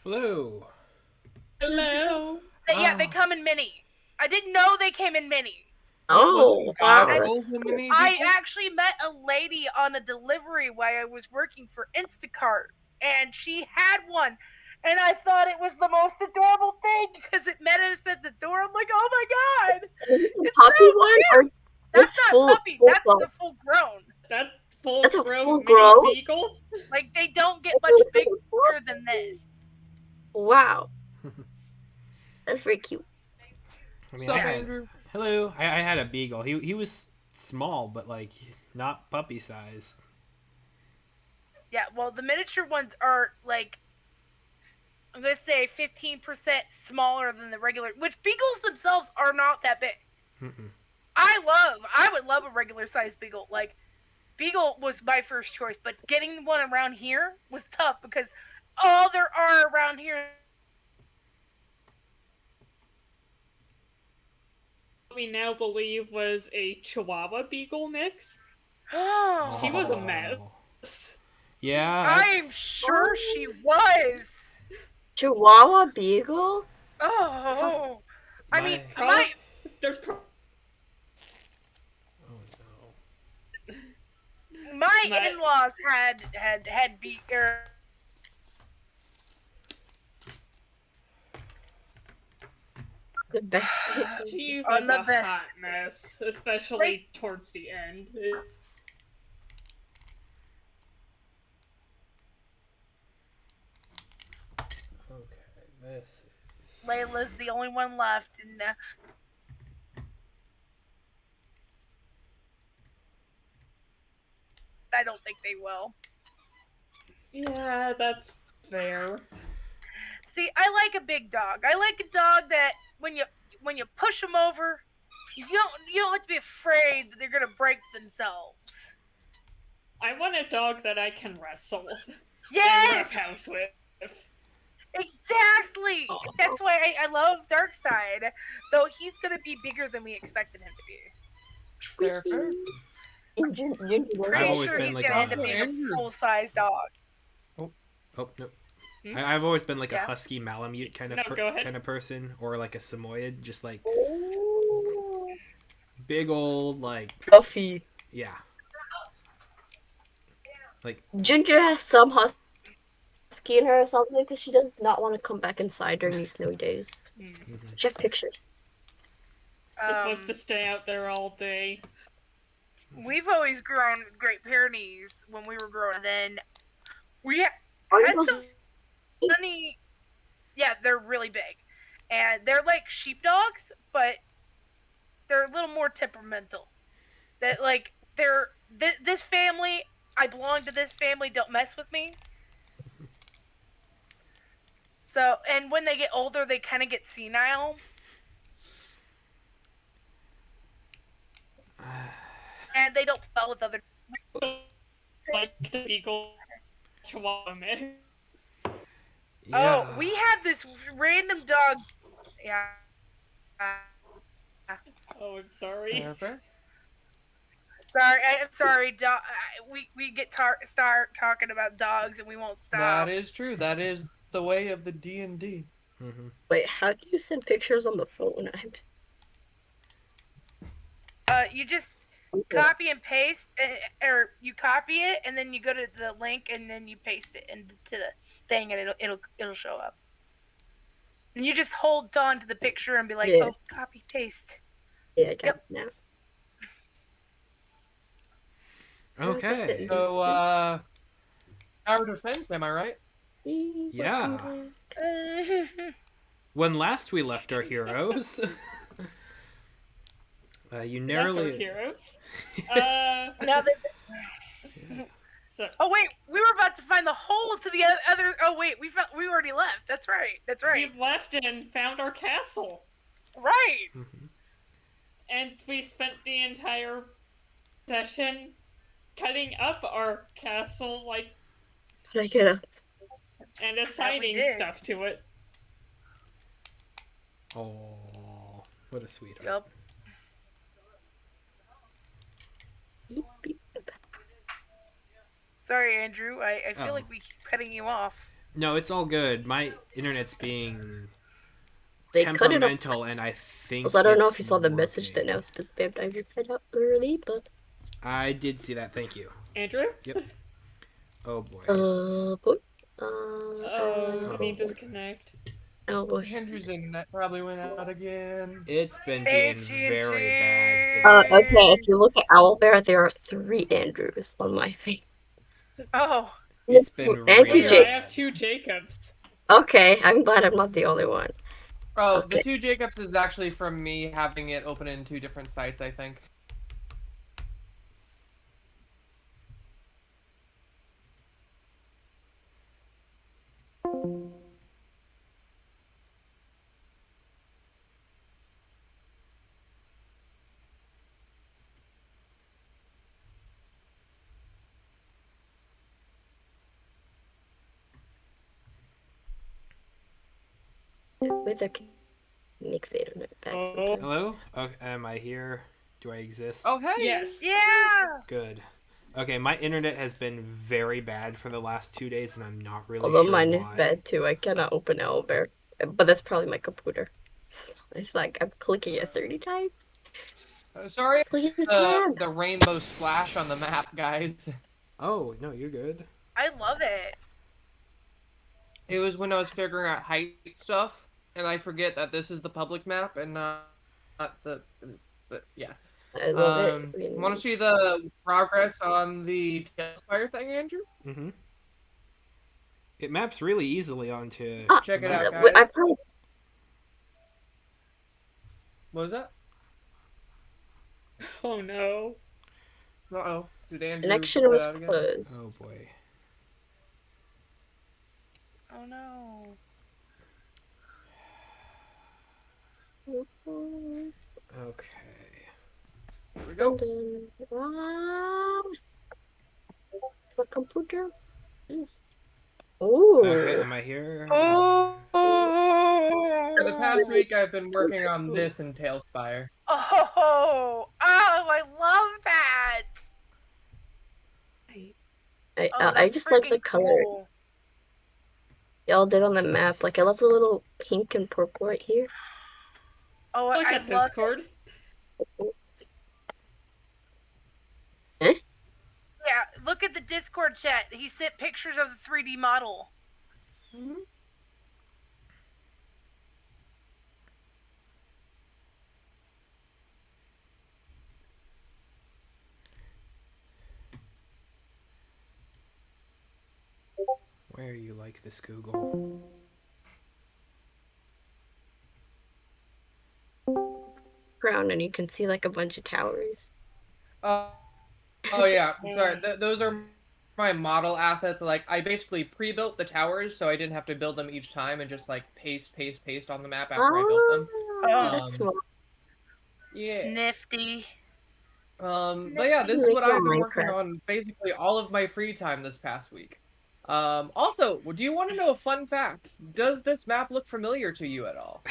Hello. Hello. Yeah, they Ah. come in mini. I didn't know they came in mini. Was Oh, it wow, And goggles that's and cool. mini I beagle? actually met a lady on a delivery while I was working for Instacart, and she had one. And I thought it was the most adorable thing because it met us at the door. I'm like, oh my god, Is this a it's puppy so one or cute. That's this not full puppy. full That's grown? the full grown. That That's a full full-grown mini grown. beagle? Like they don't get It much looks like a bigger than puppy. this. Wow, that's very cute. I mean, What's I up, Yeah. had Andrew? hello. I had a beagle. He was small, but like not puppy sized. Yeah. Well, the miniature ones are like I'm gonna say 15% smaller than the regular, which beagles themselves are not that big. Mm-mm. I would love a regular sized beagle. Like beagle was my first choice, but getting one around here was tough because all there are around here. We now believe was a Chihuahua beagle mix. She was a Oh, Oh. mess. Yeah, I'm that's sure she Oh, was. Chihuahua Beagle. That sounds Oh, I mean, my. my Probably there's Oh my my in-laws had be the best thing. she on was the a best. hot mess, Like especially towards the end. no. Okay, this is. Layla's the only one left, and I don't think they will. Yeah, that's fair. See, I like a big dog. I like a dog that when you push them over, you don't have to be afraid that they're gonna break themselves. I want a dog that I can wrestle and Yes, roughhouse with. exactly. Oh, That's why I love Darkseid, though he's gonna be bigger than we expected him to be. Fair, fair. squishy. Ginger I've Pretty Minaj. always sure been he's like gonna a. end up Also, being a Andrew. full size dog. Oh, Oh no. hmm? I've always been like a Yeah. husky Malamute No, go ahead. kind of person, or like a Samoyed, just like Oh, big old like fluffy. yeah, like Ginger has some husky in her or something because she does not want to come back inside during these snowy days. Hmm. mhm. She have pictures. Just wants Um, to stay out there all day. we've always grown Great Pyrenees when we were growing. And then we Are had those some funny. Yeah, they're really big, and they're like sheepdogs, but they're a little more temperamental. That like this family. I belong to this family. Don't mess with me. So, and when they get older, they kind of get senile, and they don't well with other. Like the Beagle Chihuahua mix. Oh, Yeah. we had this random dog. Yeah. Oh, I'm sorry. Fair, fair. I'm sorry. We get start talking about dogs and we won't That stop. is true. That is the way of the D&D. hmm Wait, how do you send pictures on the phone? You just Yeah. copy and paste, or you copy it and then you go to the link and then you paste it into the thing and it'll show up. And you just hold on to the picture and be like, Yeah, oh, copy paste. yeah, I got Yep. it now. Where's my Okay. sitting So, here? Tower Defense, am I right? Yeah. When last we left our heroes, you Left our narrowly. heroes. Now that Yeah. So oh wait, we were about to find the hole to the other. Oh wait, we already left. That's right. That's right. we've left and found our castle. Right. Mhm. And we spent the entire session cutting up our castle, like, Did I get a? and That we assigning did. stuff to it. Oh, what a sweetheart. Yep. Beep, beep. Sorry, Andrew. I feel Oh. like we keep cutting you off. No, it's all good. My internet's being They cut it off. temperamental, and I think Also, I don't know it's if you saw the message that working. now spammed out your head out early, but I did see that. Thank you. Andrew? Yep. Oh boy. boy. Oh, did he Oh boy. disconnect? Oh boy. Andrew's internet probably went out again. It's been being AT&T. very bad today. Okay, if you look at Owlbear, there are 3 Andrews on my thing. Oh, It's been Auntie really Here, I J. have bad. 2 Jacobs. Okay, I'm glad I'm not the only one. Oh, Okay. the 2 Jacobs is actually from me having it open in 2 different sites, I think. Wait, I can make the internet back Oh. sometime. Hello? Okay, am I here? Do I exist? Oh, hey! Yes. yeah. Good. Okay, my internet has been very bad for the last 2 days, and I'm not really Although sure mine why. is bad too. I cannot open Owlbear. But that's probably my computer. It's like I'm clicking it 30 times. Sorry, Clicking the tab. the rainbow splash on the map, guys. Oh, no, you're good. I love it. It was when I was figuring out height stuff, and I forget that this is the public map and not the. But yeah. I love it. Want to see the progress on the Tailspire thing, Andrew? Mm-hmm. It maps really easily onto Ah, Check the it out, map. guys. I probably What was that? Oh no. Uh-oh. Did Andrew connection cut was out again? closed. Oh boy. Oh no. Okay. Here we go. My computer. Ooh. Okay, am I here? Oh. For the past week, I've been working on this in Tailspire. Oh, I love that. Oh, I that's just love the freaking color cool. y'all did on the map. Like I love the little pink and purple right here. Oh, Look I at love Discord. Eh? Yeah, look at the Discord chat. He sent pictures of the 3D model. Mm-hmm. Where you like this, Google? Ground and you can see like a bunch of towers. Oh yeah. Sorry. Those are my model assets. Like I basically pre-built the towers, so I didn't have to build them each time, and just like paste on the map after I built them. That's smart. Yeah. Snifty. But yeah, this is Make what your I've been working Minecraft. on basically all of my free time this past week. Also, do you want to know a fun fact? Does this map look familiar to you at all?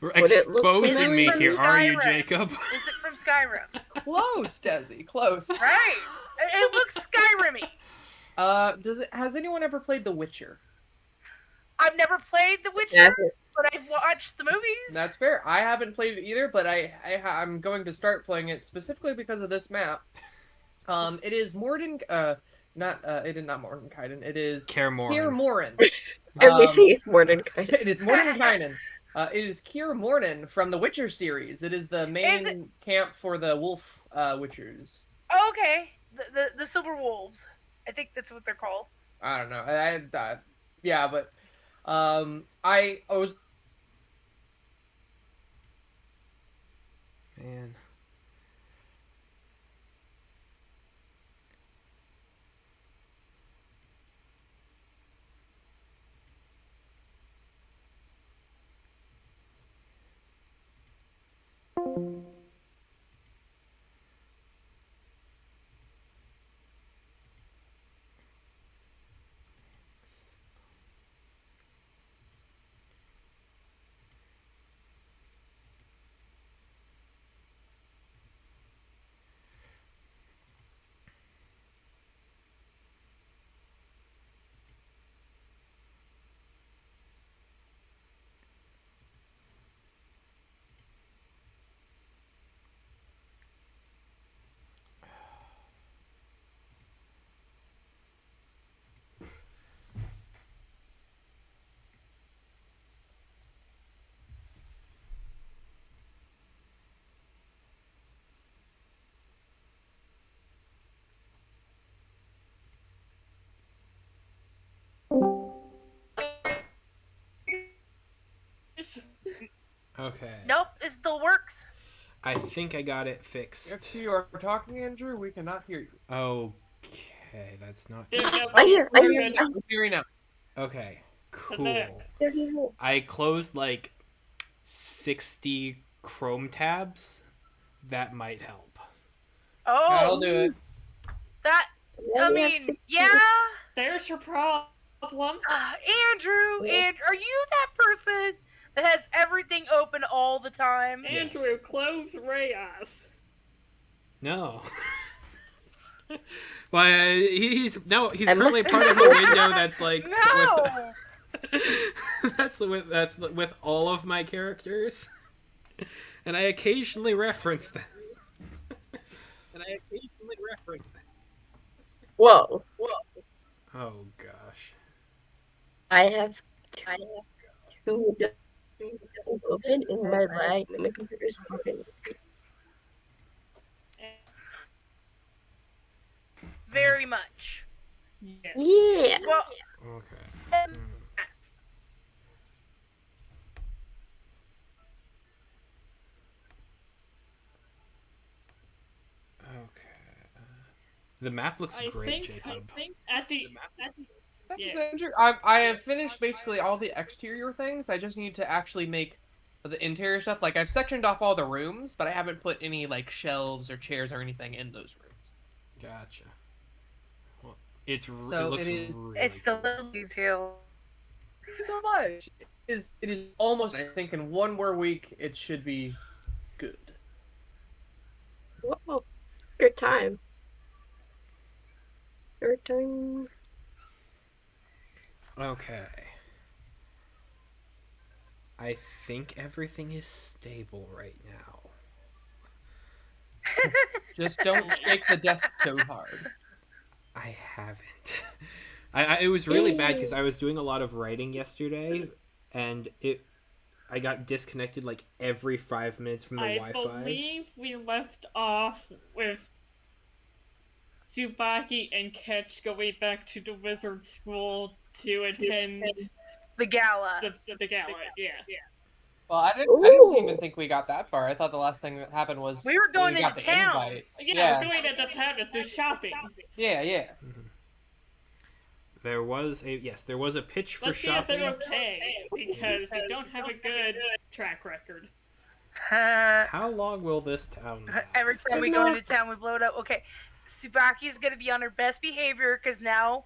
Would it look Exposing me familiar? here, are you, Skyrim. Jacob? Is it from Skyrim? Close, Desi, close. Right. It looks Skyrim-y. Has anyone ever played The Witcher? I've never played The Witcher, Yeah, but I've watched the movies. That's fair. I haven't played it either, but I'm going to start playing it specifically because of this map. It is Morden. It is not Mordenkainen. It is Kaer Keir Morhen. Morhen. everything is more than kind of. It is Mordenkainen. It is Keir Morhen from the Witcher series. It is the main camp for the wolf witchers. Okay. The Silver Wolves. I think that's what they're called. I don't know. Yeah, but I was Man. Okay. Nope, it still works. I think I got it If fixed. you are talking, Andrew, we cannot hear you. Okay, that's not There you good. go. I hear, I We're hear, good. I I'm hearing now. Okay, There. cool. hear. I closed like 60 Chrome tabs. That might help. That'll Oh, do it. that. Now I we have mean, 60. yeah. There's your problem. Andrew, are you that person that has everything open all the time? Andrew, Yes. close Reyes. No. Well, he's I currently must- part of a window that's like No. that's with all of my characters, and I occasionally reference them. Whoa. Oh gosh. I have two windows open and my lag and my computer is open. Very much. Yes. Yeah. Well, Okay. Okay. The map looks I great, think Jacob. at the Thanks, Yeah. Andrew. I have finished basically all the exterior things. I just need to actually make the interior stuff. Like I've sectioned off all the rooms, but I haven't put any like shelves or chairs or anything in those rooms. Gotcha. Well, it So looks it is- really it's the cool. little detail. So much. It is almost. I think in one more week it should be good. Whoa. Your time. Your time. Okay. I think everything is stable right now. Just don't shake the desk so hard. I haven't. It was really bad because I was doing a lot of writing yesterday, and I got disconnected like every 5 minutes from the I Wi-Fi. believe we left off with Tsubaki and Ketch going back to the wizard school to attend The gala. the gala. Yeah. Well, I didn't even Ooh. think we got that far. I thought the last thing that happened was We were going we got into the town. invite. Yeah, we're going to town to do shopping. Yeah. There was a pitch for Let's see if shopping. they're okay, because we don't have a good track record. How long will this town last? Every time we go into town, we blow it up. Okay, Tsubaki's gonna be on her best behavior because now.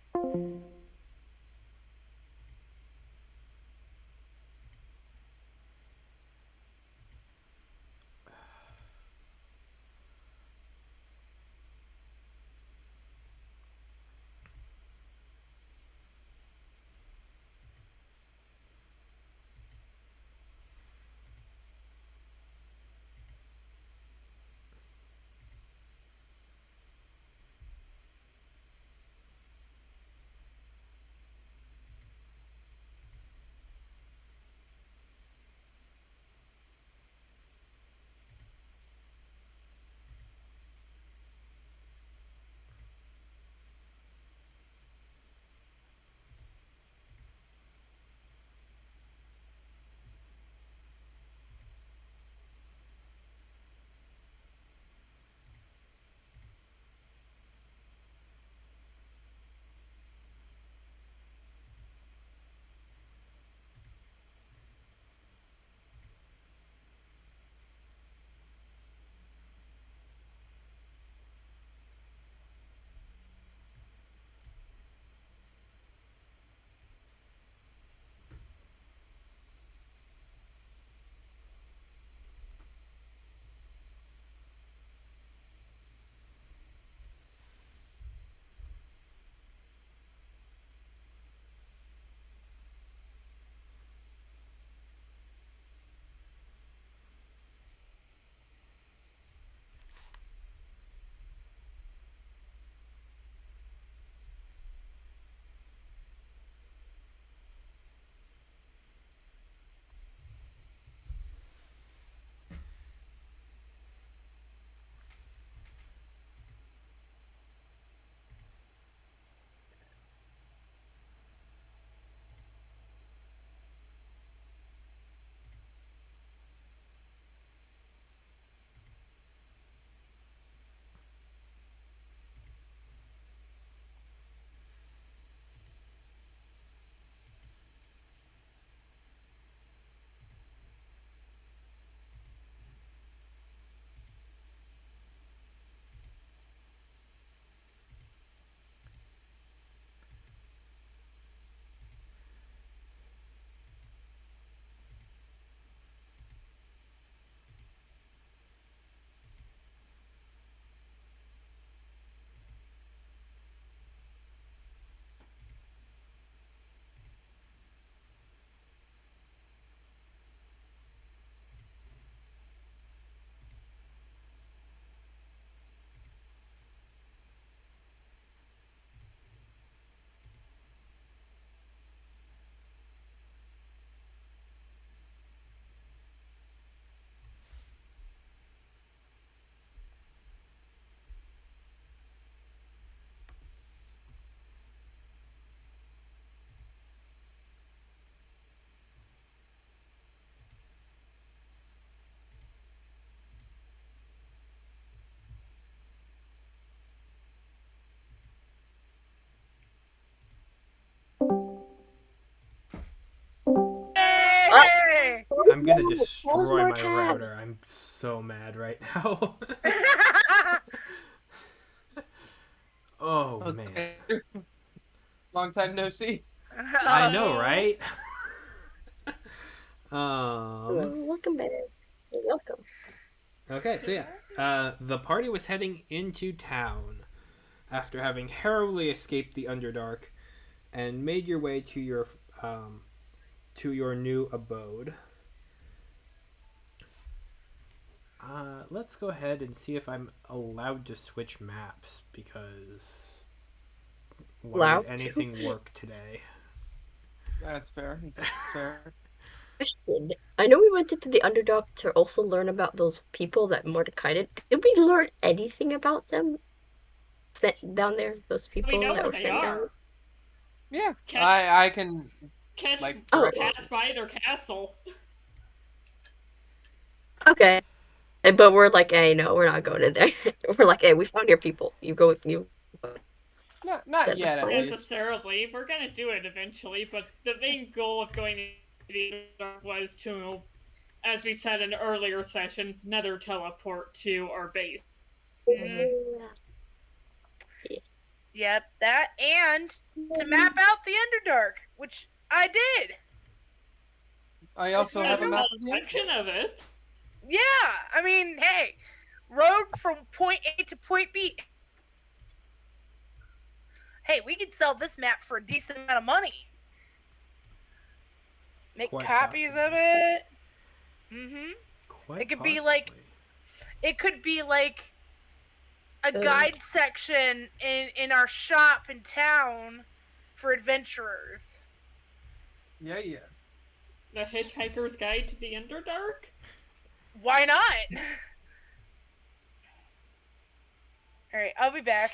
Hey! I'm gonna Close destroy more my router. tabs. I'm so mad right now. Oh man. Okay. Long time no see. I know, Oh. right? Welcome back. You're welcome. Okay, so yeah. The party was heading into town after having heroically escaped the Underdark and made your way to your new abode. Let's go ahead and see if I'm allowed to switch maps because why would Allowed to. anything work today? That's fair. That's fair. Question. I know we went into the Underdog to also learn about those people that Mordecai did. Did we learn anything about them sent down there? Those We people know that where were they sent down? are. Yeah, Catch, I can catch, like Oh, direct. pass by their castle. okay. But we're like, hey, no, we're not going in there. We're like, hey, we found your people. You go with you. Not That's yet, at fine. least. Necessarily. We're gonna do it eventually, but the main goal of going to the Underdark was to, as we said in earlier sessions, nether teleport to our base. Yep, that and to map out the Underdark, which I did. I also That's have a a map small of the section of it. Yeah, I mean, hey, road from point A to point B. Hey, we could sell this map for a decent amount of money. Make Quite copies possibly. of it. Mm-hmm. Quite It could possibly. be like a guide section in our shop in town for adventurers. Yeah. The Hitchhiker's Guide to the Underdark? Why not? All right, I'll be back.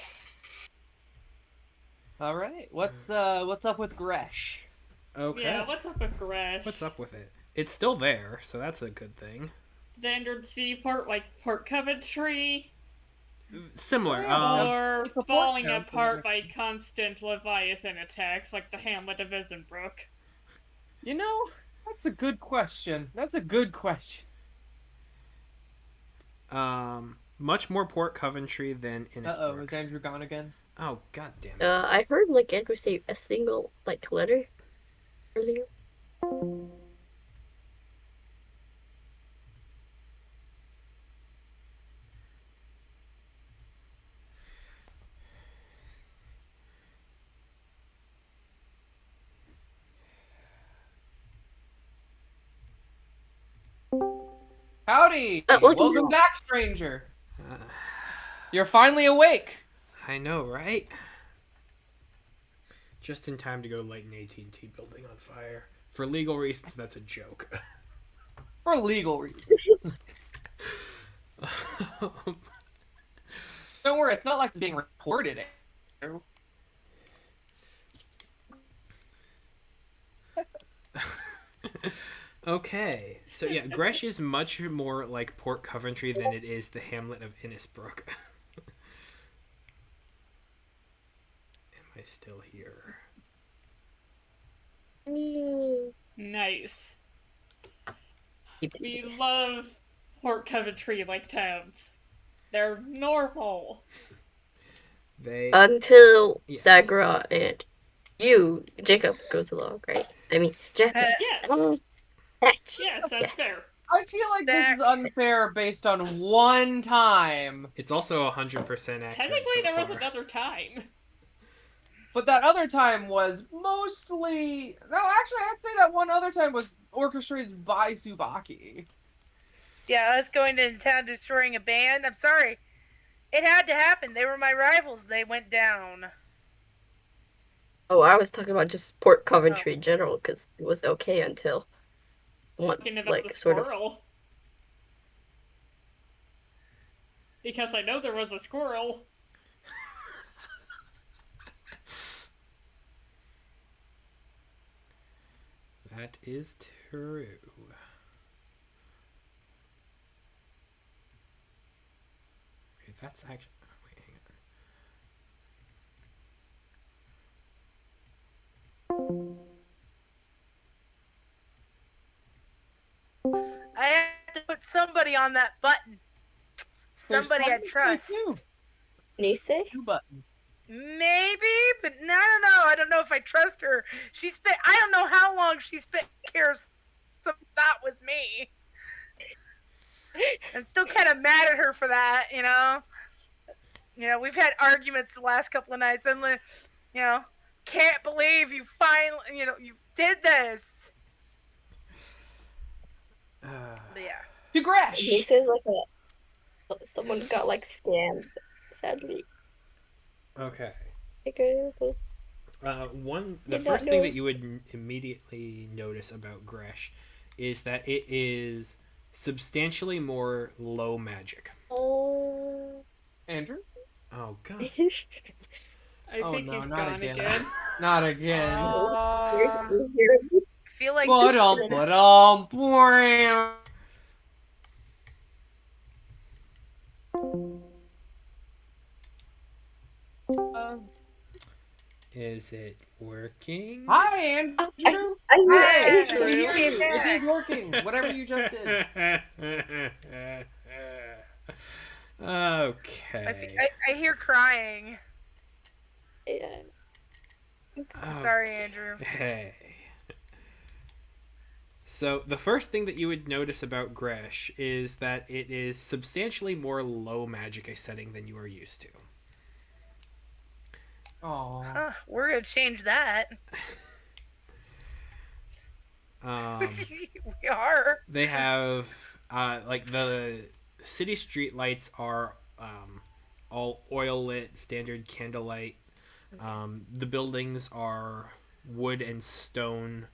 All right. What's up with Gresh? Okay. Yeah, what's up with Gresh? What's up with it? It's still there, so that's a good thing. Standard seaport like Port Coventry? Similar. Or It's a port falling town, so apart that by constant Leviathan attacks like the hamlet of Isenbrook? You know, that's a good question. That's a good question. Much more Port Coventry than Uh-oh, Innisbrook. is Andrew gone again? Oh, god damn it. I heard like Andrew say a single like letter earlier. Howdy! Welcome Welcome back. back, stranger. Uh, You're finally awake. I know, right? Just in time to go light an AT&T building on fire. For legal reasons, that's a joke. For legal reasons. Don't worry, it's not like it's being recorded. Okay, so yeah, Gresh is much more like Port Coventry than it is the hamlet of Innisbrook. Am I still here? Nice. Keep We it. love Port Coventry like towns. They're normal. They Until Yes. Sagra and you, Jacob, goes along, right? I mean, Jacob. Yes, That. yes, that's fair. I feel like this is unfair based on one time. It's also 100% accurate. Technically, so there was far. another time. But that other time was mostly... No, actually, I'd say that one other time was orchestrated by Tsubaki. Yeah, us going to town destroying a band. I'm sorry. It had to happen. They were my rivals. They went down. Oh, I was talking about just Port Coventry in general because it was okay until one Talking about like the sort of. squirrel. Because I know there was a squirrel. That is true. Okay, that's actually. Wait, hang on. somebody on that button. Somebody I trust. Nise? 2 buttons. Maybe, but no. I don't know if I trust her. I don't know how long she spent care of something that was me. I'm still kind of mad at her for that, you know. We've had arguments the last couple of nights. I'm like, can't believe you finally, you did this. But yeah. To Gresh! Nise is like someone got like scammed, sadly. Okay. The The Did not first thing know. that you would immediately notice about Gresh is that it is substantially more low magic. Oh. Andrew? Oh god. I Oh, think no, he's not gone again. again. Not again. I feel like But Is it working? Hi, Andrew. Hey, True. you came It back. is working. Whatever you just did. Okay. I hear crying. Yeah. Oh, Sorry, Andrew. Hey. So the first thing that you would notice about Gresh is that it is substantially more low magic a setting than you are used to. Oh. Huh, we're gonna change that. We are. They have like the city street lights are all oil lit, standard candlelight. The buildings are wood and stone.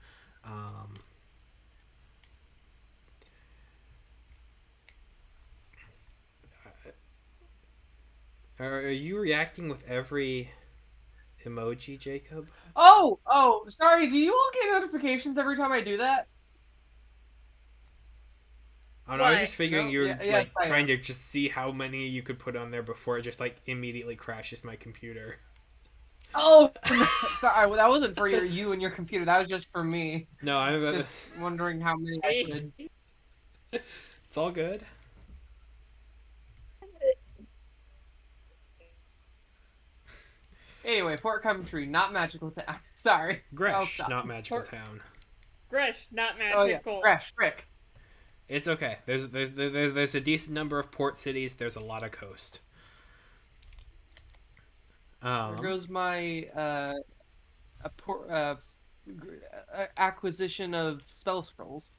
Are you reacting with every emoji, Jacob? Oh, sorry. Do you all get notifications every time I do that? Oh, no, I was What? just figuring No? you were Yeah, like yes, I trying am. to just see how many you could put on there before it just like immediately crashes my computer. Oh, no, sorry. Well, that wasn't for you and your computer. That was just for me. No, I'm Just wondering how many I could. it's all good. Anyway, Port Coventry, not magical town. Sorry. I'll Gresh, stop. not magical town. Gresh, not Oh yeah, magical. Gresh, Frick. It's okay. There's a decent number of port cities. There's a lot of coast. There goes my acquisition of spell scrolls.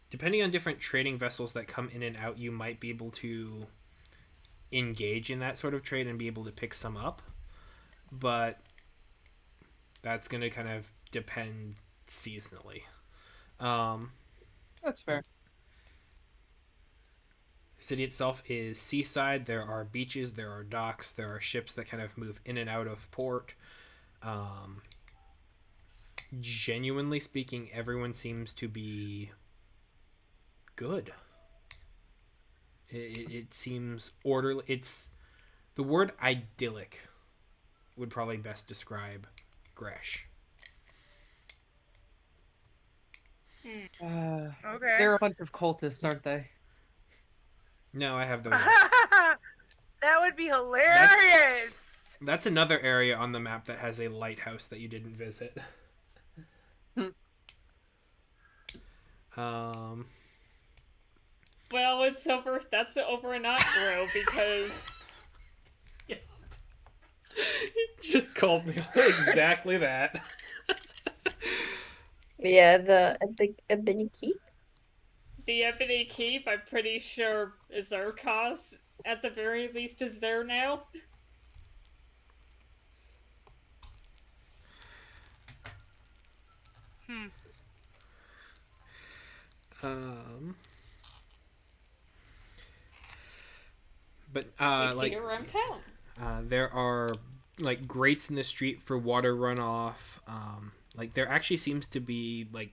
Depending on different trading vessels that come in and out, you might be able to engage in that sort of trade and be able to pick some up. But that's going to kind of depend seasonally. That's fair. The city itself is seaside. There are beaches, there are docks, there are ships that kind of move in and out of port. Genuinely speaking, everyone seems to be good. It seems orderly. It's the word idyllic would probably best describe Gresh. Okay. They're a bunch of cultists, aren't they? No, I have those. That would be hilarious. That's another area on the map that has a lighthouse that you didn't visit. Well, it's over. That's over in Otgrow because He just called me exactly that. Yeah, the Ebony Keep. the Ebony Keep, I'm pretty sure Zerkos, at the very least, is there now. But I like see it around town. there are like grates in the street for water runoff. Like there actually seems to be like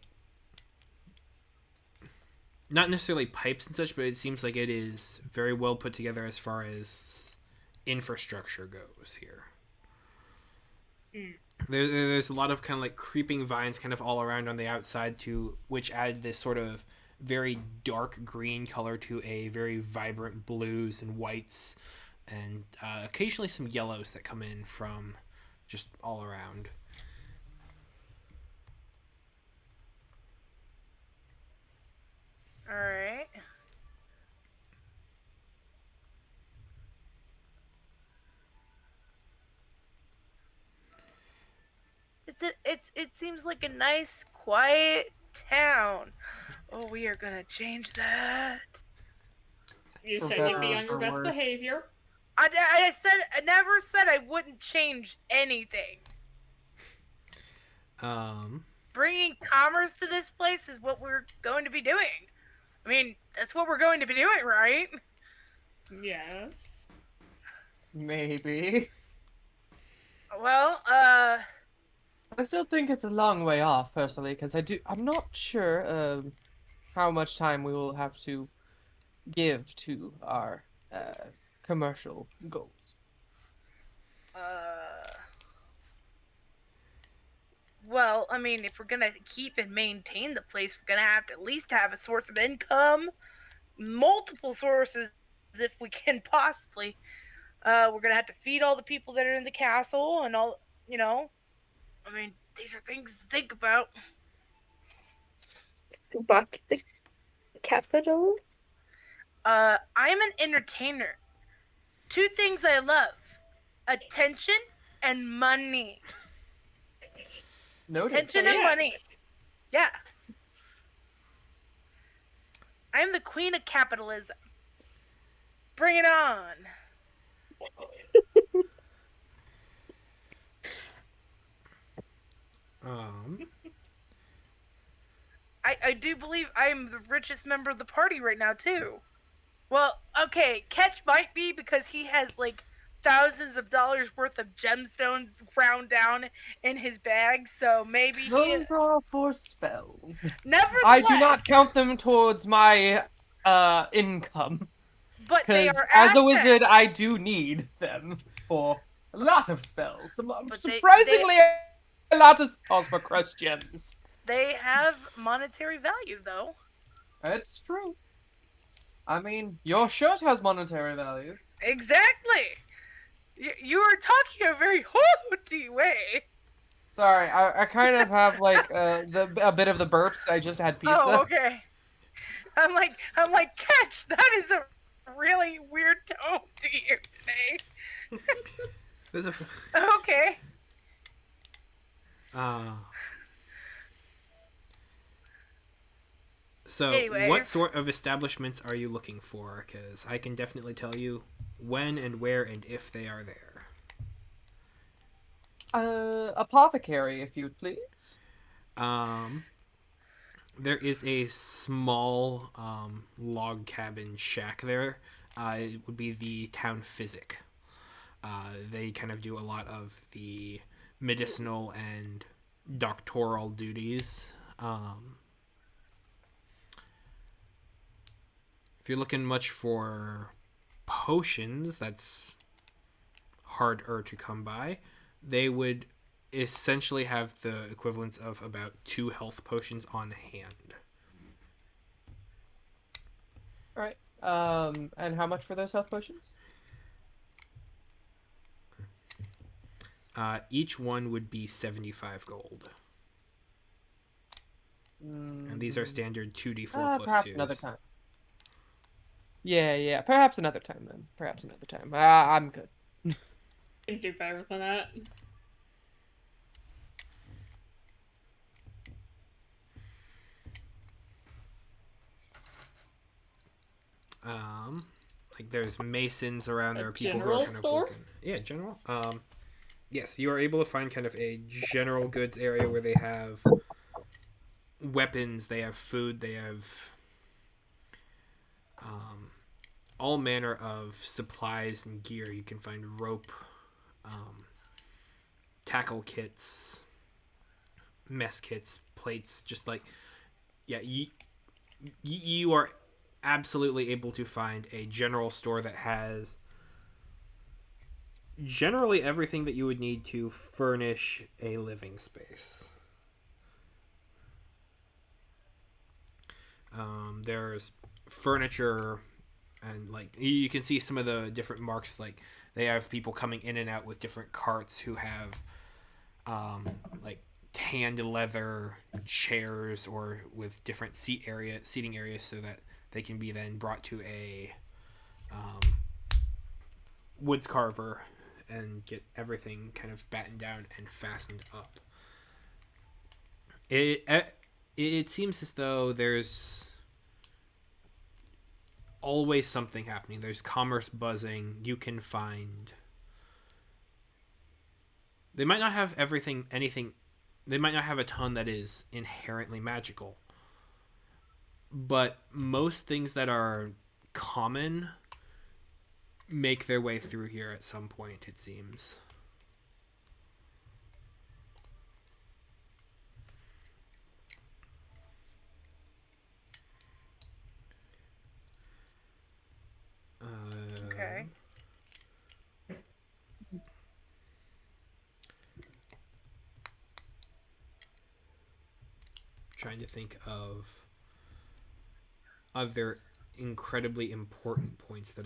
not necessarily pipes and such, but it seems like it is very well put together as far as infrastructure goes here. There's a lot of kind of like creeping vines kind of all around on the outside, to which add this sort of very dark green color to a very vibrant blues and whites, and occasionally some yellows that come in from just all around. All right. It seems like a nice, quiet town. Oh, we are gonna change that. You For said you'd be better or on your for best worse. behavior. I never said I wouldn't change anything. Bringing commerce to this place is what we're going to be doing. I mean, that's what we're going to be doing, right? Yes. Maybe. Well, I still think it's a long way off, personally, because I'm not sure how much time we will have to give to our commercial goals. well, I mean, if we're gonna keep and maintain the place, we're gonna have to at least have a source of income, multiple sources, if we can possibly. We're gonna have to feed all the people that are in the castle and all, you know. I mean, these are things to think about. Subaki the capitalist? I'm an entertainer. Two things I love: attention and money. Noted. Attention and money. Yeah. I'm the queen of capitalism. Bring it on. I do believe I'm the richest member of the party right now, too. Well, okay, Ketch might be because he has, like, thousands of dollars worth of gemstones ground down in his bag, so maybe he... Those are for spells. Nevertheless... I do not count them towards my income. But they are as assets. a wizard, I do need them for a lot of spells. But Surprisingly, a lot of spells for crushed gems. They have monetary value, though. That's true. I mean, your shirt has monetary value. Exactly. You are talking a very haughty way. Sorry, I kind of have like a bit of the burps. I just had pizza. Oh, okay. I'm like, Catch. That is a really weird tone to you today. There's a Okay. So, Anyway. what sort of establishments are you looking for? Because I can definitely tell you when and where and if they are there. Apothecary, if you'd please. There is a small log cabin shack there. It would be the town physic. They kind of do a lot of the medicinal and doctoral duties. If you're looking much for potions, that's harder to come by. They would essentially have the equivalence of about 2 health potions on hand. All right. And how much for those health potions? Each one would be 75 gold. And these are standard 2d4 plus perhaps 2s. another time. Yeah. Perhaps another time, then. Perhaps another time. I'm good. Can do better than that. Like there's masons around there, people who general are kind store? of looking. Yeah, general. Yes, you are able to find kind of a general goods area where they have weapons, they have food, they have all manner of supplies and gear. You can find rope, tackle kits, mess kits, plates, just like, yeah, you are absolutely able to find a general store that has generally everything that you would need to furnish a living space. There's furniture, and like you can see some of the different marks. Like they have people coming in and out with different carts who have like tanned leather chairs or with different seating areas, so that they can be then brought to a woods carver and get everything kind of battened down and fastened up. It seems as though there's always something happening. There's commerce buzzing. You can find. They might not have anything. They might not have a ton that is inherently magical. But most things that are common make their way through here at some point, it seems. Okay. Trying to think of other incredibly important points that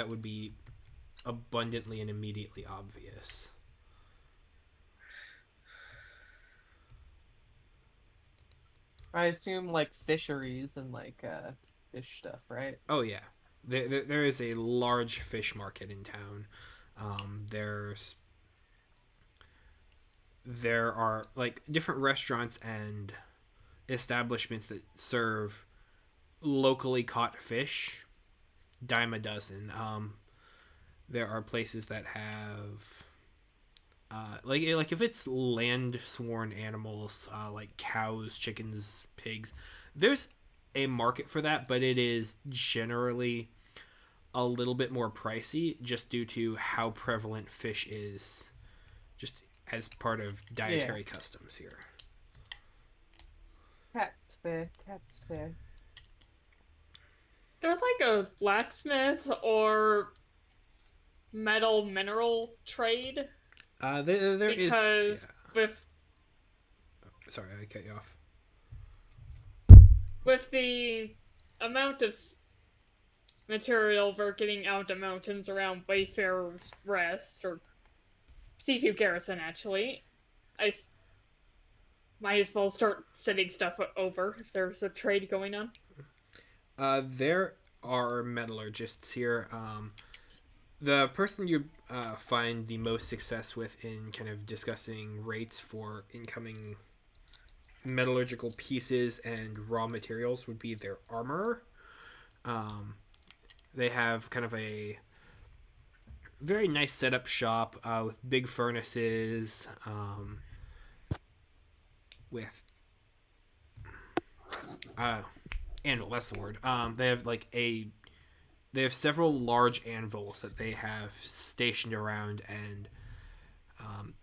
would be abundantly and immediately obvious. I assume like fisheries and like fish stuff, right? Oh yeah, there is a large fish market in town. There are like different restaurants and establishments that serve locally caught fish, dime a dozen. There are places that have like if it's land sworn animals, like cows, chickens, pigs, there's a market for that, but it is generally a little bit more pricey just due to how prevalent fish is, just as part of dietary customs here. Cat's fair, cat's fair. There's like a blacksmith or metal mineral trade. There is. Because with Sorry, I cut you off. with the amount of material we're getting out of the mountains around Wayfarer's Rest, or Seafood Garrison, actually, I might as well start sending stuff over if there's a trade going on. There are metallurgists here. The person you find the most success with in kind of discussing rates for incoming metallurgical pieces and raw materials would be their armorer. They have kind of a very nice setup shop with big furnaces, with anvil. That's the word. They have several large anvils that they have stationed around, and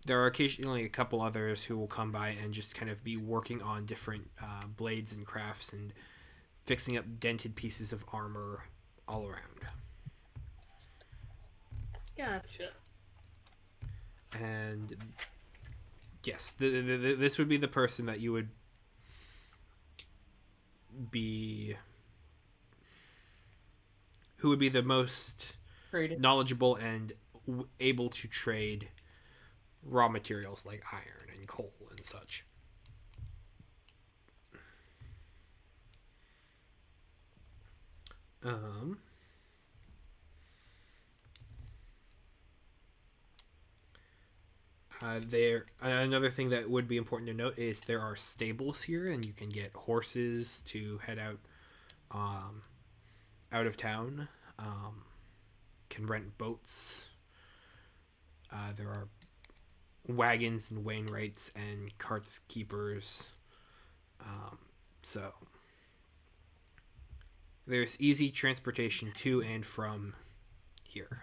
there are occasionally a couple others who will come by and just kind of be working on different blades and crafts and fixing up dented pieces of armor all around. Gotcha. And yes, this would be the person that you would be, who would be the most knowledgeable and able to trade raw materials like iron and coal and such. Another thing that would be important to note is there are stables here, and you can get horses to head out of town. Can rent boats. There are wagons and wainwrights and carts keepers. So there's easy transportation to and from here.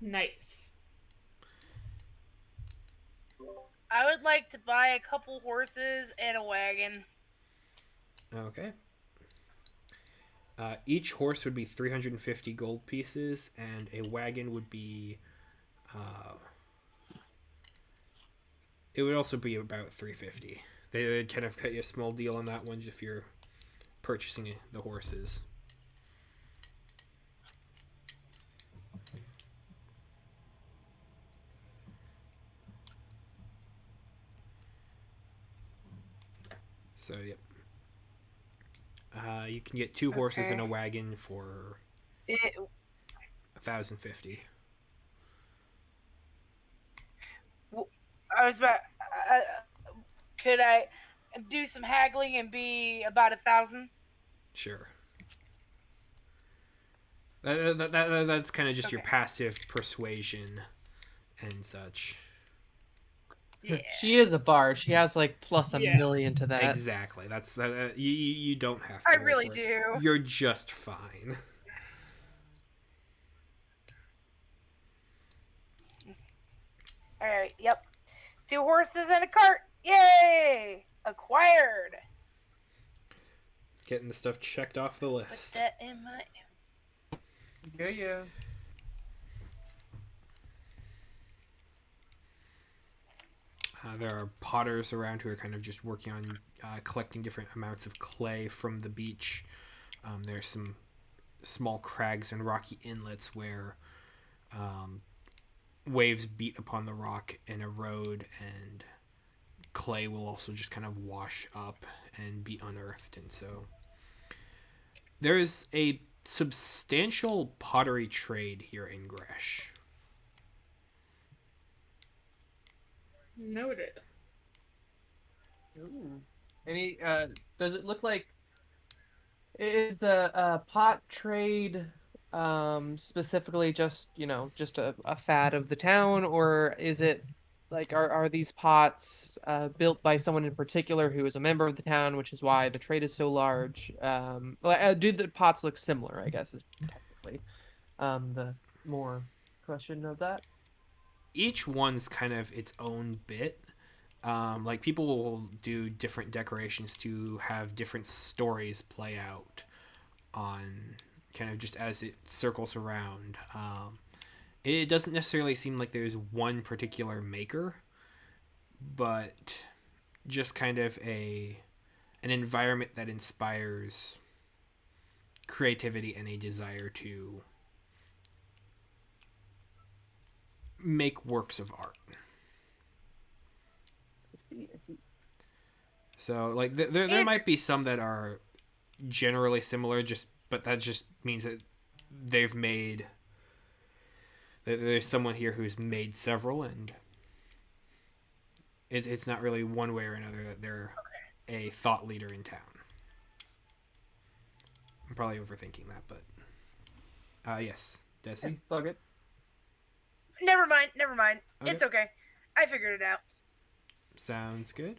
Nice. I would like to buy a couple horses and a wagon. Okay. Each horse would be 350 gold pieces, and a wagon would be. It would also be about 350. They'd kind of cut you a small deal on that one if you're purchasing the horses. So, yep. You can get 2 horses in a wagon for 1,050. I was about. Could I do some haggling and be about 1,000? Sure. That's kind of just your passive persuasion and such. Yeah. She is a bard. She has like plus a Yeah. million to that. Exactly. That's you don't have to. I roll really for it. do. You're just fine. All right. Yep. 2 horses and a cart. Yay! Acquired. Getting the stuff checked off the Put list. that in my. Yeah. There are potters around who are kind of just working on collecting different amounts of clay from the beach. There's some small crags and rocky inlets where waves beat upon the rock and erode, and clay will also just kind of wash up and be unearthed. And so there is a substantial pottery trade here in Gresh. Noted. Ooh. Any? Does it look like? Is the pot trade specifically just just a fad of the town, or is it like are these pots built by someone in particular who is a member of the town, which is why the trade is so large? Do the pots look similar? I guess is technically the more question of that. Each one's kind of its own bit. Like people will do different decorations to have different stories play out on kind of just as it circles around. It doesn't necessarily seem like there's one particular maker, but just kind of an environment that inspires creativity and a desire to make works of art. I see. So like there might be some that are generally similar, but that just means that they've made there's someone here who's made several, and it's not really one way or another that they're a thought leader in town. I'm probably overthinking that, but yes, Desi. Plug it. Never mind. Okay. It's okay. I figured it out. Sounds good.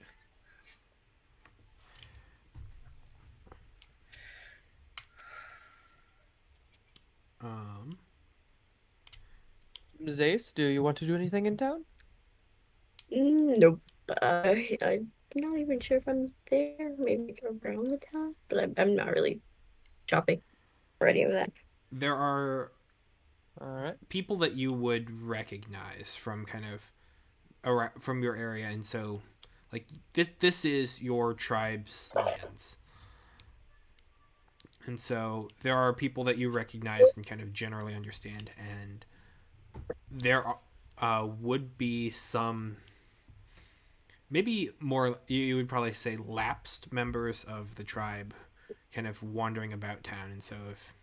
Zace, do you want to do anything in town? Nope. I'm not even sure if I'm there. Maybe around the town, but I'm not really shopping or any of that. There are All right. people that you would recognize from kind of from your area, and so like this is your tribe's lands, and so there are people that you recognize and kind of generally understand, and there would be some maybe more, you would probably say, lapsed members of the tribe kind of wandering about town. And so if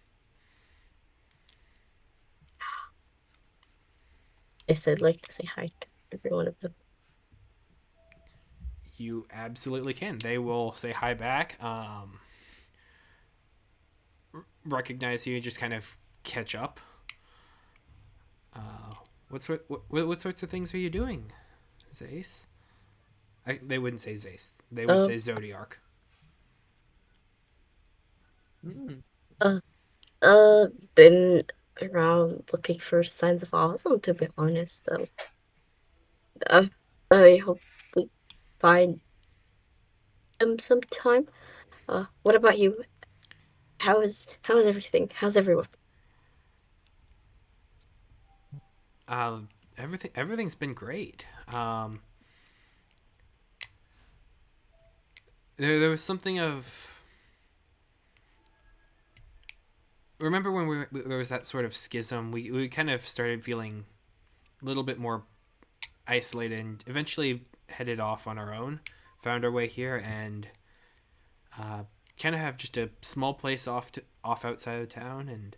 I said like to say hi to every one of them. you absolutely can, they will say hi back, recognize you, just kind of catch up. What sorts of things are you doing, Zace? They wouldn't say Zace. They would say Zodiark. Been around looking for signs of awesome, to be honest, though. I hope we find them sometime. What about you? How is everything? How's everyone? Um, everything's been great. There was something of, remember when there was that sort of schism. We kind of started feeling a little bit more isolated, and eventually headed off on our own. Found our way here, and kind of have just a small place off outside of town, and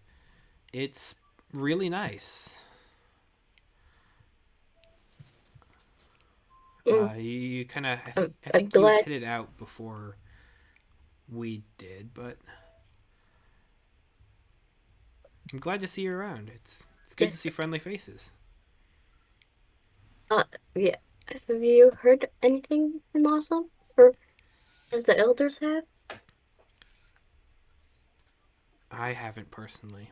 it's really nice. Mm, You kind of, I I'm think you glad. headed out before we did, but I'm glad to see you around. It's good to Yes. see friendly faces. Yeah. Have you heard anything from Awesome, or as the elders have? I haven't personally.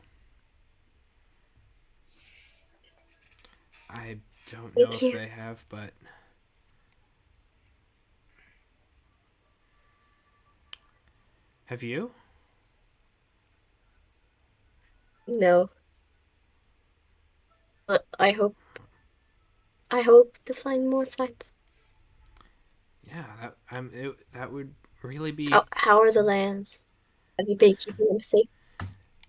I don't know Thank if you. they have, but have you? No, but I hope to find more signs. Yeah, that would really be. How are the lands? Have you been keeping them safe?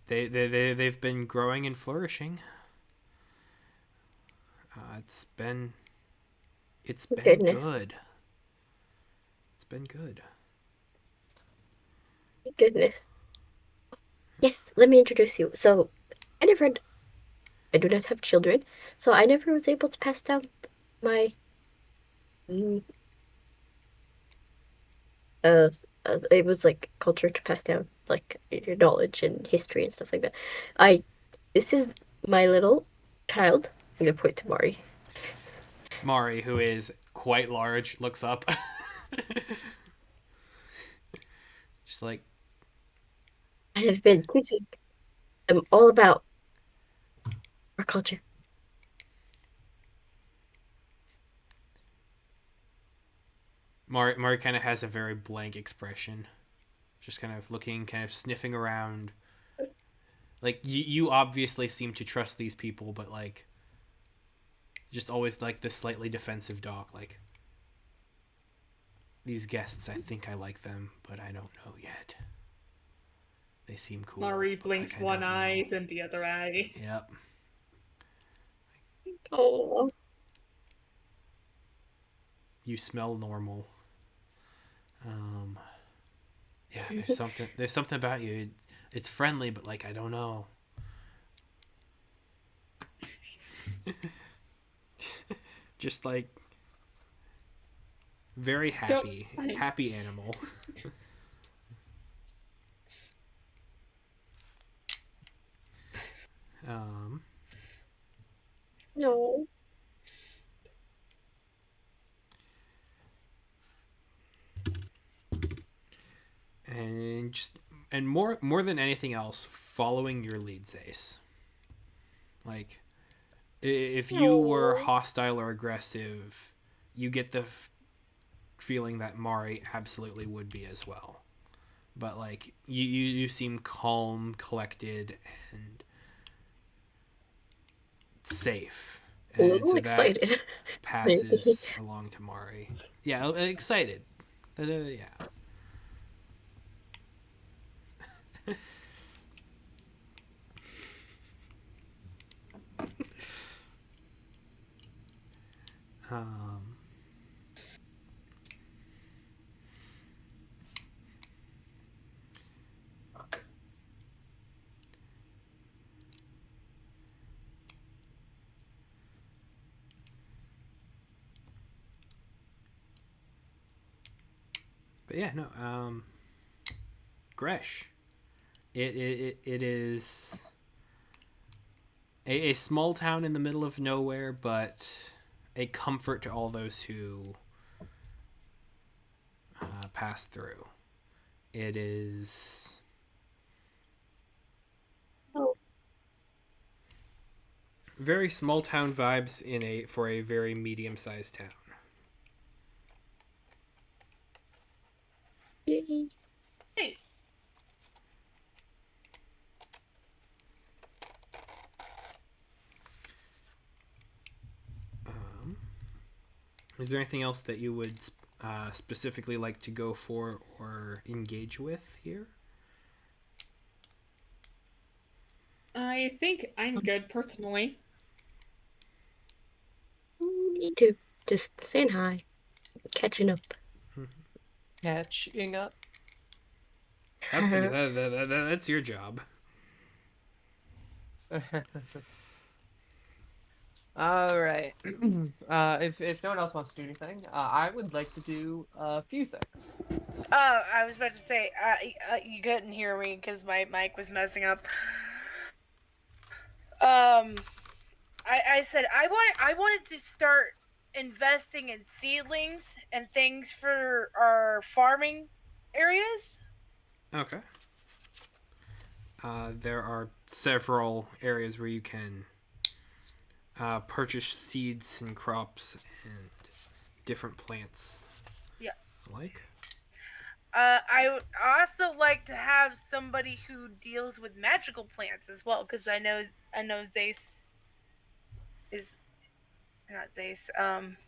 They've been growing and flourishing. It's been Goodness, good. It's been good. goodness. Yes, let me introduce you. So, I never, I do not have children, so I never was able to pass down my, mm, uh, it was like culture to pass down, like your knowledge and history and stuff like that. I, this is my little child. I'm gonna point to Mari. Mari, who is quite large, looks up. Just like I have been teaching them all about our culture. Mari kind of has a very blank expression. Just kind of looking, kind of sniffing around. Like you obviously seem to trust these people, but like just always like this slightly defensive dog. Like these guests, I think I like them, but I don't know yet. They seem cool, Mari but like blinks I one don't know. eye, then the other eye. Yep. Oh, You smell normal. Um, yeah, there's something about you. It's friendly, but like I don't know. Just like very Don't. happy animal. Um, no. and just and more than anything else, following your leads, Ace. Like if you were No. hostile or aggressive, you get the feeling that Mari absolutely would be as well. But like you seem calm, collected, and safe, A and little so that excited. Maybe. passes along to Mari. Yeah, excited. Yeah. Um, but yeah, no. Gresh. It is a small town in the middle of nowhere, but a comfort to all those who pass through. It is Oh, very small town vibes in a for a very medium sized town. yay. Hey, Is there anything else that you would specifically like to go for or engage with here? I think I'm good personally. Me too. Just saying hi, catching up. Catching up. That's your job. All right. If no one else wants to do anything, I would like to do a few things. I was about to say, you couldn't hear me because my mic was messing up. I said I wanted to start investing in seedlings and things for our farming areas. Okay. There are several areas where you can purchase seeds and crops and different plants. Yeah. Like? I would also like to have somebody who deals with magical plants as well, because I know Zace is not Zace.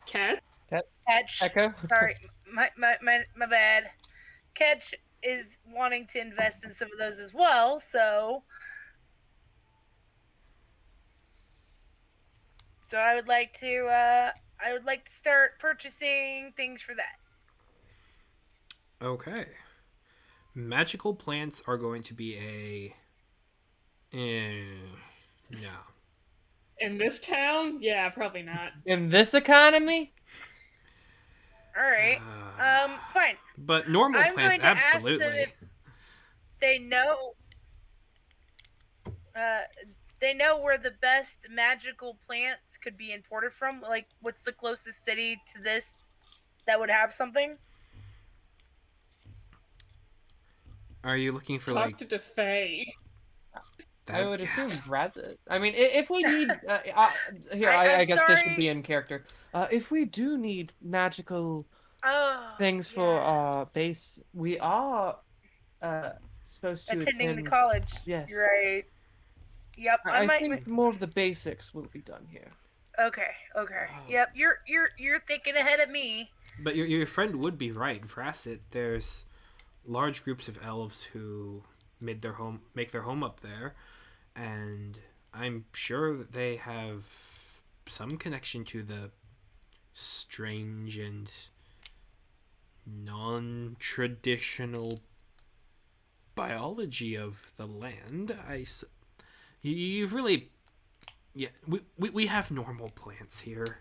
Cat? Ketch. Echo. Sorry, my bad. Ketch is wanting to invest in some of those as well, so I would like to start purchasing things for that. Okay. Magical plants are going to be a. No. In this town? Yeah, probably not. In this economy? All right. Fine. But normal I'm plants, going to ask them absolutely. if they know. They know where the best magical plants could be imported from. Like, what's the closest city to this that would have something? Are you looking for Talk like to DeFay. that? I would assume Yes. Razit. I mean, if we need, here, I'm I guess this should sorry. be in character. If we do need magical Oh, things for our base, we are supposed to attending the attend. college. Yes. You're right. Yep, I I might. think more of the basics will be done here. Okay. Yep, you're thinking ahead of me. But your friend would be right. Vrasset, there's large groups of elves who make their home up there, and I'm sure that they have some connection to the strange and non-traditional biology of the land. You've really, yeah. We have normal plants here.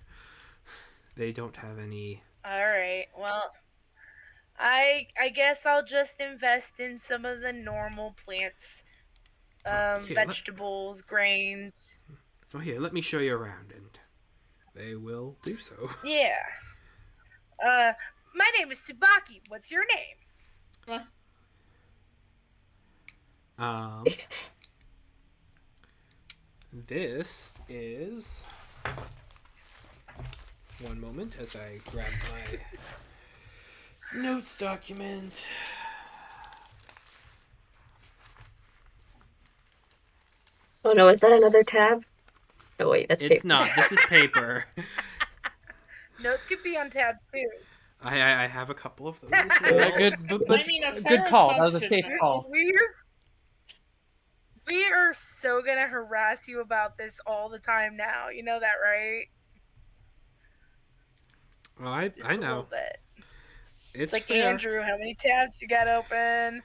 They don't have any. All right. Well, I guess I'll just invest in some of the normal plants, vegetables, grains. Here, let me show you around, and they will do so. Yeah. My name is Tsubaki. What's your name? This is. One moment as I grab my notes document. Oh no, is that another tab? Oh wait, that's It's paper. not. This is paper. Notes could be on tabs too. I have a couple of those as well. But I mean, a good fair call. That was a assumption. safe call. We are so gonna harass you about this all the time now. You know that, right? Well, I A know. little bit. It's like fair. Andrew, how many tabs you got open?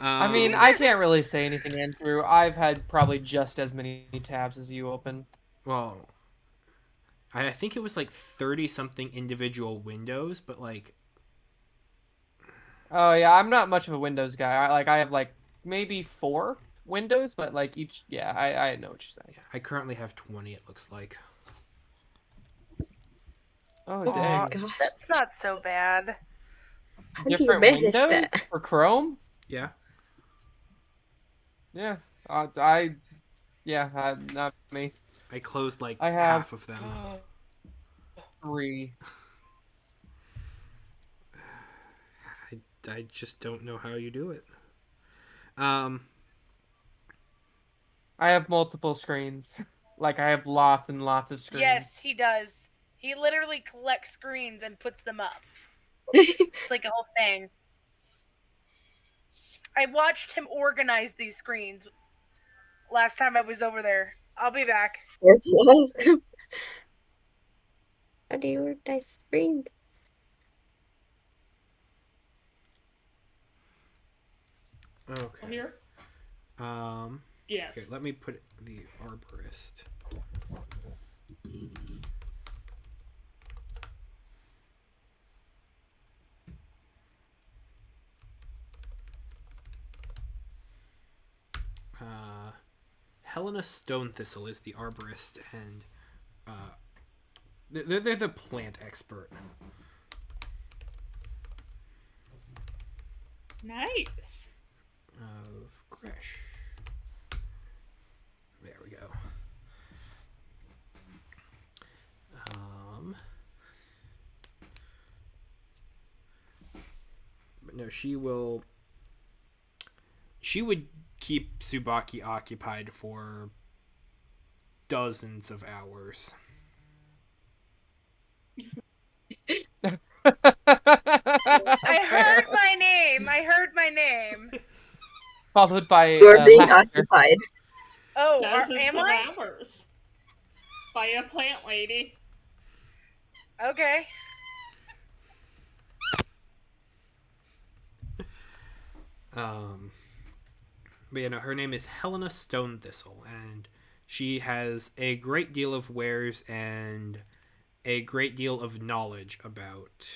I mean, I can't really say anything, Andrew. I've had probably just as many tabs as you open. Well, I think it was like 30 something individual windows, but like. Oh yeah, I'm not much of a Windows guy. I have like maybe 4 windows, but like each. Yeah, I know what you're saying. Yeah, I currently have 20. It looks like. Oh Oh dang. gosh. That's not so bad. How do you Different manage windows that? for Chrome? Yeah. Yeah. Not me. I closed like I have half of them. 3. I just don't know how you do it. I have multiple screens. Like I have lots and lots of screens. Yes, he does. He literally collects screens and puts them up. It's like a whole thing. I watched him organize these screens last time I was over there. I'll be back. Organize them. How do you organize screens? Okay. Here? Yes. Okay, let me put the arborist. Helena Stonethistle is the arborist, and they're the plant expert. Nice. Of Gresh. There we go. But no, she would keep Tsubaki occupied for dozens of hours. I heard my name. I heard my name. Followed by You're being laughter. occupied. Oh, Dozens am of I? hours. By a plant lady. Okay. But you know, her name is Helena Stonethistle, and she has a great deal of wares and a great deal of knowledge about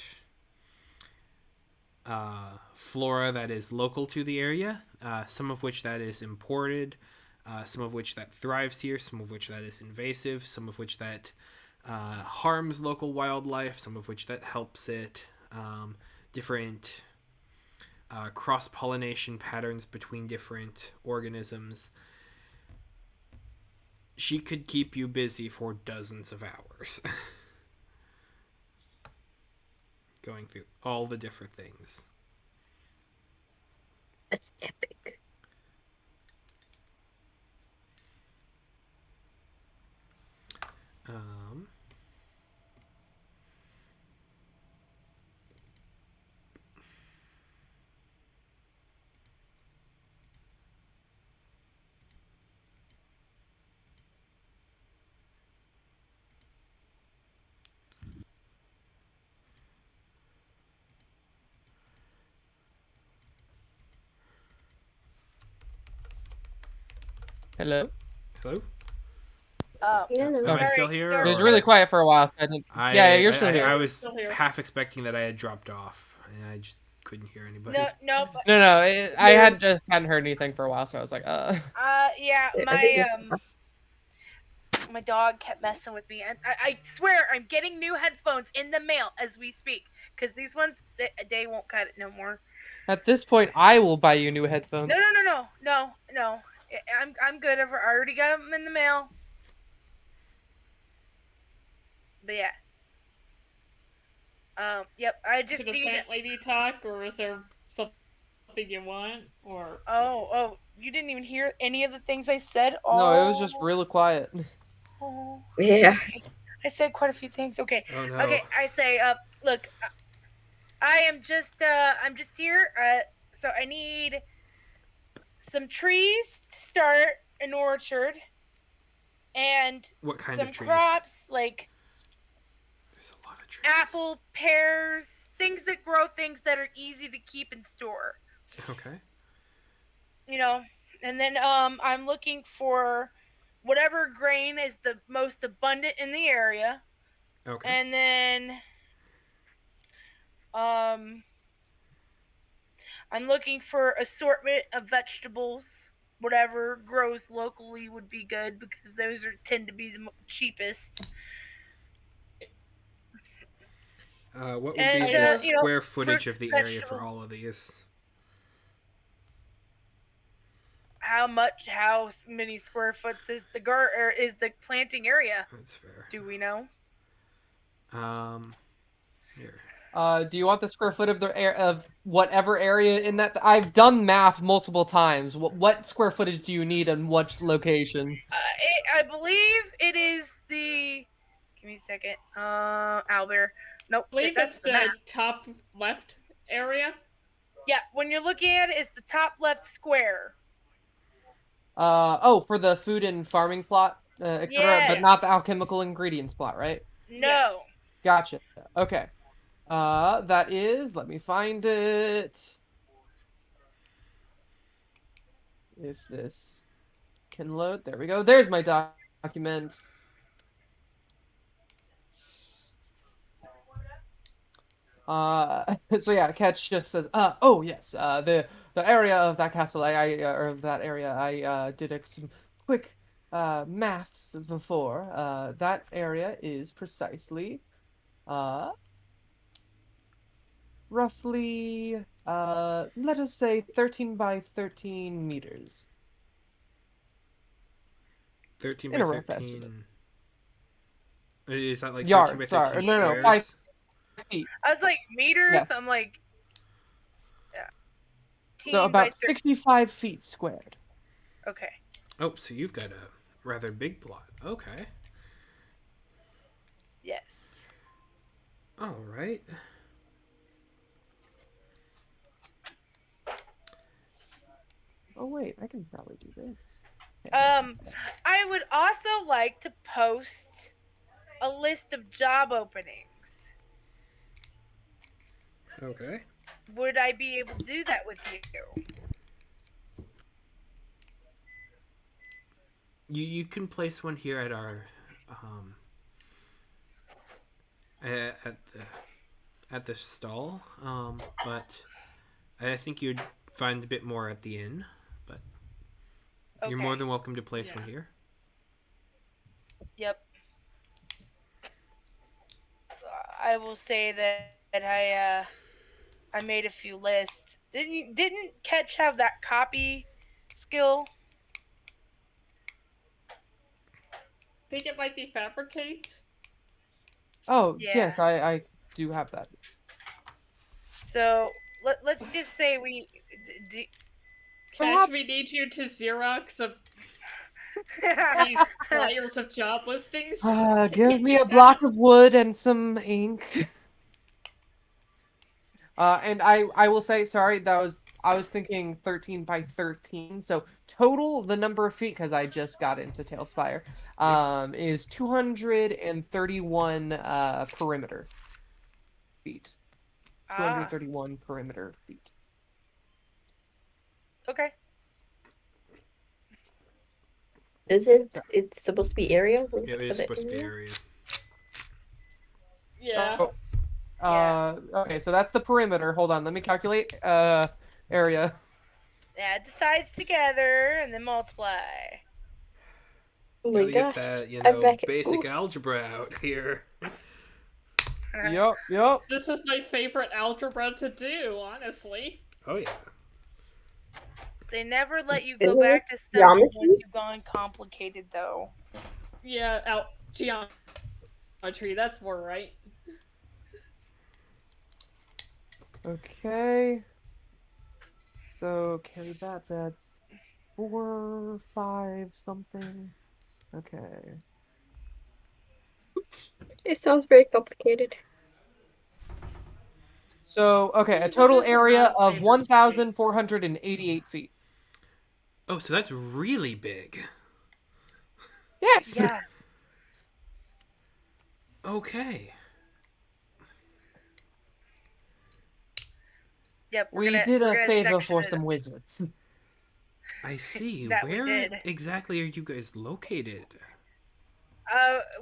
flora that is local to the area, some of which that is imported, some of which that thrives here, some of which that is invasive, some of which that harms local wildlife, some of which that helps it, different cross-pollination patterns between different organisms. She could keep you busy for dozens of hours. Going through all the different things. That's epic. Hello? Hello? Yeah, no. Am I sorry, still here? there- It was or- really quiet for a while. So I didn't... yeah, you're still here. I was Still here. half expecting that I had dropped off, and I just couldn't hear anybody. No. No, I hadn't heard anything for a while, so I was like, Yeah, I think my dog kept messing with me, and I swear I'm getting new headphones in the mail as we speak, because these ones they won't cut it no more. At this point, I will buy you new headphones. No. I'm good. I already got them in the mail. But yeah. Yep. I just Should a need. plant lady talk, or is there something you want? Or Oh, you didn't even hear any of the things I said. No, it was just really quiet. Oh. Yeah. Okay. I said quite a few things. Okay. Oh no. Okay. I say, look, I'm just here. So I need some trees to start an orchard, and What kind some of trees? crops like There's a lot of trees. apple, pears, things that grow things that are easy to keep and store. Okay. You know, and then I'm looking for whatever grain is the most abundant in the area. Okay. And then I'm looking for assortment of vegetables. Whatever grows locally would be good because those tend to be the cheapest. What would And, be the you know, square footage fruits, of the area for vegetables. all of these? How many square foot is the planting area? That's fair. Do we know? Here. Do you want the square foot of of whatever area in that? I've done math multiple times. What square footage do you need and what location? I believe it is the Give me a second. Albert. Nope, I believe that's it's the map. the top left area. Yeah, when you're looking at it, it's the top left square. Oh, for the food and farming plot, etc., but Yes. not the alchemical ingredients plot, right? No. Yes. Gotcha. Okay. That is. Let me find it. If this can load, there we go. There's my document. So yeah, Catch just says, oh yes, the area of that castle, or that area, I did some quick maths before. That area is precisely, uh, roughly, let us say 13 by 13 meters, 13 in by a rough estimate. 13. Is that like 13 by Yards, 13 sorry, no, 5 squares? feet. I was like, meters? Yes. I'm like, yeah. So 18 by about 30. 65 feet squared. Okay. Oh, so you've got a rather big plot. Okay. Yes. All right. Oh wait, I can probably do this. I would also like to post a list of job openings. Okay. Would I be able to do that with you? You can place one here at our um at the stall. But I think you'd find a bit more at the inn. But Okay. you're more than welcome to place one here. Yep. I will say that I made a few lists. Didn't Catch have that copy skill? I think it might be fabricate. Oh Yeah. yes, I do have that. So let's just say we. Catch, we need you to Xerox these flyers of job listings. Can Give you me do a that? block of wood and some ink. And I will say sorry. I was thinking 13 by 13. So total the number of feet because I just got into Tailspire is 231 perimeter feet. 231 perimeter feet. Okay. Isn't it supposed to be area? Yeah, it is supposed to be area. Yeah. Oh, okay, so that's the perimeter. Hold on, let me calculate area. Add the sides together and then multiply. Oh my Gotta get gosh. that, I'm back at basic school. algebra out here. Yup. This is my favorite algebra to do, honestly. Oh yeah. They never let you Isn't go this back to simple geometry? once you've gone complicated, though. Yeah, geometry, that's more right. Okay. So carry that. That's 4, 5 something. Okay. It sounds very complicated. So okay, a What total is the area last of name? 1,488 feet. Oh, so that's really big. Yes. Yeah. Okay. Yep. We did a favor section for it. some wizards. I see. That we Where did. exactly are you guys located?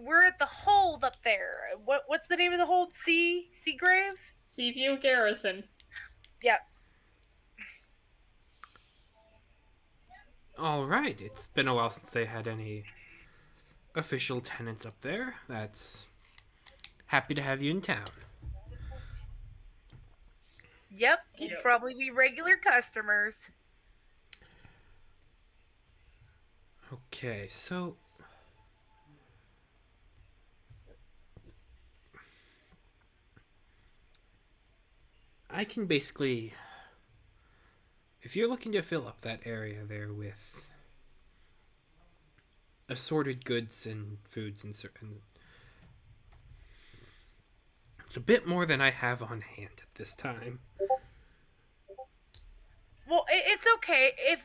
We're at the hold up there. What's the name of the hold? Seagrave? Seaview Garrison. Yep. All right. It's been a while since they had any official tenants up there. That's happy to have you in town. Yep. We'll Yep. probably be regular customers. Okay, so I can basically, if you're looking to fill up that area there with assorted goods and foods and It's a bit more than I have on hand at this time. Well, it's okay if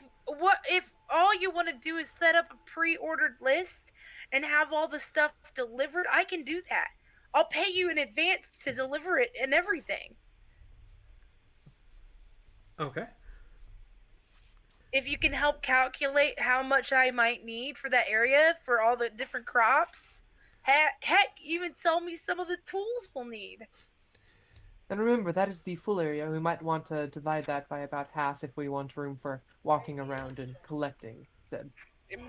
all you want to do is set up a pre-ordered list and have all the stuff delivered. I can do that. I'll pay you in advance to deliver it and everything. Okay. If you can help calculate how much I might need for that area for all the different crops, heck, even sell me some of the tools we'll need. And remember, that is the full area. We might want to divide that by about half if we want room for walking around and collecting, said.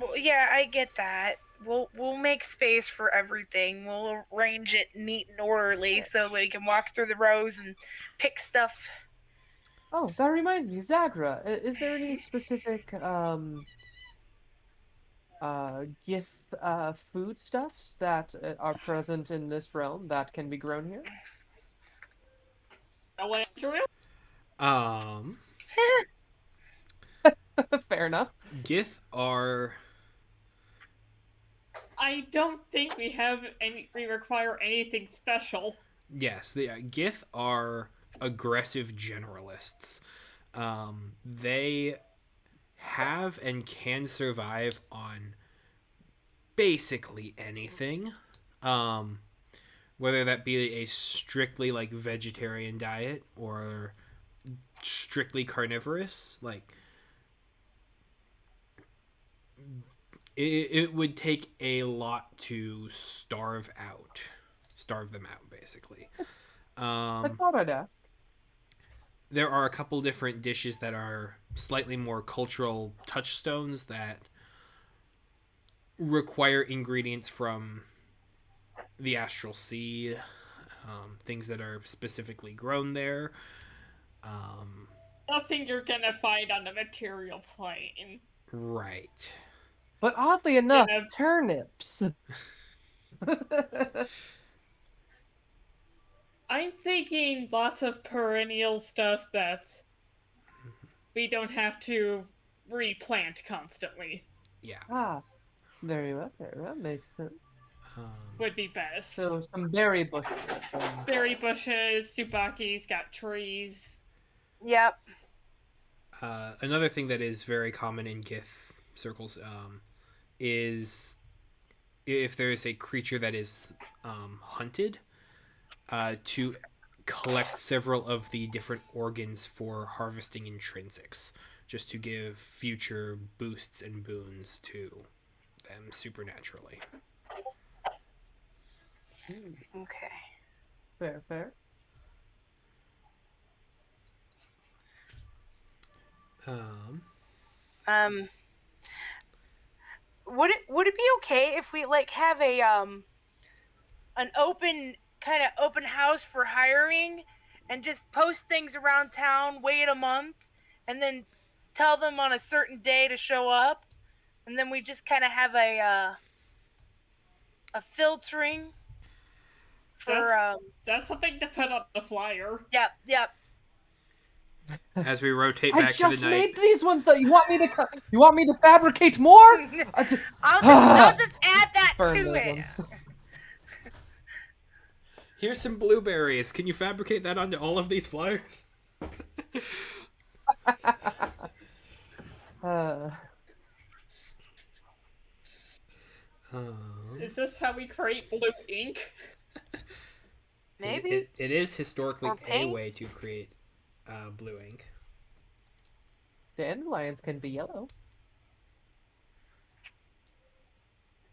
Well, yeah, I get that. We'll make space for everything. We'll arrange it neat and orderly so we can walk through the rows and pick stuff. Oh, that reminds me, Zagra, is there any specific gift foodstuffs that are present in this realm that can be grown here? Um, Fair enough. Gith are I don't think we require anything special. yes, the Gith are aggressive generalists. They have and can survive on basically anything. Whether that be a strictly like vegetarian diet or strictly carnivorous, like it would take a lot to starve them out basically. I thought I'd ask. There are a couple different dishes that are slightly more cultural touchstones that require ingredients from the astral sea, things that are specifically grown there. Nothing you're gonna find on the material plane. Right. But oddly enough, Yeah. turnips. I'm thinking lots of perennial stuff that we don't have to replant constantly. Yeah. Ah, very well. Makes sense. Would be best. So some berry bushes. Berry bushes, Tsubaki's got trees. Yep. Another thing that is very common in Gith circles is if there is a creature that is hunted, to collect several of the different organs for harvesting intrinsics, just to give future boosts and boons to them supernaturally. Okay. Fair. Would it be okay if we like have a an open house for hiring and just post things around town, wait a month, and then tell them on a certain day to show up, and then we just kind of have a filtering for That's something to put on the flyer. Yep. As we rotate I back to the just night. made these ones though. You want me to fabricate more? I'll just add that Burn to those it. ones. Here's some blueberries. Can you fabricate that onto all of these flyers? Is this how we create blue ink? Maybe. It is historically Or a pink. way to create blue ink. Dandelions can be yellow.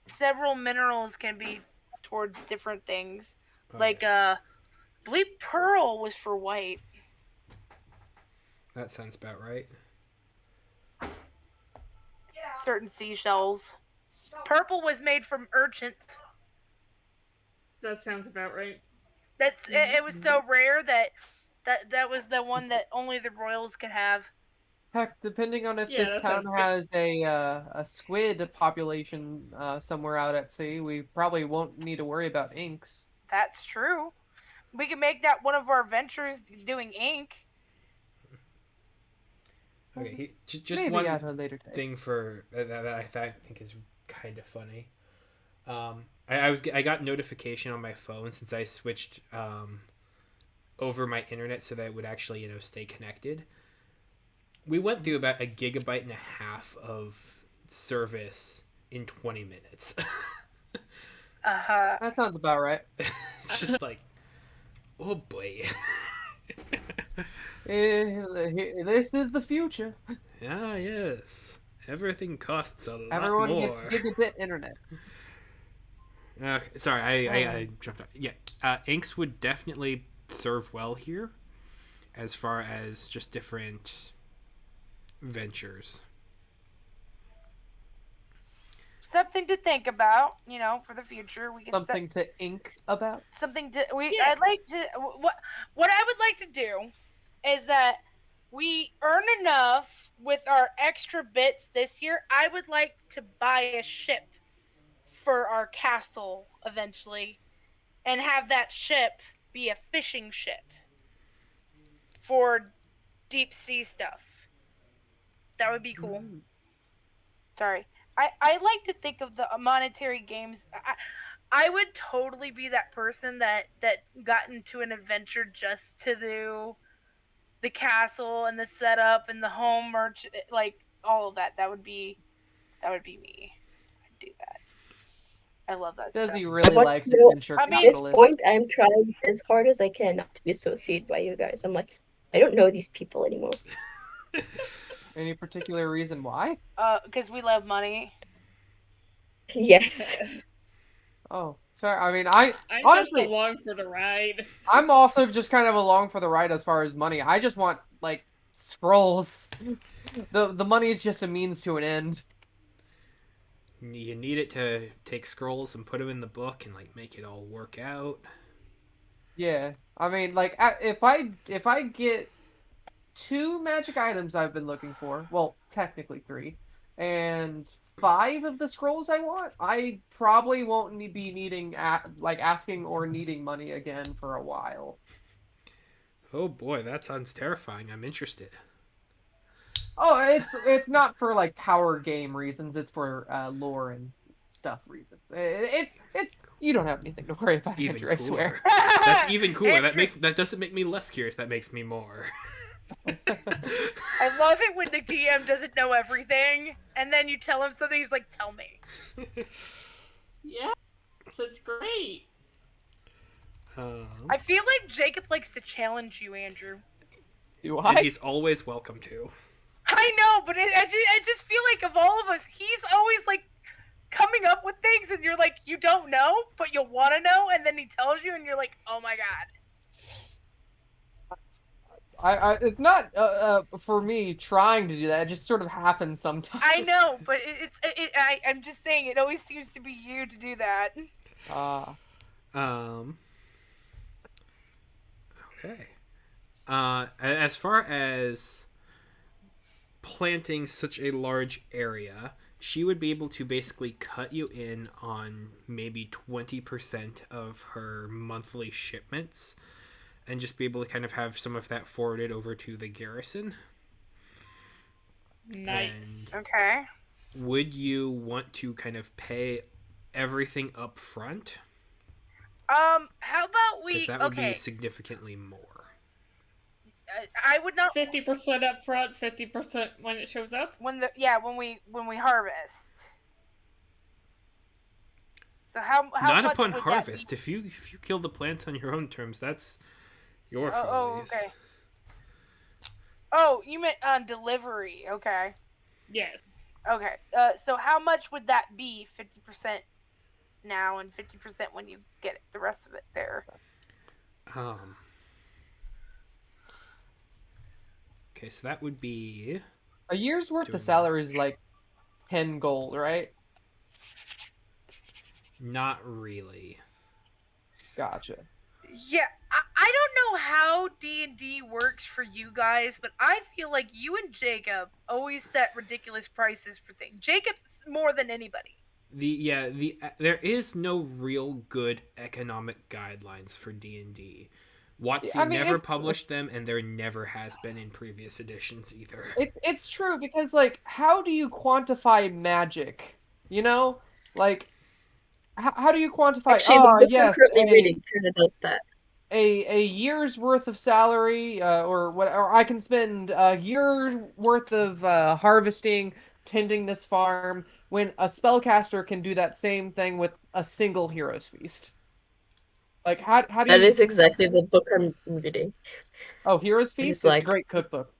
Several minerals can be towards different things. Oh, Like yeah. I believe pearl was for white. That sounds about right. Certain seashells. Purple was made from urchins. That sounds about right. It was so rare that was the one that only the royals could have. Heck, depending on if Yeah, this that town sounds good. has a squid population somewhere out at sea, we probably won't need to worry about inks. That's true. We can make that one of our ventures doing ink. Okay, just Maybe one at a later date. thing for that I think is kind of funny. I got notification on my phone since I switched over my internet so that it would actually stay connected. We went through about 1.5 GB of service in 20 minutes. Uh-huh. That sounds about right. It's just like, oh boy. This is the future. Ah, yes. Everything costs a lot Everyone more. gets gigabit internet. Okay, sorry, I jumped out. Yeah, inks would definitely serve well here as far as just different ventures. Something to think about, for the future. We can Something to ink about. something to we. Yeah. I'd like to. What I would like to do is that we earn enough with our extra bits this year. I would like to buy a ship for our castle eventually, and have that ship be a fishing ship for deep sea stuff. That would be cool. Sorry. I like to think of the monetary games. I would totally be that person that got into an adventure just to do the castle and the setup and the home merch, like all of that. That would be me. I'd do that. I love that Does stuff. he I really want likes to know, adventure I mean- at this capitalist? point, I'm trying as hard as I can not to be associated by you guys. I'm like, I don't know these people anymore. Any particular reason why? Because we love money. Yes. Oh, fair. I mean, I I'm honestly, just along for the ride. I'm also just kind of along for the ride as far as money. I just want like scrolls. The money is just a means to an end. You need it to take scrolls and put them in the book and like make it all work out. Yeah, I mean, like if I get 2 magic items I've been looking for, well, technically 3, and 5 of the scrolls I want, I probably won't be needing like asking or needing money again for a while. Oh boy, that sounds terrifying. I'm interested. Oh, it's not for like power game reasons. It's for lore and stuff reasons. It's you don't have anything to worry It's about, even Andrew, I swear. cooler. That's even cooler. Andrew- That doesn't make me less curious. That makes me more. I love it when the DM doesn't know everything, and then you tell him something. He's like, "Tell me." Yes, it's great. I feel like Jacob likes to challenge you, Andrew. Do and I? he's always welcome to. I know, but I just feel like of all of us, he's always like coming up with things, and you're like, you don't know, but you'll want to know, and then he tells you, and you're like, oh my god. It's not for me trying to do that. It just sort of happens sometimes. I know, but I'm just saying, it always seems to be you to do that. Okay. As far as planting such a large area, she would be able to basically cut you in on maybe 20% of her monthly shipments and just be able to kind of have some of that forwarded over to the garrison. Nice. Okay. Would you want to kind of pay everything up front? How about Because we? that would Okay. be significantly more. I would not 50% up front, 50% when it shows up. when we harvest. So how Not much upon would harvest. That If you kill the plants on your own terms, that's your be? follies. Okay. Oh, you meant on delivery. Okay. Yes. Okay. So how much would that be? 50% now and 50% when you get the rest of it there. Okay, so that would be A year's worth Doing of salary is like 10 gold, right? not really. Gotcha. Yeah, I don't know how D&D works for you guys, but I feel like you and Jacob always set ridiculous prices for things. Jacob's more than anybody. There is no real good economic guidelines for D&D. WotC I mean, never it's- published them, and there never has been in previous editions either. It's true because like how do you quantify magic? You know? Like how do you quantify? Actually, the book I'm Yes, currently reading kind of does that. a year's worth of salary, or what, or I can spend a year's worth of harvesting, tending this farm, when a spellcaster can do that same thing with a single hero's feast. Like, how do That you? is exactly the book I'm reading. Oh, hero's It's feast. It's a like, great cookbook.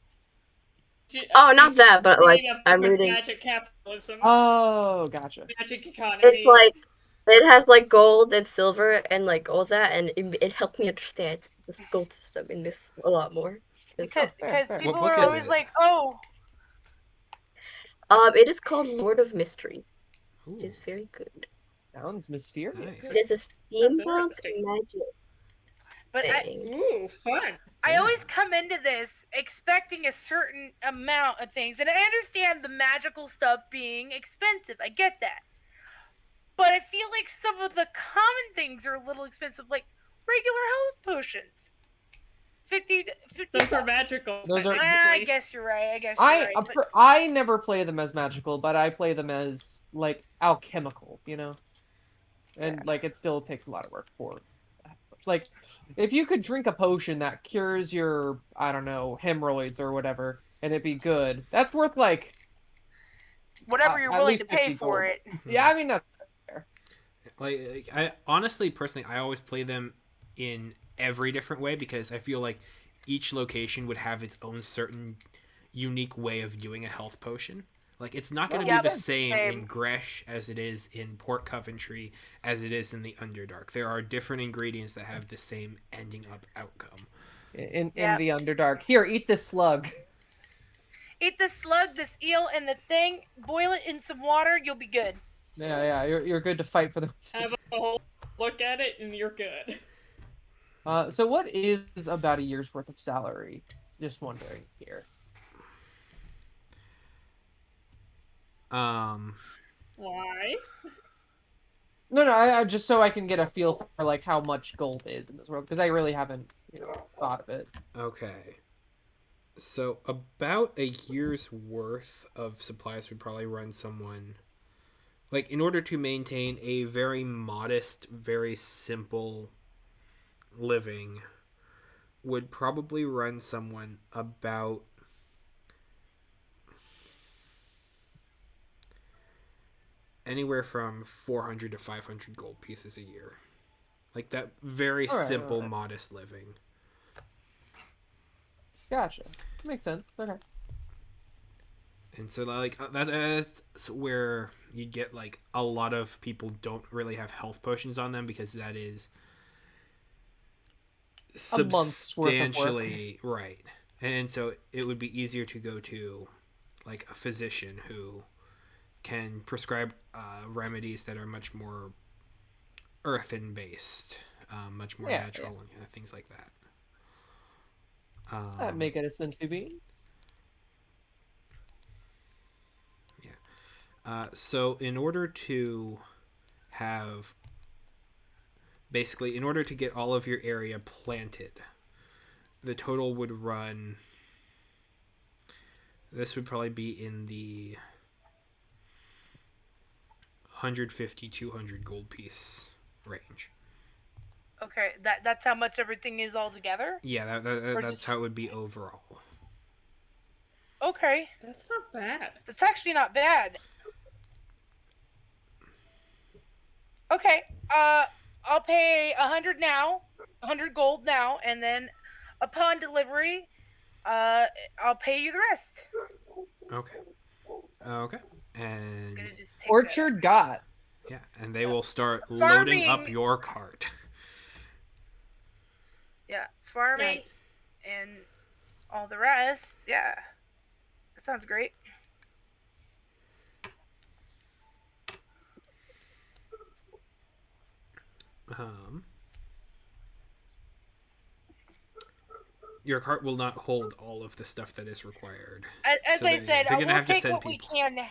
Oh, not She's that, but like reading a I'm book of reading. magic capitalism, Oh, gotcha. magic It's economy. like it has like gold and silver and like all that, and it helped me understand the gold system in this a lot more. Because Oh, fair, fair. people book are is always it? like, oh, It is called Lord of Mystery. It Ooh, is very good. Sounds mysterious. nice. It is a Sounds steampunk interesting. magic but thing. Ooh, fun. I Yeah. always come into this expecting a certain amount of things, and I understand the magical stuff being expensive. I get that. But I feel like some of the common things are a little expensive, like regular health potions. 50 Those are bucks. magical. Those are- I technically. guess you're right. I guess you're right. But I never play them as magical, but I play them as like alchemical, you know, and like it still takes a lot of work for. Like, if you could drink a potion that cures your, I don't know, hemorrhoids or whatever, and it'd be good, that's worth like whatever you're at willing least to pay 50 for gold. it. Yeah, I mean that's fair. Like I honestly, personally, I always play them in every different way because I feel like each location would have its own certain unique way of doing a health potion. Like it's not going to Well, be the Yep, same same. in Gresh as it is in Port Coventry as it is in the Underdark. There are different ingredients that have the same ending up outcome. In Yep. the Underdark, here, eat this slug. Eat the slug, this eel, and the thing. Boil it in some water. You'll be good. Yeah, you're good to fight for the. Have a whole look at it, and you're good. So what is about a year's worth of salary? Just wondering here. Um, Why? No, I just so I can get a feel for like how much gold is in this world because I really haven't, thought of it. okay. So about a year's worth of supplies would probably run someone like in order to maintain a very modest, very simple living would probably run someone about anywhere from 400 to 500 gold pieces a year. Like that very All right, simple, all right. modest living. Gotcha. Makes sense. Okay. And so like that's where you get like a lot of people don't really have health potions on them because that is A month's worth of work. substantially right. And so it would be easier to go to like a physician who can prescribe remedies that are much more earthen based, much more Yeah, natural, and things like that. That make it a sense to beans. So in order to have basically in order to get all of your area planted, the total would run this would probably be in the 150 200 gold piece range. Okay, that's how much everything is all together. Yeah, Or that's just- how it would be overall. Okay, That's not bad. that's actually not bad. Okay, I'll pay 100 now, 100 gold now, and then upon delivery, I'll pay you the rest. Okay. Okay. I'm And gonna just take that. Orchard got. yeah, and they will start loading up Farming. your cart. Yeah, farming Nice. and all the rest. Yeah, that sounds great. Um, your cart will not hold all of the stuff that is required. As So I they- said, they're I gonna will have to take send what we people. can.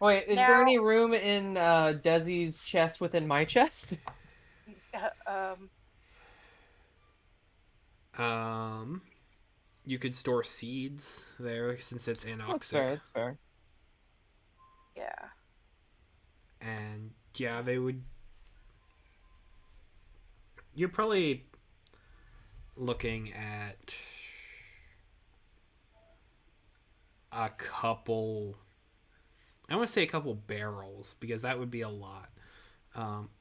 Wait, is Now- there any room in Desi's chest within my chest? Uh, You could store seeds there since it's That's anoxic, fair. That's fair. yeah. and yeah, they would you're probably looking at a couple. I want to say a couple barrels because that would be a lot.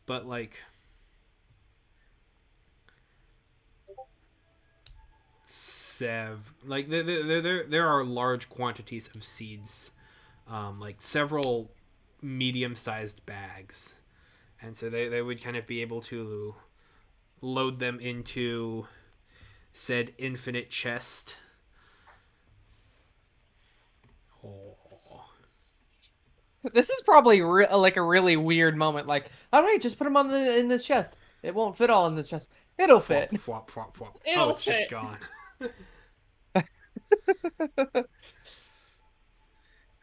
But like there are large quantities of seeds, like several medium-sized bags, and so they would kind of be able to load them into said infinite chest. Oh. This is probably like a really weird moment. Like, all right, just put them in this chest. It won't fit all in this chest. It'll fit. Flop, flop, flop, flop. Oh, It'll it's fit. just gone.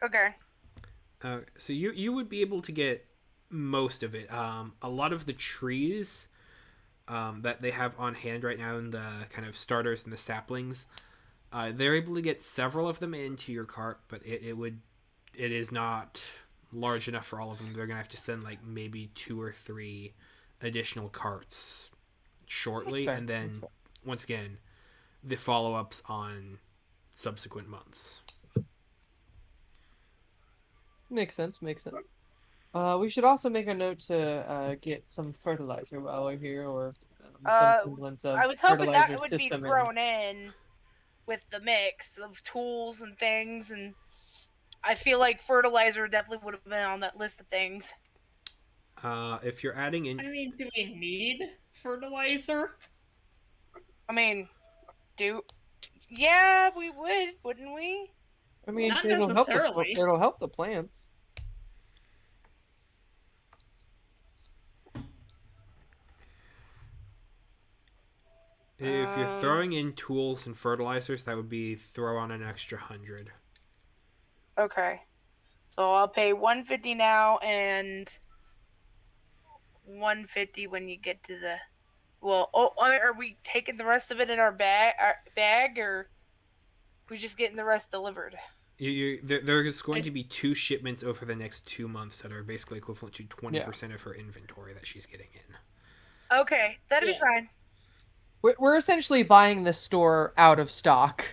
Okay. So you would be able to get most of it. A lot of the trees that they have on hand right now in the kind of starters and the saplings, they're able to get several of them into your cart, but it is not large enough for all of them. They're gonna have to send like maybe 2 or 3 additional carts shortly, and then once again, the follow-ups on subsequent months. Makes sense. Makes sense. We should also make a note to get some fertilizer while we're here, or some semblance of I was hoping that fertilizer would be system. thrown in with the mix of tools and things, and I feel like fertilizer definitely would have been on that list of things. If you're adding in, I mean, do we need fertilizer? I mean, yeah, we would, wouldn't we? I mean, Not it'll necessarily. help the plants. if you're throwing in tools and fertilizers, that would be throw on an extra 100. Okay. So I'll pay 150 now and 150 when you get to the. Well, are we taking the rest of it in our bag, or are we just getting the rest delivered? There's going to be 2 shipments over the next 2 months that are basically equivalent to 20% of her inventory that she's getting in. Okay, that'll be fine. We're essentially buying this store out of stock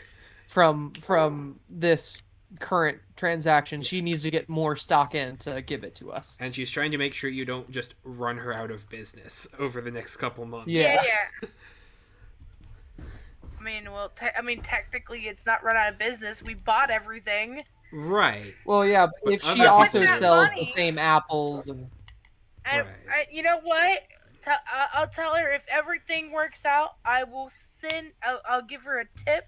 from this current transaction. She needs to get more stock in to give it to us. And she's trying to make sure you don't just run her out of business over the next couple months. Yeah. I mean, technically, it's not run out of business. We bought everything. Right. Well, yeah, but if she also sells the same apples and you know what? I'll tell her if everything works out. I will send. I'll give her a tip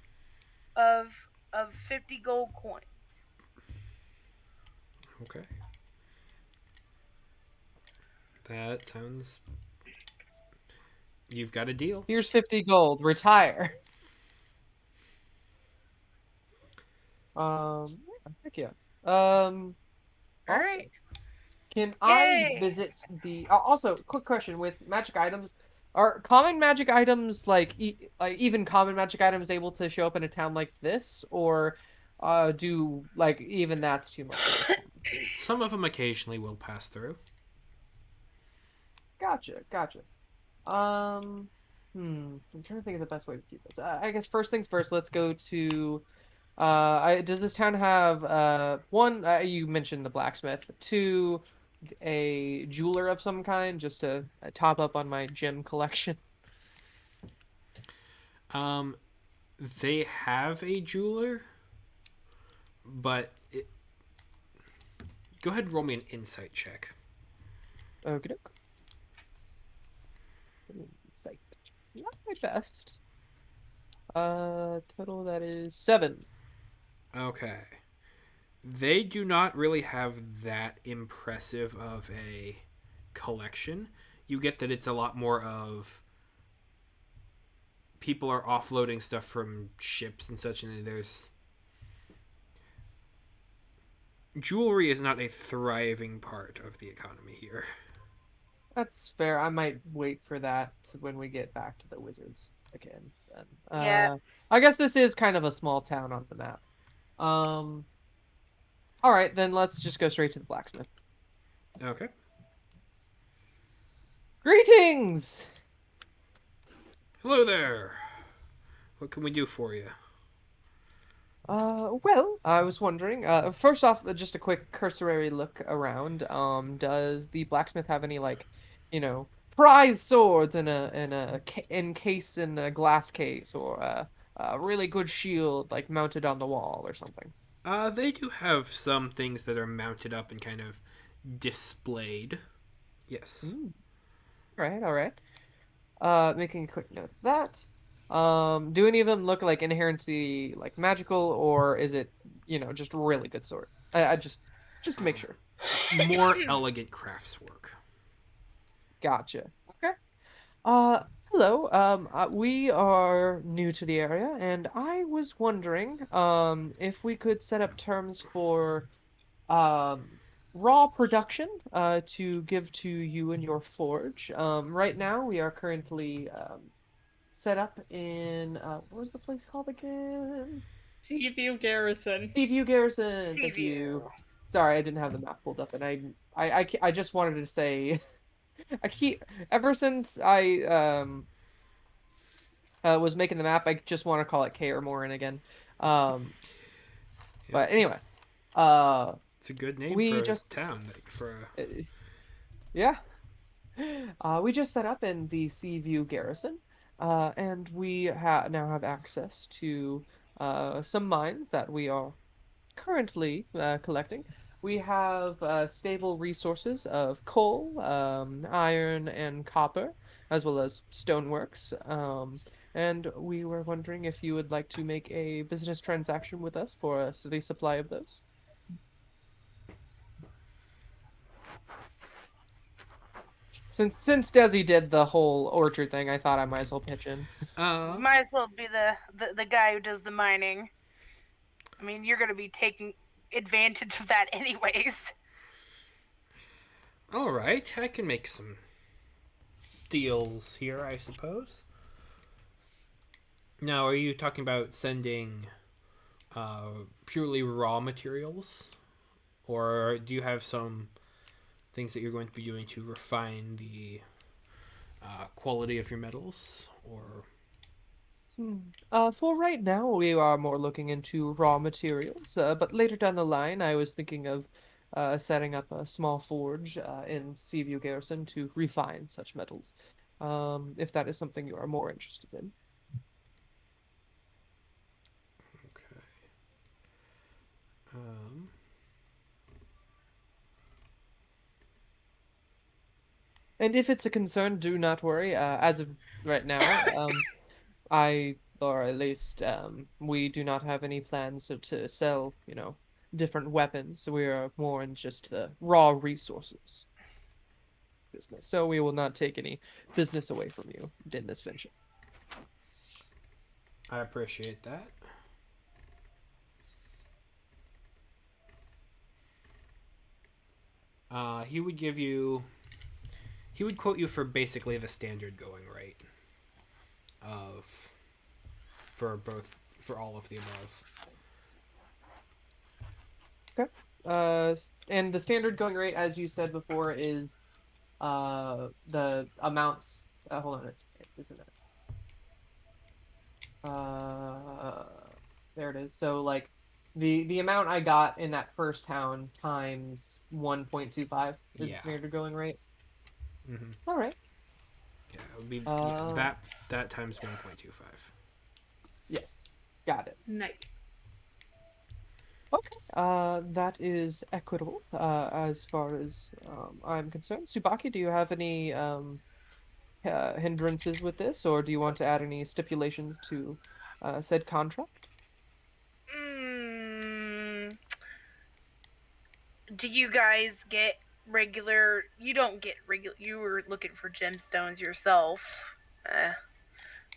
of 50 gold coins. Okay. That sounds. You've got a deal. Here's 50 gold. Retire. Heck yeah. All right. Can I visit the? Also, quick question: with magic items, are common magic items like even common magic items able to show up in a town like this, or do like even that's too much? Some of them occasionally will pass through. Gotcha. I'm trying to think of the best way to keep this. I guess first things first. Let's go to. Does this town have one? You mentioned the blacksmith. 2, a jeweler of some kind, just to top up on my gem collection. They have a jeweler, but go ahead and roll me an insight check. Okay. Insight. Not my best. Total that is 7. Okay. They do not really have that impressive of a collection. You get that it's a lot more of people are offloading stuff from ships and such, and there's jewelry is not a thriving part of the economy here. That's fair. I might wait for that when we get back to the wizards again. Then. Yeah. I guess this is kind of a small town on the map. All right, then let's just go straight to the blacksmith. Okay. Greetings! Hello there. What can we do for you? Well, I was wondering, first off, just a quick cursory look around. Does the blacksmith have any, like, prize swords encased in a glass case, or a really good shield, like, mounted on the wall or something? They do have some things that are mounted up and kind of displayed. Yes. Mm, all right. Making a quick note of that. Do any of them look like inherently like magical, or is it, just really good sword? I just to make sure. More elegant craftswork. Gotcha. Okay. Hello. We are new to the area, and I was wondering, if we could set up terms for, um, raw production, to give to you and your forge. Right now we are currently, set up in, what was the place called again? Seaview Garrison. Seaview Garrison. Thank Seaview. you. Sorry, I didn't have the map pulled up, and I just wanted to say, I keep ever since I was making the map, I just want to call it Kaer Morhen again. Um, Yep. but anyway, uh, It's a good name we for a just town. For a... uh, yeah, we just set up in the Seaview Garrison, and we now have access to some mines that we are currently collecting. We have stable resources of coal, iron, and copper, as well as stoneworks. And we were wondering if you would like to make a business transaction with us for a steady supply of those. Since Desi did the whole orchard thing, I thought I might as well pitch in. Uh, Might as well be the guy who does the mining. I mean, you're gonna be taking advantage of that anyways. all right. I can make some deals here, I suppose. Now, are you talking about sending purely raw materials, or do you have some things that you're going to be doing to refine the quality of your metals? Or Hmm. For right now, we are more looking into raw materials, but later down the line, I was thinking of setting up a small forge in Seaview Garrison to refine such metals, if that is something you are more interested in. okay. Um, And if it's a concern, do not worry. As of right now, or at least we do not have any plans to sell, different weapons. We are more in just the raw resources business. So we will not take any business away from you in this venture. I appreciate that. He would give you. He would quote you for basically the standard going rate of for all of the above. Okay. And the standard going rate, as you said before, is the amounts. Hold on, isn't it? Uh, there it is. So like the amount I got in that first town times 1.25 is the Yeah. standard going rate. Mm-hmm. All right. Yeah, it would be Uh, that times 1.25. yes, got it. Nice. Okay. That is equitable, as far as I'm concerned. Subaki, do you have any hindrances with this, or do you want to add any stipulations to said contract? Mm, do you guys get regular? You don't get regular. You were looking for gemstones yourself. Uh,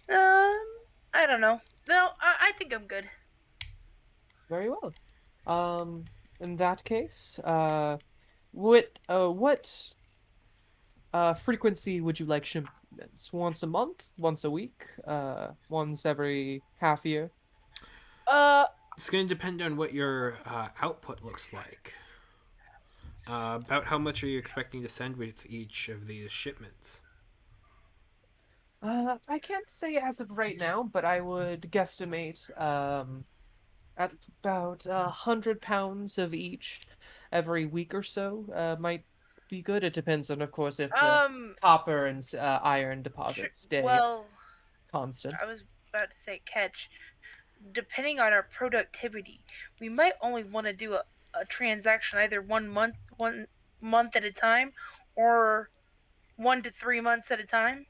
I don't know. No, I think I'm good. Very well. In that case, what frequency would you like shipments? Once a month? Once a week? Once every half year? Uh, It's going to depend on what your output looks like. About how much are you expecting to send with each of these shipments? I can't say as of right now, but I would guesstimate at about 100 pounds of each every week or so might be good. It depends on, of course, if the Um, copper and iron deposits stay well, constant. I was about to say catch. Depending on our productivity, we might only want to do a transaction either 1 month at a time, or 1 to 3 months at a time,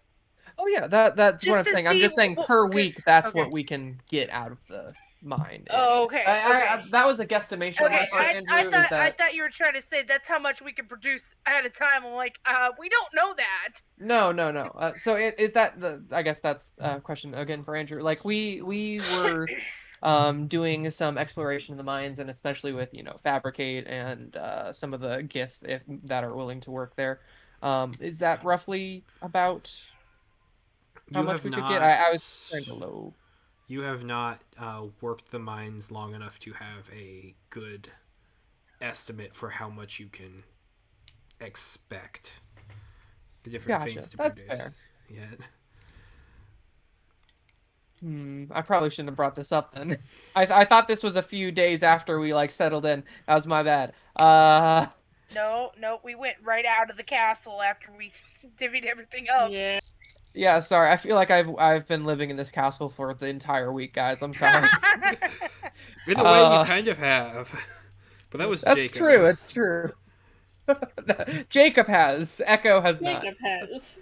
Oh yeah, that's what just I'm to saying. I'm see just saying what. per Because week, that's okay. what we can get out of the mine Oh, ish. okay, okay. That was a guesstimation on my Okay, part, I Andrew. Is thought I that thought you were trying to say that's how much we can produce at a time. I'm like, we don't know that. no, no, no. So is that the? I guess that's a question again for Andrew. Like we were doing some exploration in the mines, and especially with fabricate and some of the gith if that are willing to work there. Is that roughly about how You much have we could get? not. I was trying to low. You have not worked the mines long enough to have a good estimate for how much you can expect the different things Gotcha. to That's produce fair. yet. I probably shouldn't have brought this up then. I thought this was a few days after we like settled in. That was my bad. No, no, we went right out of the castle after we divvied everything up. Yeah. Yeah, sorry. I feel like I've been living in this castle for the entire week, guys. I'm sorry. In a way, you Uh, kind of have. But that was that's Jacob. true. It's true. Jacob has. Echo has not. Jacob has.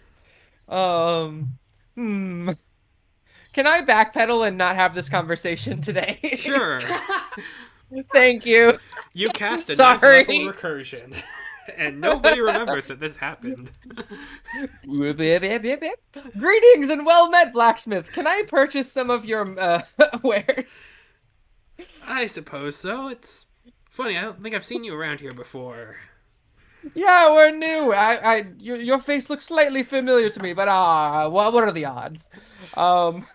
Um, hmm. Can I backpedal and not have this conversation today? Sure. Thank you. You I'm cast a ninth level sorry. recursion. And nobody remembers that this happened. Greetings and well met, blacksmith. Can I purchase some of your wares? I suppose so. It's funny, I don't think I've seen you around here before. Yeah, we're new. Your face looks slightly familiar to me, but what are the odds? Um,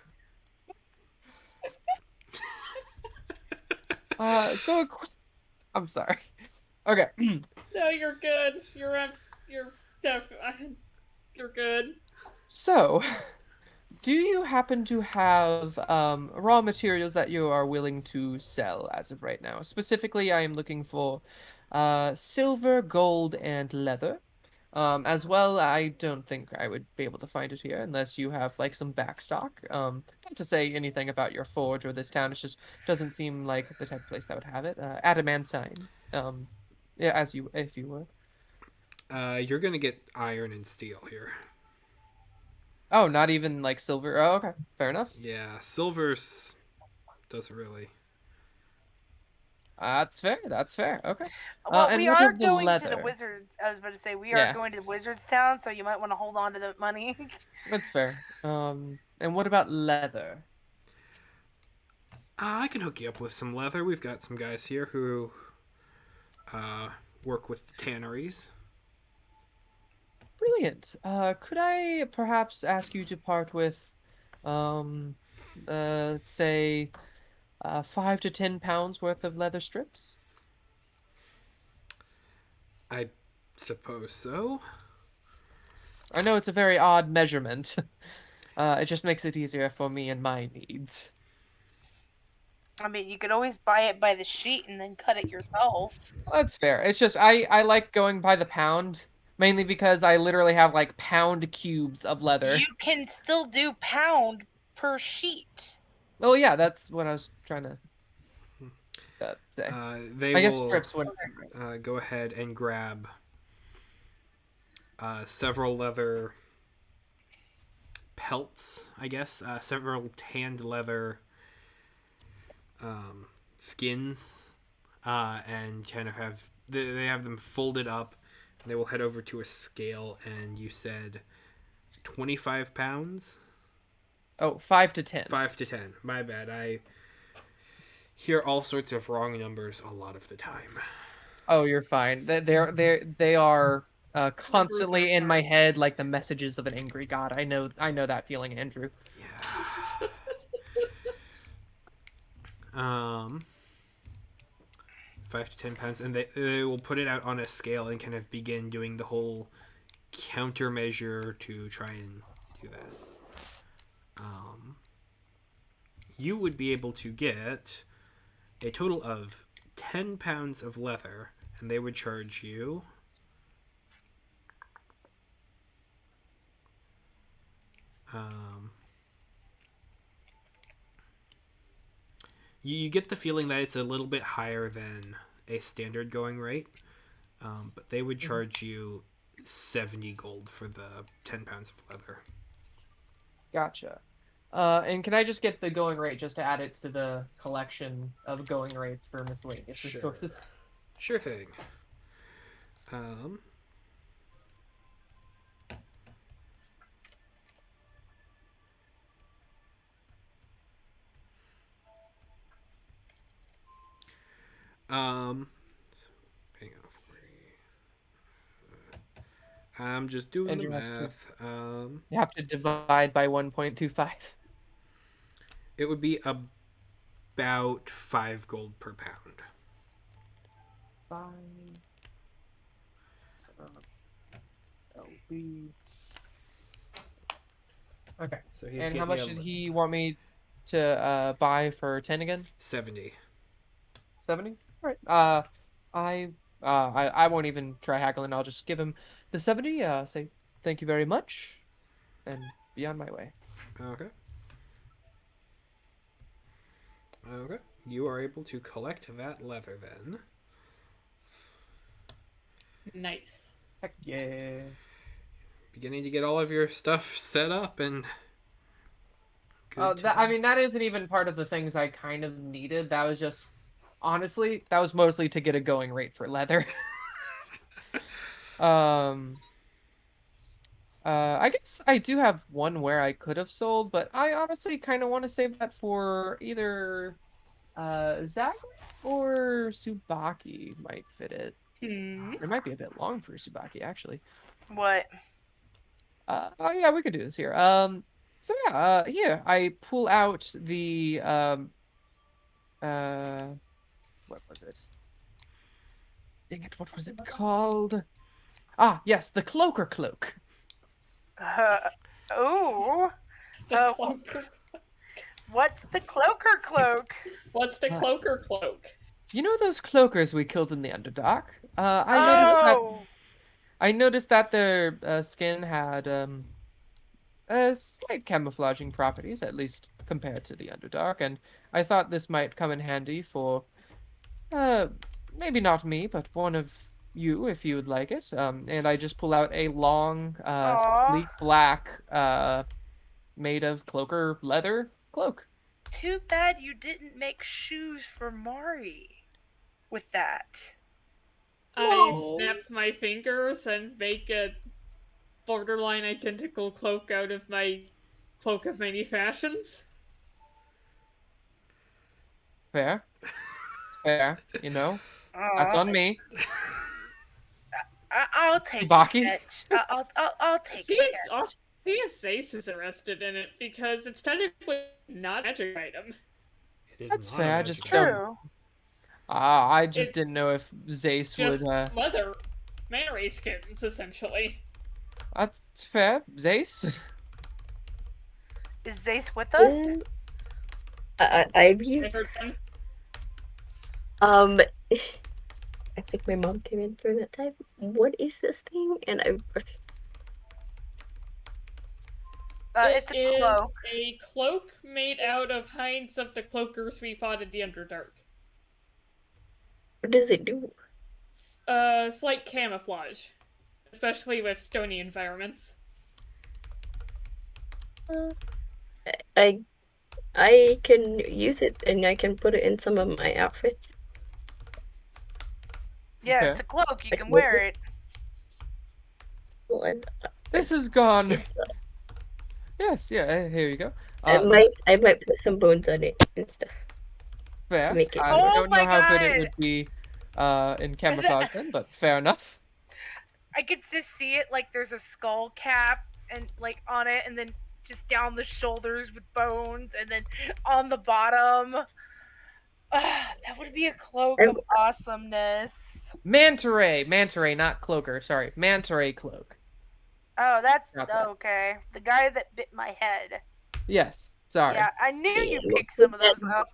so I'm sorry. Okay. No, you're good. You're you're good. So, do you happen to have raw materials that you are willing to sell as of right now? Specifically, I am looking for silver, gold, and leather. As well, I don't think I would be able to find it here unless you have like some backstock. Not to say anything about your forge or this town, it just doesn't seem like the type of place that would have it. Adamantine. Yeah, as you if you would. You're gonna get iron and steel here. Oh, not even like silver. Oh, okay, fair enough. Yeah, silver's doesn't really. That's fair. That's fair. Okay. Well, And we what are of the going to the leather? wizards. I was about to say we are Yeah, going to the wizards town, so you might want to hold on to the money. that's fair. And what about leather? I can hook you up with some leather. We've got some guys here who uh, work with tanneries. Brilliant. Could I perhaps ask you to part with, um, let's say, 5 to 10 pounds worth of leather strips? I suppose so. I know it's a very odd measurement. It just makes it easier for me and my needs. I mean, you could always buy it by the sheet and then cut it yourself. That's fair. It's just I like going by the pound, mainly because I literally have like pound cubes of leather. You can still do pound per sheet. Oh yeah, that's what I was trying to say. They I guess will strips would. go ahead and grab several leather pelts, I guess, several tanned leather skins, and kind of have they have them folded up. And they will head over to a scale, and you said 25 pounds. Oh, 5 to 10. 5 to 10. My bad. I hear all sorts of wrong numbers a lot of the time. Oh, you're fine. They are Numbers are constantly in my fine. head like the messages of an angry god. I know that feeling, Andrew. Yeah. Um, 5 to 10 pounds, and they will put it out on a scale and kind of begin doing the whole countermeasure to try and do that. um, you would be able to get a total of 10 pounds of leather, and they would charge you you get the feeling that it's a little bit higher than a standard going rate, but they would charge you 70 gold for the 10 pounds of leather. Gotcha. And can I just get the going rate just to add it to the collection of going rates for miscellaneous Sure. resources? Sure thing. Um, hang on for me. I'm just doing And the you have to- math. You have to divide by 1.25. It would be about 5 gold per pound. 5. That'll be... Okay. So he's And how getting much did he want me to buy for 10 again? 70. 70? Alright. I won't even try haggling. I'll just give him the 70, say thank you very much, and be on my way. Okay. Okay. You are able to collect that leather then. Nice. Heck yeah. Beginning to get all of your stuff set up and I mean, that isn't even part of the things I kind of needed. That was just, honestly, that was mostly to get a going rate for leather. I guess I do have one where I could have sold, but I honestly kind of want to save that for either Zach or Subaki might fit it. It might be a bit long for Subaki, actually. What? Oh yeah, we could do this here. So yeah, here I pull out the what was it? Dang it, what was it called? Ah, yes, the Cloaker Cloak. Ooh. The Oh. cloaker. What's the Cloaker Cloak? What's the cloaker cloak? You know those cloakers we killed in the Underdark? Oh. I noticed that their skin had slight camouflaging properties, at least compared to the Underdark, and I thought this might come in handy for, maybe not me, but one of you, if you would like it. And I just pull out a long, sleek black, made of cloaker leather cloak. Too bad you didn't make shoes for Mari with that. I snap my fingers and make a borderline identical cloak out of my cloak of many fashions. Fair. Fair, you know? That's on me. I'll take Baki? it. I'll take See it. I'll see if Zace is interested in it, because it's technically not a magic item. It is That's not fair, a I magic just item. True. I just It's didn't know if Zace Just would, leather Mary skins, essentially. That's fair. Zace? Is Zace with us? I'm here. I heard them. I think my mom came in during that time. What is this thing? And It's It a is cloak. a cloak made out of hinds of the cloakers we fought in the Underdark. what does it do? Slight camouflage, especially with stony environments. I can use it and I can put it in some of my outfits. Yeah, Okay. it's a cloak. You Like can what? wear it. Well, and, This is gone. yes, Yes, yeah, here you go. I might put some bones on it and stuff. Fair. make it- I Oh don't know my how good it God. would be in camouflage then, but fair enough. I could just see it like there's a skull cap and like on it, and then just down the shoulders with bones, and then on the bottom. That would be a cloak of awesomeness. Manta ray, not cloaker. Sorry, manta ray cloak. Oh, that's Got that. okay. The guy that bit my head. Yes. Sorry. Yeah, I knew Yeah, you we'll picked some of put those that up.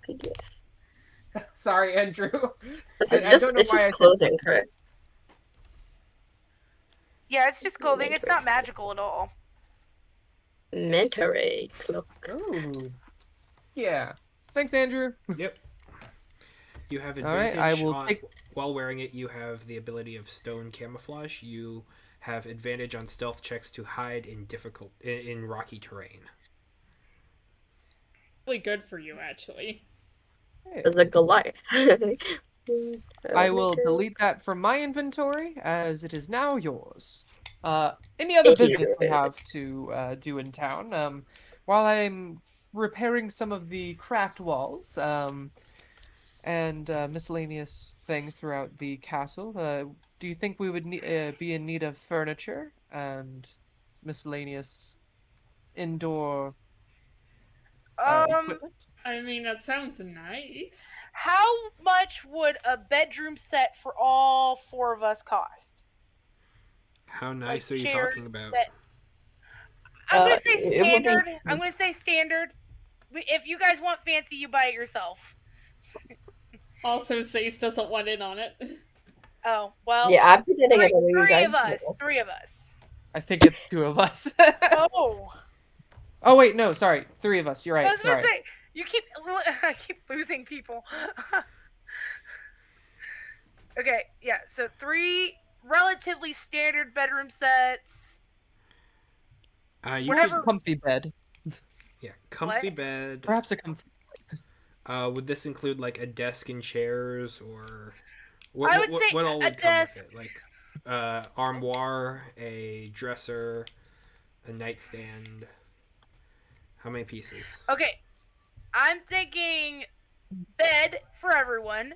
PDF. Sorry, Andrew. This is I just don't know it's why just I said clothing, correct? Yeah, it's just clothing. It's Mentor. not magical at all. Manta ray cloak. Ooh. Yeah. Thanks, Andrew. Yep. You have All right, I advantage will on take. while wearing it. You have the ability of stone camouflage. You have advantage on stealth checks to hide in rocky terrain. Really good for you, actually. As a Goliath. I will Mentor. delete that from my inventory as it is now yours. Any other business we have to do in town? While I'm repairing some of the cracked walls, and miscellaneous things throughout the castle, do you think we would be in need of furniture and miscellaneous indoor Um, equipment? I mean, that sounds nice. how much would a bedroom set for all 4 of us cost? How Like nice are you chairs, talking about? bed. I'm gonna say It would be. standard. I'm gonna say standard. If you guys want fancy, you buy it yourself. Also, Sace doesn't want in on it. Oh well. Yeah, I'm pretending I Three, don't know you three guys. of us. 3 of us. I think it's 2 of us. Oh, Oh wait, no, sorry, 3 of us. You're I right. was gonna Sorry. say you keep. I keep losing people. Okay, yeah. So 3 relatively standard bedroom sets. You Whatever. Comfy bed. yeah, comfy What? bed. Perhaps a comfy. Would this include like a desk and chairs, or I would say what all a would come with desk. it? Like armoire, a dresser, a nightstand. How many pieces? Okay, I'm thinking bed for everyone,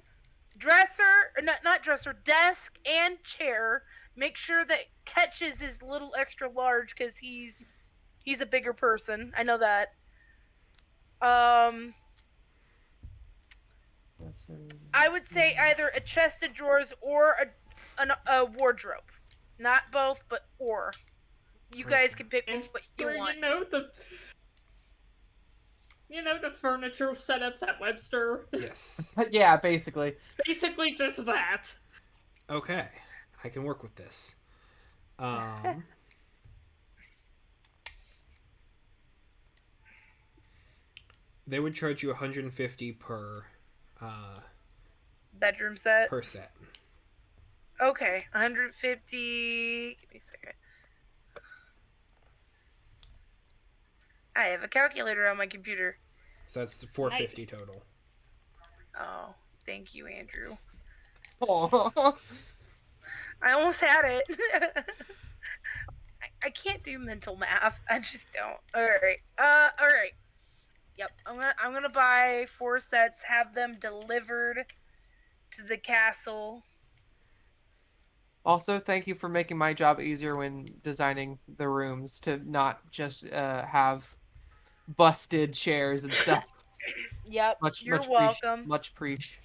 dresser, not dresser, desk and chair. Make sure that Catches is a little extra large because he's a bigger person. I know that. Um, I would say either a chest of drawers or a wardrobe. Not both, but or. You guys can pick And what you for, want. the furniture setups at Webster. Yes. Yeah, basically. Basically just that. Okay, I can work with this. They would charge you 150 Bedroom set. per set. Okay, 150. Give me a second. I have a calculator on my computer. So that's 450 total. Oh, thank you, Andrew. Oh. I almost had it. I can't do mental math. I just don't. All right. All right. Yep. I'm gonna buy 4 sets. Have them delivered to the castle. Also, thank you for making my job easier when designing the rooms to not just have busted chairs and stuff. Yep. You're Much welcome. much preach.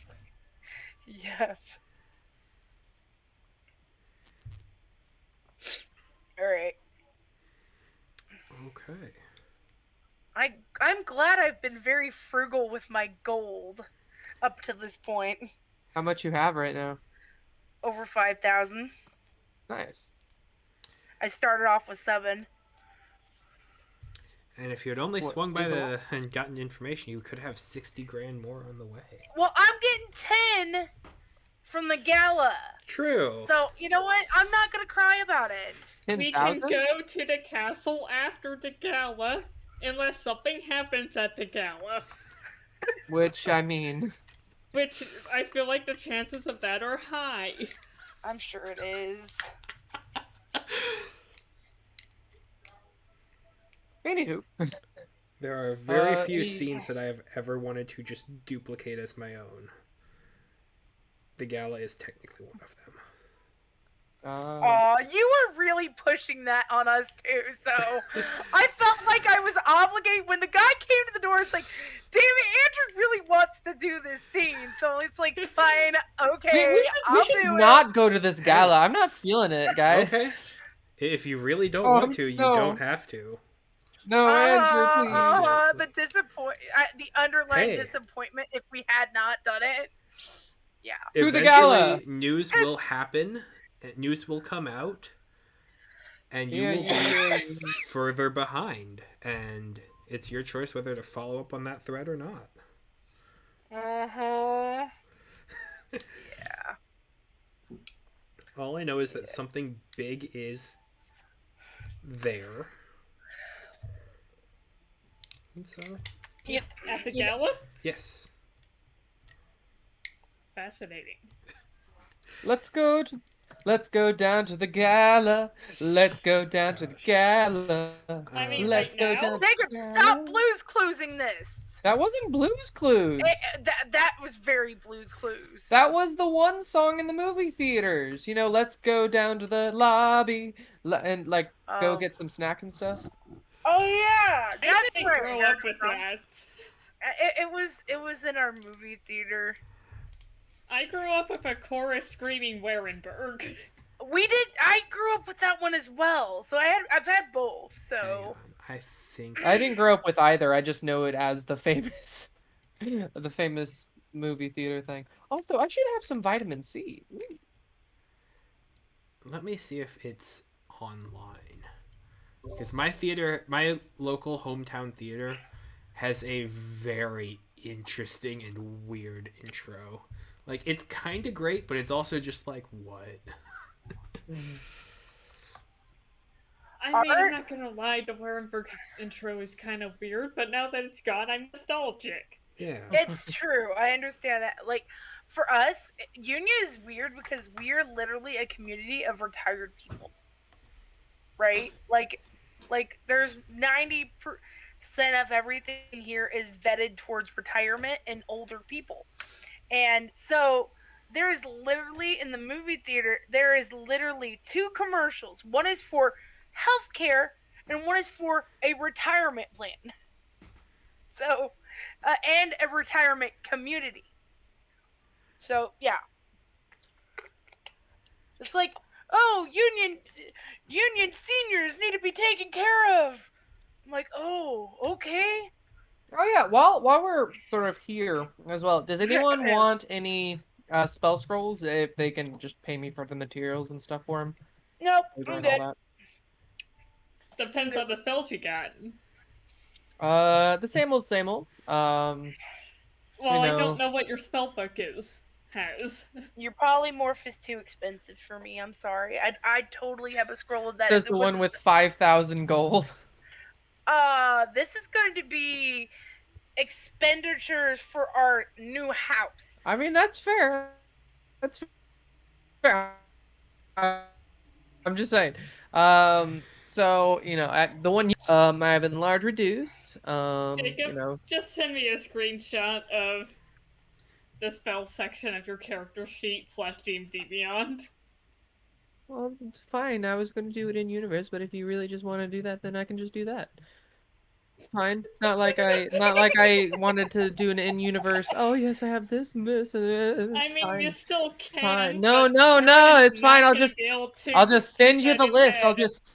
Yep. All right. Okay. I'm glad I've been very frugal with my gold up to this point. How much you have right now? Over 5,000. Nice. I started off with 7. And if you had only What, swung by is it and gotten information, you could have 60 grand more on the way. Well, I'm getting 10 from the gala. True. So, you know what? I'm not going to cry about it. We can 10,000? go to the castle after the gala, unless something happens at the gala. Which, I mean... Which, I feel like the chances of that are high. I'm sure it is. Anywho. There are very few any- scenes that I have ever wanted to just duplicate as my own. The gala is technically one of them. Aw, you were really pushing that on us too, so I felt like I was obligated. When the guy came to the door, it's like, damn it, Andrew really wants to do this scene, so it's like, fine, okay, we I'll should do not go to this gala. I'm not feeling it, guys. Okay. If you really don't Oh, want to, you no. don't have to. No, Andrew, please. The underlying Hey. disappointment if we had not done it. Yeah. To the gala. Eventually, news will happen. News will come out, and you Yeah, will you be really- further behind. And it's your choice whether to follow up on that thread or not. Uh-huh. All I know is that something big is there. And so, At the You know- gala? yes. Fascinating. Let's go down to the gala. Let's go down to the Gosh. gala. I mean, Let's right go now? down to Jacob, the stop gala. Blues Cluesing this. That wasn't Blues Clues. That was very Blues Clues. That was the one song in the movie theaters. You know, let's go down to the lobby and like go Oh. get some snacks and stuff. Oh yeah, I that's didn't where grow I heard up with from. that. It was in our movie theater. I grew up with a chorus screaming Warenberg. We did. I grew up with that one as well, so I've had both. Hang So on. I think I didn't grow up with either. I just know it as the famous, the famous movie theater thing. Also, I should have some vitamin C. let me see if it's online. Because my local hometown theater has a very interesting and weird intro. Like, it's kind of great, but it's also just like, what? I mean, I'm not gonna lie, the Warenberg intro is kind of weird, but now that it's gone, I'm nostalgic. Yeah. it's true. I understand that. Like for us, Union is weird because we're literally a community of retired people, right? Like there's 90% of everything here is vetted towards retirement and older people. And so there is literally in the movie theater, there is literally two commercials. One is for healthcare and one is for a retirement plan. So, and a retirement community. So, yeah. It's like, oh, union seniors need to be taken care of. I'm like, oh, okay. Oh yeah, while we're sort of here as well, does anyone want any spell scrolls if they can just pay me for the materials and stuff for them? Nope, I'm good. Depends on the spells you got. The same old, same old. Well, I know. don't know what your spellbook has. Your polymorph is too expensive for me. I'm sorry. I'd totally have a scroll of that. Says if it the one wasn't- with 5,000 gold. This is going to be expenditures for our new house. I mean, that's fair. That's fair. I'm just saying. So at the one, I have enlarge, reduce. Jacob, just send me a screenshot of the spell section of your character sheet / D&D Beyond. Well, it's fine. I was going to do it in universe, but if you really just want to do that, then I can just do that. It's fine. It's not like I wanted to do an in universe. Oh yes, I have this and this. And I mean, fine. you still can. Fine. but No. Sarah's It's fine. not I'll gonna just be able to I'll just send you keep the that in list.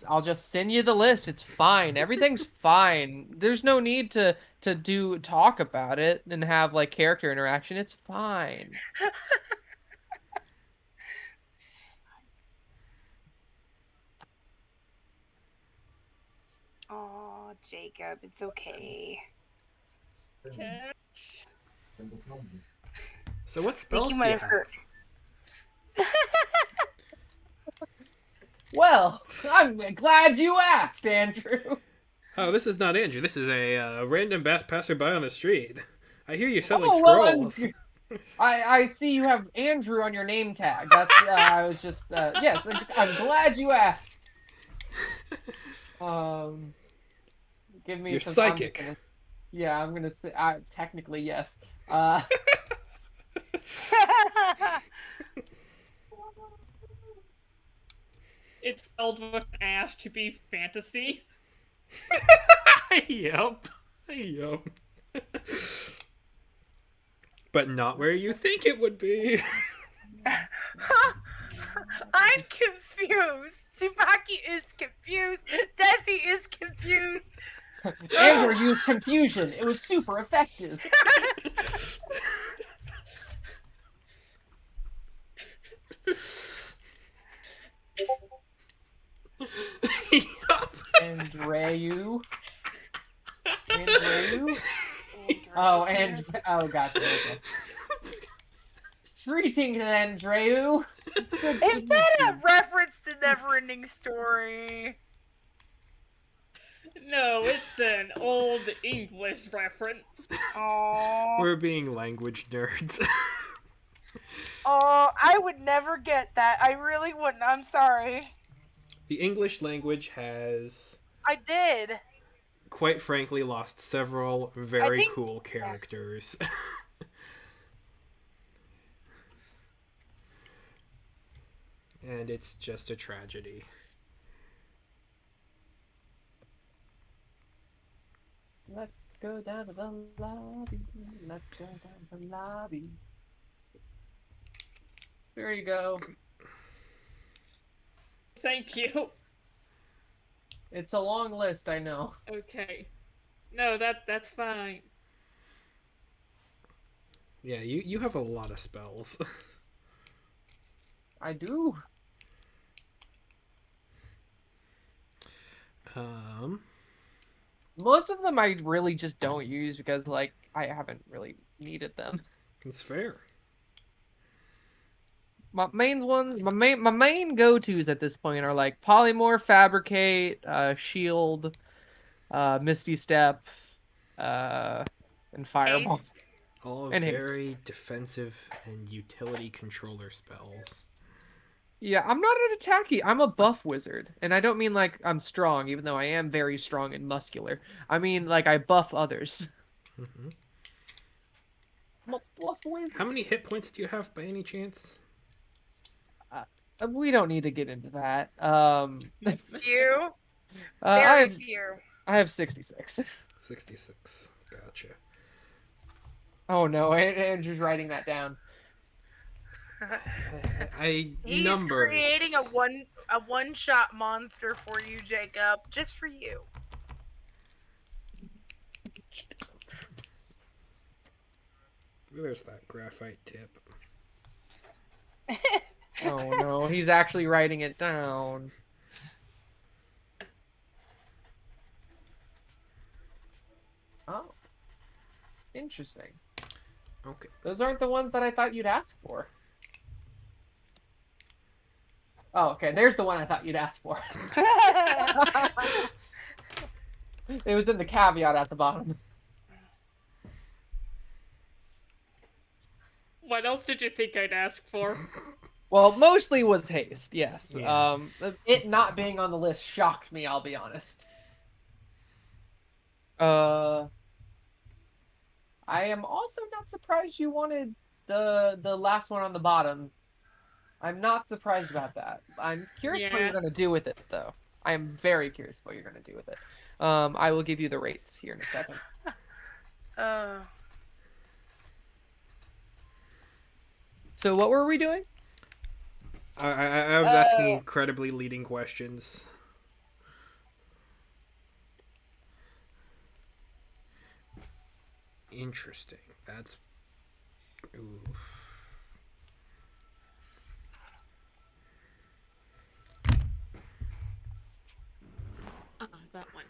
bed. I'll just send you the list. It's fine. Everything's fine. There's no need to talk about it and have like character interaction. It's fine. Oh, Jacob, it's okay. Okay. So what I think spells you do might you have have? heard. Well, I'm glad you asked, Andrew. Oh, this is not Andrew. This is a random passerby on the street. I hear you selling Oh, well, scrolls. I see you have Andrew on your name tag. That's I was just yes. I'm glad you asked. Give me You're some. psychic. I'm gonna say technically yes. It's spelled with ash to be fantasy. Yep. But not where you think it would be. I'm confused. Tsubaki is confused. Desi is confused. Anger used confusion. It was super effective. Andreu. Andreu? Oh, gotcha. Okay. Greetings, Andreu. Is that a reference to Neverending Story? No, it's an old English reference. Oh, We're being language nerds. I would never get that. I really wouldn't. I'm sorry. The English language has, I did. quite frankly, lost several very cool characters. And it's just a tragedy. Let's go down to the lobby. Let's go down to the lobby. There you go. Thank you. It's a long list, I know. Okay. No, that's fine. Yeah, you have a lot of spells. I do. Most of them I really just don't use because, like, I haven't really needed them. It's fair. My main go-tos at this point are like Polymorph, Fabricate, Shield, Misty Step, and Fireball. Haste. All And haste. very defensive and utility controller spells. Yeah, I'm not an attacky. I'm a buff wizard. And I don't mean like I'm strong, even though I am very strong and muscular. I mean like I buff others. Mm-hmm. I'm a buff wizard. How many hit points do you have by any chance? We don't need to get into that. Few. I Very have few. I have 66. 66. Gotcha. Oh no, Andrew's writing that down. He's numbers. creating a one-shot monster for you, Jacob, just for you. There's that graphite tip. Oh no, he's actually writing it down. Oh. Interesting. Okay. Those aren't the ones that I thought you'd ask for. Oh, okay. There's the one I thought you'd ask for. It was in the caveat at the bottom. What else did you think I'd ask for? Well, mostly was haste, yes. Yeah. It not being on the list shocked me, I'll be honest. I am also not surprised you wanted the last one on the bottom. I'm not surprised about that. I'm curious what you're going to do with it, though. I am very curious what you're going to do with it. I will give you the rates here in a second. So what were we doing? I was asking incredibly leading questions. Interesting. That's... Ooh. That one.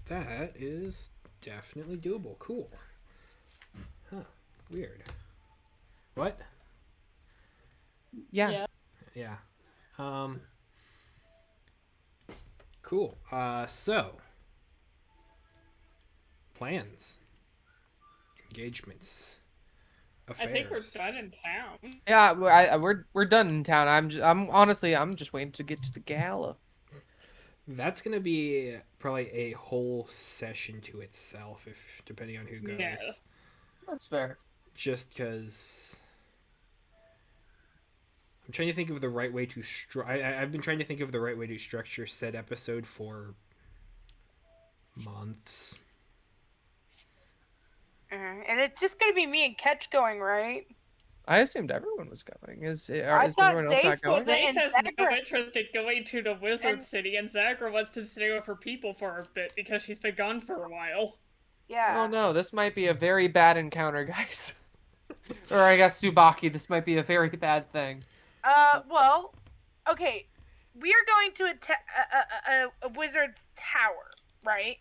That is definitely doable. Cool. Huh. Weird. What? Yeah. Yeah. Cool. So plans, engagements, affairs. I think we're done in town. Yeah, we're done in town. I'm honestly just waiting to get to the gala. That's gonna be probably a whole session to itself, if depending on who goes. Yeah. That's fair. Just because I'm trying to think of the right way to I've been trying to think of the right way to structure said episode for months. And it's just gonna be me and Ketch going, right? I assumed everyone was going. Is I is thought everyone else not Zace going? wasn't, Zace and has no Zagra. interest in going to the Wizard And- City, and Zagra wants to stay with her people for a bit because she's been gone for a while. Yeah. Oh no, this might be a very bad encounter, guys. Or I guess Tsubaki, this might be a very bad thing. Well, okay. We are going to a wizard's tower, right?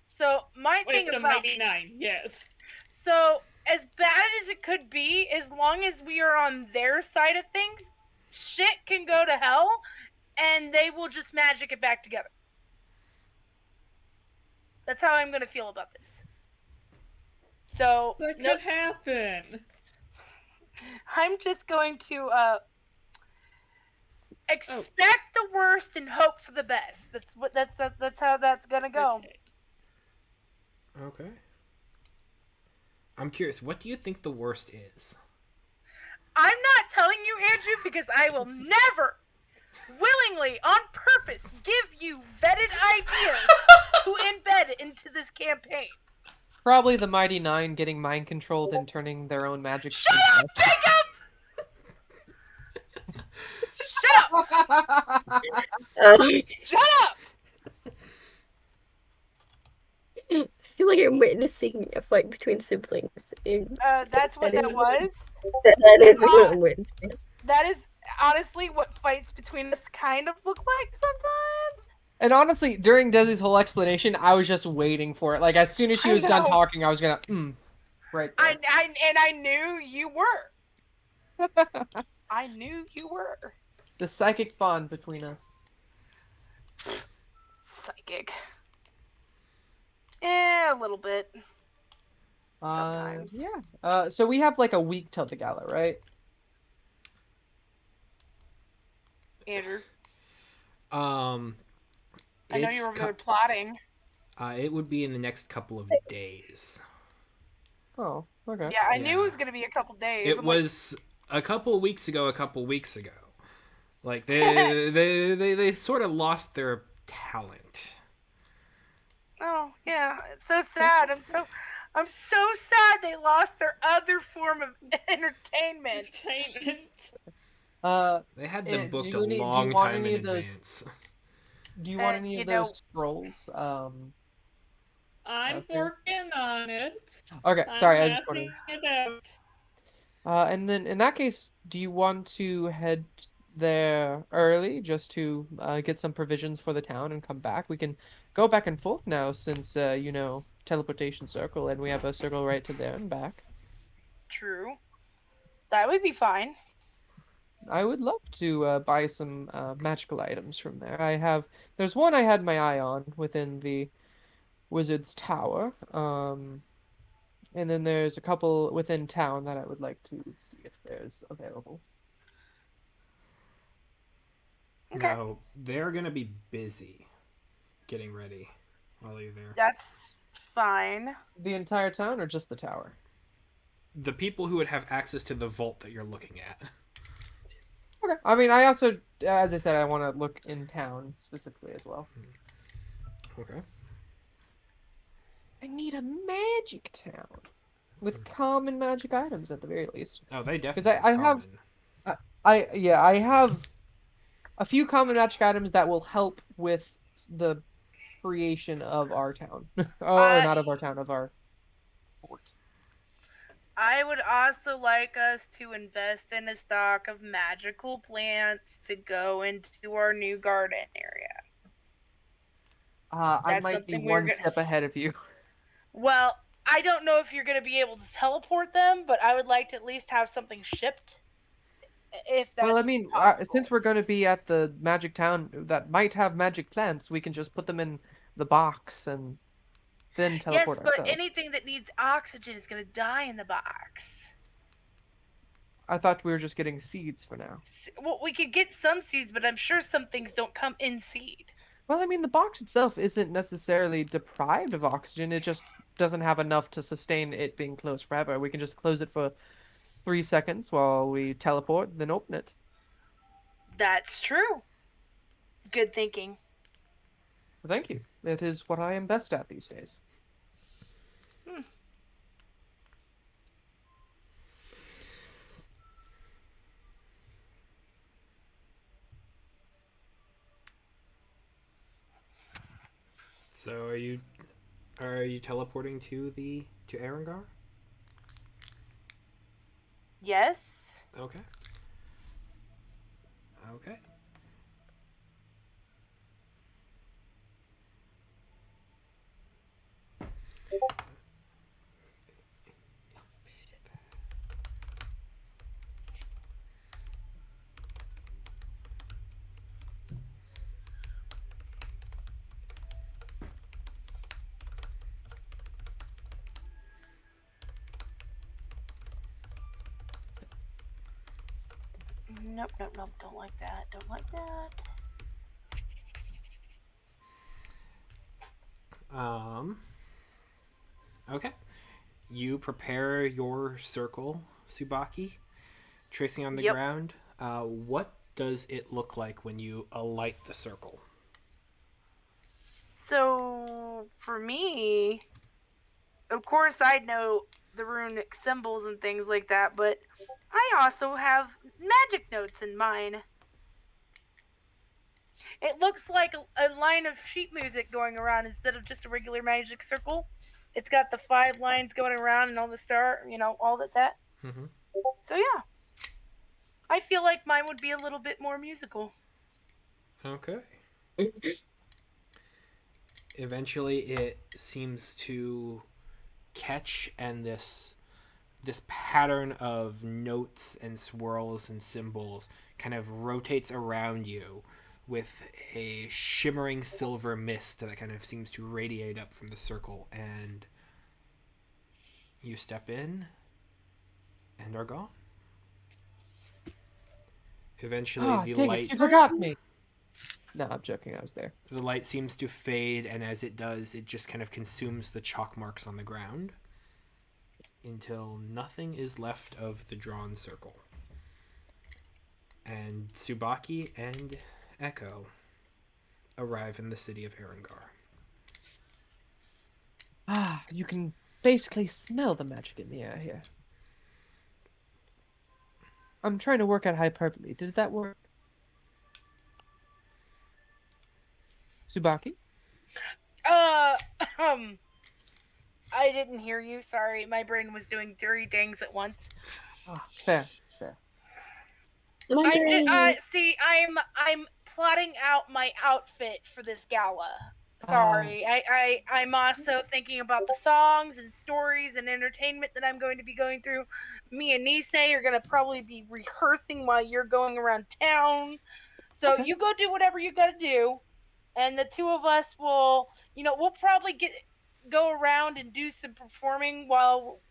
So my Wait, thing the about Mighty Nine, yes. so as bad as it could be, as long as we are on their side of things, shit can go to hell, and they will just magic it back together. That's how I'm gonna feel about this. So That no, could happen. I'm just going to expect the worst and hope for the best. That's how that's gonna go. Okay. Okay. I'm curious, what do you think the worst is? I'm not telling you, Andrew, because I will never willingly, on purpose, give you vetted ideas to embed into this campaign. Probably the Mighty Nine getting mind controlled and turning their own magic. Shut up, Jacob! Shut up! Shut up! I feel like I'm witnessing a fight between siblings. That's what that was. That is what I'm witnessing. That is honestly what fights between us kind of look like sometimes. And honestly, during Desi's whole explanation, I was just waiting for it. Like, as soon as she I was done know. talking, I was gonna, right there. I knew you were. I knew you were. The psychic bond between us. Psychic. A little bit. Sometimes. Yeah. So we have like a week till the gala, right? Andrew, Um, I know you were over there plotting. It would be in the next couple of days. Oh, okay. Yeah, I knew it Yeah. was gonna be a couple days. It I'm like, was a couple weeks ago. Like they sort of lost their talent. oh yeah, it's so sad. I'm so sad they lost their other form of entertainment. Entertainment. They had do them booked you a need- do you long want time any in of those- advance. Do you want any you of know- those scrolls? I'm Okay. working on it. Okay, I'm sorry, I just mapping wanted. it out. And then in that case, do you want to head there early just to get some provisions for the town and come back? We can go back and forth now since teleportation circle and we have a circle right to there and back. True. That would be fine. I would love to buy some magical items from there. There's one I had my eye on within the Wizard's Tower. And then there's a couple within town that I would like to see if there's available. Okay. No, they're gonna be busy getting ready while you're there. That's fine. The entire town or just the tower? The people who would have access to the vault that you're looking at. Okay. I mean, I also, as I said, I want to look in town specifically as well. Okay. I need a magic town with common magic items at the very least. Oh, they definitely. Because I have, I have a few common magic items that will help with the creation of our town, or not of our town, of our fort. I would also like us to invest in a stock of magical plants to go into our new garden area. I That's might be something we're one gonna step ahead of you. Well, I don't know if you're going to be able to teleport them, but I would like to at least have something shipped. If that's Well, I mean, possible. since we're going to be at the magic town that might have magic plants, we can just put them in the box and then Yes, teleport but ourselves. anything that needs oxygen is going to die in the box. I thought we were just getting seeds for now. Well, we could get some seeds, but I'm sure some things don't come in seed. Well, I mean, the box itself isn't necessarily deprived of oxygen. It just doesn't have enough to sustain it being closed forever. We can just close it for 3 seconds while we teleport, then open it. That's true. Good thinking. Thank you. It is what I am best at these days. So are you teleporting to Arungar? Yes. Okay. Okay. Nope, nope, nope. Don't like that. Don't like that. Um. Okay. You prepare your circle, Subaki, tracing on the Yep. ground. What does it look like when you alight the circle? So for me, of course, I know the runic symbols and things like that, but I also have magic notes in mine. It looks like a line of sheet music going around instead of just a regular magic circle. It's got the 5 lines going around and all the star, all that. Mm-hmm. So yeah, I feel like mine would be a little bit more musical. Okay. Eventually, it seems to catch, and this pattern of notes and swirls and symbols kind of rotates around you with a shimmering silver mist that kind of seems to radiate up from the circle, and you step in and are gone. Eventually, Ah, dang it, you forgot me. No, I'm joking. I was there. the light seems to fade, and as it does, it just kind of consumes the chalk marks on the ground until nothing is left of the drawn circle. And Tsubaki and Echo arrive in the city of Arungar. Ah, you can basically smell the magic in the air here. I'm trying to work out hyperbole. Did that work? Subaki? Uh, um, I didn't hear you. Sorry, my brain was doing 3 things at once. Ah, fair. See, I'm plotting out my outfit for this gala. Ah, Sorry, I'm also thinking about the songs and stories and entertainment that I'm going to be going through. Me and Nisei are going to probably be rehearsing while you're going around town. So okay. you go do whatever you got to do, and the two of us will, we'll probably go around and do some performing while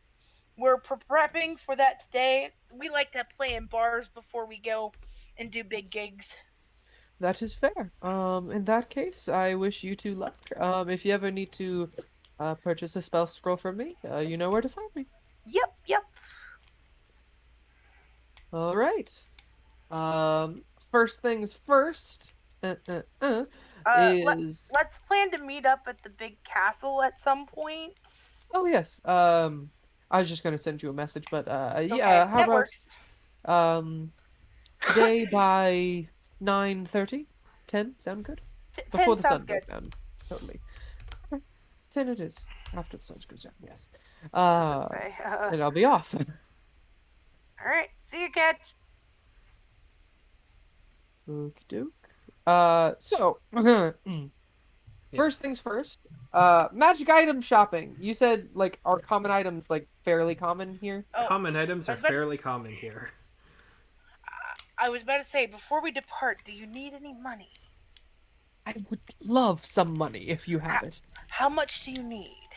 we're prepping for that today. We like to play in bars before we go and do big gigs. That is fair. In that case, I wish you two luck. If you ever need to purchase a spell scroll from me, you know where to find me. Yep, yep. All right. First things first, Let is let's plan to meet up at the big castle at some point. oh yes. I was just gonna send you a message, but Okay, yeah. How that about works. um today by 9:30? 10 sound good? Before 10 the sounds sun good. goes down. Totally. Okay. 10 it is. After the sun goes down. Yes. I was gonna say. And I'll be off. All right, see you, Catch. Okie doke. So first Yes. things first. Magic item shopping. You said like are common items like fairly common here? Oh, Common items I are was about to, fairly common here. I was about to say before we depart, do you need any money? I would love some money if you have it. How much do you need?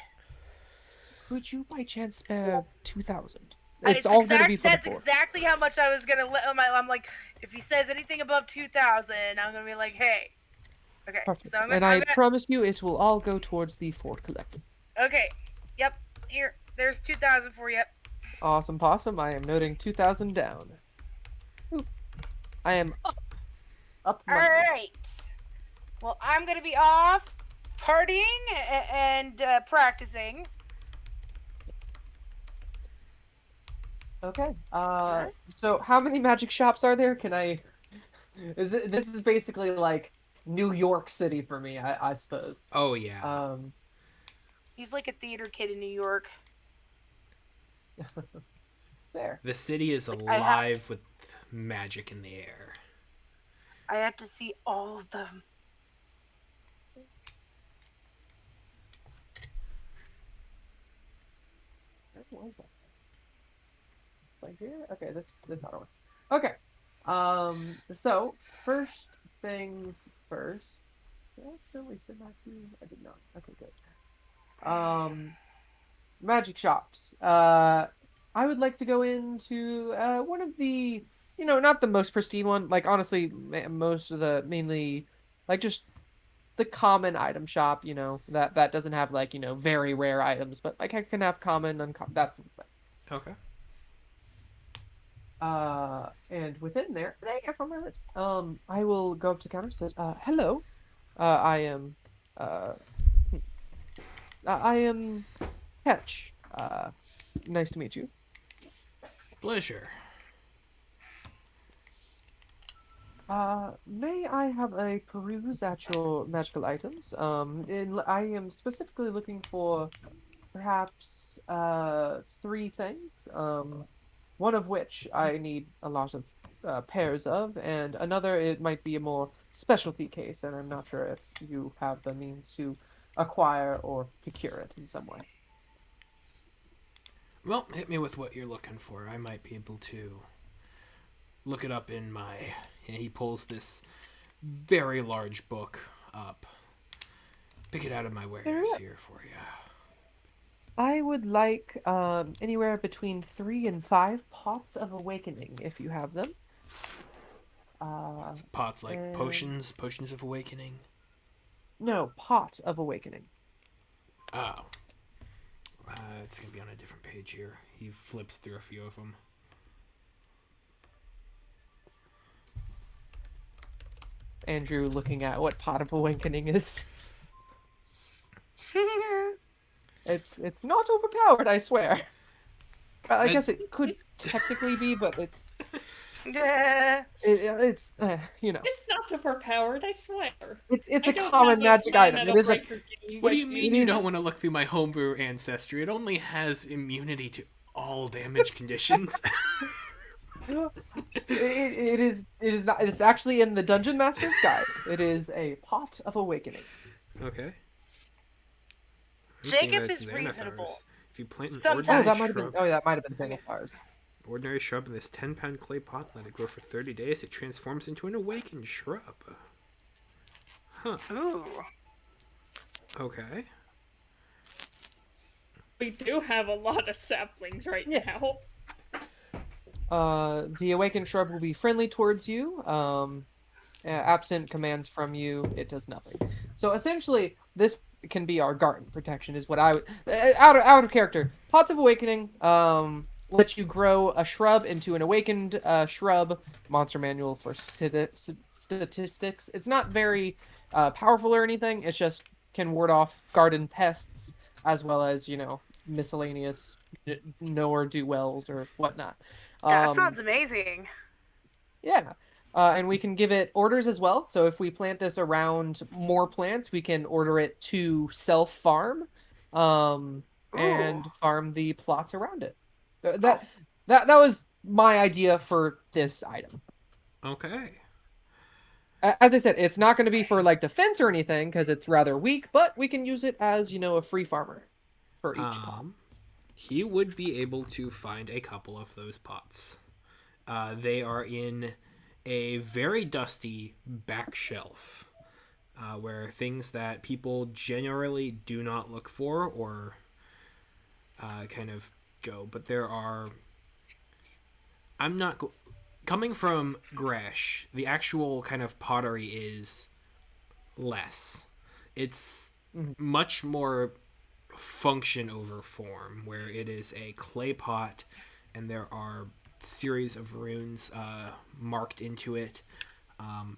Could you by chance spare 2,000? It's all gonna be for the That's fort. exactly how much I was gonna let. I'm like, if he says anything above 2,000, I'm gonna be like, hey. Okay, Perfect. so And I promise you it will all go towards the fort collected. Okay, yep. Here, there's 2,000 for you. Awesome possum. I am noting 2,000 down. Oop. I am up. Up All money. right. Well, I'm gonna be off partying and practicing. Okay. So how many magic shops are there? Can I? This is basically like New York City for me, I suppose. Oh yeah. He's like a theater kid in New York. There. The city is Like alive with magic in the air. I have to see all of them. Where was that? Like here? Okay, this auto one. Okay. So first things first. Did I accidentally send that to you? I did not. Okay, good. Magic shops. I would like to go into one of the, not the most pristine one. Like honestly, most of the mainly, like just the common item shop. That doesn't have like very rare items, but like I can have common, uncommon. That's Okay. and within there, dang, I found my list. I will go up to counter. Says, hello. I am, uh, hmm, I am Ketch. Nice to meet you. Pleasure. May I have a peruse at your magical items? I am specifically looking for perhaps three things. One of which I need a lot of pairs of, and another it might be a more specialty case, and I'm not sure if you have the means to acquire or procure it in some way. Well, hit me with what you're looking for. I might be able to look it up in my. And he pulls this very large book up. Pick it out of my wares here for you. I would like anywhere between 3 and 5 pots of awakening, if you have them. Pots like and- potions of awakening. No, pot of awakening. Oh. It's gonna be on a different page here. He flips through a few of them. Andrew looking at what pot of awakening is. It's not overpowered, I swear. I guess it could technically be, but it's Yeah. it's It's not overpowered, I swear. it's I a don't common have magic mana item. to It is a break your game, What do guys you do. mean you don't want to look through my homebrew ancestry? It only has immunity to all damage conditions. it is not. It's actually in the Dungeon Master's Guide. It is a pot of awakening. Okay. I'm seeing Jacob that it's is Xanathars. Reasonable. If you plant an Sometimes. Oh, ordinary that might have been. shrub, Oh, that might have been Xanathars. ordinary shrub in this 10-pound clay pot, let it grow for 30 days, it transforms into an awakened shrub. Huh. Ooh. Okay. We do have a lot of saplings right Yes. now. The awakened shrub will be friendly towards you. Absent commands from you, it does nothing. So essentially, this can be our garden protection, is what I would. Out of character. Pots of awakening let you grow a shrub into an awakened shrub. Monster manual for statistics. It's not very powerful or anything. It just can ward off garden pests as well as miscellaneous know or do wells or whatnot. That sounds amazing. Yeah. And we can give it orders as well. So if we plant this around more plants, we can order it to self-farm and farm the plots around it. That was my idea for this item. Okay. As I said, it's not going to be for like defense or anything because it's rather weak, but we can use it as, a free farmer for each pot. He would be able to find a couple of those pots. They are in a very dusty back shelf where things that people generally do not look for or kind of go. But there are... I'm not... Coming from Gresh, the actual kind of pottery is less. It's much more function over form, where it is a clay pot and there are series of runes marked into it,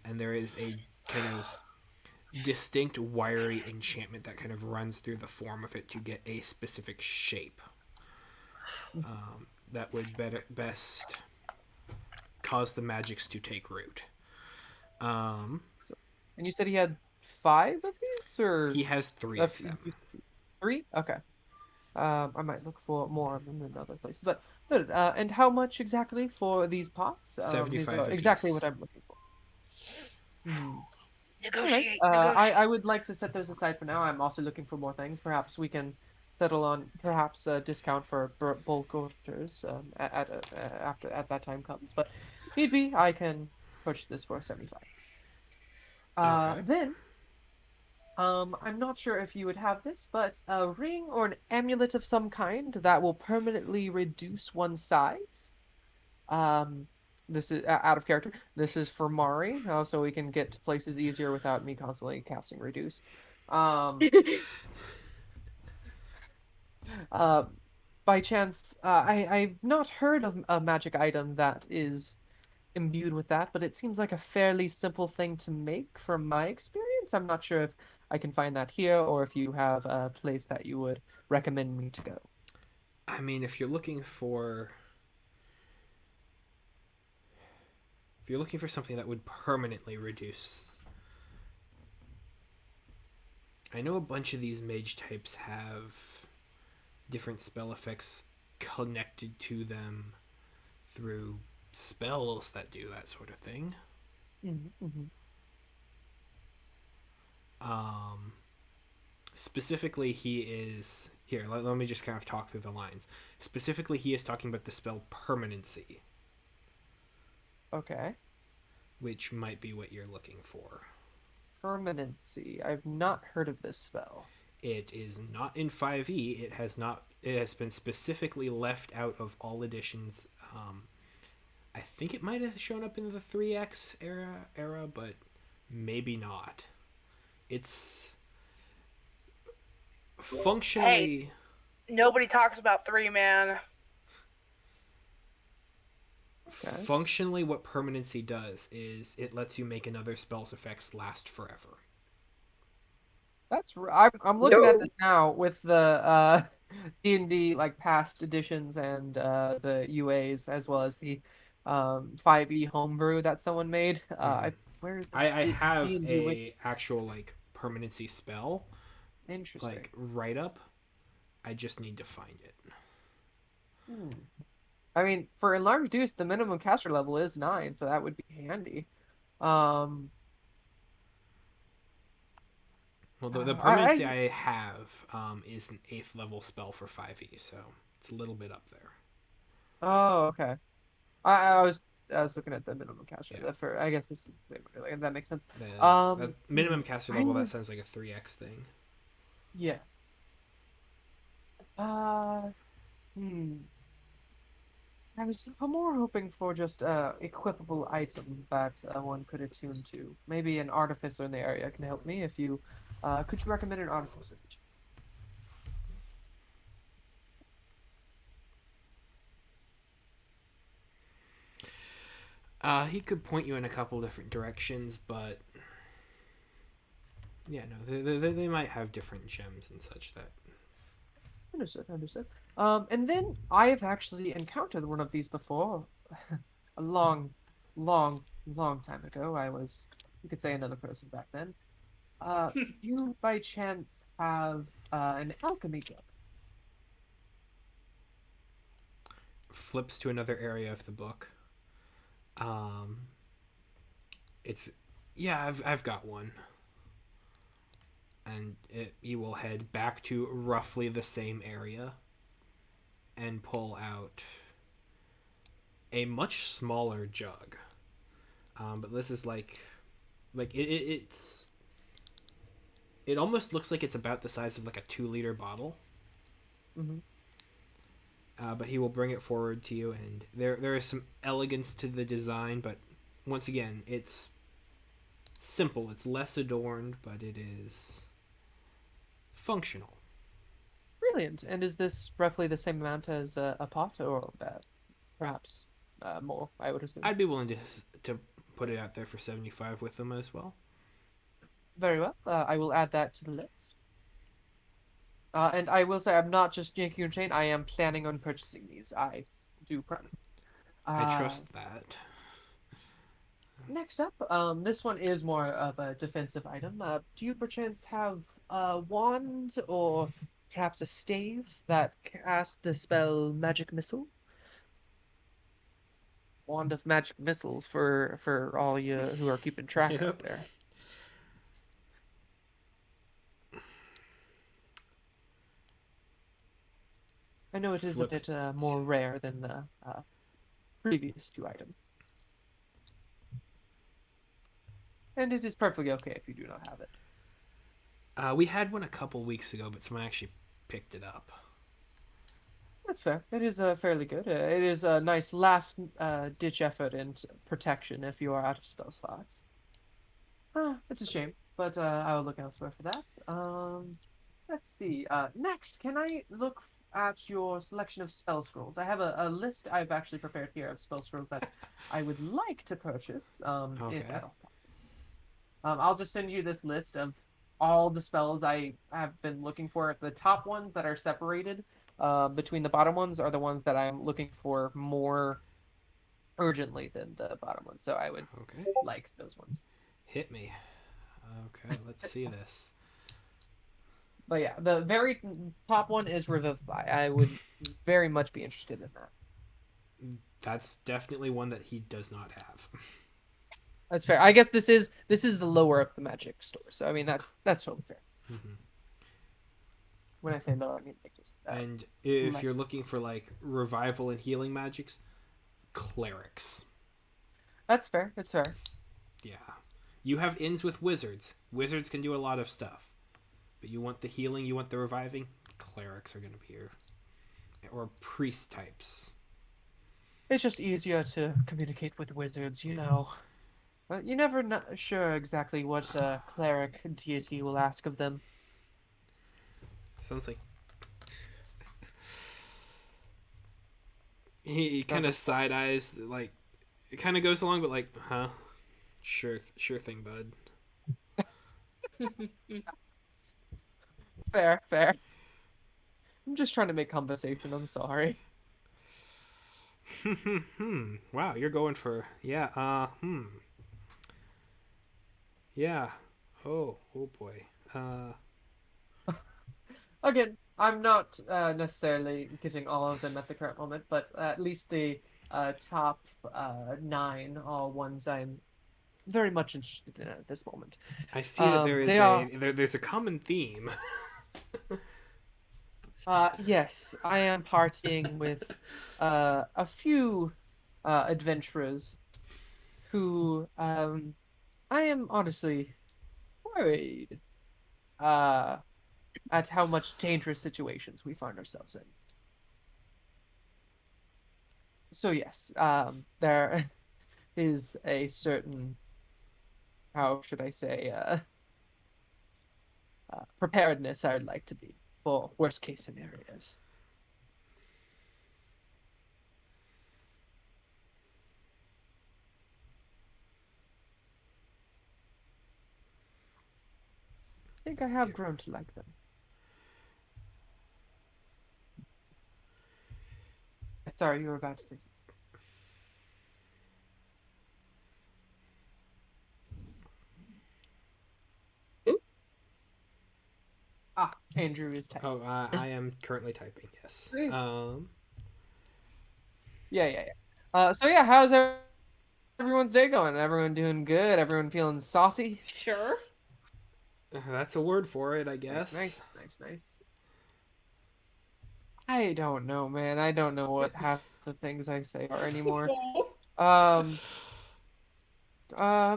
and there is a kind of distinct wiry enchantment that kind of runs through the form of it to get a specific shape that would best cause the magics to take root. And you said he had 5 of these, or He has 3 a of few, them. 3? Okay. I might look for more of them in other places, but good. And how much exactly for these pots? These 75 are exactly apiece. what I'm looking for. Hmm. All right. Negotiate, I negotiate. would like to set those aside for now. I'm also looking for more things. Perhaps we can settle on perhaps a discount for bulk orders after at that time comes. But if need be, I can purchase this for 75. Okay. Then I'm not sure if you would have this, but a ring or an amulet of some kind that will permanently reduce one's size. Um, this is out of character. This is for Mari, so we can get to places easier without me constantly casting reduce. Um, uh, by chance, I've not heard of a magic item that is imbued with that, but it seems like a fairly simple thing to make from my experience. I'm not sure if I can find that here or if you have a place that you would recommend me to go. I mean, if you're looking for something that would permanently reduce, I know a bunch of these mage types have different spell effects connected to them through spells that do that sort of thing. Mm-hmm. Um, Specifically, he is here. Let me just kind of talk through the lines. Specifically, he is talking about the spell permanency, Okay. which might be what you're looking for. Permanency. I've not heard of this spell. It is not in 5e. It has not. It has been specifically left out of all editions. I think it might have shown up in the 3x era, but maybe not. It's functionally. Nobody talks about 3, man. Okay. Functionally, what permanency does is it lets you make another spell's effects last forever. I'm looking at No. this now with the D&D like past editions and the UAs as well as the 5e homebrew that someone made. Where is this I have D&D wiki? a actual like permanency spell Interesting. like right up. I just need to find it. Hmm. I mean, for enlarged deuce, the minimum caster level is 9, so that would be handy. Um, Well, the I permanency I have is an 8th level spell for 5e, so it's a little bit up there. oh, okay. I was looking at the minimum caster. Yeah. For I guess this is like, that makes sense. The minimum caster I level, that would sounds like a 3x thing. yes. Uh, hmm. I was more hoping for just a equipable item that one could attune to. Maybe an artificer in the area can help me. If you could you recommend an artificer? He could point you in a couple different directions, but yeah, no, they might have different gems and such that. Understood, understood. And then I have actually encountered one of these before, a long, long, long time ago. I was, you could say, another person back then. Do you by chance have an alchemy book? Flips to another area of the book. Um, it's yeah, I've got one, and you will head back to roughly the same area, and pull out a much smaller jug. But this is it almost looks like it's about the size of like a 2-liter bottle. Mm-hmm. But he will bring it forward to you, and there is some elegance to the design, but once again, it's simple. It's less adorned, but it is functional. Brilliant. And is this roughly the same amount as a pot, or perhaps more? I would assume. I'd be willing to put it out there for 75 with them as well. Very well. I will add that to the list. And I will say, I'm not just yanking your chain. I am planning on purchasing these. I do promise. I Uh, trust that. next up, this one is more of a defensive item. Do you perchance have a wand or perhaps a stave that casts the spell Magic Missile? Wand of Magic Missiles for all you who are keeping track out Yep. there. I know it is a Flip. bit more rare than the previous two items, and it is perfectly okay if you do not have it. We had one a couple weeks ago, but someone actually picked it up. That's fair. It is fairly good. It is a nice last ditch effort and protection if you are out of spell slots. It's a shame, but I will look elsewhere for that. Let's see. Next, can I look at your selection of spell scrolls? I have a list I've actually prepared here of spell scrolls that I would like to purchase, if Okay. at all. I'll just send you this list of all the spells I have been looking for. The top ones that are separated between the bottom ones are the ones that I'm looking for more urgently than the bottom ones. So I would Okay. like those ones. Hit me. Okay, let's see this. But yeah, the very top one is Revivify. I would very much be interested in that. That's definitely one that he does not have. That's fair. I guess this is the lower of the magic store. So I mean that's totally fair. Mm-hmm. When I say low, I mean like just And if you're less. looking for like revival and healing magics, clerics. That's fair. It's fair. Yeah. You have ins with wizards. Wizards can do a lot of stuff. But you want the healing, you want the reviving, clerics are going to be your. Or priest types. It's just easier to communicate with wizards, you know. You never sure exactly what cleric deity will ask of them. Sounds like. He Sounds kind of like side eyes, like. It kind of goes along, but like, huh? Sure thing, bud. fair, fair. I'm just trying to make conversation. I'm sorry. Wow, you're going for yeah. Yeah. Oh boy. Again, I'm not necessarily getting all of them at the current moment, but at least the top nine are ones I'm very much interested in at this moment. I see that there They is are, there's a common theme. yes, I am partying with a few adventurers who I am honestly worried uh, at how much dangerous situations we find ourselves in. So yes, there is a certain, how should I say, preparedness I would like to be for worst case scenarios. I think I have grown to like them. Sorry, you were about to say something. Hmm? Ah, Andrew is typing. Oh, I am currently typing. Yes. Yeah, yeah, yeah. So yeah, how's everyone's day going? Everyone doing good? Everyone feeling saucy? Sure. That's a word for it, I Nice, guess. nice, nice, nice. I don't know, man. I don't know what half the things I say are anymore. Oh, Um,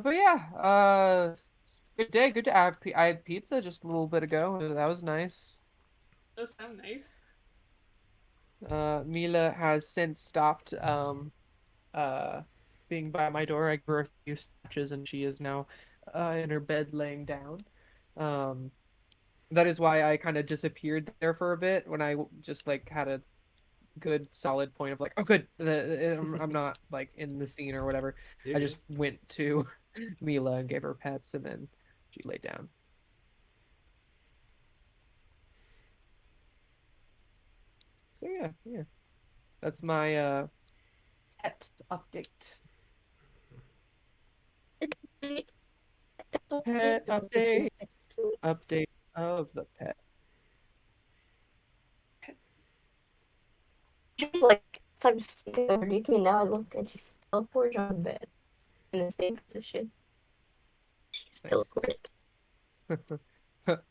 but yeah, good day, good day. I had pizza just a little bit ago. That was nice. that sounds nice. Mila has since stopped uh being by my door. I gave her a few stitches and she is now in her bed laying down. Um, that is why I kind of disappeared there for a bit when I just like had a good solid point of like, oh good, I'm not like in the scene or whatever. You're I good. just went to Mila and gave her pets and then she laid down. So yeah, yeah. That's my pet update. Pet update. Update of the pet. Like, so I'm just sleeping underneath me now. I look and she's teleported on the bed in the same position. She's teleported.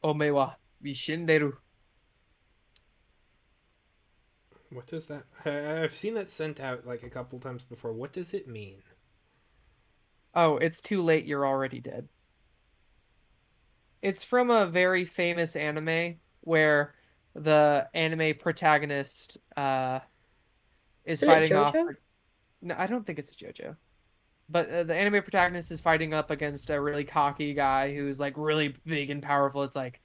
Ome wa vishinderu. What does that? I've seen that sent out like a couple times before. What does it mean? Oh, it's too late. You're already dead. It's from a very famous anime where the anime protagonist is Isn't it fighting off. JoJo? No, I don't think it's a JoJo. But the anime protagonist is fighting up against a really cocky guy who's like really big and powerful. It's like,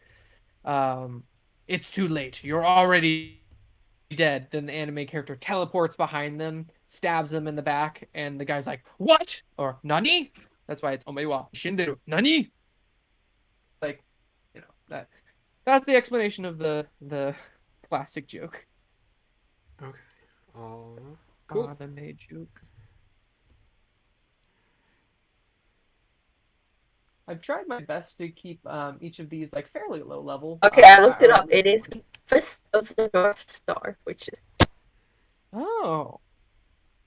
it's too late. You're already dead. Then the anime character teleports behind them, stabs them in the back, and the guy's like, "What?" or "Nani?" That's why it's "Omewa wa shinderu." Nani? Like, that's the explanation of the classic joke. Okay. Cool. Anime joke. I've tried my best to keep each of these like fairly low level. Okay, I looked it up. It is Fist of the North Star, which is. Oh,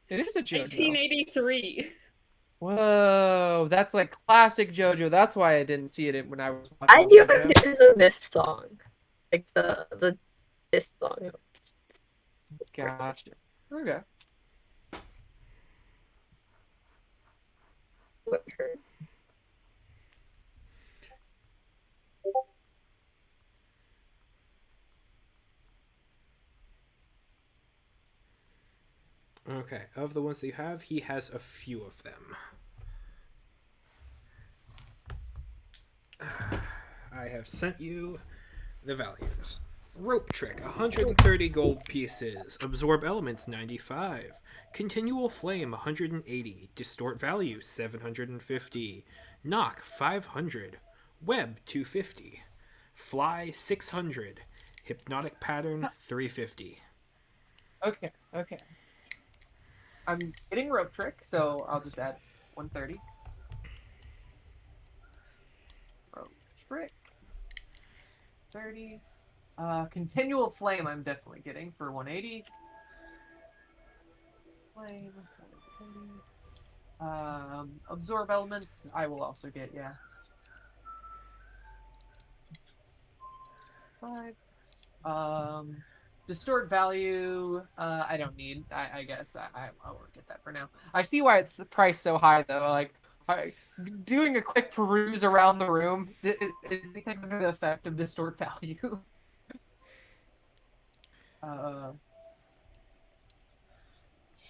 it is a JoJo. 1983. Whoa, that's like classic JoJo. That's why I didn't see it when I was watching. I knew JoJo. it was of this song, like this song. Gotcha. Okay. What hurt? Okay. Of the ones that you have, he has a few of them. I have sent you the values. Rope trick, 130 gold pieces. Absorb elements, 95. Continual flame, 180. Distort value, 750. Knock, 500. Web, 250. Fly, 600. Hypnotic pattern, 350. Okay. I'm getting rope trick, so I'll just add 130. Rope trick. 30. Continual flame I'm definitely getting for 180. Flame, 130. Absorb elements I will also get, yeah. 5. Distort value, I don't need. I guess I won't get that for now. I see why it's priced so high though. Like, doing a quick peruse around the room, is anything under the effect of distort value?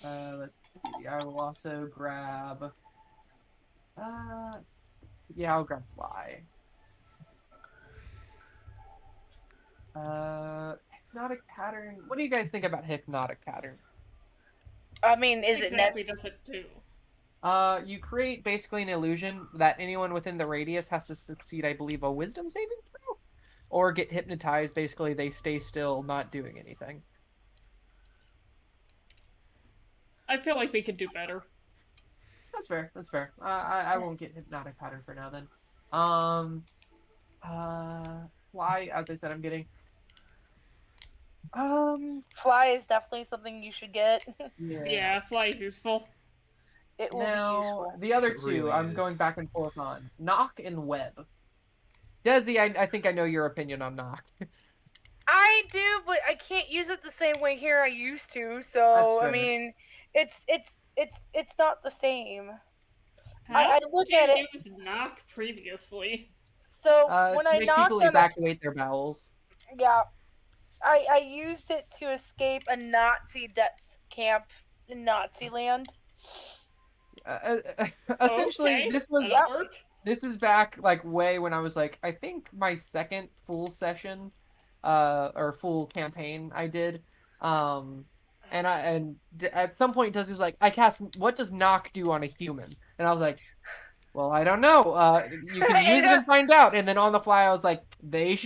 Let's see. I will also grab. Yeah, I'll grab fly. Hypnotic pattern. What do you guys think about hypnotic pattern? I mean, is it exactly necessary? does it do? You create basically an illusion that anyone within the radius has to succeed, I believe, a wisdom saving throw, or get hypnotized. Basically, they stay still, not doing anything. I feel like we could do better. That's fair. That's fair. I won't get hypnotic pattern for now then. Fly, as I said, I'm getting. Fly is definitely something you should get. Yeah, fly is useful. It will be Now, useful. the other It two, really I'm is. going back and forth on. Knock and Web. Desi, I think I know your opinion on Knock. I do, but I can't use it the same way here I used to. So That's I fair. mean, it's not the same. How I look did at you it. use knock previously? So when To I make people knocked on, evacuate their bowels. yeah, I used it to escape a Nazi death camp in Nazi land. Essentially, Okay, this was that'll work. this is back like way when I was like I think my second full session, or full campaign I did, at some point Desi was like, I cast. What does knock do on a human? And I was like, well, I don't know. You can use it and find out. And then on the fly, I was like, they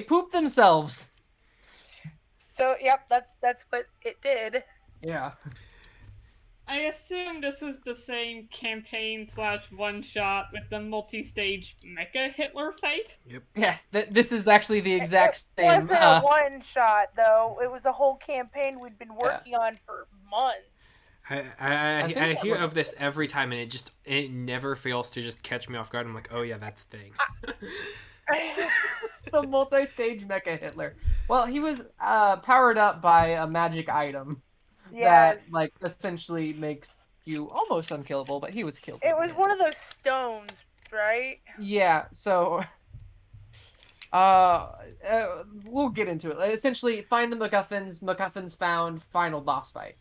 poop themselves. So yep, that's what it did. Yeah. I assume this is the same campaign / one-shot with the multi-stage Mecha Hitler fight? Yes, this is actually the It exact same. wasn't a one shot though. It was a whole campaign we'd been working on for months. I think that hear was- of this every time, and it never fails to just catch me off guard. I'm like, oh yeah, that's a thing. the multi-stage Mecha Hitler. Well, he was powered up by a magic item that Yes. like essentially makes you almost unkillable, but he was killed. It was one of those stones, right? Yeah, so we'll get into it. Essentially, find the MacGuffins found, final boss fight.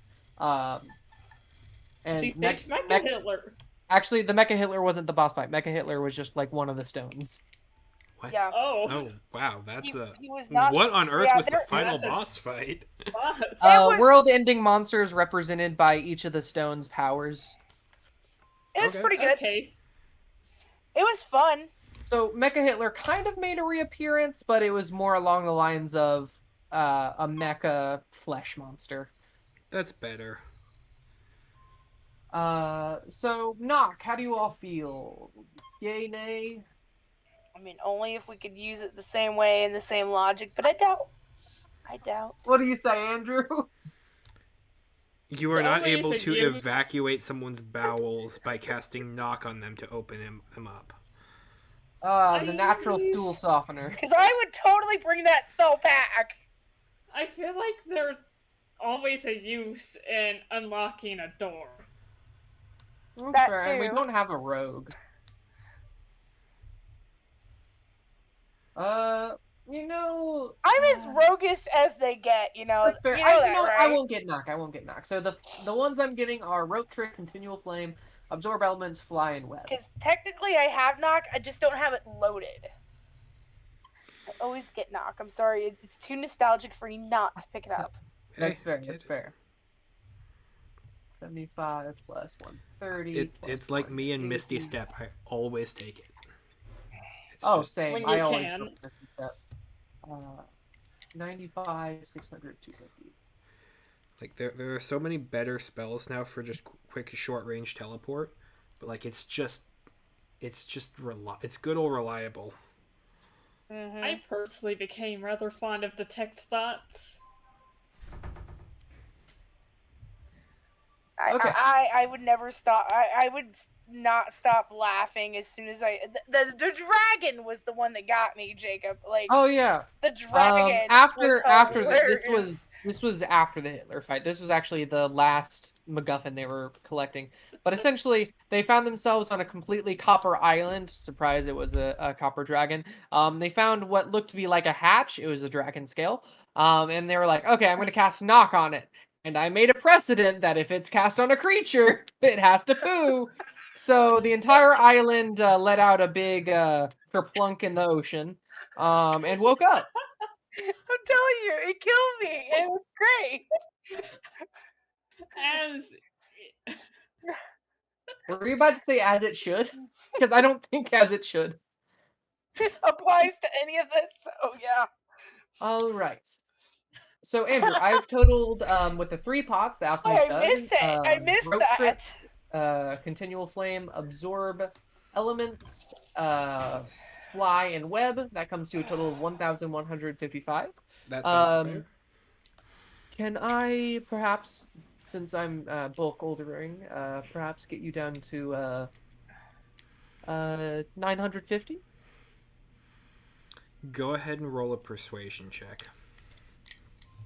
And Multi-stage Mecha Hitler. Actually, the Mecha Hitler wasn't the boss fight. Mecha Hitler was just like one of the stones. What? Yeah. Oh wow, that's He was not. What on earth yeah, was the there- final That's a- boss fight? Boss. was- World-ending monsters represented by each of the stones' powers. It was Okay. pretty good. Okay. It was fun. So Mecha Hitler kind of made a reappearance, but it was more along the lines of a mecha flesh monster. That's better. So Knock, how do you all feel? Yay, nay? I mean, only if we could use it the same way and the same logic, but I doubt. What do you say, Andrew? You are It's not always able a to use- evacuate someone's bowels by casting knock on them to open them up. The natural Please. stool softener. Because I would totally bring that spell back. I feel like there's always a use in unlocking a door. That Fair, and we too. don't have a rogue. You know, I'm as roguish as they get, you know. that's fair. You know that, I right? won't get knock. So the ones I'm getting are rope trick, continual flame, absorb elements, fly, and web. Because technically I have knock, I just don't have it loaded. I always get knock. I'm sorry, it's too nostalgic for you not to pick it up. That's Hey, fair. kid. That's fair. 75 plus 130. It's like me and Misty Step. I always take it. It's Oh, just- same. When I you always can. go for Misty Step. 95, 600, 250. like there are so many better spells now for just quick short range teleport, but like it's good old reliable. Mm-hmm. I personally became rather fond of Detect Thoughts. Okay. I would never stop. I would not stop laughing as soon as the dragon was the one that got me, Jacob. Like Oh yeah. the dragon. After hilarious. this was after the Hitler fight. This was actually the last MacGuffin they were collecting. But essentially, they found themselves on a completely copper island. Surprise! It was a copper dragon. They found what looked to be like a hatch. It was a dragon scale. And they were like, okay, I'm going to cast knock on it. And I made a precedent that if it's cast on a creature, it has to poo. So the entire island let out a big kerplunk in the ocean, and woke up. I'm telling you, it killed me. It was great. As Were you about to say as it should? Because I don't think as it should. Applies to any of this. So yeah. All right. So Andrew, I've totaled with the 3 pots, the Oh, alchemist I missed it. I missed rope that. trick, continual flame, absorb elements, fly, and web. That comes to a total of 1,155. That sounds fair. Can I perhaps, since I'm bulk ordering, perhaps get you down to 950? Go ahead and roll a persuasion check.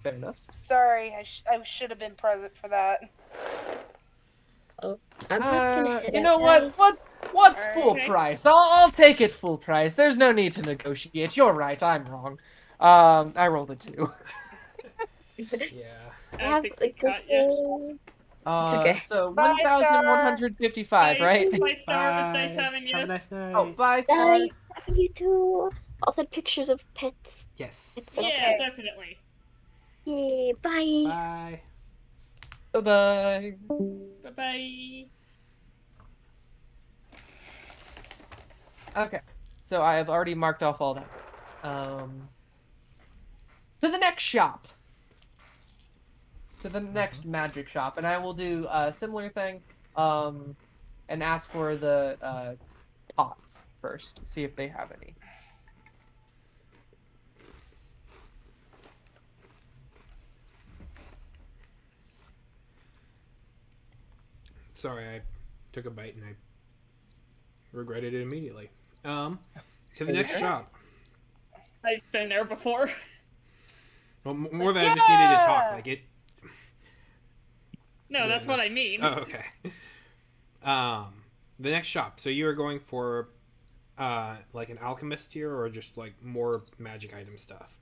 Fair enough. Sorry, I should have been present for that. I'm not gonna hit You it, know what? guys. What's Alright. full price? I'll take it full price. There's no need to negotiate. You're right. I'm wrong. I rolled a 2. Yeah. I I have think a we good caught you. thing. okay. So Bye, Star. 1,155, right? My star was nice Bye. having you. Have a nice night. Oh, bye, stars. Nice having you too. I'll send pictures of pets. Yes. It's Yeah, Okay. definitely. Yay, Bye. bye. Bye-bye. Bye bye. Okay, so I have already marked off all that. To the next shop. to the next magic shop, and I will do a similar thing, um, and ask for the pots first, see if they have any. Sorry, I took a bite and I regretted it immediately. To the next shop. I've been there before. Well, more than I just needed to talk. Like it. No, that's what I mean. Oh, okay. The next shop. So you are going for, like an alchemist here, or just like more magic item stuff?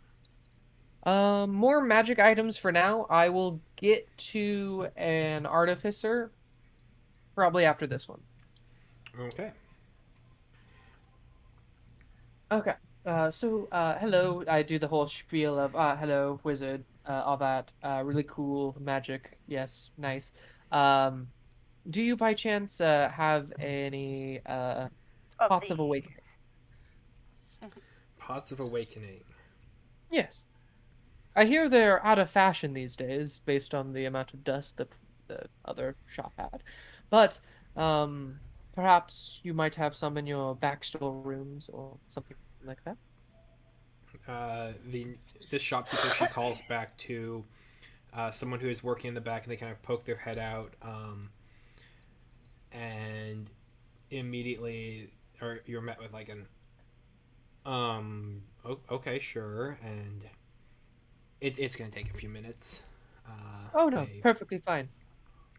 More magic items for now. I will get to an artificer probably after this one. Okay. Okay. Hello. I do the whole spiel of, hello, wizard, all that. Really cool magic. Yes, nice. Um, do you by chance have any Of pots of these. awakening? Pots of Awakening. Yes. I hear they're out of fashion these days, based on the amount of dust the other shop had. But um, perhaps you might have some in your back storerooms or something like that. The This shopkeeper, she calls back to someone who is working in the back, and they kind of poke their head out, and immediately, or you're met with like an okay, sure, and it's gonna take a few minutes. Oh no, They perfectly fine.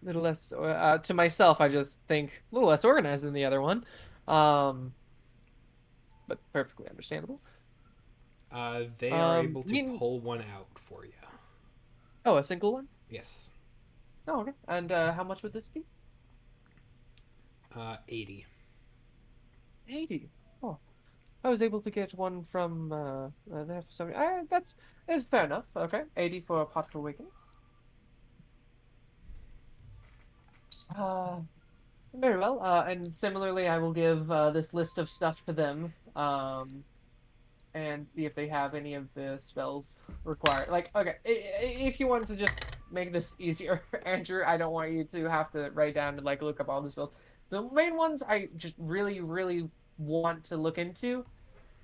A little less to myself, I just think a little less organized than the other one. Um, but perfectly understandable. they are able to You pull one out for you. Oh, a single one? Yes. Oh, okay. And how much would this be? 80. 80. Oh, I was able to get one from there for some. That's is fair enough. Okay, 80 for a pot to awaken. Uh, Very well. And similarly, I will give this list of stuff to them. And see if they have any of the spells required. Like, okay, if you want to just make this easier, Andrew, I don't want you to have to write down and like look up all the spells. The main ones I just really, really want to look into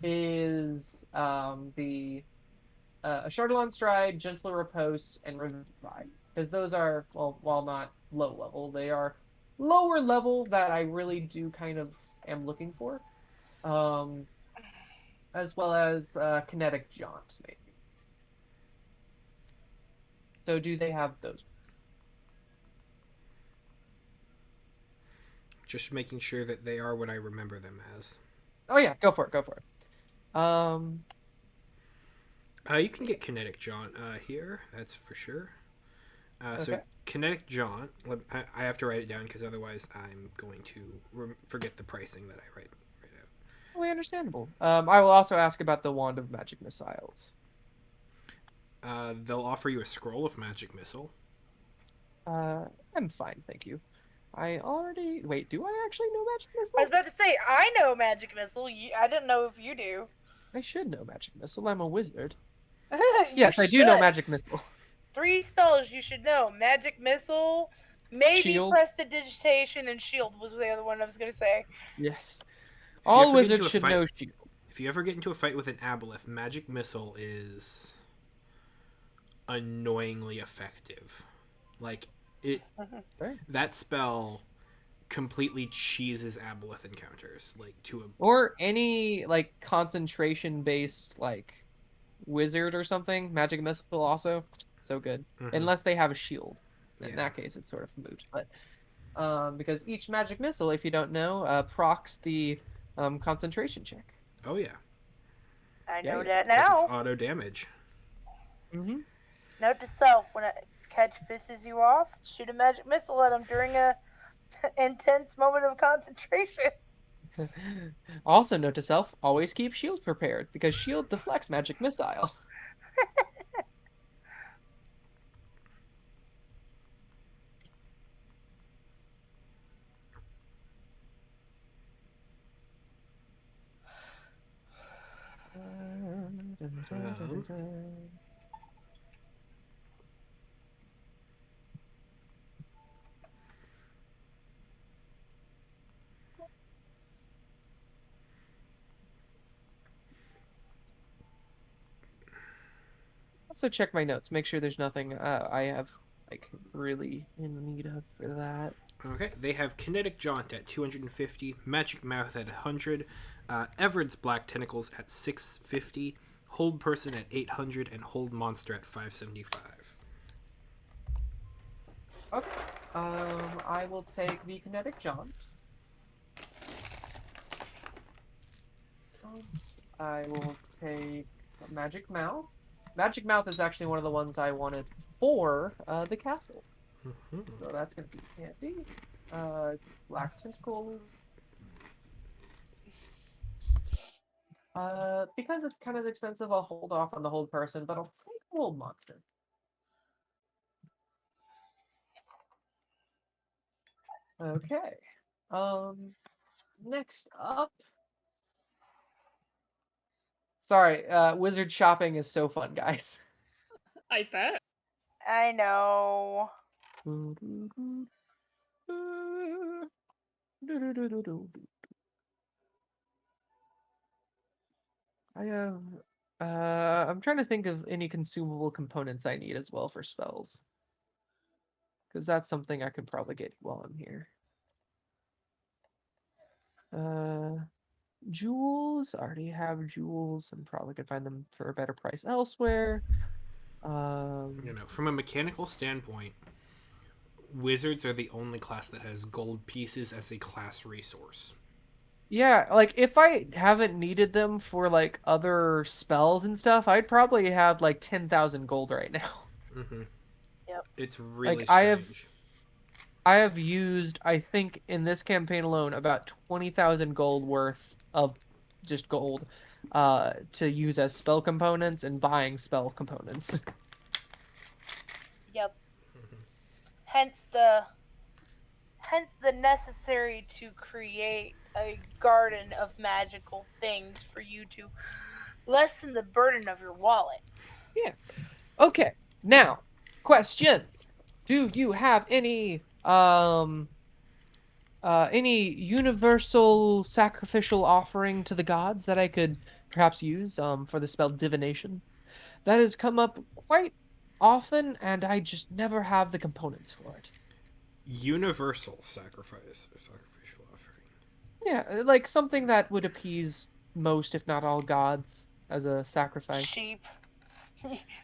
is the Chardonnay Stride, Gentler Repose, and Revivify. Because those are, well, while not low level, they are lower level that I really do kind of am looking for. Um, as well as Kinetic Jaunt, maybe. So do they have those? Just making sure that they are what I remember them as. Oh yeah, go for it, go for it. You can get Kinetic Jaunt here, that's for sure. So Okay. Kinetic Jaunt, I have to write it down because otherwise I'm going to forget the pricing that I write out. Totally understandable. I will also ask about the Wand of Magic Missiles. They'll offer you a scroll of Magic Missile. I'm fine, thank you. I already wait. Do I actually know Magic I was Missile? about to say, I know Magic Missile. I didn't know if you do. I should know Magic Missile. I'm a wizard. You Yes, I do know should. Magic Missile. 3 spells you should know: Magic Missile, maybe Shield. Prestidigitation, and Shield was the other one I was gonna say. Yes. If you All ever get into wizards a should fight, know Shield. if you ever get into a fight with an aboleth, Magic Missile is annoyingly effective. Like it, Right. that spell completely cheeses aboleth encounters like to a. Or any like concentration based like wizard or something. Magic Missile also so good, unless they have a shield. In Yeah. that case, it's sort of moot. But because each Magic Missile, if you don't know, procs the concentration check. Oh yeah. I Yeah, know yeah. that Plus it's now. auto damage. Mm-hmm. Note to self: when a catch pisses you off, shoot a Magic Missile at him during a intense moment of concentration. Also, note to self: always keep shield prepared because shield deflects Magic Missile. Also check my notes, make sure there's nothing I have like really in need of for that. Okay, they have Kinetic Jaunt at 250, Magic Mouth at 100, Everett's Black Tentacles at 650, Hold Person at 800, and Hold Monster at 575. Okay. I will take the Kinetic Jaunt. I will take Magic Mouth. Magic Mouth is actually one of the ones I wanted for the castle. Mm-hmm. So that's going to be handy. Black Tentacle. Because it's kind of expensive, I'll hold off on the Hold Person, but I'll take the Hold Monster. Okay. Next up. Sorry, wizard shopping is so fun, guys. I bet. I know. I have. I'm trying to think of any consumable components I need as well for spells, because that's something I could probably get while I'm here. Jewels. I already have jewels. I'm probably could find them for a better price elsewhere. From a mechanical standpoint, wizards are the only class that has gold pieces as a class resource. Yeah, like if I haven't needed them for like other spells and stuff, I'd probably have like 10,000 gold right now. Mm-hmm. Yep. It's really Like strange. I have used, I think in this campaign alone, about 20,000 gold worth of just gold to use as spell components and buying spell components. Yep. Mm-hmm. Hence the necessary to create a garden of magical things for you to lessen the burden of your wallet. Yeah. Okay. Now, question. Do you have any universal sacrificial offering to the gods that I could perhaps use for the spell divination? That has come up quite often, and I just never have the components for it. Universal sacrifice or sacrificial offering. Yeah, like something that would appease most, if not all, gods as a sacrifice. Sheep.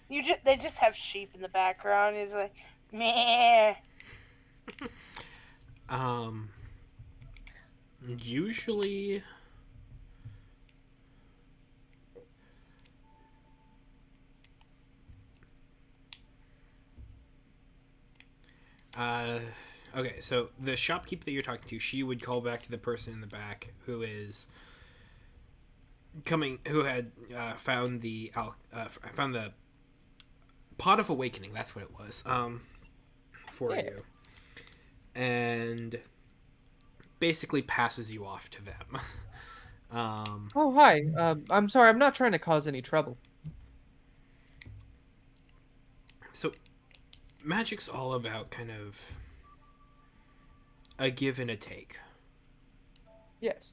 They just have sheep in the background. It's like meh. Usually okay, so the shopkeep that you're talking to, she would call back to the person in the back who had found the pot of awakening. That's what it was. For Yeah. you, and basically passes you off to them. Oh, hi. I'm sorry, I'm not trying to cause any trouble. So, magic's all about kind of a give and a take. Yes.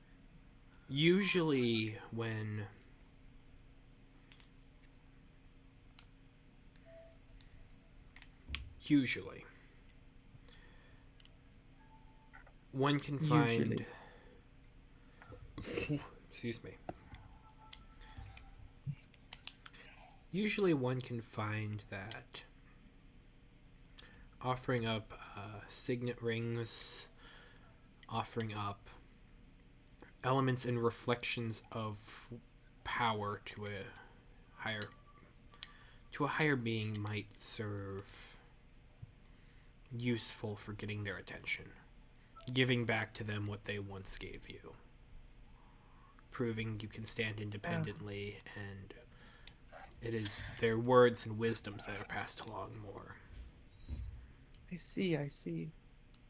Usually, when one can find. Excuse me. Usually, one can find that offering up signet rings, offering up elements and reflections of power to a higher being might serve useful for getting their attention, giving back to them what they once gave you, proving you can stand independently, and it is their words and wisdoms that are passed along more. I see.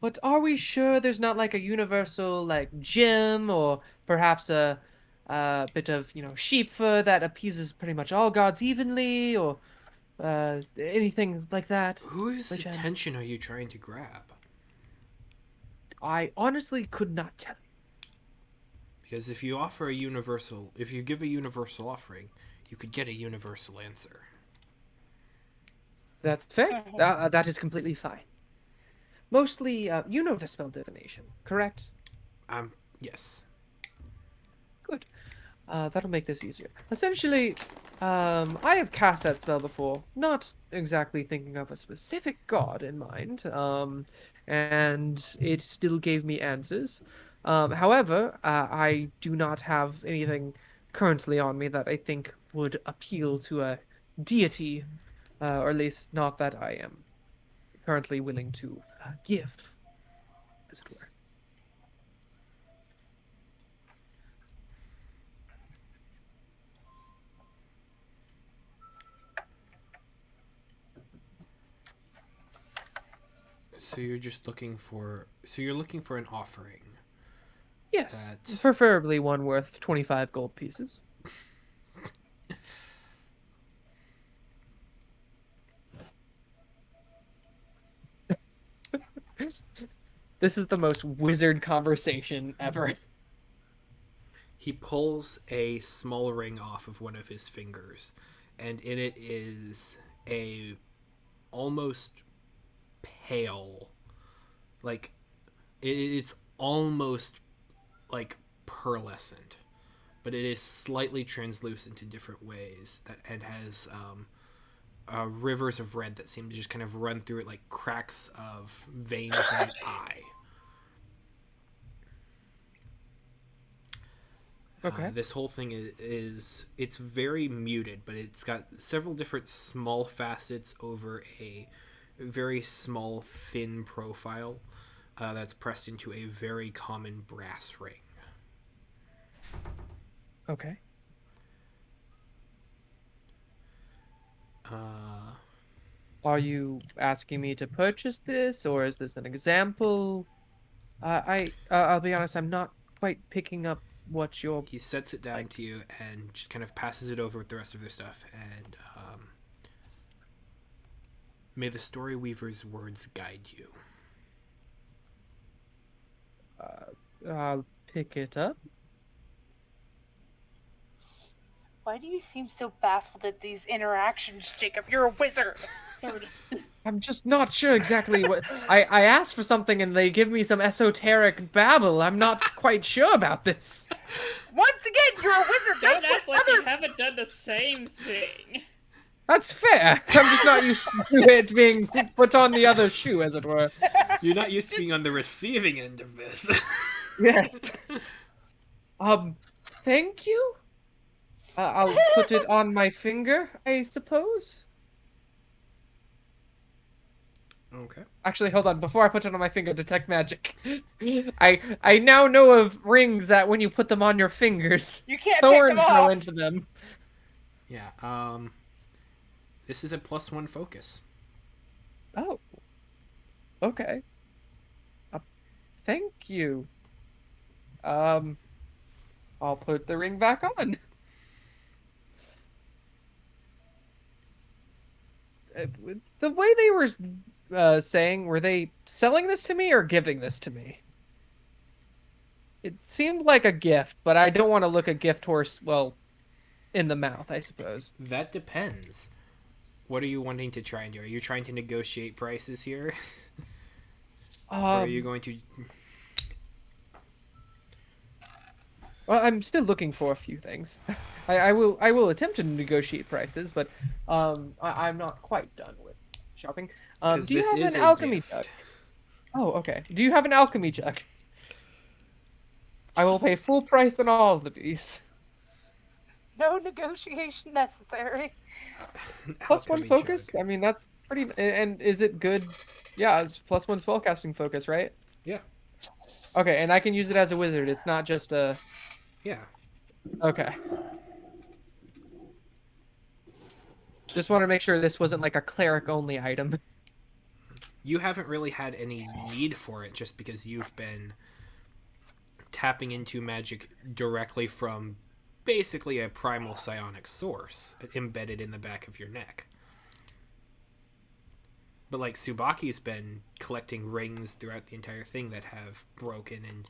But are we sure there's not like a universal like gem or perhaps a bit of, sheep fur that appeases pretty much all gods evenly or anything like that? Whose By chance? attention are you trying to grab? I honestly could not tell. Because if you give a universal offering, you could get a universal answer. That's fair. Mhm. That is completely fine. Mostly, you know the spell divination, correct? Yes. Good. That'll make this easier. Essentially, I have cast that spell before, not exactly thinking of a specific god in mind, and it still gave me answers. However, I do not have anything currently on me that I think would appeal to a deity, or at least not that I am currently willing to give, as it were. So you're just looking for. So you're looking for an offering Yes, that. preferably one worth 25 gold pieces. This is the most wizard conversation ever. He pulls a small ring off of one of his fingers, and in it is a almost pale, like it's almost like pearlescent, but it is slightly translucent in different ways. That and has rivers of red that seem to just kind of run through it like cracks of veins in an eye. Okay. This whole thing is it's very muted, but it's got several different small facets over a very small, thin profile that's pressed into a very common brass ring. Okay. Uh, Are you asking me to purchase this, or is this an example? I'll be honest, I'm not quite picking up what you're he sets it down like. to you and just kind of passes it over with the rest of their stuff. And may the story weaver's words guide you. I'll pick it up. Why do you seem so baffled at these interactions, Jacob? You're a wizard. Sort of. I'm just not sure exactly what I asked for something and they give me some esoteric babble. I'm not quite sure about this. Once again, you're a wizard. Don't That's what act like you other. haven't done the same thing. That's fair. I'm just not used to it being put on the other shoe, as it were. You're not used to being on the receiving end of this. Yes. Um, thank you. I'll put it on my finger, I suppose. Okay. Actually, hold on. Before I put it on my finger, detect magic. I now know of rings that when you put them on your fingers, You can't take thorns them grow off. into them. Yeah. This is a +1 focus. Oh, okay. Uh, thank you. Um, I'll put the ring back on. The way they were saying, were they selling this to me or giving this to me? It seemed like a gift, but I don't want to look a gift horse, well, in the mouth, I suppose. That depends. What are you wanting to try and do? Are you trying to negotiate prices here? Or are you Um, going to. well, I'm still looking for a few things. I will attempt to negotiate prices, but I'm not quite done with shopping. Because Do you this have is an a alchemy gift. jug? Oh, okay. Do you have an alchemy jug? I will pay full price on all of these. No negotiation necessary. Plus one Alchemy focus? jug. I mean, that's pretty. And is it good? Yeah, it's +1 spellcasting focus, right? Yeah. Okay, and I can use it as a wizard. It's not just a. Yeah. Okay. Just want to make sure this wasn't like a cleric only item. You haven't really had any need for it just because you've been tapping into magic directly from basically a primal psionic source embedded in the back of your neck. But like Tsubaki's been collecting rings throughout the entire thing that have broken and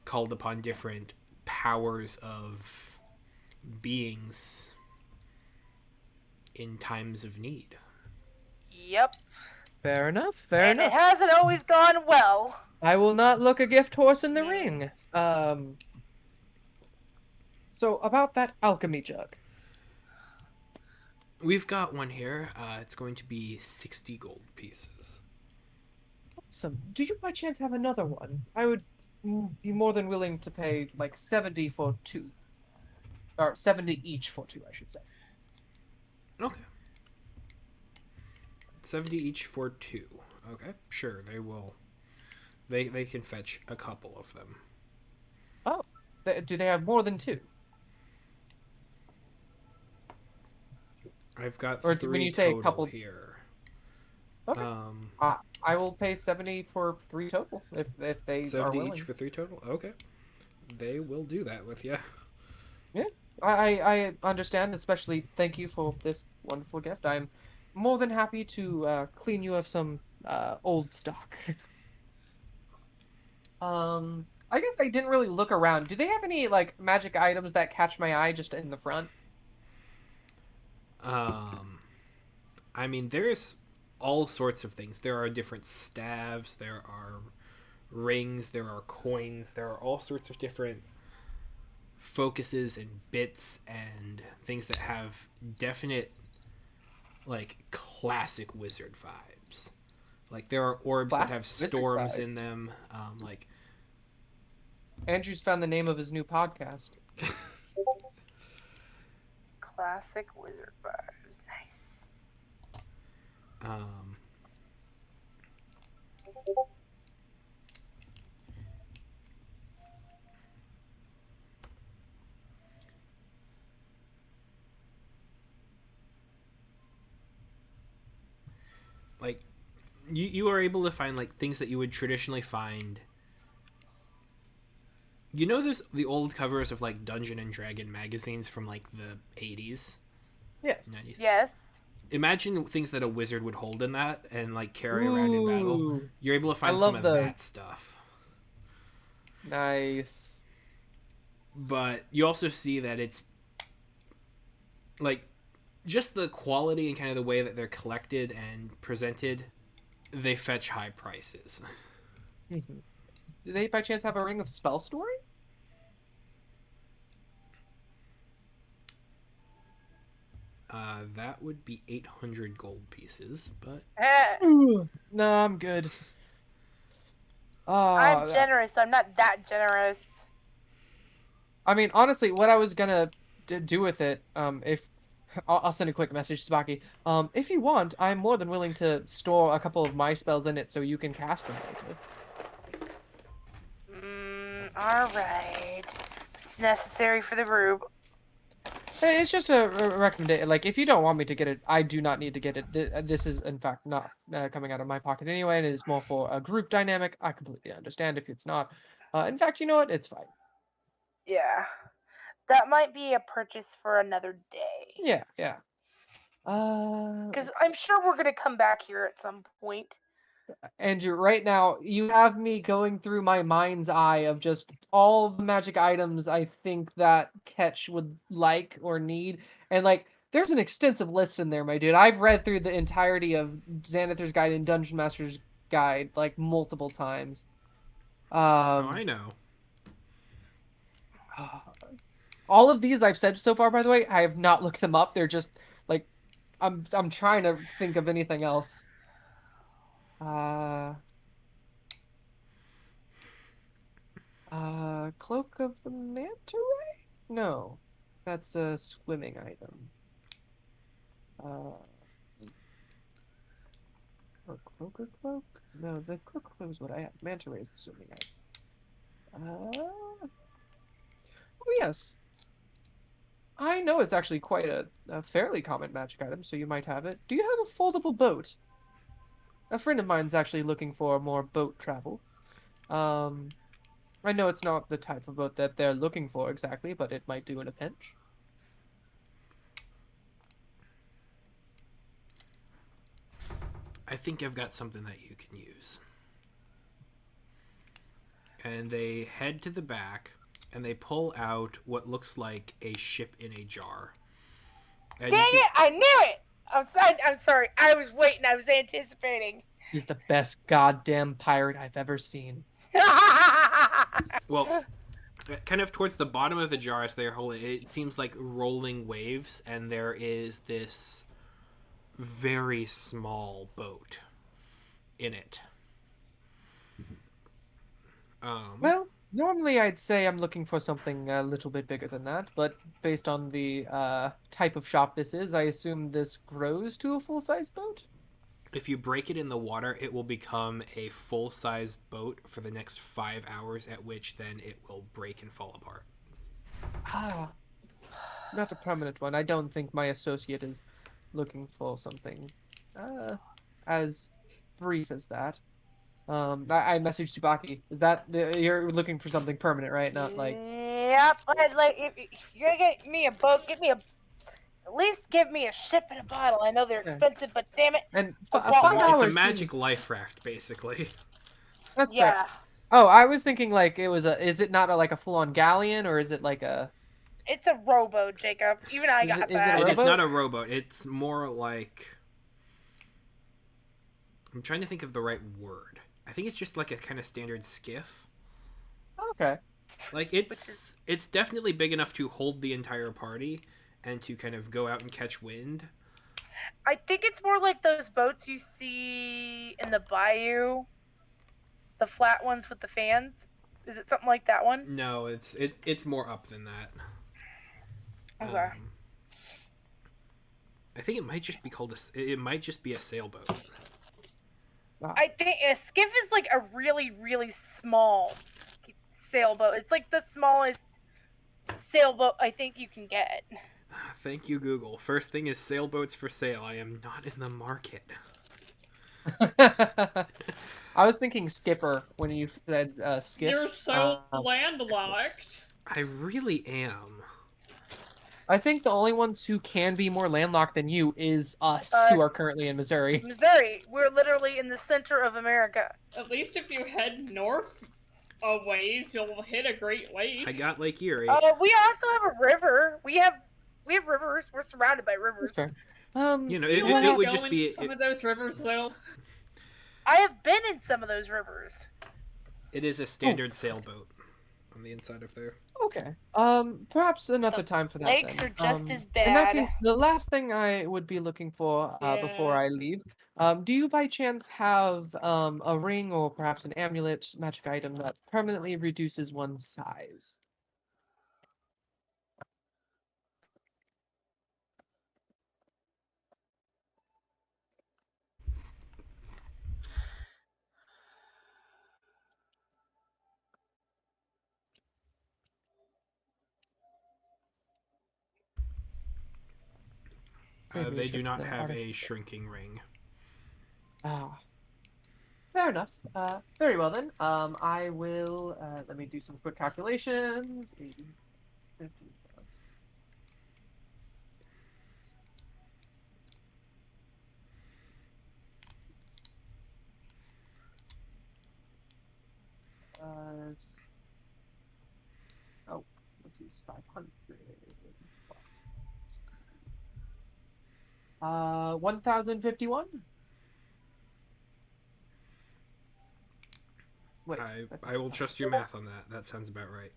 called upon different powers of beings in times of need. Yep. Fair enough. Fair And it enough. hasn't always gone well. I will not look a gift horse in the No. ring. So about that alchemy jug. We've got one here. It's going to be 60 gold pieces. Awesome. Do you by chance have another one? I would be more than willing to pay like 70 for two. Or 70 each for two, I should say. Okay. 70 each for 2. Okay, sure, they will. They can fetch a couple of them. Oh. Do they have more than 2? I've got Or 3 when you say total couple... here. Okay. I will pay 70 for 3 total if they 70 are willing. each for 3 total? Okay. They will do that with you. Yeah. I understand, especially thank you for this wonderful gift. I'm more than happy to clean you of some old stock. I guess I didn't really look around. Do they have any like magic items that catch my eye just in the front? I mean, there's all sorts of things. There are different staves, there are rings, there are coins, there are all sorts of different focuses and bits and things that have definite, like, classic wizard vibes. Like, there are orbs that have storms in them. Like, Andrew's found the name of his new podcast. Classic wizard vibes. Nice. like, you are able to find, like, things that you would traditionally find. You know, there's the old covers of, like, Dungeon and Dragon magazines from, like, the 80s? Yeah. 90s? Yes. Imagine things that a wizard would hold in that and, like, carry around in battle. You're able to find some of that stuff. Nice. But you also see that it's, like, just the quality and kind of the way that they're collected and presented, they fetch high prices. Do they by chance have a ring of spell story? That would be 800 gold pieces, but... No, I'm good. I'm generous. I'm not that generous. I mean, honestly, what I was gonna do with it, if I'll send a quick message to Baki. If you want, I'm more than willing to store a couple of my spells in it so you can cast them later. Alright. It's necessary for the rube. It's just a recommendation. Like, if you don't want me to get it, I do not need to get it. This is, in fact, not coming out of my pocket anyway, and it is more for a group dynamic. I completely understand if it's not. In fact, you know what? It's fine. Yeah. That might be a purchase for another day. Yeah. Because I'm sure we're going to come back here at some point. Andrew, right now, you have me going through my mind's eye of just all the magic items I think that Ketch would like or need. And, like, there's an extensive list in there, my dude. I've read through the entirety of Xanathar's Guide and Dungeon Master's Guide, like, multiple times. I know. All of these I've said so far, by the way, I have not looked them up. They're just, like, I'm trying to think of anything else. Cloak of the Manta Ray? No, that's a swimming item. Or Cloaker Cloak? No, the Cloak Cloak is what I have. Manta Ray is the swimming item. Oh yes. I know it's actually quite a fairly common magic item, so you might have it. Do you have a foldable boat? A friend of mine's actually looking for more boat travel. I know it's not the type of boat that they're looking for exactly, but it might do in a pinch. I think I've got something that you can use. And they head to the back, and they pull out what looks like a ship in a jar. Dang it! I knew it! I'm sorry. I was waiting. I was anticipating. He's the best goddamn pirate I've ever seen. Well, kind of towards the bottom of the jar as they're holding it seems like rolling waves, and there is this very small boat in it. Well, normally I'd say I'm looking for something a little bit bigger than that, but based on the type of shop this is, I assume this grows to a full-size boat? If you break it in the water, it will become a full-sized boat for the next 5 hours, at which then it will break and fall apart. Ah, not a permanent one. I don't think my associate is looking for something as brief as that. I messaged Tsubaki. Is that you're looking for something permanent, right? Not like Yep. But like, if you're gonna get me a boat, at least give me a ship and a bottle. I know they're Yeah. expensive, but damn it. and Well, 5 It's hours a magic seems- life raft, basically. That's Yeah. fair. Oh, I was thinking like it was a. Is it not like a full-on galleon, or is it like a? It's a rowboat, Jacob. Even I Is got it a that. It is rowboat? not a rowboat. It's more like... I'm trying to think of the right word. I think it's just like a kind of standard skiff. Okay. Like, it's definitely big enough to hold the entire party and to kind of go out and catch wind. I think it's more like those boats you see in the bayou, the flat ones with the fans. Is it something like that one? No, it's more up than that. Okay. I think it might just be called it might just be a sailboat. I think a skiff is like a really, really small sailboat. It's like the smallest sailboat I think you can get. Thank you, Google. First thing is sailboats for sale. I am not in the market. I was thinking skipper when you said skiff. You're so landlocked. I really am. I think the only ones who can be more landlocked than you is us, who are currently in Missouri. Missouri. We're literally in the center of America. At least if you head north a ways, you'll hit a Great Lake. I got Lake Erie. We also have a river. We have rivers. We're surrounded by rivers. That's fair. You know, Do you it wanna would go just be into some of those rivers, though? I have been in some of those rivers. it is a standard sailboat on the inside of there. Okay. Perhaps another time for that. Lakes then. are just as In that bad. case, the last thing I would be looking for before Yeah. I leave, do you by chance have a ring or perhaps an amulet, magic item that permanently reduces one's size? Maybe They check do not the have a artifact. shrinking ring. Ah, fair enough. Very well then. I will. Let me do some quick calculations. 80, 50 plus. Oh, what's this? 500. 1051. Wait. I will trust your math on that. That sounds about right.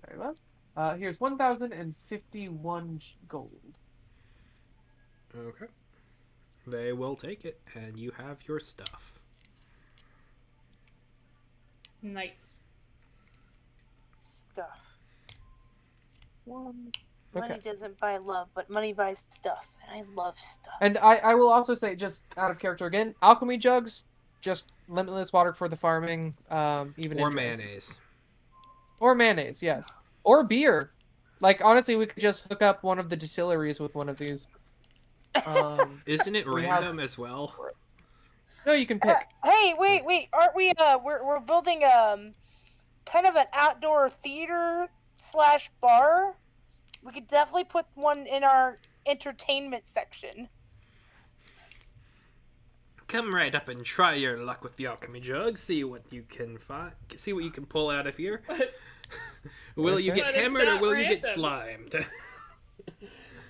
Very well. Here's 1051 gold. Okay. They will take it, and you have your stuff. Nice. Stuff. One. Money Okay. doesn't buy love, but money buys stuff, and I love stuff. And I will also say, just out of character again, alchemy jugs, just limitless water for the farming, even Or in dries. mayonnaise. Or mayonnaise, yes. Or beer. Like, honestly, we could just hook up one of the distilleries with one of these. Isn't it We random as well? No, you can pick. Hey, wait! Aren't we? We're building kind of an outdoor theater / bar. We could definitely put one in our entertainment section. Come right up and try your luck with the alchemy jug. See what you can find. See what you can pull out of here. But Will you Okay. get But it's hammered or not will you get random. slimed?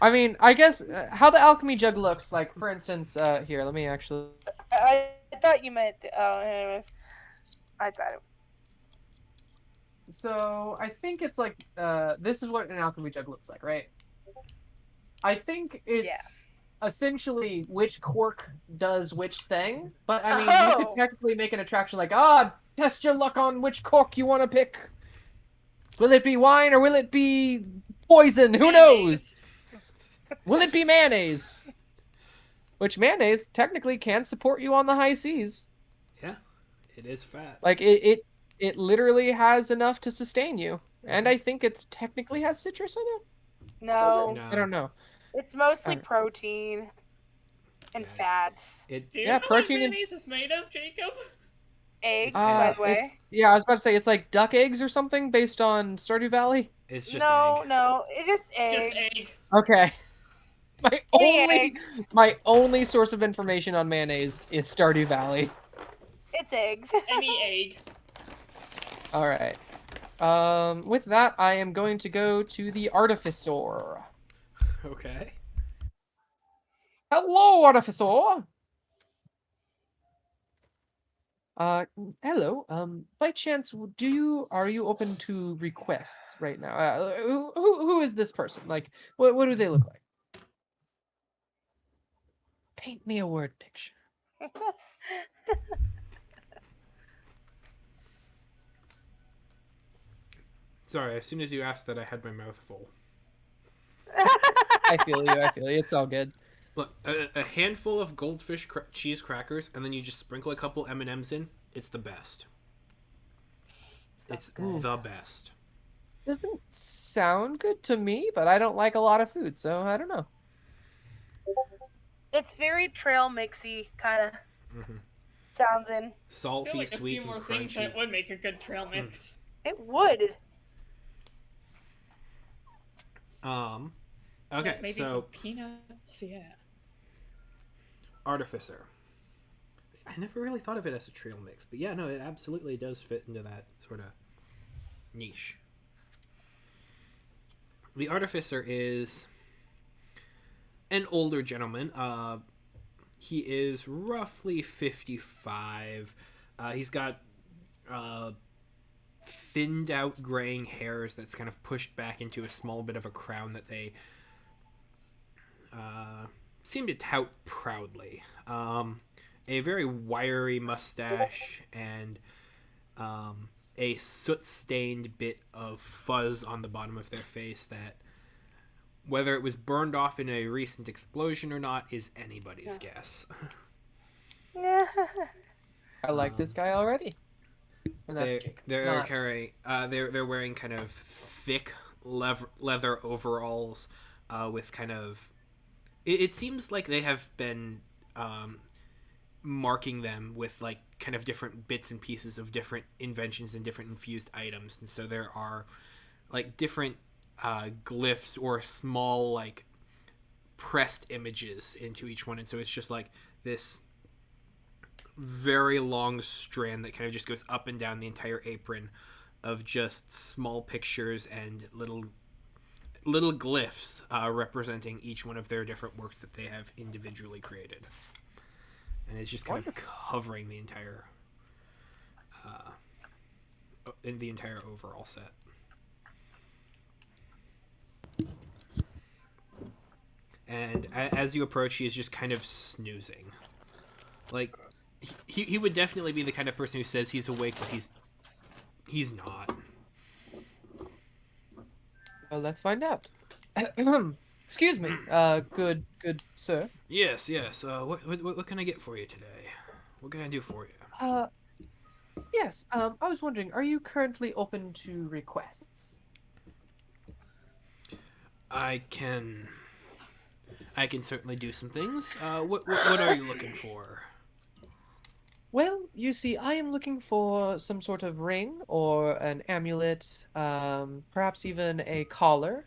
I mean, I guess how the alchemy jug looks like. For instance, here, let me actually. I thought you meant. Anyways, I thought it. So I think it's like this is what an alchemy jug looks like, right? I think it's Yeah. essentially which cork does which thing, but I mean, you could Oh. technically make an attraction like, test your luck on which cork you want to pick. Will it be wine or will it be poison? Who knows? Will it be mayonnaise? Which mayonnaise technically can support you on the high seas. Yeah, it is fat. Like it literally has enough to sustain you. And I think it's technically has citrus in it. No, No. I don't know. it's mostly Uh, protein and Yeah, fat. it Do you Yeah, know protein what and- mayonnaise is made of, Jacob? Eggs, It's by egg. the way. yeah, I was about to say it's like duck eggs or something based on Stardew Valley. It's just No, egg. no, it's just Just eggs. egg. Okay. Any eggs. My only source of information on mayonnaise is Stardew Valley. It's eggs. Any egg. All right. With that, I am going to go to the Artificer. Okay. Hello, Artificer. Hello. By chance, are you open to requests right now? Who is this person? Like, what do they look like? Paint me a word picture. Sorry, as soon as you asked that, I had my mouth full. I feel you. I feel you. It's all good. Look, a handful of goldfish cheese crackers, and then you just sprinkle a couple M&Ms in. It's the best. It's the best. Doesn't sound good to me, but I don't like a lot of food, so I don't know. It's very trail mixy, kind of Mm-hmm. sounds in. I feel Salty, like a sweet, few and more things crunchy. that would make a good trail mix. It would. Okay, Maybe so some peanuts, yeah. Artificer. I never really thought of it as a trail mix, but yeah, no, it absolutely does fit into that sort of niche. The Artificer is an older gentleman. He is roughly 55. He's got thinned out graying hairs that's kind of pushed back into a small bit of a crown that they seem to tout proudly. A very wiry mustache and a soot-stained bit of fuzz on the bottom of their face that, whether it was burned off in a recent explosion or not, is anybody's guess. I like this guy already. And that's Jake. They're carrying. They're wearing kind of thick leather overalls with kind of. It seems like they have been marking them with like kind of different bits and pieces of different inventions and different infused items, and so there are like different glyphs or small like pressed images into each one, and so it's just like this very long strand that kind of just goes up and down the entire apron of just small pictures and little glyphs representing each one of their different works that they have individually created, and it's just kind of covering the entire in the entire overall set. And as you approach, he is just kind of snoozing. Like, he would definitely be the kind of person who says he's awake, but he's not. Well, let's find out. Excuse me, good sir. Yes. What can I get for you today? What can I do for you? Yes. I was wondering, are you currently open to requests? I can certainly do some things. What are you looking for? Well, you see, I am looking for some sort of ring or an amulet, perhaps even a collar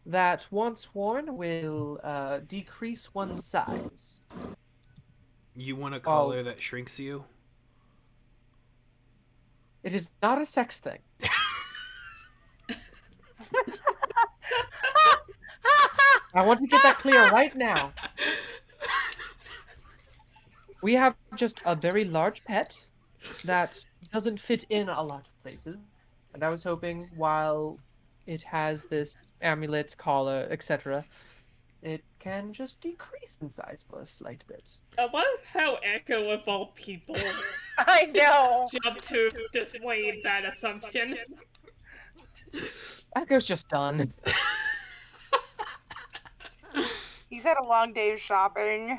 that, once worn, will decrease one's size. You want a collar that shrinks you? It is not a sex thing. I want to get that clear right now. We have just a very large pet that doesn't fit in a lot of places, and I was hoping while it has this amulet, collar, etc., it can just decrease in size for a slight bit. I love how Echo of all people I know. jumped to dissuade that assumption. Echo's just done. He's had a long day of shopping.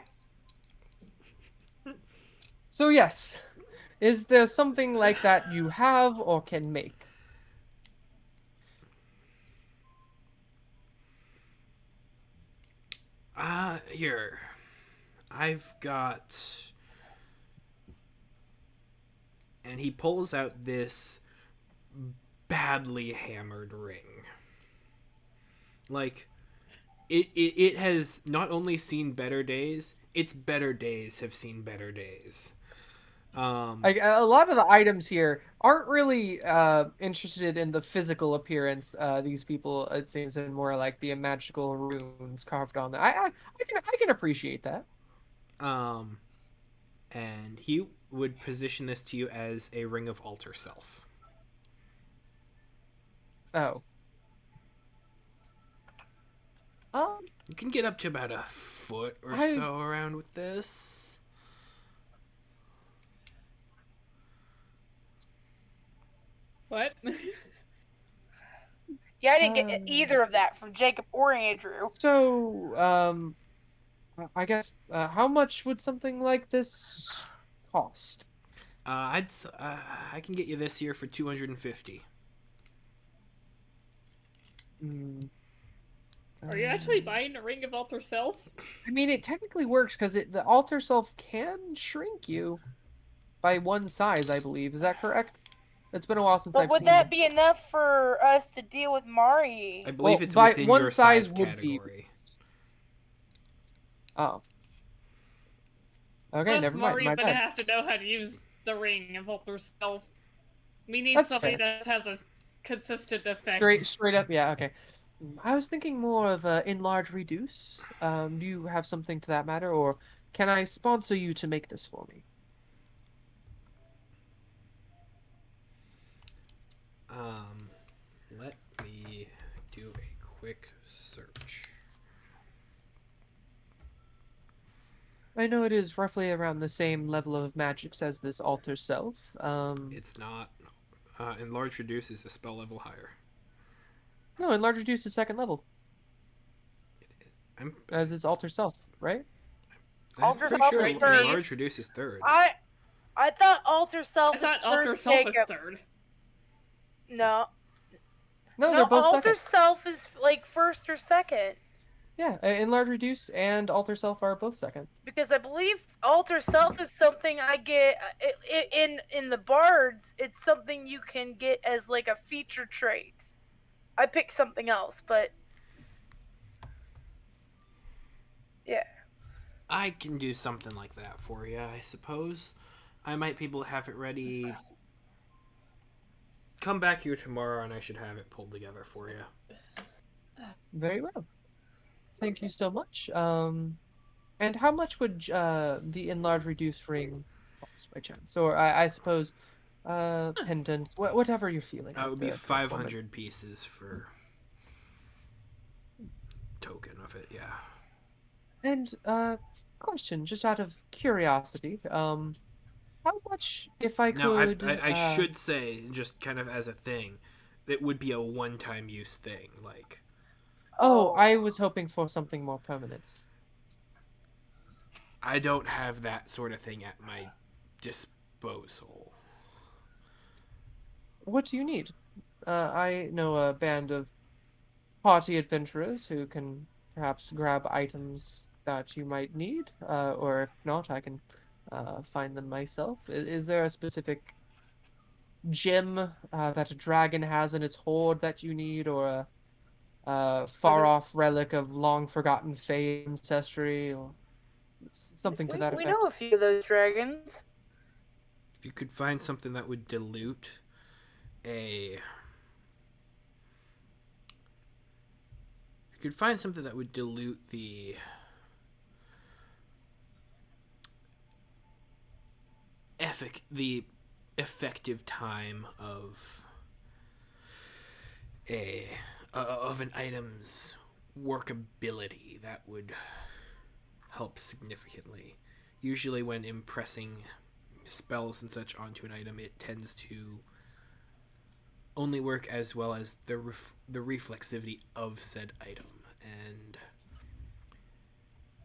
So yes, is there something like that you have or can make? Here. I've got. And he pulls out this badly hammered ring. Like, it has not only seen better days, its better days have seen better days. Like a lot of the items here aren't really interested in the physical appearance. These people, it seems, and more like the magical runes carved on them. I can appreciate that. Um, and he would position this to you as a ring of alter self. Oh. You can get up to about a foot or so around with this. What? Yeah, I didn't get either of that from Jacob or Andrew. So, I guess, how much would something like this cost? I can get you this here for 250. Are you actually buying a ring of alter self? I mean, it technically works because the alter self can shrink you by one size, I believe. Is that correct? It's been a while since But I've would seen that it. be enough for us to deal with Mari? I believe Well, it's by within one your size size would be- category. Oh. Okay, Plus, never mind. Mari My would bad. have to know how to use the ring of alter self. We need That's somebody fair. that has a consistent effect. Straight up, yeah, okay. I was thinking more of enlarge reduce. Do you have something to that matter, or can I sponsor you to make this for me? Let me do a quick search. I know it is roughly around the same level of magics as this alter self. It's not. Enlarge reduce is a spell level higher. No, enlarge reduce is second level, I'm as its alter self, right? Alter pretty self sure is Right, third. enlarge reduce is third. I thought alter self I thought is alter first, self is Jacob. third. No, No, they're both alter second. self is like first or second. Yeah, enlarge reduce and alter self are both second. Because I believe alter self is something I get in the bards. It's something you can get as like a feature trait. I picked something else, but yeah. I can do something like that for you, I suppose. I might be able to have it ready. Come back here tomorrow, and I should have it pulled together for you. Very well. Thank you so much. And how much would the enlarge reduce ring cost by chance? Or I suppose pendant, whatever you're feeling. It would be at the 500 pieces for token of it, yeah. moment. And question, just out of curiosity, how much, if I Now, could? I should say, just kind of as a thing, it would be a one-time use thing. Like, Oh, I was hoping for something more permanent. I don't have that sort of thing at my disposal. What do you need? I know a band of party adventurers who can perhaps grab items that you might need, or if not, I can find them myself. Is there a specific gem that a dragon has in its hoard that you need, or a far-off relic of long-forgotten Fey ancestry, or something to that We effect? know a few of those dragons. If you could find something that would dilute a... If you could find something that would dilute the effective time of an item's workability, that would help significantly. Usually when impressing spells and such onto an item, it tends to only work as well as the reflexivity of said item, and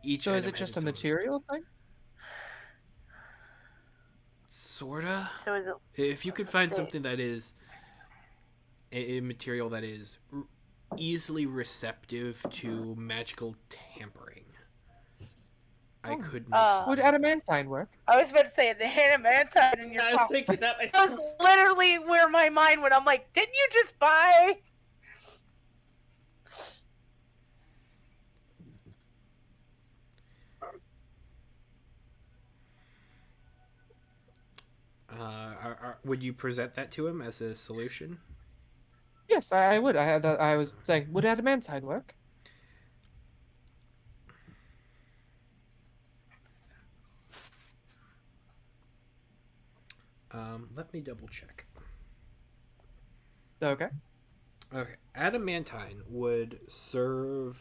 each So is item it has just a its own. material thing? Sorta. So is it? If you could Let's find see. something that is a material that is easily receptive to magical tampering, I could make Would something like that. adamantine work? I was about to say the adamantine in your I was pocket. thinking that That was literally where my mind went. I'm like, didn't you just buy? Would you present that to him as a solution? Yes, I would. I was saying, would adamantine work? Let me double check. Okay. Okay, adamantine would serve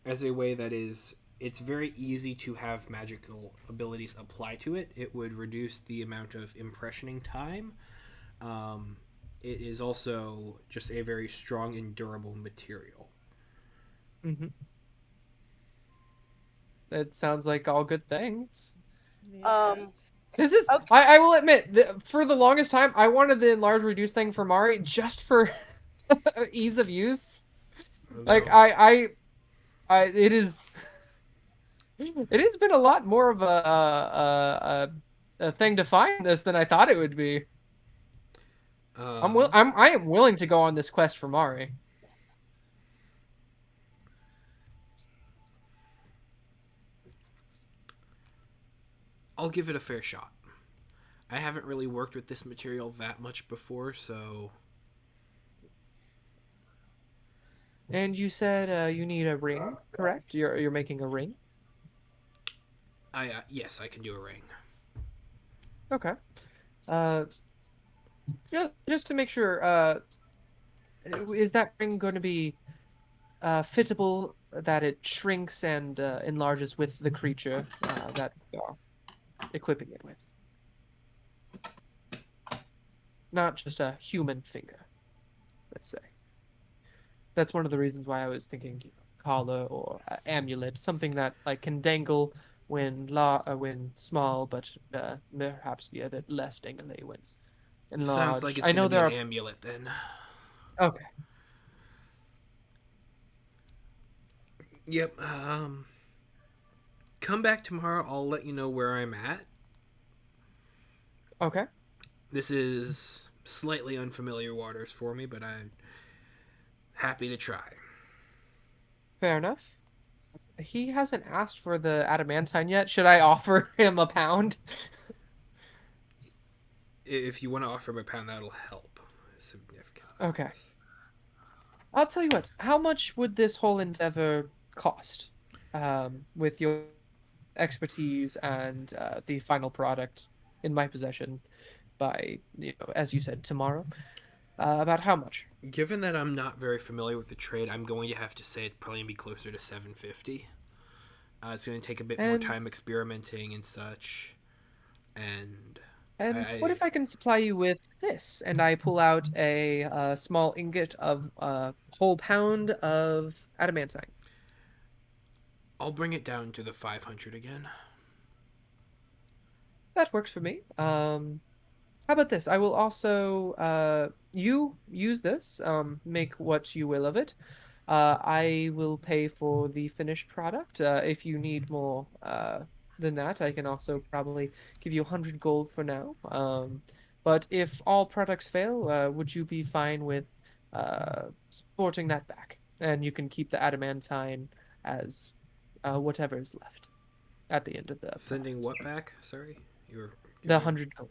as a way that is, it's very easy to have magical abilities apply to it. It would reduce the amount of impressioning time. Um, it is also just a very strong and durable material. Mm-hmm. It sounds like all good things. This is, Okay. I will admit, for the longest time, I wanted the enlarge reduce thing for Mari just for ease of use. Like, it is, it has been a lot more of a thing to find this than I thought it would be. I am willing to go on this quest for Mari. I'll give it a fair shot. I haven't really worked with this material that much before, so. And you said you need a ring, correct? You're making a ring? Yes, I can do a ring. Okay. Uh, just to make sure, is that ring going to be fittable, that it shrinks and enlarges with the creature that you're equipping it with? Not just a human finger, let's say. That's one of the reasons why I was thinking, collar or amulet, something that like can dangle when small, but perhaps be a bit less dangly when Sounds like enlarged. it's I going to know be there an are. amulet then. Okay. Yep. Come back tomorrow. I'll let you know where I'm at. Okay. This is slightly unfamiliar waters for me, but I'm happy to try. Fair enough. He hasn't asked for the adamantine yet. Should I offer him a pound? If you want to offer him a pound, that'll help significantly. Okay. Yes. I'll tell you what. How much would this whole endeavor cost? With your expertise and the final product in my possession by, as you said, tomorrow. About how much? Given that I'm not very familiar with the trade, I'm going to have to say it's probably going to be closer to 750. It's going to take a bit more And time experimenting and such. And what if I can supply you with this? And I pull out a small ingot of a whole pound of adamantine. I'll bring it down to the 500 again. That works for me. How about this? I will also you use this, make what you will of it. I will pay for the finished product. If you need more than that, I can also probably give you 100 gold for now. But if all products fail, would you be fine with sporting that back? And you can keep the adamantine as whatever is left at the end of the Sending product. what back? Sorry? You were The 100 gold.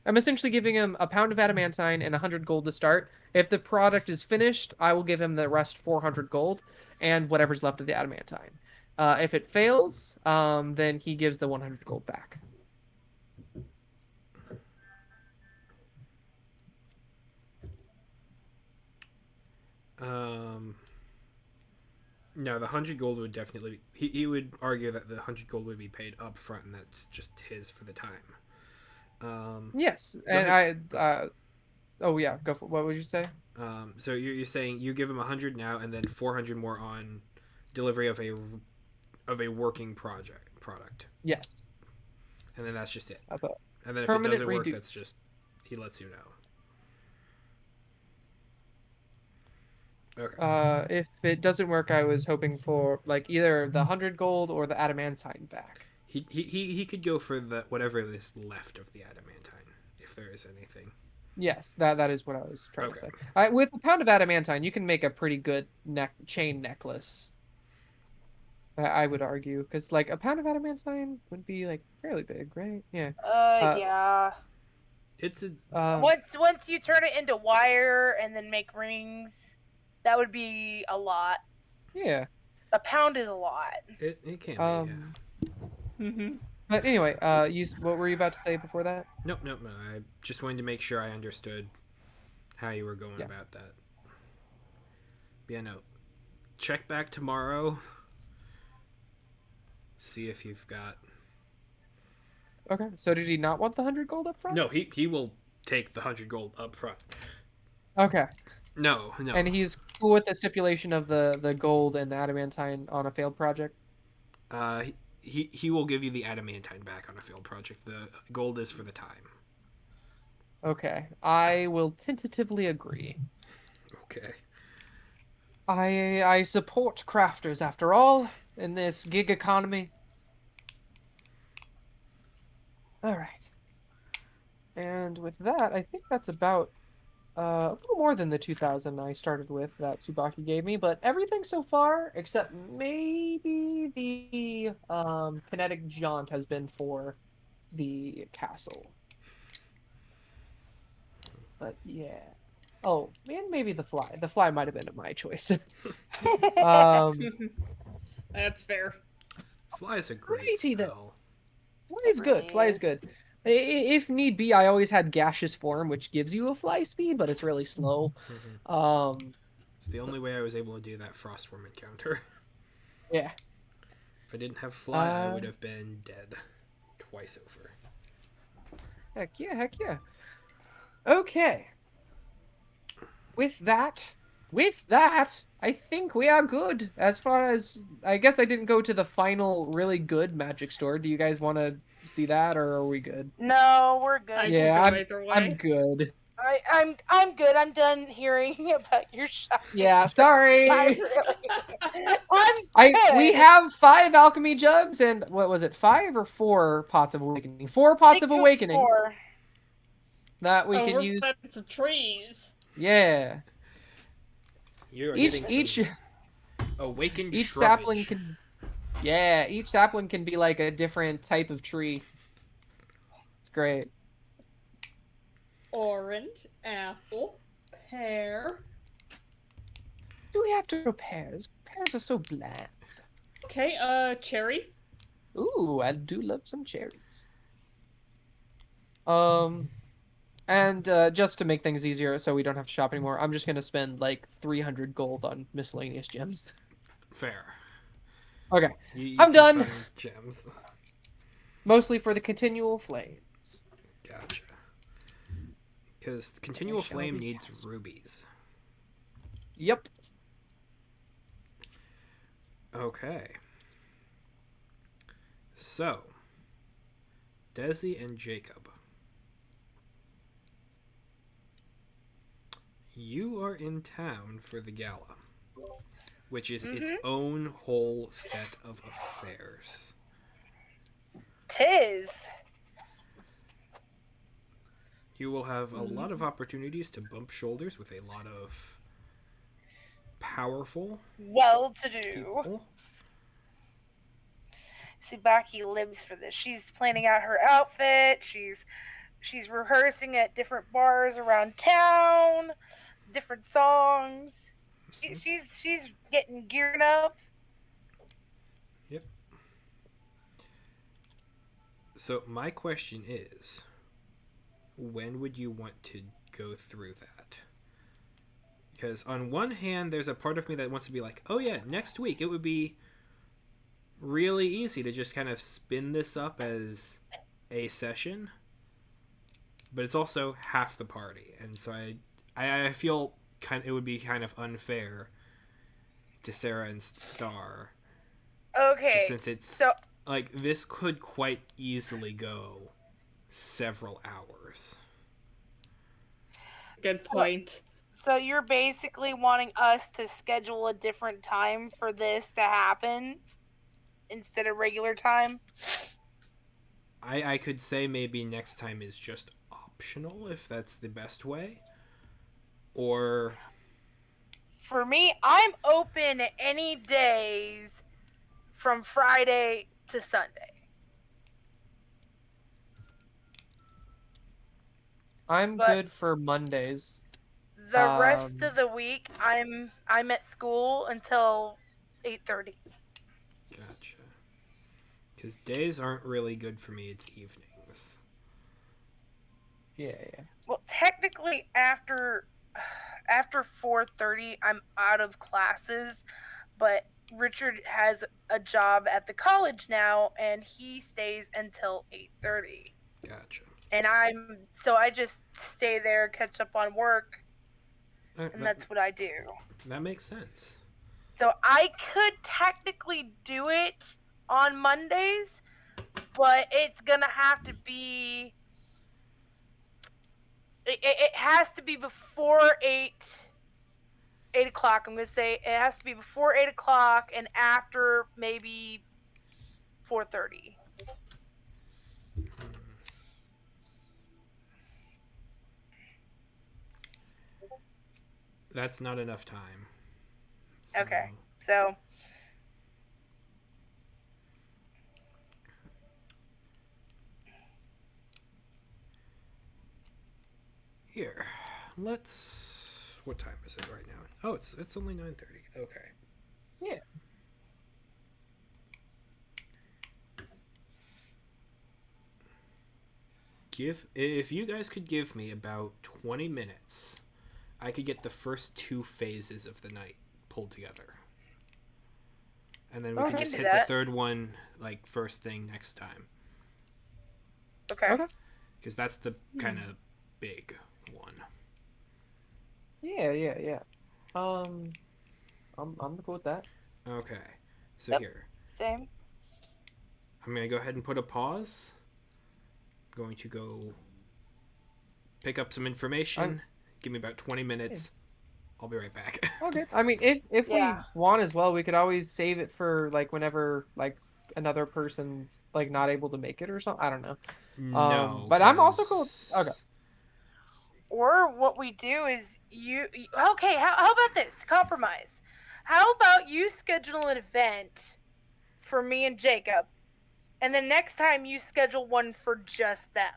I'm essentially giving him a pound of adamantine and 100 gold to start. If the product is finished, I will give him the rest 400 gold and whatever's left of the adamantine. If it fails, then he gives the 100 gold back. No, the 100 gold would definitely. He would argue that the 100 gold would be paid up front, and that's just his for the time. Yes, Go and ahead. oh yeah, go for what would you say? So you're saying you give him 100 now, and then 400 more on delivery of a working product, Yes, and then that's just it. about And then if it permanent doesn't work, redo. that's just he lets you know. Okay. If it doesn't work, I was hoping for like either the 100 gold or the adamantine back. He could go for the whatever is left of the adamantine, if there is anything. Yes, that is what I was trying Okay. to say. With a pound of adamantine, you can make a pretty good chain necklace. I would argue, because like a pound of adamantine would be like fairly big, right? Yeah. Yeah. It's a Once you turn it into wire and then make rings, that would be a lot. Yeah. A pound is a lot. it can be. Um. Yeah. But anyway, what were you about to say before that? Nope. No. I just wanted to make sure I understood how you were going Yeah. about that. But yeah, no. Check back tomorrow. See if you've got. Okay. So did he not want the 100 gold up front? No, he will take the 100 gold up front. Okay. No. And he's cool with the stipulation of the gold and the adamantine on a failed project? He will give you the adamantine back on a failed project. The gold is for the time. Okay. I will tentatively agree. Okay. I support crafters after all in this gig economy. All right. And with that, I think that's about a little more than the 2,000 I started with that Tsubaki gave me, but everything so far, except maybe the kinetic jaunt, has been for the castle. But yeah. Oh, and maybe the fly. The fly might have been my choice. That's fair. Fly's a great Crazy that- spell. Fly's good. Fly's good. If need be, I always had gaseous form, which gives you a fly speed, but it's really slow. It's the only way I was able to do that frostworm encounter. Yeah. If I didn't have fly, I would have been dead twice over. Heck yeah. Okay. With that, I think we are good. As far as I guess I didn't go to the final really good magic store. Do you guys want to see that, or are we good? No, we're good. I can Yeah, go either way. I'm good. I'm good. I'm done hearing about your shop. Yeah, sorry. I'm good. We have 5 alchemy jugs and what was it, 5 or 4 pots of awakening? 4 pots of awakening 4. that we can we're use. planting some trees. Yeah. You're Each awakened each shrubbage. sapling can. Yeah, each sapling can be like a different type of tree. It's great. Orange, apple, pear. Do we have to grow pears? Pears are so bland. Okay, cherry. Ooh, I do love some cherries. And just to make things easier, so we don't have to shop anymore, I'm just gonna spend like 300 gold on miscellaneous gems. Fair. Okay, You I'm can done. find gems. Mostly for the continual flames. Gotcha. Because continual shall flame be needs cast. rubies. Yep. Okay. So, Desi and Jacob. You are in town for the gala, which is its own whole set of affairs. 'Tis. You will have a lot of opportunities to bump shoulders with a lot of powerful Well-to-do. people. Subaki lives for this. She's planning out her outfit. She's she's rehearsing at different bars around town, different songs. She's getting geared up. Yep. So my question is, when would you want to go through that? Because on one hand, there's a part of me that wants to be like, oh yeah, next week it would be really easy to just kind of spin this up as a session, but it's also half the party, and so I feel it would be kind of unfair to Sarah and Star, just Okay, since it's so like this could quite easily go several hours. Good point. so you're basically wanting us to schedule a different time for this to happen instead of regular time? I could say maybe next time is just optional if that's the best way, or For me, I'm open any days from Friday to Sunday. I'm But good for Mondays. the rest Um, of the week, I'm at school until 8:30. gotcha. Because days aren't really good for me. It's evenings. yeah, yeah. Well, technically, after 4:30, I'm out of classes. But Richard has a job at the college now, and he stays until 8:30. Gotcha. And I just stay there, catch up on work, and That that's what I do. that makes sense. So I could technically do it on Mondays, but it's gonna have to be. It has to be before 8 o'clock. I'm gonna say it has to be before 8 o'clock and after maybe 4:30. That's not enough time. So, Okay, so here, let's. What time is it right now? Oh, it's only 9:30. Okay. Yeah. If you guys could give me about 20 minutes, I could get the first two phases of the night pulled together. And then we Okay. can just do hit that. the third one like first thing next time. okay. Okay. Because that's the kind of big one. Yeah, yeah, yeah. Um, I'm cool with that. Okay. So Yep. here, Same. I'm going to go ahead and put a pause. I'm going to go pick up some information. Give me about 20 minutes. I'll be right back. Okay. I mean, if we Yeah. want as well, we could always save it for like whenever like another person's like not able to make it or something. I don't know. No, But I'm also cool. Okay. Or what we do is okay, how about this? Compromise. How about you schedule an event for me and Jacob, and then next time you schedule one for just them?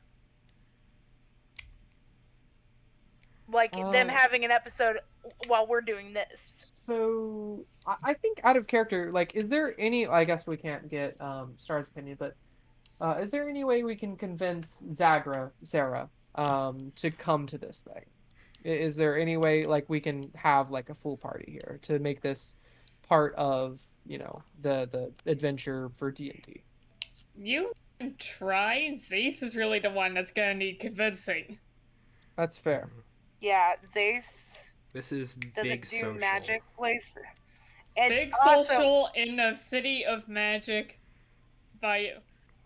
Like them having an episode while we're doing this. So I think out of character, like, is there any? I guess we can't get Star's opinion, but is there any way we can convince Sarah, to come to this thing? Is there any way like we can have like a full party here to make this part of the adventure for D&D? You can try. Zace is really the one that's gonna need convincing. That's fair. Yeah, Zace This is doesn't big do social. magic place. It's Big also, social in the city of magic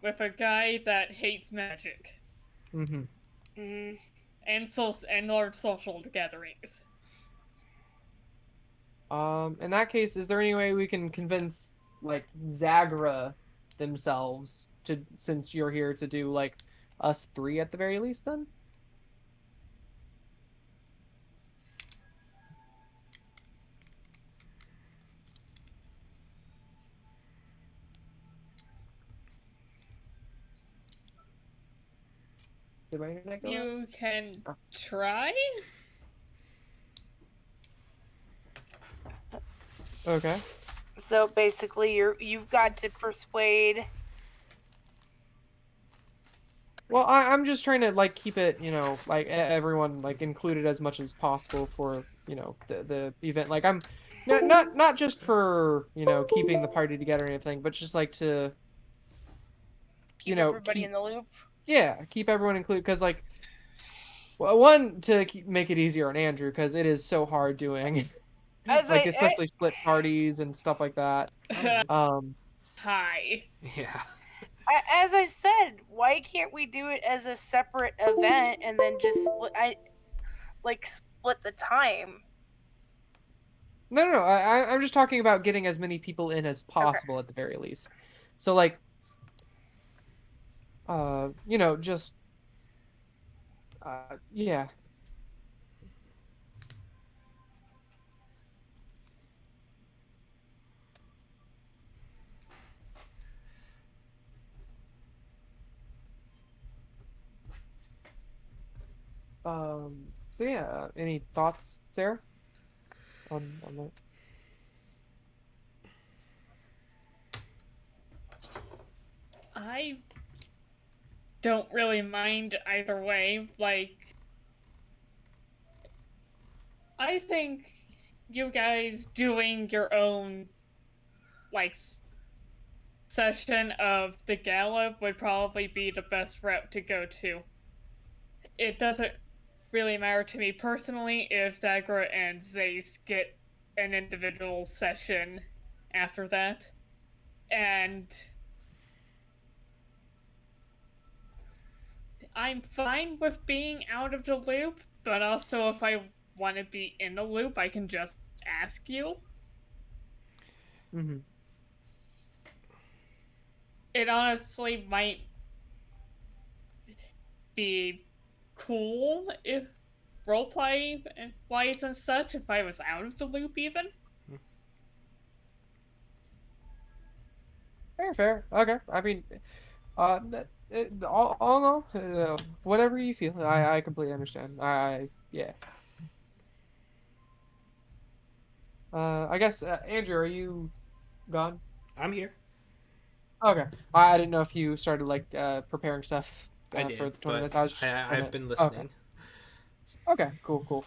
with a guy that hates magic Mm-hmm. and large social gatherings. In that case, is there any way we can convince like Zagra themselves to, since you're here to do like us three at the very least then? Did my internet go out? You can Oh. try. Okay. So basically, you've got to persuade. Well, I'm just trying to like keep it, like everyone like included as much as possible for, the event. Like I'm not just for, keeping the party together or anything, but just like to, Keep everybody keep in the loop. keep everyone included because like well, one to make it easier on Andrew because it is so hard doing As like especially split parties and stuff like that. Um, Hi. Yeah. as I said, why can't we do it as a separate event and then just split the time? no. I'm just talking about getting as many people in as possible at the very least. So like, just yeah. So yeah. Any thoughts, Sarah, on that? I don't really mind either way. Like, I think you guys doing your own, like, session of the gala would probably be the best route to go to. It doesn't really matter to me personally if Zagra and Zace get an individual session after that. And I'm fine with being out of the loop, but also if I want to be in the loop, I can just ask you. Mm-hmm. It honestly might be cool if roleplay and wise and such if I was out of the loop even. Fair. Okay. I mean, all in all, whatever you feel, I completely understand. Yeah. I guess Andrew, are you gone? I'm here. Okay. I didn't know if you started like preparing stuff I for did, the but tournaments. I was just trying I've to. been Okay. listening. Okay. Cool.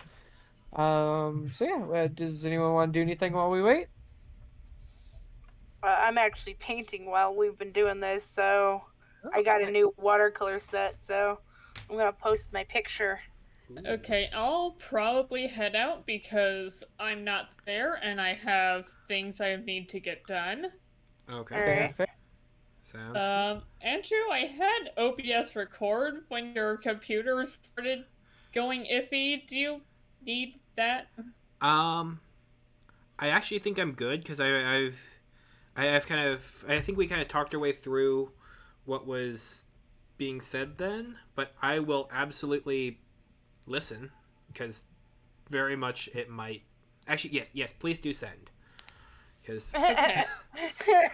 So yeah, does anyone want to do anything while we wait? I'm actually painting while we've been doing this, so Oh, I got a nice. new watercolor set, so I'm gonna post my picture. Okay, I'll probably head out because I'm not there and I have things I need to get done. Okay. Alright. Fair. Sounds good. Andrew, I had OBS record when your computer started going iffy. Do you need that? Um, I actually think I'm good because I've kind of I think we kind of talked our way through what was being said then, but I will absolutely listen because very much it might actually yes please do send because Okay.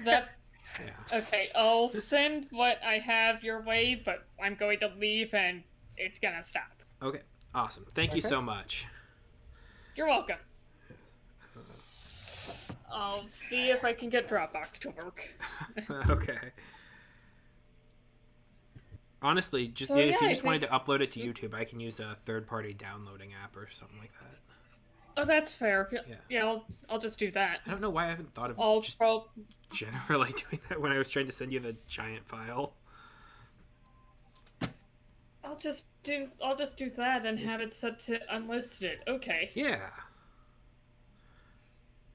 That yeah okay, I'll send what I have your way, but I'm going to leave and it's gonna stop. okay awesome thank you Okay. so much. You're welcome. I'll see if I can get Dropbox to work. Okay. Honestly, just So, if yeah, you I just wanted to think- upload it to YouTube, I can use a third-party downloading app or something like that. Oh, that's fair. Yeah. Yeah, I'll just do that. I don't know why I haven't thought of I'll just prob- generally doing that when I was trying to send you the giant file. I'll just do that and have it set to unlisted. Okay. Yeah.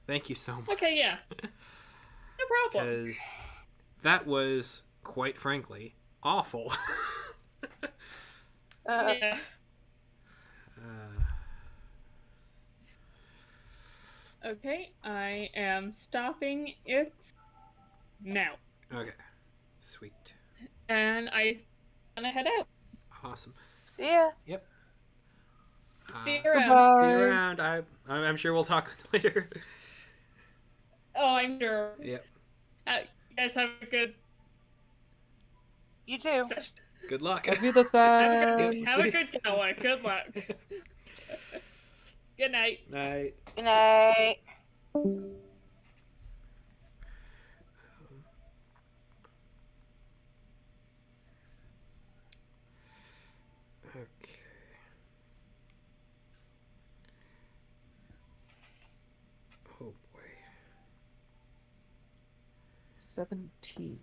Thank you so much. Okay, yeah. No problem. Because that was, quite frankly, awful. Yeah. Okay, I am stopping it now. Okay. Sweet. And I'm gonna head out. Awesome. See ya. Yep. See you around. Goodbye. See you around. I'm sure we'll talk later. Oh, I'm sure. Yep. You guys have a good You too. session. Good luck. Auf Wiedersehen. Have a good Gala. Good luck. Good night. Night. Good night. Okay. Oh boy. 17.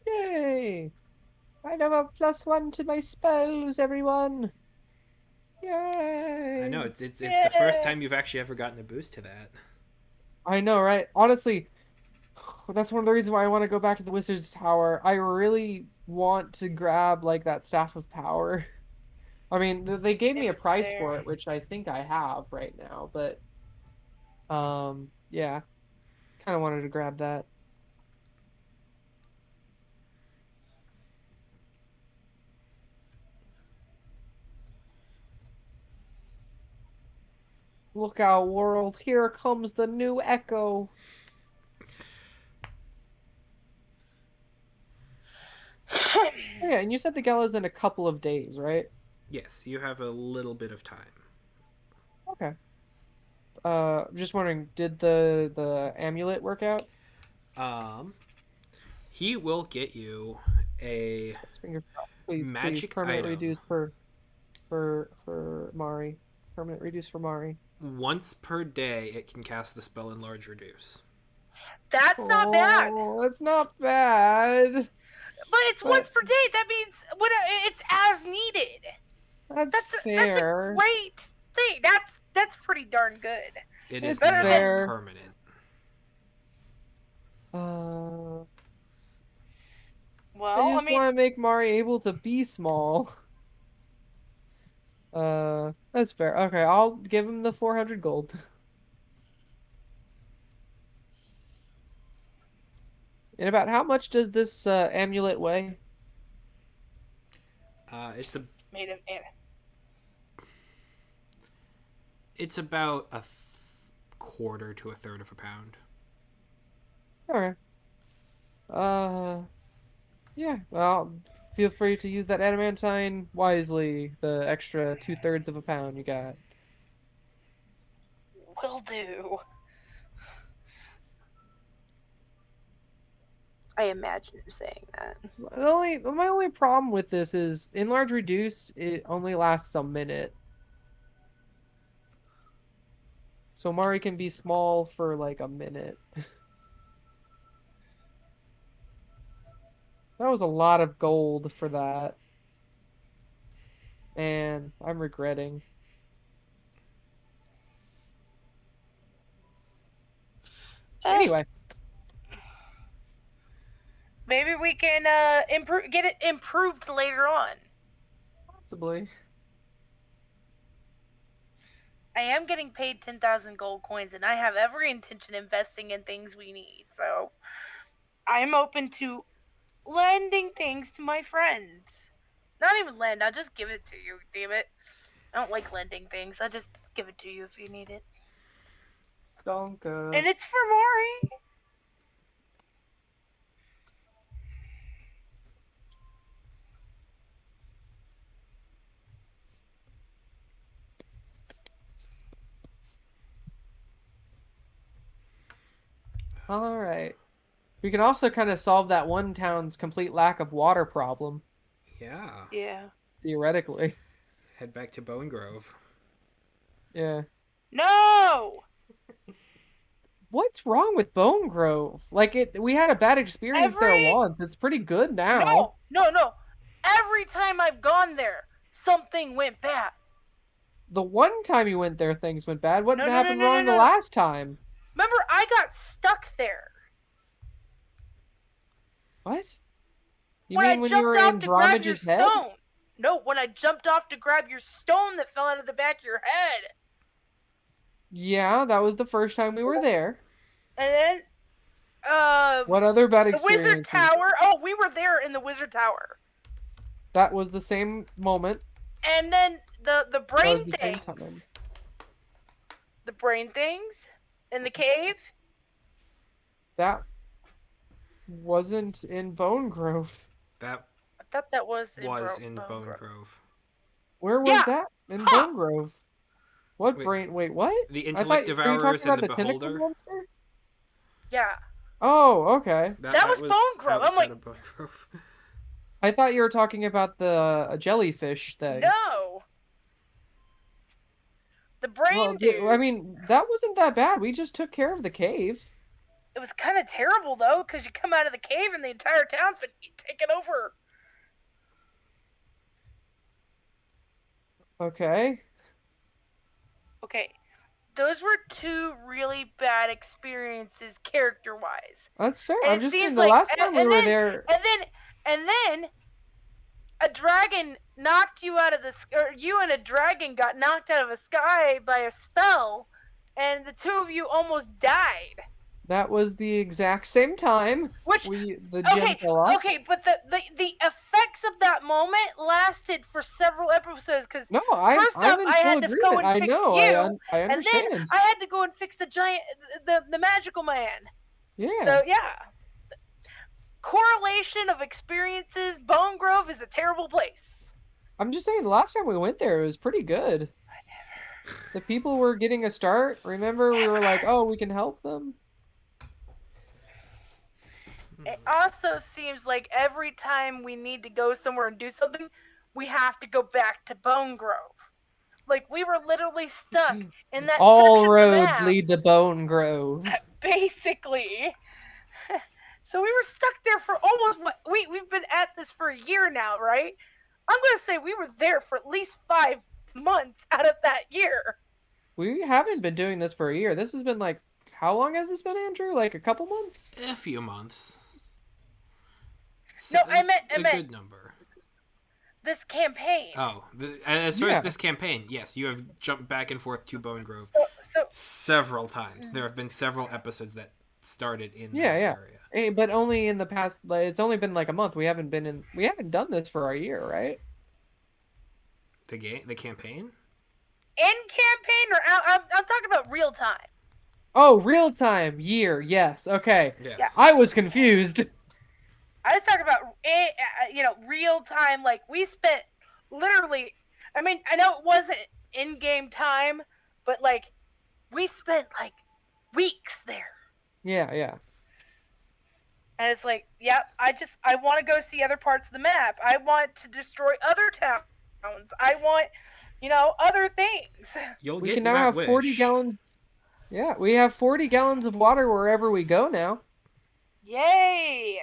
Yay! I have a +1 to my spells, everyone. Yay! I know it's the first time you've actually ever gotten a boost to that. I know, right? Honestly, that's one of the reasons why I want to go back to the Wizard's Tower. I really want to grab like that Staff of Power. I mean, they gave me a It's price there. for it, which I think I have right now, but yeah, kind of wanted to grab that. Look out, world! Here comes the new Echo. Oh, yeah, and you said the gala's in a couple of days, right? Yes, you have a little bit of time. Okay. I'm just wondering, did the amulet work out? He will get you a Fingers crossed. Please, please. magic Permanent item. reduce for Mari. Permanent reduce for Mari. Once per day, it can cast the spell Enlarge Reduce. That's not bad. Oh, it's not bad. But it's once per day. That means it's as needed. That's fair. That's a great thing. That's pretty darn good. It It's is not fair. permanent. Well, I just want to make Mari able to be small. That's fair. Okay, I'll give him the 400 gold. And about how much does this amulet weigh? It's made of it's about a quarter to a third of a pound. Okay. Yeah. Well, feel free to use that adamantine wisely. The extra 2/3 of a pound you got. will do. I imagine him saying that. My only problem with this is enlarge reduce. It only lasts a minute, so Mari can be small for like a minute. That was a lot of gold for that, and I'm regretting. Anyway, maybe we can get it improved later on. possibly. I am getting paid 10,000 gold coins, and I have every intention of investing in things we need. So I'm open to lending things to my friends. Not even lend, I'll just give it to you, damn it. I don't like lending things. I'll just give it to you if you need it. Donka. And it's for Mari. All right. We can also kind of solve that one town's complete lack of water problem. Yeah. Yeah. Theoretically. Head back to Bowen Grove. Yeah. No! What's wrong with Bone Grove? We had a bad experience there once. It's pretty good now. No. Every time I've gone there, something went bad. The one time you went there, things went bad. What happened wrong the no. last time? Remember, I got stuck there. What? You when mean I when you jumped were off in to grab your Dromage's head? stone. No, when I jumped off to grab your stone that fell out of the back of your head. Yeah, that was the first time we were there. And then, What other bad the Wizard experiences? Tower. Oh, we were there in the Wizard Tower. That was the same moment. And then the That brain was the same time. things. The brain things in the cave. That wasn't in Bone Grove. That I thought that was in Bone Bone Grove. Grove. Where was Yeah. that? In Huh. Bone Grove. What Wait, brain? Wait, what? The I thought Intellect are you Devourers talking and about the the tentacle Beholder. monster? Yeah. Oh, okay. That was Bone Grove. I'm outside like- of Bone Grove. I thought you were talking about the jellyfish thing. No. The brain Well, dudes. I mean, that wasn't that bad. We just took care of the cave. It was kind of terrible though, because you come out of the cave and the entire town's been taken over. Okay. Okay, those were two really bad experiences character-wise. That's fair. And I'm it just saying seems the like- last time we and were then- there. And then, a dragon knocked you out of the or you and a dragon got knocked out of the sky by a spell, and the two of you almost died. That was the exact same time Which the gem fell off. okay, but the effects of that moment lasted for several episodes because No, first I'm up, in I full had to go agreement. and I fix know. you, I and understand. then I had to go and fix the giant, the magical man. Yeah. So yeah, correlation of experiences. Bone Grove is a terrible place. I'm just saying, the last time we went there, it was pretty good. The people were getting a start. Remember, we were like, oh, we can help them. It also seems like every time we need to go somewhere and do something, we have to go back to Bone Grove. Like we were literally stuck in that All section roads of the map, lead to Bone Grove. basically. So we were stuck there for almost we've been at this for a year now, right? I'm gonna say we were there for at least 5 months out of that year. We haven't been doing this for a year. This has been like, how long has this been, Andrew? Like a couple months? A few months. No, I meant a good number. This campaign. Oh, as far Yeah. as this campaign, yes, you have jumped back and forth to Bone Grove So several times. There have been several episodes that started in Yeah, that yeah. area. But only in the past. Like, it's only been like a month. We haven't done this for a year, right? The campaign. in campaign or out? I'm talking about real time. Oh, real time year. Yes. Okay. Yeah. I was confused. I was talking about real time. Like we spent literally. I mean, I know it wasn't in game time, but like we spent like weeks there. Yeah, yeah. And it's like, yep, I want to go see other parts of the map. I want to destroy other towns. I want, other things. You'll We get can now that have 40 wish. gallons. Yeah, we have 40 gallons of water wherever we go now. Yay!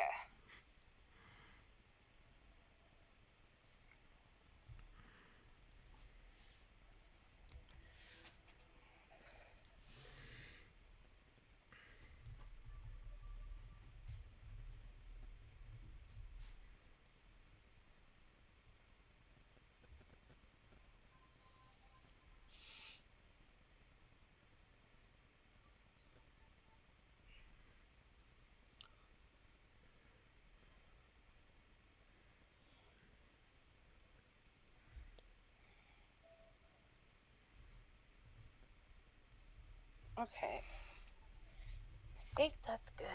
Okay. I think that's good.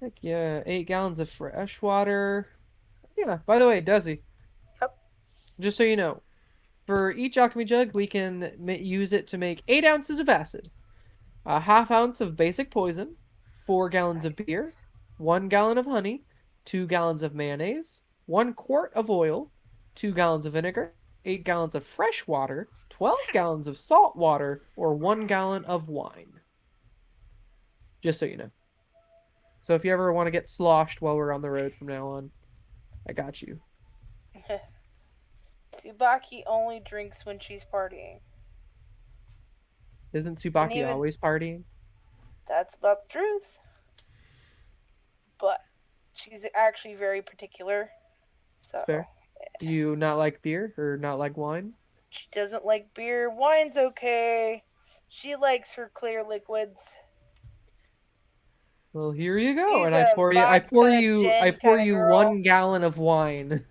Heck yeah, 8 gallons of fresh water. Yeah, by the way, Desi. Yep. Just so you know, for each alchemy jug, we can use it to make 8 ounces of acid, a half ounce of basic poison, 4 gallons of beer, 1 gallon of honey, 2 gallons of mayonnaise, 1 quart of oil, 2 gallons of vinegar, 8 gallons of fresh water, 12 gallons of salt water, or 1 gallon of wine. Just so you know. So if you ever want to get sloshed while we're on the road from now on, I got you. Tsubaki only drinks when she's partying. Isn't Tsubaki even- always partying? That's about the truth. But she's actually very particular. So It's fair. Do you not like beer or not like wine? She doesn't like beer. Wine's okay. She likes her clear liquids. Well, here you go, She's and a vodka I gin pour kind of you girl. 1 gallon of wine.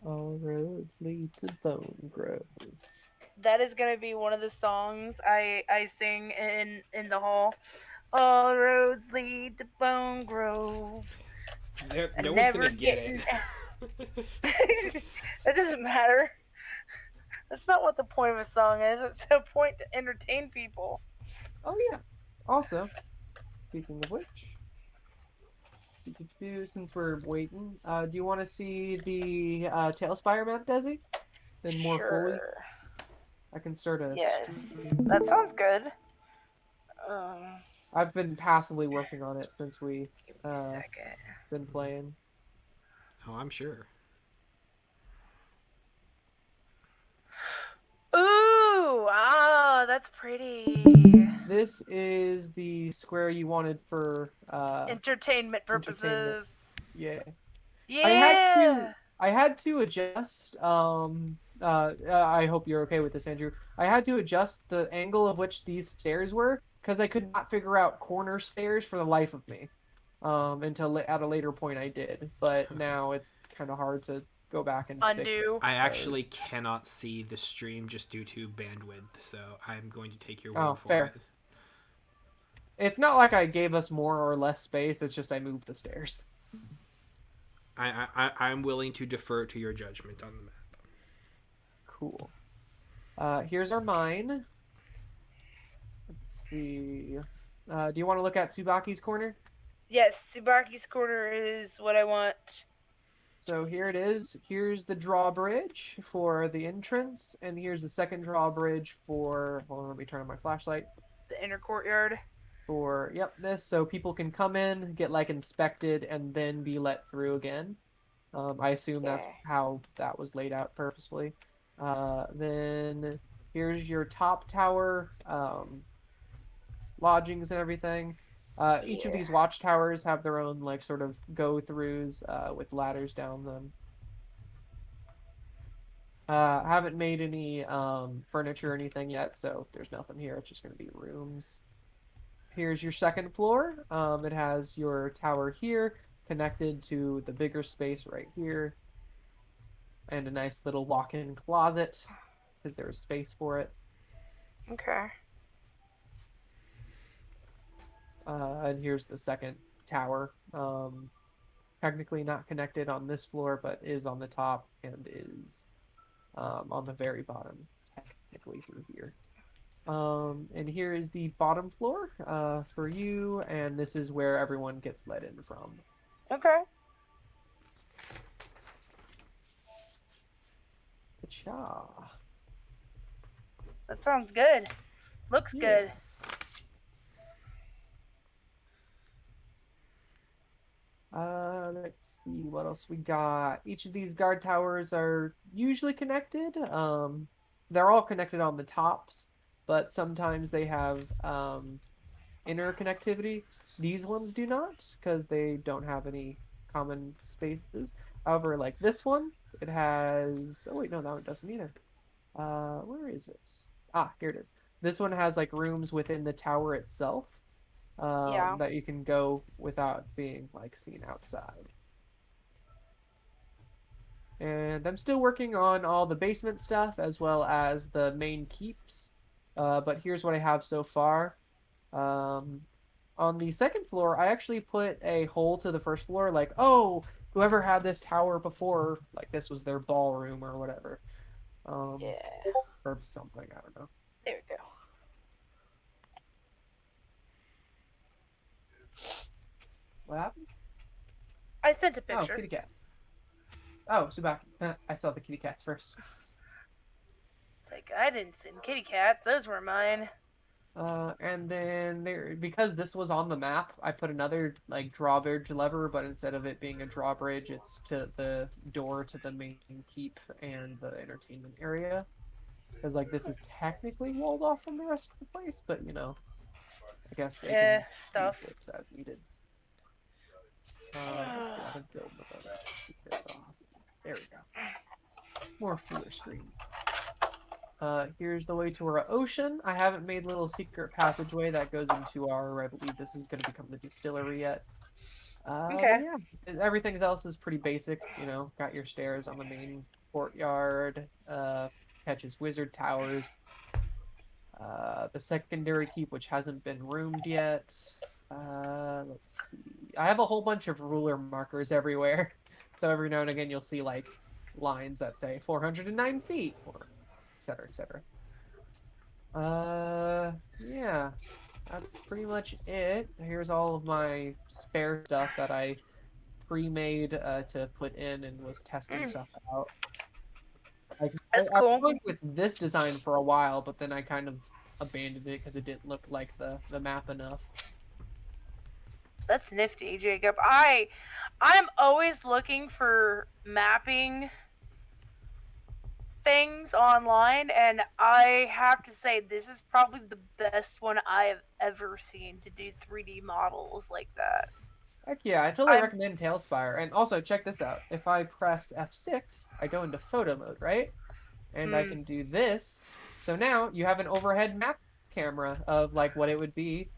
All roads lead to Bone Grove. That is gonna be one of the songs I sing in the hall. All roads lead to Bone Grove. No And one's never gonna get getting. it. That doesn't matter. That's not what the point of a song is. It's a point to entertain people. Oh yeah. Also, speaking of which, since we're waiting, do you want to see the Tailspire map, Desi? Then more fully, Sure. I can start a Yes. stream. That sounds good. Um, I've been passively working on it since we Give me a uh second. been playing. Oh, I'm sure. Ooh, that's pretty. This is the square you wanted for Entertainment entertainment. purposes. Yeah. I had to Yeah. I had to adjust I hope you're okay with this, Andrew. I had to adjust the angle of which these stairs were because I could not figure out corner stairs for the life of me. Until at a later point I did, but now it's kind of hard to go back and fix Undo. I actually those. cannot see the stream just due to bandwidth, so I'm going to take your Oh, word for fair. it. It's not like I gave us more or less space, it's just I moved the stairs. I'm willing to defer to your judgment on the map. Cool. Here's our mine. Let's see. Do you want to look at Tsubaki's corner? Yes, Subaki's corner is what I want. So here it is. Here's the drawbridge for the entrance, and here's the second drawbridge for. Hold on, let me turn on my flashlight. The inner courtyard. For yep, this so people can come in, get like inspected, and then be let through again. I assume that's Okay. how that was laid out purposefully. Then here's your top tower, lodgings and everything. Each of Yeah. these watchtowers have their own like sort of go-throughs with ladders down them. I haven't made any furniture or anything yet, so there's nothing here. It's just going to be rooms. Here's your second floor. It has your tower here connected to the bigger space right here, and a nice little walk-in closet because there's space for it. Okay. And here's the second tower. Technically not connected on this floor, but is on the top and is on the very bottom, technically through here. And here is the bottom floor for you, and this is where everyone gets let in from. Okay. Cha. That sounds good. Looks Yeah. good. Let's see what else we got. Each of these guard towers are usually connected. They're all connected on the tops, but sometimes they have inner connectivity. These ones do not, because they don't have any common spaces. However, like this one, it has. Oh wait, no, that one doesn't either. Where is it? Ah, here it is. This one has like rooms within the tower itself Yeah. that you can go without being like seen outside. And I'm still working on all the basement stuff as well as the main keeps. But here's what I have so far. Um, on the second floor, I actually put a hole to the first floor, like, oh, whoever had this tower before, like this was their ballroom or whatever. Yeah. Or something, I don't know. There we go. What happened? I sent a Oh, picture. kitty cat. Oh, Subaki. I saw the kitty cats first. Like, I didn't send kitty cats. Those were mine. And then there, because this was on the map, I put another like drawbridge lever, but instead of it being a drawbridge, it's to the door to the main keep and the entertainment area. Because like this is technically walled off from the rest of the place, but I guess they Eh, can use stuff. this as needed. Get out of build mode. Keep this off. There we go. More fuller screen. Here's the way to our ocean. I haven't made a little secret passageway that goes into our, I believe this is going to become the distillery yet. But Okay. yeah, everything else is pretty basic. Got your stairs on the main courtyard, catches wizard towers, the secondary keep, which hasn't been roomed yet. Let's see. I have a whole bunch of ruler markers everywhere. So every now and again, you'll see like lines that say 409 feet or et cetera, et cetera. Yeah, that's pretty much it. Here's all of my spare stuff that I pre-made to put in and was testing stuff out. Like, That's I was cool. going with this design for a while, but then I kind of abandoned it because it didn't look like the map enough. That's nifty, Jacob. I'm always looking for mapping things online, and I have to say this is probably the best one I have ever seen to do 3D models like that. Heck yeah, I totally I'm recommend Tailspire. And also, check this out. If I press F6, I go into photo mode, right? And I hmm, can do this. So now you have an overhead map camera of like what it would be,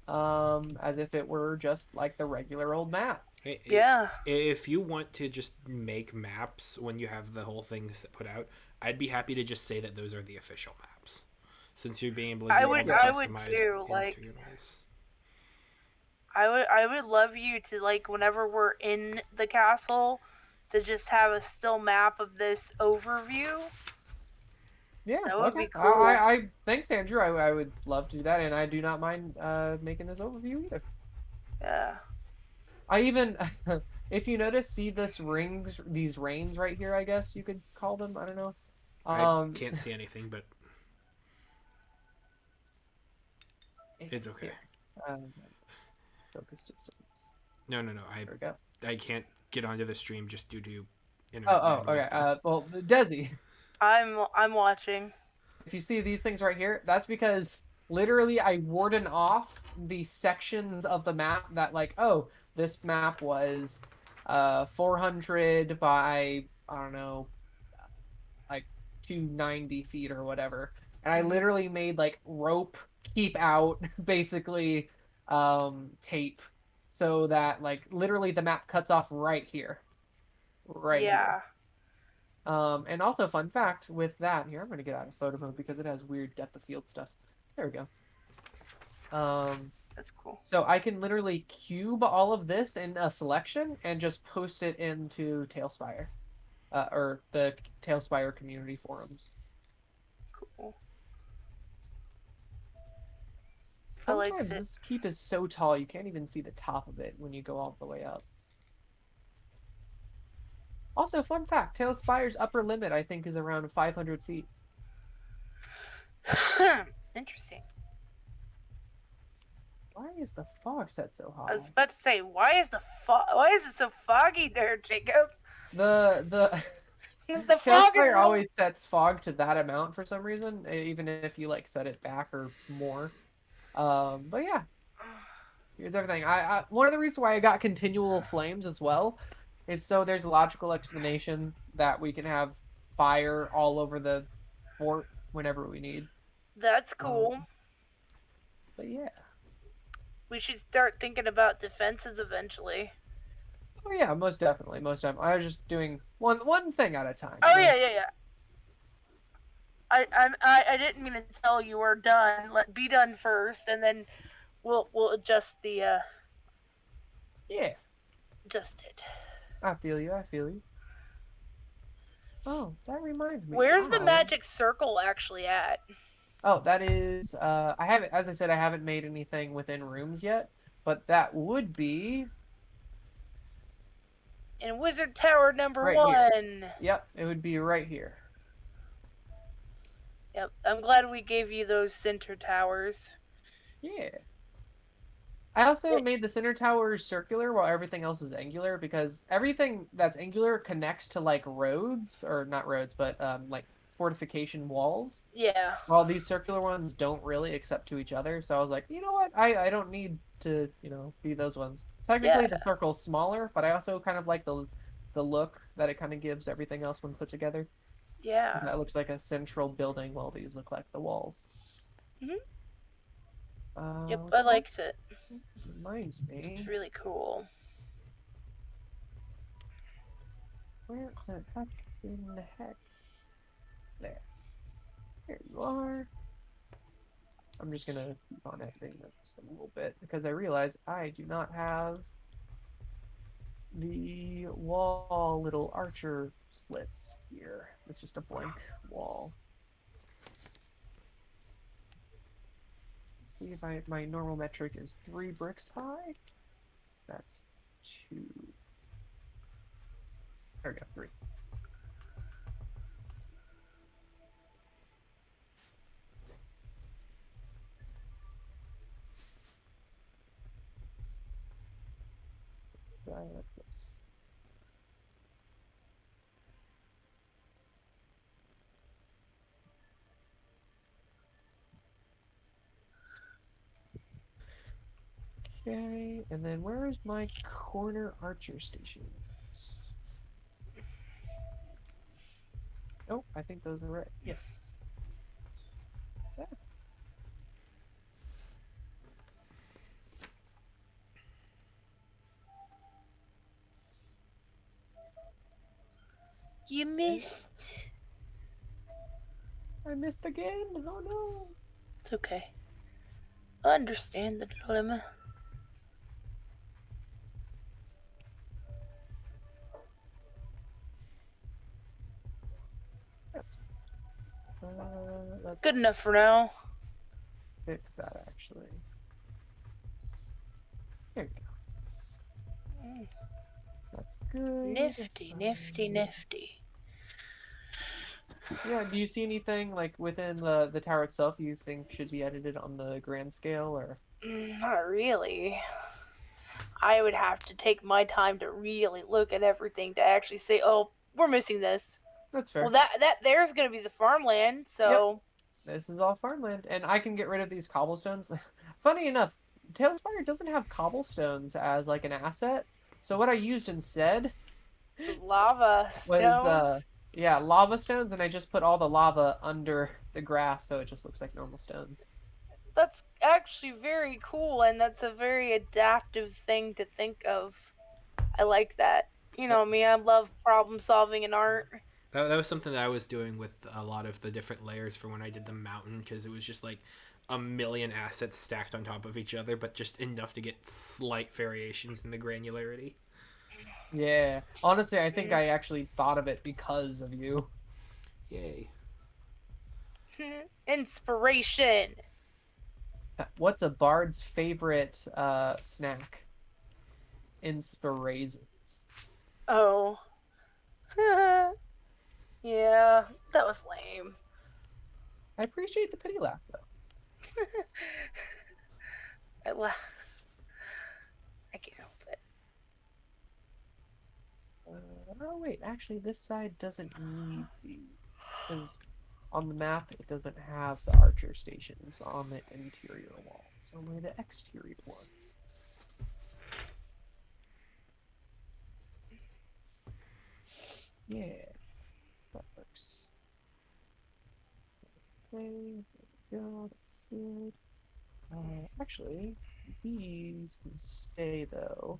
as if it were just like the regular old map. yeah. If you want to just make maps when you have the whole thing put out, I'd be happy to just say that those are the official maps, since you're being able to I do all would the I would customized too. Like internals. I would love you to, like, whenever we're in the castle, to just have a still map of this overview. Yeah, That would okay. be I, cool. I, I thanks, Andrew. I would love to do that, and I do not mind making this overview either. Yeah. I even, if you notice, see these reins right here. I guess you could call them. I don't know. I Um, can't see anything, but it's okay. here. Um, Focus distance. No. There we go. I can't get onto the stream just due to Okay. Well, Desi, I'm watching. if you see these things right here, that's because literally I warden off the sections of the map that like, oh, this map was 400 by, I don't know, like 290 feet or whatever. And I literally made like rope keep out basically tape so that like literally the map cuts off right here. Right here. Yeah. And also, fun fact with that here, I'm going to get out of photo mode because it has weird depth of field stuff. There we go. That's cool. So I can literally cube all of this in a selection and just post it into Tailspire, or the Tailspire community forums. Cool. I like Sometimes it. this keep is so tall you can't even see the top of it when you go all the way up. Also, fun fact, Tailspire's upper limit I think is around 500 feet. Interesting. Why is the fog set so I was high? about to say, why is it so foggy there, Jacob? The The fog is Tailspire really... always sets fog to that amount for some reason, even if you like set it back or more. But yeah, here's everything. I one of the reasons why I got continual flames as well is so there's a logical explanation that we can have fire all over the fort whenever we need. That's cool. But yeah. We should start thinking about defenses eventually. Oh yeah, most definitely. Most definitely. I was just doing one thing at a time. Oh yeah. I didn't mean to tell you we're done. Be done first, and then we'll adjust the Yeah. adjust it. I feel you. Oh, that reminds me. Where's the magic circle actually at? Oh, that is. I haven't, as I said, I haven't made anything within rooms yet, but that would be In Wizard Tower number right 1. here. Yep, it would be right here. Yep, I'm glad we gave you those center towers. Yeah. I also made the center tower circular while everything else is angular because everything that's angular connects to like roads or not roads, but like fortification walls. Yeah. While these circular ones don't really accept to each other. So I was like, you know what? I don't need to, be those ones. Technically Yeah. the circle's smaller, but I also kind of like the look that it kind of gives everything else when put together. Yeah. That looks like a central building while these look like the walls. Mhm. Yep, Uh, I oh, likes it. reminds It's me, really cool. where the heck in the heck? There you are. I'm just gonna keep on editing this a little bit because I realize I do not have the wall little archer slits here. It's just a blank wall. See if my normal metric is 3 bricks high. That's 2. There we go, 3. Like this. Okay, and then where is my corner archer station? Oh, I think those are right. Yes. Yeah. You missed. I missed again. Oh no. It's okay. I understand the dilemma. That's let's Good enough for now. fix that actually. There we go. Mm. That's good. Nifty, nifty, nifty. Yeah, do you see anything like within the tower itself you think should be edited on the grand scale or? Not really. I would have to take my time to really look at everything to actually say, "Oh, we're missing this." That's fair. Well, that there's gonna be the farmland, Yep. so This is all farmland, and I can get rid of these cobblestones. Funny enough, Taylor's Fire doesn't have cobblestones as like an asset. So what I used instead lava was stones. yeah, lava stones, and I just put all the lava under the grass so it just looks like normal stones. That's actually very cool, and that's a very adaptive thing to think of. I like that. You know me, I love problem solving in art. That was something that I was doing with a lot of the different layers for when I did the mountain, because it was just like a million assets stacked on top of each other, but just enough to get slight variations in the granularity. Yeah. Honestly, I think I actually thought of it because of you. Yay. Inspiration. What's a bard's favorite snack? Inspirations. Oh. Yeah, that was lame. I appreciate the pity laugh though. I can't help it. Oh wait, actually this side doesn't need these because on the map it doesn't have the archer stations on the interior walls, only the exterior ones. Yeah, that works. Okay, there we go, that's good. Actually, these can stay though.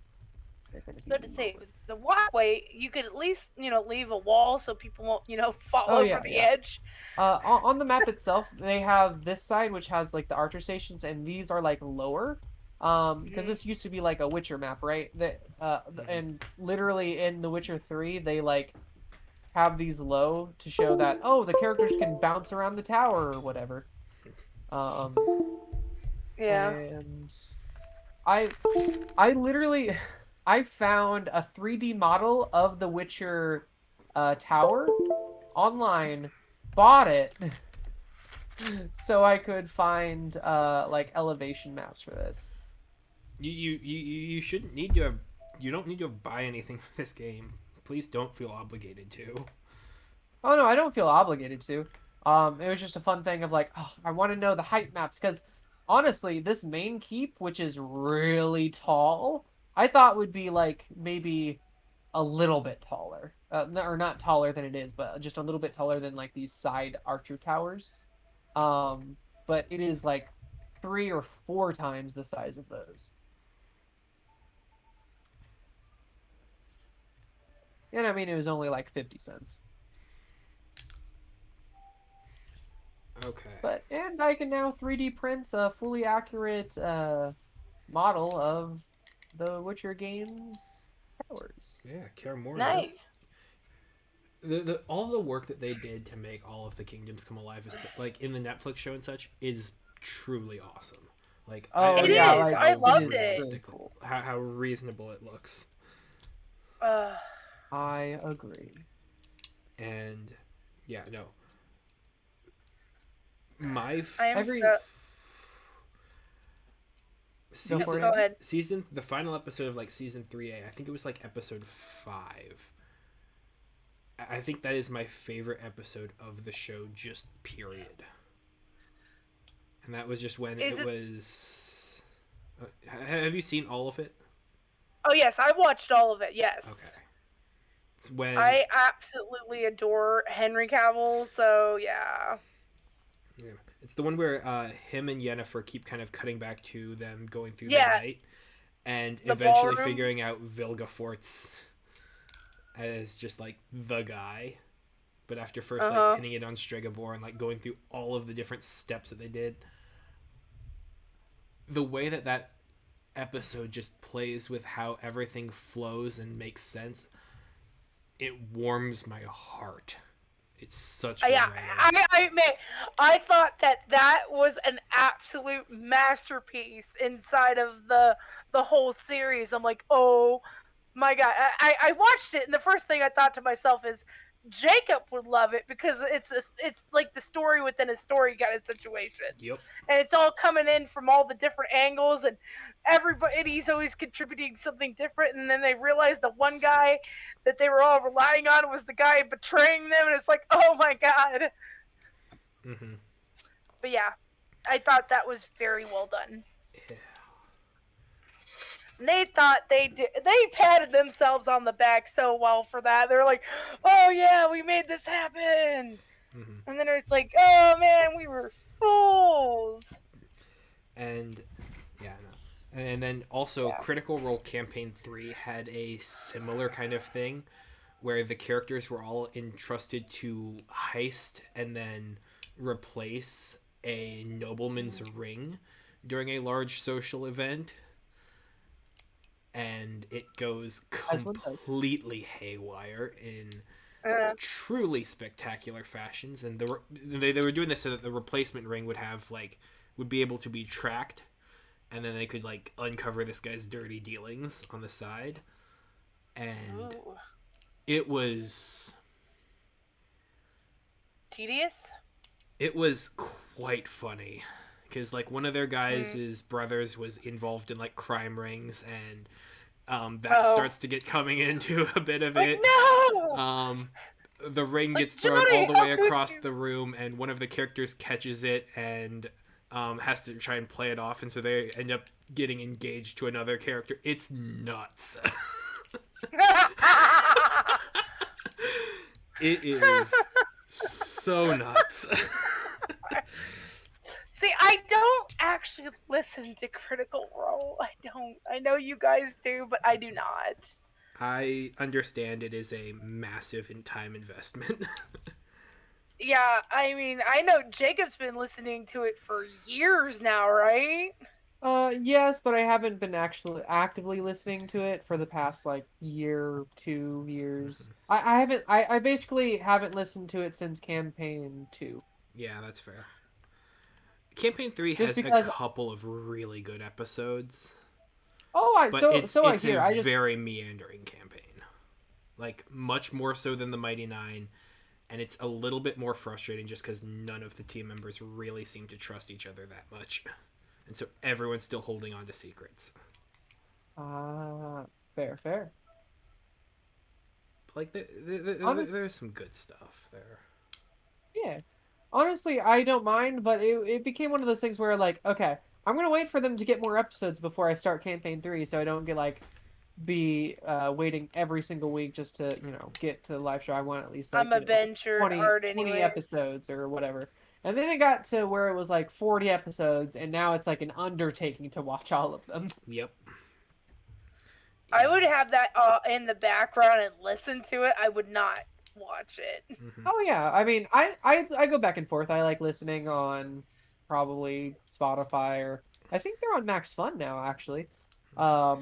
They're gonna be But to say, lower. if it's the walkway, you could at least, leave a wall so people won't, fall Oh over yeah, the yeah. edge. On the map itself, they have this side which has like the archer stations, and these are like lower. Because this used to be like a Witcher map, right? And literally in The Witcher 3, they like have these low to show that the characters can bounce around the tower or whatever. Um, Yeah. and I literally I found a 3D model of the Witcher tower online, bought it, so I could find like elevation maps for this. You shouldn't need to have. You don't need to buy anything for this game. Please don't feel obligated to. Oh no, I don't feel obligated to. It was just a fun thing of like, oh, I want to know the height maps because honestly, this main keep, which is really tall, I thought would be like maybe a little bit taller, or not taller than it is, but just a little bit taller than like these side archer towers. Um, but it is like 3 or 4 times the size of those. And I mean, it was only like 50 cents. Okay. But and I can now 3D print a fully accurate model of the Witcher game's towers. Yeah, care more. Nice. The all the work that they did to make all of the kingdoms come alive, like in the Netflix show and such, is truly awesome. Like, Oh It yeah, is. like I loved is it. really cool. How reasonable it looks, I agree. and yeah, no. My I am Every- so. Go for it. Go ahead. the final episode of like season 3A, I think it was like episode 5. I think that is my favorite episode of the show, just period. And that was just when Is it it- was. Have you seen all of it? Oh yes, I watched all of it. Yes. Okay. It's when I absolutely adore Henry Cavill. So yeah. yeah. It's the one where him and Yennefer keep kind of cutting back to them going through Yeah. the night, and The eventually ballroom. figuring out Vilgefortz as just like the guy. But after first Uh-huh. like pinning it on Stregobor and like going through all of the different steps that they did, the way that that episode just plays with how everything flows and makes sense, it warms my heart. It's such good Yeah, writing. I admit, I thought that was an absolute masterpiece inside of the whole series. I'm like, oh my god! I watched it, and the first thing I thought to myself is, Jacob would love it because it's like the story within a story kind of situation, Yep. and it's all coming in from all the different angles, and everybody's always contributing something different, and then they realize the one guy that they were all relying on was the guy betraying them, and it's like, oh my god. Mm-hmm. But yeah, I thought that was very well done. Yeah. And they thought they patted themselves on the back so well for that. They're like, oh yeah, we made this happen. Mm-hmm. And then it's like, oh man, we were fools. And yeah, no. And then also Yeah. Critical Role Campaign 3 had a similar kind of thing where the characters were all entrusted to heist and then replace a nobleman's ring during a large social event, and it goes As one does. completely haywire in Uh, truly spectacular fashions. And they were doing this so that the replacement ring would be able to be tracked, and then they could like uncover this guy's dirty dealings on the side. And ooh. it was Tedious? quite funny because like one of their guys' brothers was involved in like crime rings, and that Oh. starts to get coming into a bit of Like, it. no! The ring Like, gets thrown Johnny, all the how way could across you? the room, and one of the characters catches it and has to try and play it off, and so they end up getting engaged to another character. It's nuts. It is so nuts. See, I don't actually listen to Critical Role. I don't. I know you guys do, but I do not. I understand it is a massive in time investment. Yeah, I mean, I know Jacob's been listening to it for years now, right? Yes, but I haven't been actually actively listening to it for the past like year, 2 years. I haven't. I basically haven't listened to it since campaign 2. Yeah, that's fair. Campaign 3 Just has because- a couple of really good episodes, Oh, but it's I it's hear. a I just very meandering campaign. Like much more so than the Mighty Nine, And it's a little bit more frustrating just because none of the team members really seem to trust each other that much. And so everyone's still holding on to secrets. Fair. Like, there's some good stuff there. Yeah. Honestly, I don't mind, but it became one of those things where, like, okay, I'm going to wait for them to get more episodes before I start campaign 3 so I don't get, like, be waiting every single week just to, get to the live show. I want at least, like, I'm a binge 20 anyways. episodes or whatever. And then it got to where it was, like, 40 episodes, and now it's, like, an undertaking to watch all of them. Yep. I would have that in the background and listen to it. I would not watch it. Mm-hmm. Oh yeah, I mean, I go back and forth. I like listening on probably Spotify or I think they're on Max Fun now actually, or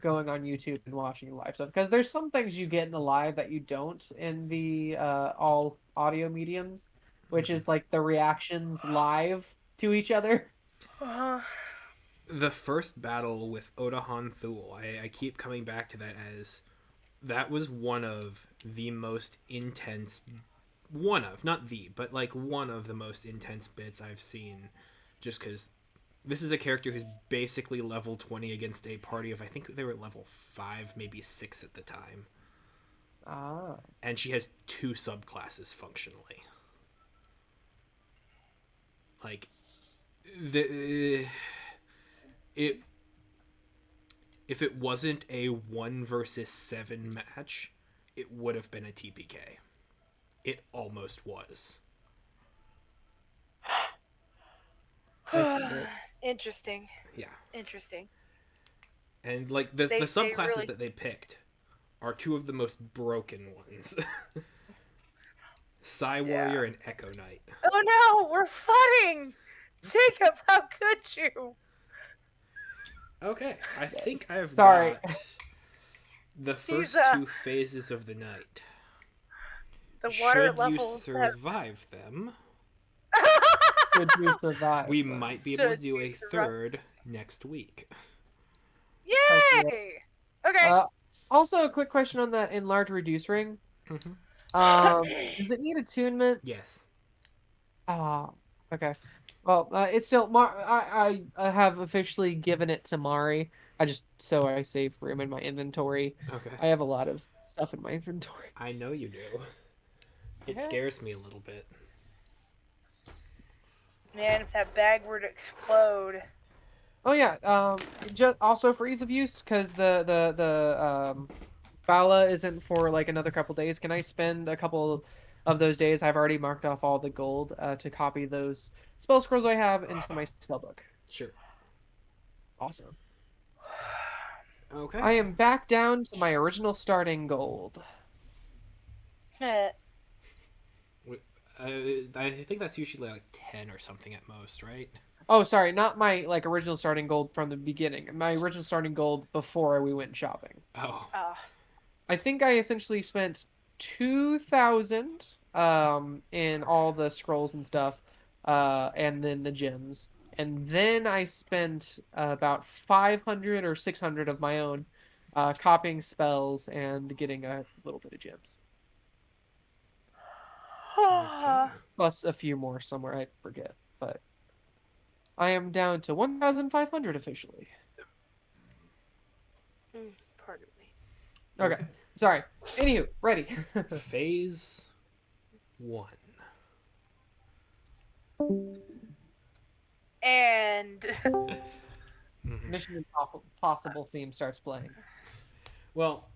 going on YouTube and watching live stuff because there's some things you get in the live that you don't in the all audio mediums, which is like the reactions live to each other. The first battle with Odahan Thule, I keep coming back to that as that was one of the most intense, not the, but like one of the most intense bits I've seen, just because this is a character who's basically level 20 against a party of, I think they were level 5, maybe 6 at the time. Ah. And she has 2 subclasses functionally. Like, if it wasn't a 1 versus 7 match, it would have been a TPK. It almost was. Interesting. Yeah. Interesting. And like the subclasses really... that they picked are 2 of the most broken ones. Psy Warrior and Echo Knight. Oh no, we're fighting! Jacob, how could you? Okay, I think I've Sorry. got the first 2 phases of the night. The water Should levels you survive them, Should you survive? we might be able to do a third next week. Yay! Okay. Also, a quick question on that enlarge reduce ring. Mm-hmm. Does it need attunement? Yes. Okay. Well, it's still I have officially given it to Mari. So I save room in my inventory. Okay. I have a lot of stuff in my inventory. I know you do. It scares me a little bit. Man, if that bag were to explode. Oh yeah. Just also for ease of use, because the Bala isn't for like another couple days. Can I spend a couple of those days? I've already marked off all the gold to copy those spell scrolls I have into my spell book. Sure. Awesome. Okay. I am back down to my original starting gold. I think that's usually like 10 or something at most, right? Oh, sorry, not my like original starting gold from the beginning. My original starting gold before we went shopping. Oh. I think I essentially spent 2,000 in all the scrolls and stuff, and then the gems. And then I spent about 500 or 600 of my own copying spells and getting a little bit of gems. Okay. Plus a few more somewhere, I forget. But I am down to 1,500 officially. Pardon me. Okay. Sorry. Anywho, ready. Phase 1. And Mission Impossible theme starts playing. Well,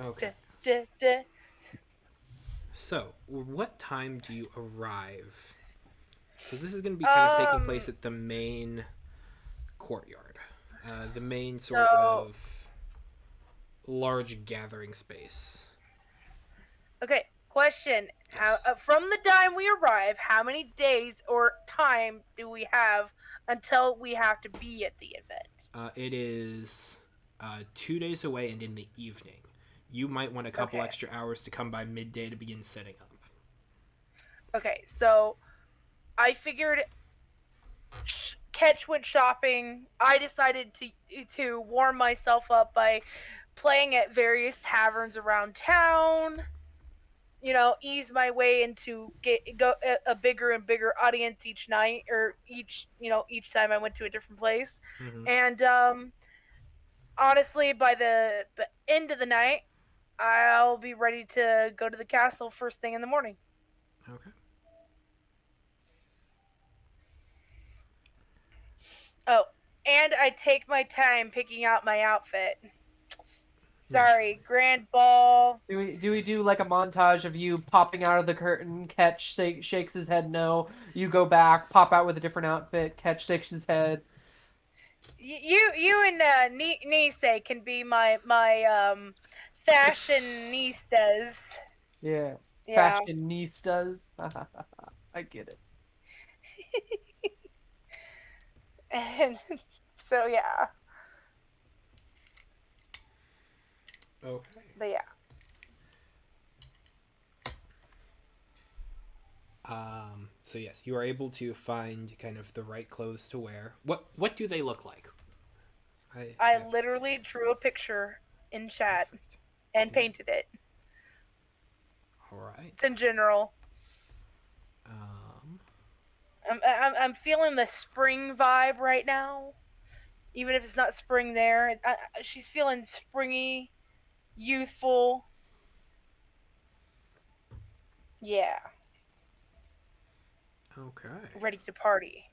okay. So, what time do you arrive? Because this is going to be kind of taking place at the main courtyard. The main sort of large gathering space. Okay, question. Yes. How from the time we arrive, how many days or time do we have until we have to be at the event? It is 2 days away and in the evening. You might want a couple extra hours to come by midday to begin setting up. Okay, so I figured Ketch went shopping. I decided to warm myself up by playing at various taverns around town. Ease my way into go a bigger and bigger audience each night, or each time I went to a different place. Mm-hmm. And honestly, by the end of the night, I'll be ready to go to the castle first thing in the morning. Okay. Oh, and I take my time picking out my outfit. Naturally. Sorry, grand ball. Do we do like a montage of you popping out of the curtain? Catch shakes his head no. You go back, pop out with a different outfit. Catch shakes his head. You and Nisei can be my fashionistas. Yeah, Yeah. fashionistas. I get it. And so yeah. Okay. But yeah. So yes, you are able to find kind of the right clothes to wear. What do they look like? I literally drew a picture in chat Perfect. and Okay. painted it. All right. It's in general. Um, I'm feeling the spring vibe right now, even if it's not spring there. She's feeling springy, youthful. Yeah, okay. ready to party.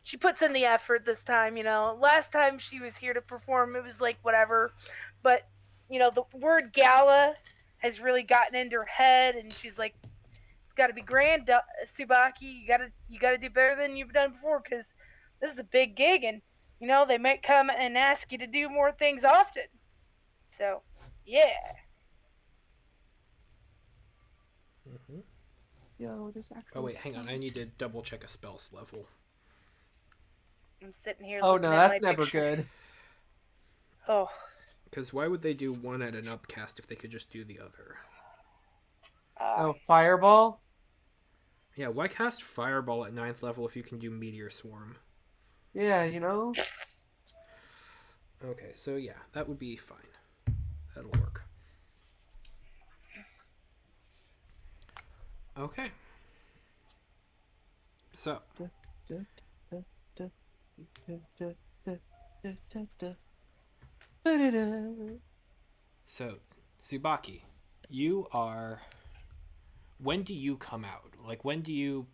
She puts in the effort this time. Last time she was here to perform, it was like whatever. But the word gala has really gotten into her head, and she's like, "It's got to be grand, Subaki. You gotta do better than you've done before, because this is a big gig, and they might come and ask you to do more things often." So, yeah. Mm-hmm. Yo, this Oh actual. wait, hang on. I need to double check a spell's level. I'm sitting here Oh looking no, at my that's never picture. good. Oh, Because why would they do one at an upcast if they could just do the other? Oh, fireball. Yeah, why cast Fireball at 9th level if you can do Meteor Swarm? Yeah, Okay, so yeah, that would be fine. That'll work. Okay. So, so Tsubaki, you are. When do you come out? Like, when do you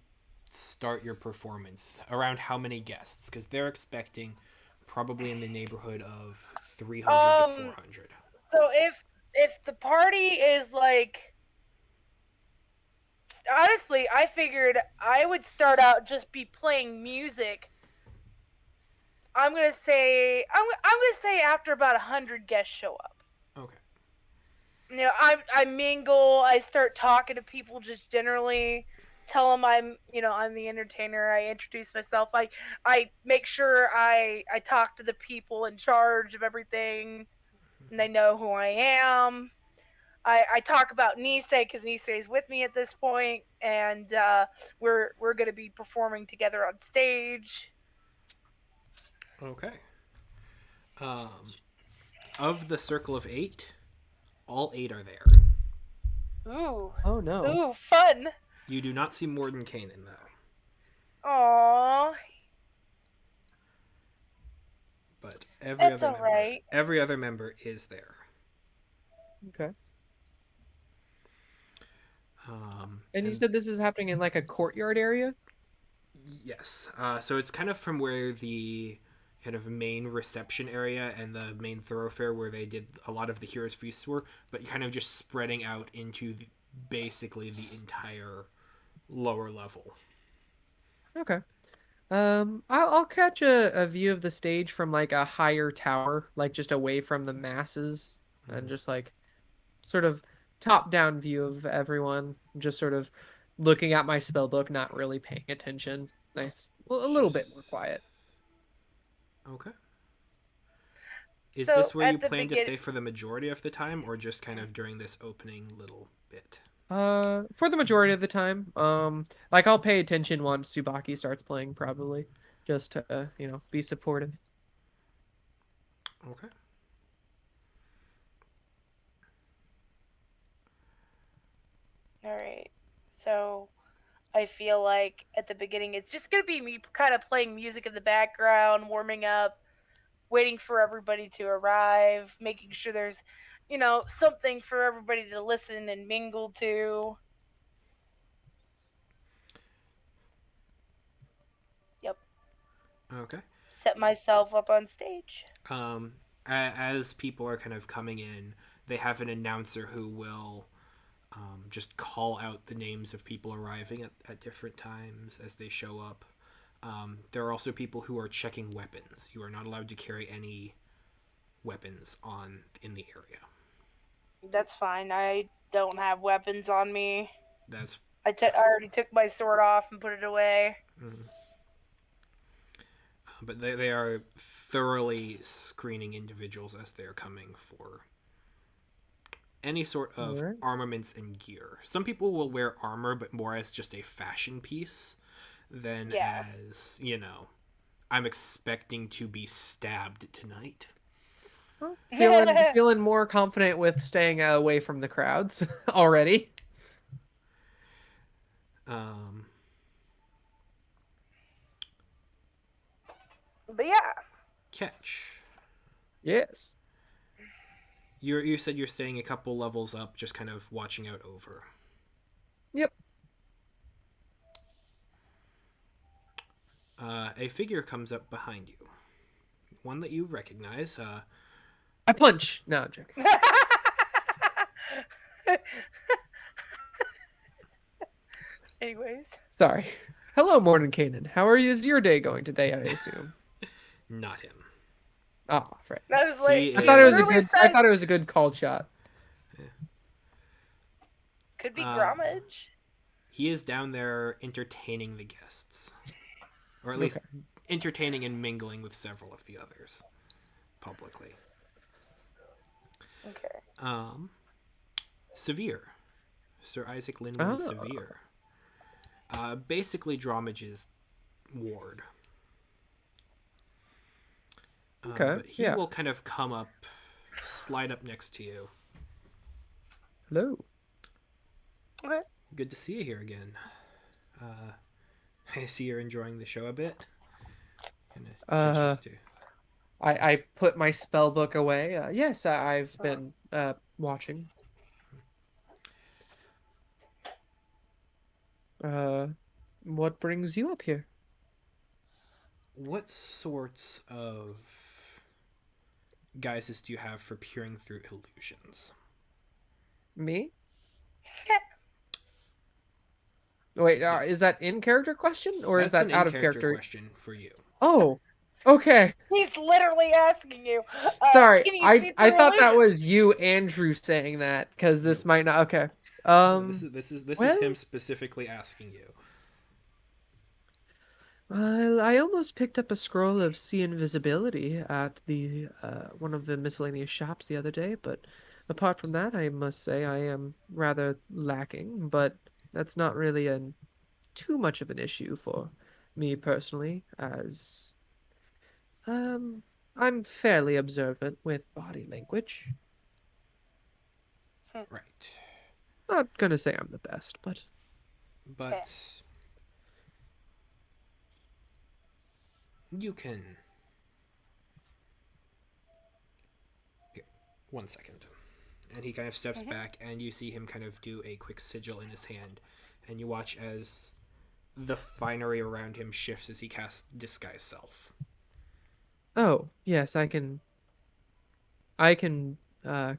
start your performance? Around how many guests? Because they're expecting probably in the neighborhood of 300 to um. 400. So if the party is like, honestly, I figured I would start out just be playing music. I'm gonna say after about 100 guests show up. Okay. I mingle. I start talking to people just generally. Tell them I'm the entertainer. I introduce myself. I make sure I talk to the people in charge of everything, and they know who I am. I talk about Nisei because Nisei is with me at this point, and we're gonna be performing together on stage. Okay. Um, of the circle of 8, all 8 are there. Ooh, Oh no. ooh, fun! You do not see Mordenkainen though, Aww, but every that's other member, alright. every other member is there. Okay. And you And said this is happening in like a courtyard area? yes, so it's kind of from where the kind of main reception area and the main thoroughfare where they did a lot of the heroes feasts were, but kind of just spreading out into basically the entire lower level. Okay. I'll catch a view of the stage from like a higher tower, like just away from the masses, and just like sort of top down view of everyone, just sort of looking at my spell book, not really paying attention. Nice. Well, a little bit more quiet. Okay. Is So this where you at the plan to begin, stay for the majority of the time, or just kind of during this opening little bit? For the majority of the time, like I'll pay attention once Tsubaki starts playing, probably, just to be supportive. Okay. All right. So I feel like at the beginning it's just gonna be me kind of playing music in the background, warming up, waiting for everybody to arrive, making sure there's, something for everybody to listen and mingle to. Yep. Okay. Set myself up on stage. Um, as people are kind of coming in, they have an announcer who will just call out the names of people arriving at different times as they show up. There are also people who are checking weapons. You are not allowed to carry any weapons on in the area. That's fine. I don't have weapons on me. That's I already took my sword off and put it away. mm. But they are thoroughly screening individuals as they are coming for any sort of Alright. armaments and gear. Some people will wear armor, but more as just a fashion piece than Yeah. as, I'm expecting to be stabbed tonight. Well, feeling more confident with staying away from the crowds already. Um, But yeah. Catch. Yes. You said you're staying a couple levels up, just kind of watching out over. Yep. A figure comes up behind you. One that you recognize. I punch. No, I'm joking. Anyways. Sorry. Hello, Morning Kanan. How is your day going today, I assume? Not him. Ah, right. I was like, He I thought it was a literally good I said thought it was a good called shot. could be Uh, Gromage. He is down there entertaining the guests. Or at least entertaining and mingling with several of the others publicly. Okay. Severe. Sir Isaac Linwood Severe. Basically Dromage's ward. Okay. But he will kind of come up, slide up next to you. Hello. Okay. Good to see you here again. I see you're enjoying the show a bit. I put my spell book away. Yes, I've been watching. What brings you up here? What sorts of guises do you have for peering through illusions? Me? Wait, Yes. is that in character question or That's is that an out of in-character character question for you. Oh, okay. He's literally asking you. Sorry, Can you see I through thought that illusions? was you, Andrew, saying that because this Nope. might not. Okay. No, this is him specifically asking you. I almost picked up a scroll of see invisibility at the one of the miscellaneous shops the other day, but apart from that, I must say I am rather lacking. But that's not really too much of an issue for me personally, as I'm fairly observant with body language. Right. Not gonna say I'm the best, but But you can. Here, 1 second. And he kind of steps back, and you see him kind of do a quick sigil in his hand, and you watch as the finery around him shifts as he casts Disguise Self. oh yes, I can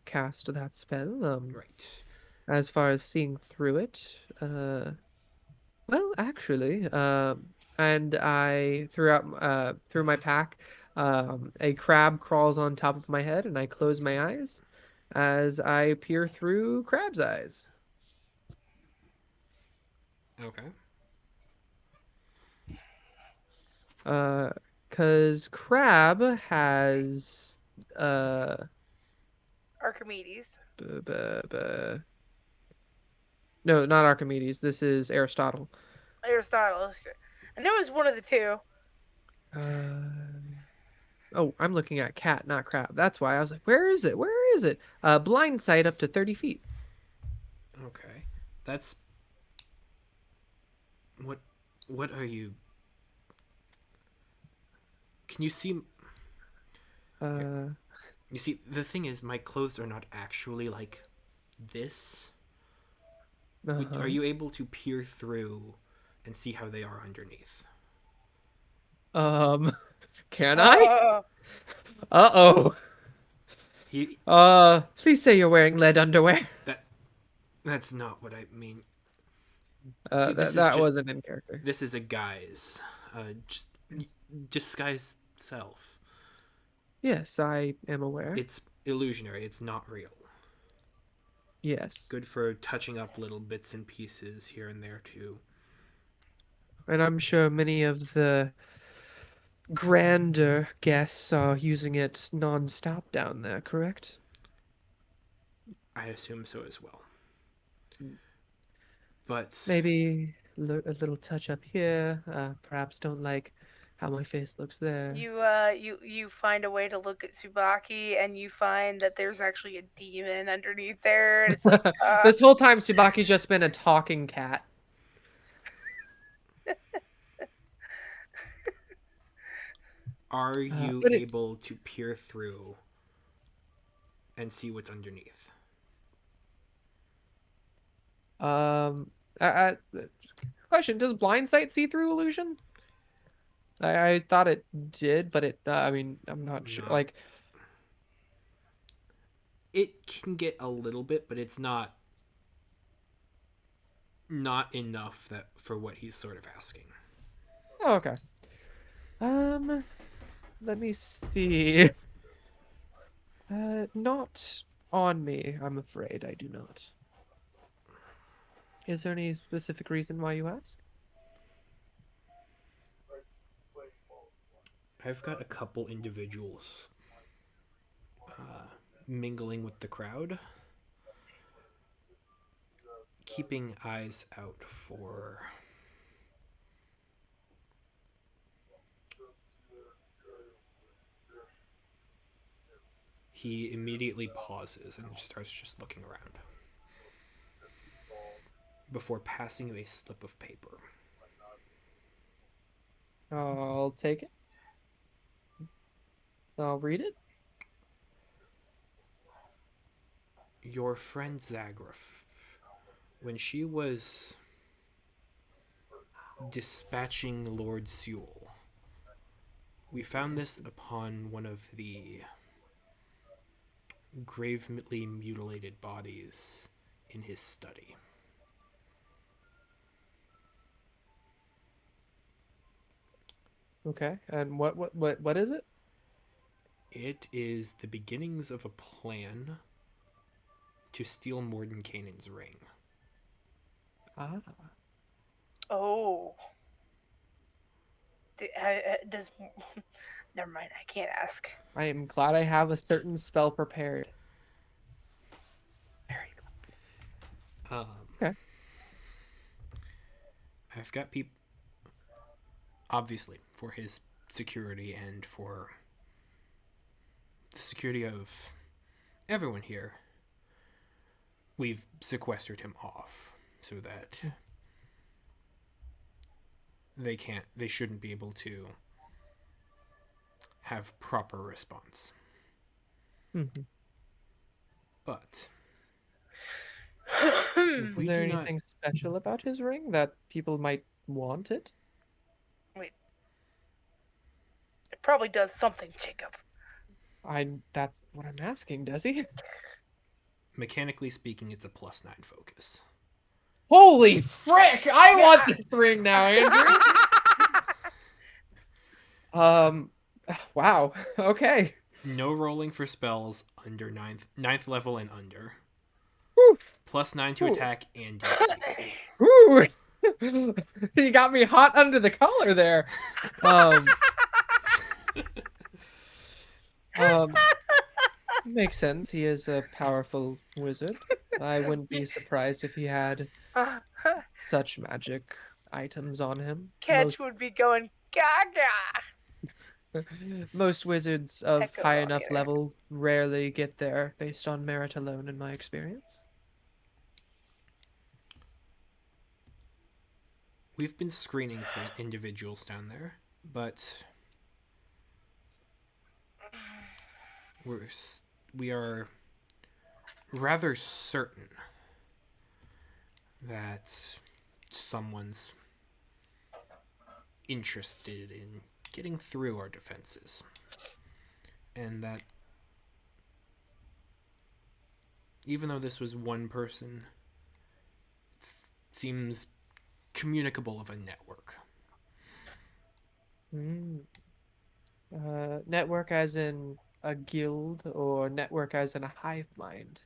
cast that spell. Right. As far as seeing through it, well, actually, and I through my pack, a crab crawls on top of my head, and I close my eyes as I peer through Crab's eyes. Okay. Cause Crab has Archimedes. b- b- b- no, not Archimedes. This is Aristotle. Aristotle. I knew it was one of the two. Uh, Oh, I'm looking at cat, not crab. That's why I was like, where is it? Where is it? Blind sight up to 30 feet. Okay. That's what. What are you? Can you see? Here. Uh, You see, the thing is, my clothes are not actually like this. Are uh-huh. you able to peer through and see how they are underneath? Um, can I? Oh, Uh-oh. He Please say you're wearing lead underwear. that that's not what I mean. See, That wasn't in character. this is a guy's just disguised self. Yes, I am aware. It's illusionary. It's not real. Yes. Good for touching up little bits and pieces here and there too. And I'm sure many of the grander guests are using it non-stop down there, correct? I assume so as well. But Maybe a little touch up here. Perhaps don't like how my face looks there. you find a way to look at Tsubaki, and you find that there's actually a demon underneath there, and it's like, This whole time, Tsubaki's just been a talking cat. are you But it, able to peer through and see what's underneath? um, question: does blind sight see through illusion? I thought it did, but it. I mean, I'm not sure. Not. Like, It can get a little bit, but it's not enough that for what he's sort of asking. oh, okay. Let me see. Not on me, I'm afraid. I do not. Is there any specific reason why you ask? I've got a couple individuals mingling with the crowd, keeping eyes out for he immediately pauses and starts just looking around before passing you a slip of paper. I'll take it. I'll read it. Your friend Zagraf, when she was dispatching Lord Sewell, we found this upon one of the gravely mutilated bodies in his study. Okay. And what is it? It is the beginnings of a plan to steal Mordenkainen's ring. Ah. oh, does never mind. I can't ask. I am glad I have a certain spell prepared. Very good. Okay. I've got people, obviously, for his security and for the security of everyone here. We've sequestered him off so that they shouldn't be able to have proper response. Mm-hmm. But Is there anything special about his ring that people might want it? Wait, it probably does something, Jacob. That's what I'm asking, does he? mechanically speaking, it's a +9 focus. Holy frick! I want this ring now, Andrew. Wow. Okay. No rolling for spells under ninth level and under. Whew. +9 to attack and DC. Woo! He got me hot under the collar there. Makes sense. He is a powerful wizard. I wouldn't be surprised if he had such magic items on him. Catch would be going gaga. Most wizards of Heck of high an enough auditor. level rarely get there based on merit alone, in my experience. We've been screening for individuals down there, but we're we are rather certain that someone's interested in getting through our defenses, and that even though this was one person, it seems communicable of a network. Mm. Network as in a guild, or network as in a hive mind?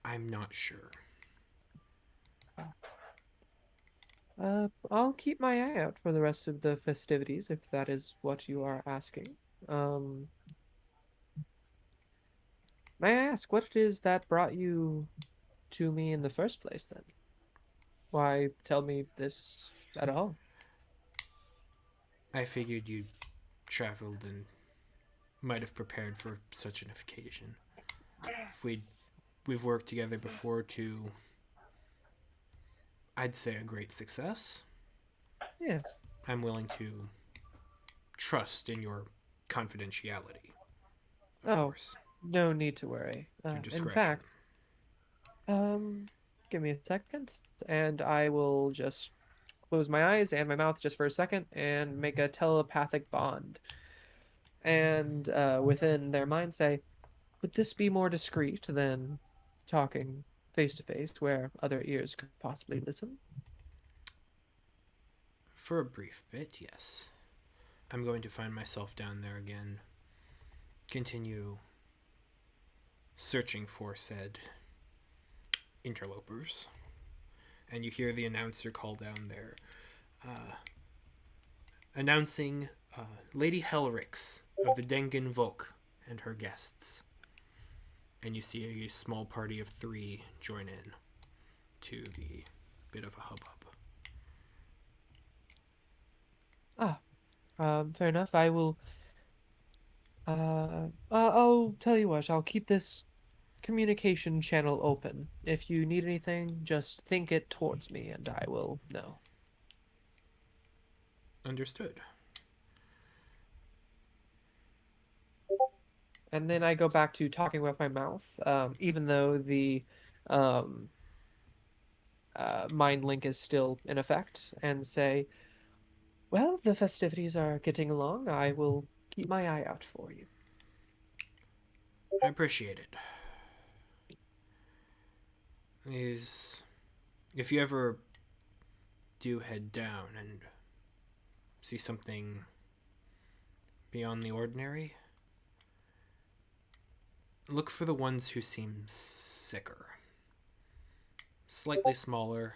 I'm not sure. I'll keep my eye out for the rest of the festivities, if that is what you are asking. Um, may I ask what it is that brought you to me in the first place, then? Why tell me this at all? I figured you traveled and might have prepared for such an occasion. If we've worked together before to, I'd say, a great success. Yes. I'm willing to trust in your confidentiality, of Oh, course, no need to worry. your In discretion. fact, give me a second, and I will just close my eyes and my mouth just for a second and make a telepathic bond. And within their mind say, would this be more discreet than talking face to face where other ears could possibly listen? For a brief bit, yes. I'm going to find myself down there again, continue searching for said interlopers. And you hear the announcer call down there, announcing Lady Helrix of the Dengen Vok and her guests. And you see a small party of 3 join in to the bit of a hubbub. Ah, fair enough. I will. I'll tell you what. I'll keep this communication channel open. If you need anything, just think it towards me, and I will know. Understood. And then I go back to talking with my mouth, even though the um, mind link is still in effect, and say, well, the festivities are getting along. I will keep my eye out for you. I appreciate it. Is if you ever do head down and see something beyond the ordinary, look for the ones who seem sicker. Slightly smaller,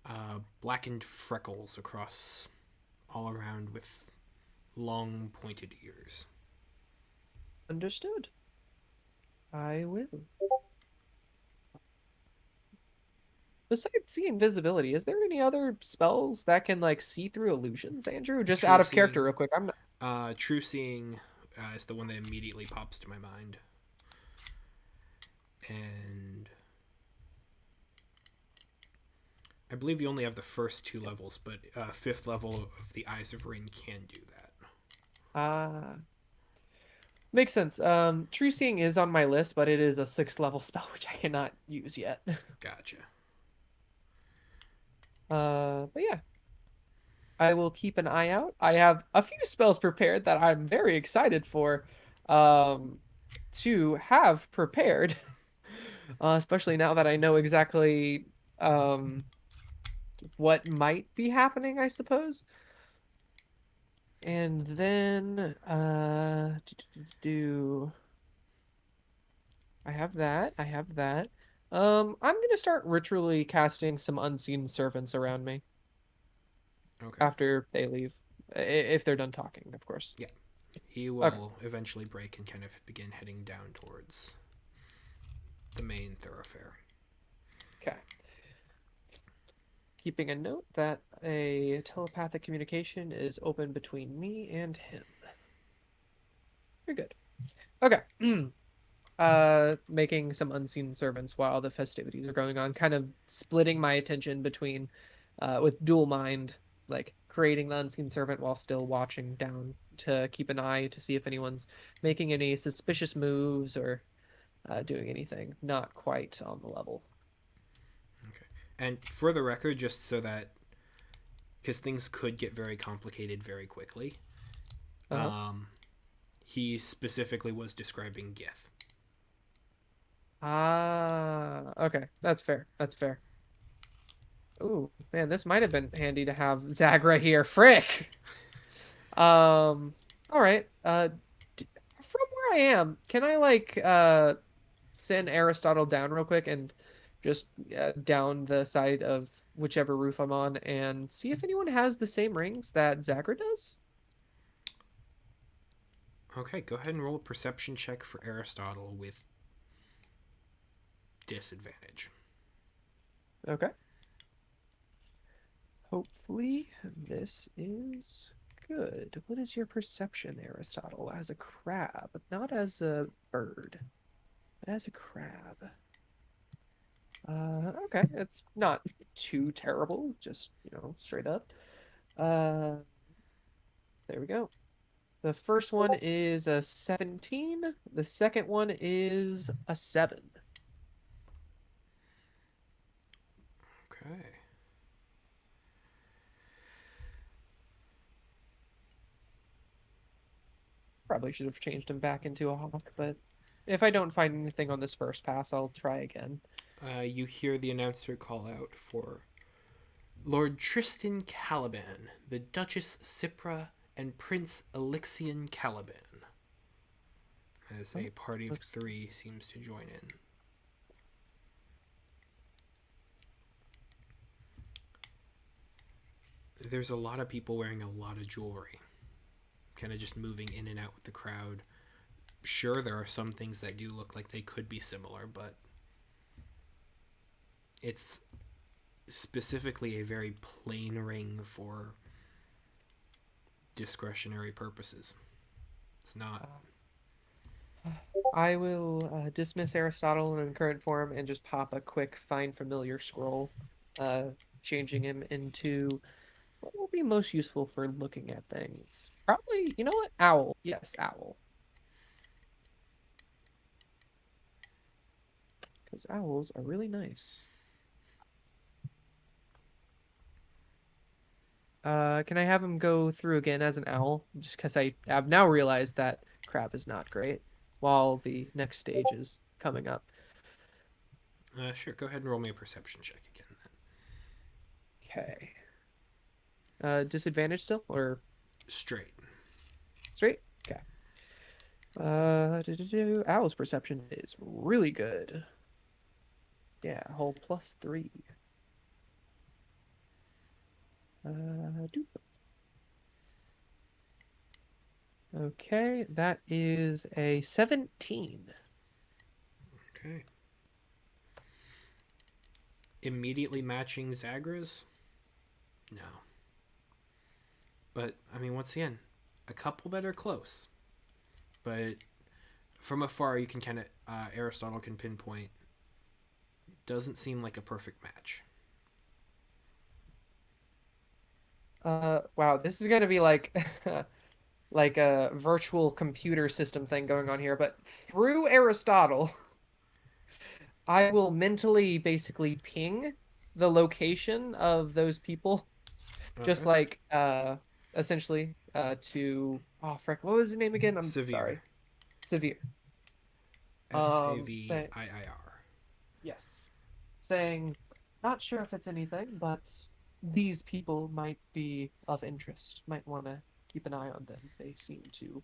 Ah, blackened freckles across all around with long pointed ears. understood. I will. Besides seeing invisibility, is there any other spells that can like see through illusions, Andrew? Just out True of character, seeing, real quick. I'm not... True seeing is the one that immediately pops to my mind, and I believe you only have the first 2 levels, but 5th level of the Eyes of Rin can do that. Ah, makes sense. True seeing is on my list, but it is a 6th level spell which I cannot use yet. Gotcha. But yeah, I will keep an eye out. I have a few spells prepared that I'm very excited for, um, to have prepared. Especially now that I know exactly um what might be happening, I suppose. And then do I have that? I have that. I'm gonna start ritually casting some unseen servants around me Okay. after they leave, if they're done talking, of course. Yeah. He Okay. will eventually break and kind of begin heading down towards the main thoroughfare. Okay. keeping a note that a telepathic communication is open between me and him. Very good. Okay. Making some unseen servants while the festivities are going on, kind of splitting my attention between, with dual mind, like creating the unseen servant while still watching down to keep an eye to see if anyone's making any suspicious moves or doing anything not quite on the level. Okay. And for the record, just so that, because things could get very complicated very quickly, Uh-huh. he specifically was describing Gith. Ah, okay. That's fair. That's fair. Ooh, man, this might have been handy to have Zagra here. Frick! All right. From where I am, can I like send Aristotle down real quick and just down the side of whichever roof I'm on and see if anyone has the same rings that Zagra does? Okay, go ahead and roll a perception check for Aristotle with disadvantage. Okay. Hopefully this is good. What is your perception, Aristotle, as a crab, not as a bird, but as a crab? Okay, it's not too terrible, just, straight up. Uh, there we go. The first one is a 17. The second one is a 7. Okay. Probably should have changed him back into a hawk, but if I don't find anything on this first pass, I'll try again. You hear the announcer call out for Lord Tristan Caliban, the Duchess Cypra, and Prince Elixian Caliban, as a party of 3 seems to join in. There's a lot of people wearing a lot of jewelry, kind of just moving in and out with the crowd. Sure, there are some things that do look like they could be similar, but it's specifically a very plain ring for discretionary purposes. It's not. I will dismiss Aristotle in current form and just pop a quick find familiar scroll, changing him into what will be most useful for looking at things. Probably, you know what? Owl. Yes, owl. Because owls are really nice. Can I have him go through again as an owl? Just because I have now realized that crab is not great while the next stage is coming up. Sure, go ahead and roll me a perception check again then. Okay. Disadvantage still or Straight. straight? Okay. Owl's perception is really good. Yeah, whole +3. Doop. Okay, that is a 17. Okay. Immediately matching Zagra's? No. But, I mean, once again, a couple that are close. But from afar, you can kind of, Aristotle can pinpoint. Doesn't seem like a perfect match. Wow, this is gonna be like like a virtual computer system thing going on here, but through Aristotle, I will mentally basically ping the location of those people, just Okay. like essentially to oh frick, what was his name again? I'm Severe. sorry. Severe. Say Savir. yes. Saying not sure if it's anything, but these people might be of interest. Might want to keep an eye on them. They seem to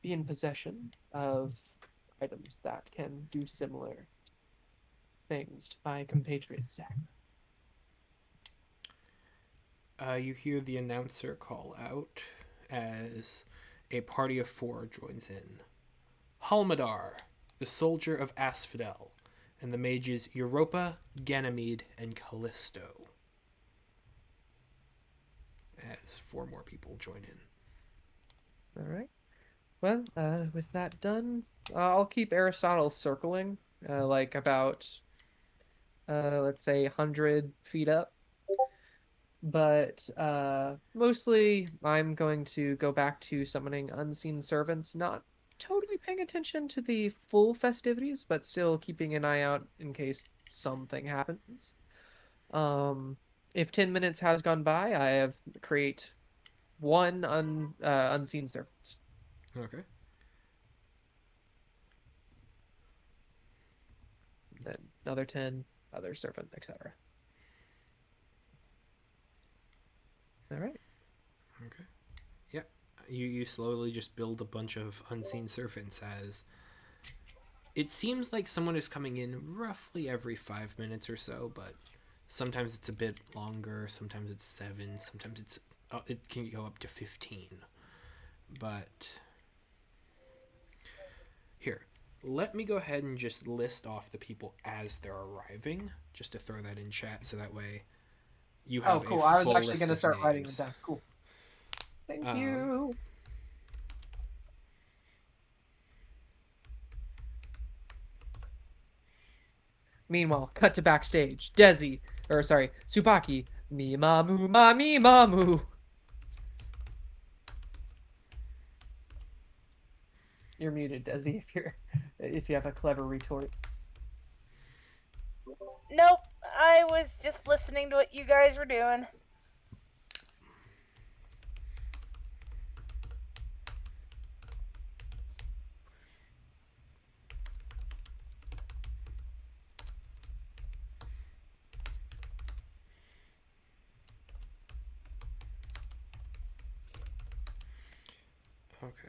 be in possession of items that can do similar things to my compatriot Zach. You hear the announcer call out as a party of 4 joins in. Halmadar, the soldier of Asphodel, and the mages Europa, Ganymede, and Callisto. as 4 more people join in. All right. Well, with that done, I'll keep Aristotle circling, like about, let's say, 100 feet up. But mostly, I'm going to go back to summoning unseen servants, not totally paying attention to the full festivities, but still keeping an eye out in case something happens. If 10 minutes has gone by, I have create one unseen servant. Okay. Then another 10, other servant, etc. All right. Okay. Yeah. You slowly just build a bunch of unseen servants as it seems like someone is coming in roughly every 5 minutes or so, but sometimes it's a bit longer, sometimes it's 7, sometimes it can go up to 15. But here, let me go ahead and just list off the people as they're arriving, just to throw that in chat, so that way you have cool. a I was full actually list going to of start writing them names. down. Cool. Thank you. Meanwhile, cut to backstage. Tsubaki. Me mamu, mami mamu. You're muted, Desi, if you have a clever retort. Nope, I was just listening to what you guys were doing. Okay.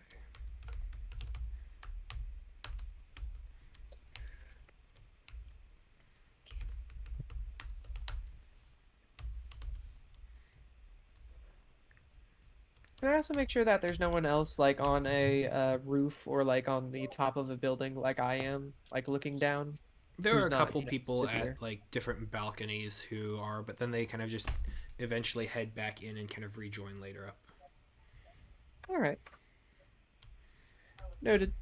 Can I also make sure that there's no one else like on a roof or like on the top of a building like I am, like looking down? There are Who's a not, couple people severe? at like different balconies who are, but then they kind of just eventually head back in and kind of rejoin later up. All right. Noted.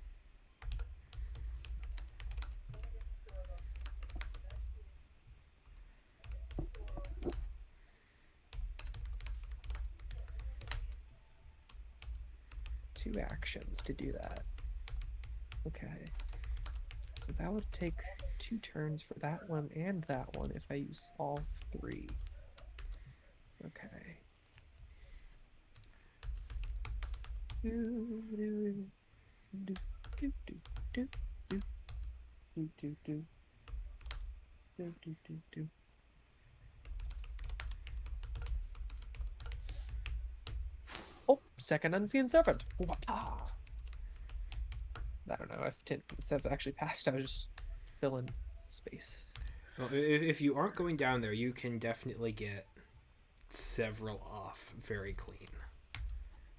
Two actions to do that. Okay. So that would take 2 turns for that one and that one if I use all 3. Okay. Oh, second unseen serpent. Wata. I don't know if 10 minutes have actually passed. I was just filling space. Well, if you aren't going down there, you can definitely get several off very clean.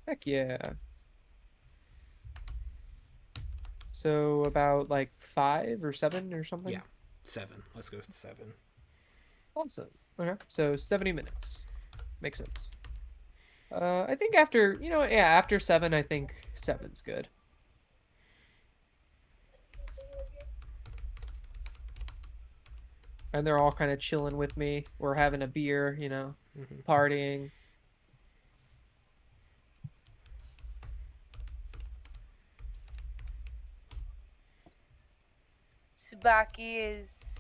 Heck yeah. So about like 5 or 7 or something? Yeah, 7. Let's go with 7. Awesome. Okay, so 70 minutes. Makes sense. I think after, after 7, I think 7's good. And they're all kind of chilling with me. We're having a beer, partying. Tsubaki is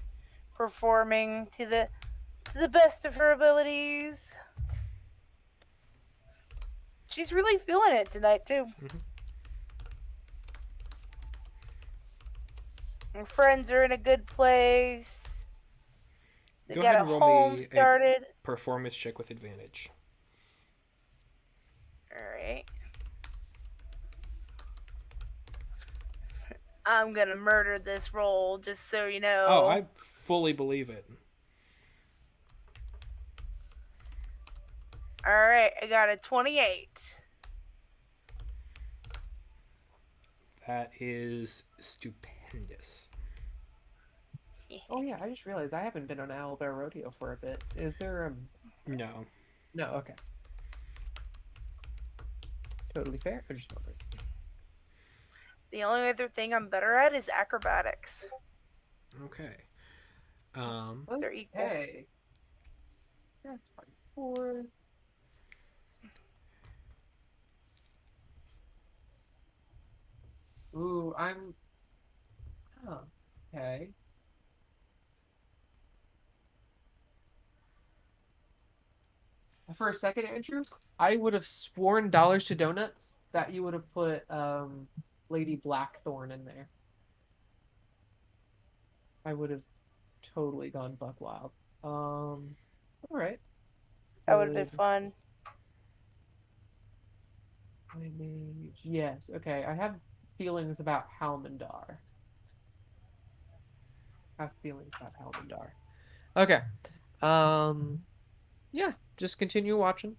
performing to the best of her abilities. She's really feeling it tonight too. Her friends are in a good place. They Go got ahead a and roll home me started. a performance check with advantage. Alright. I'm gonna murder this roll, just so you know. Oh, I fully believe it. Alright, I got a 28. That is stupendous. Oh yeah, I just realized I haven't been on Owlbear Rodeo for a bit. Is there No. No, okay. Totally fair. I just remembered. The only other thing I'm better at is acrobatics. Okay. They're equal. Okay. That's 4. Ooh, I'm. Oh, okay. For a second, Andrew, I would have sworn dollars to donuts that you would have put Lady Blackthorn in there. I would have totally gone buck wild. All right. That would have been Good. fun. Yes. Okay. I have feelings about Halmandar. I have feelings about Halmandar. Okay. Yeah. Just continue watching.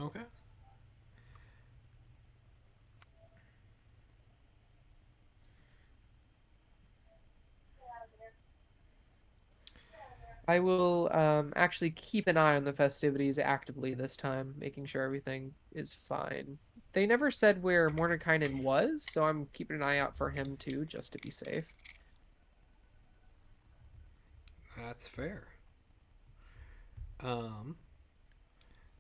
Okay. I will actually keep an eye on the festivities actively this time, making sure everything is fine. They never said where Mordekainen was, so I'm keeping an eye out for him too, just to be safe. That's fair.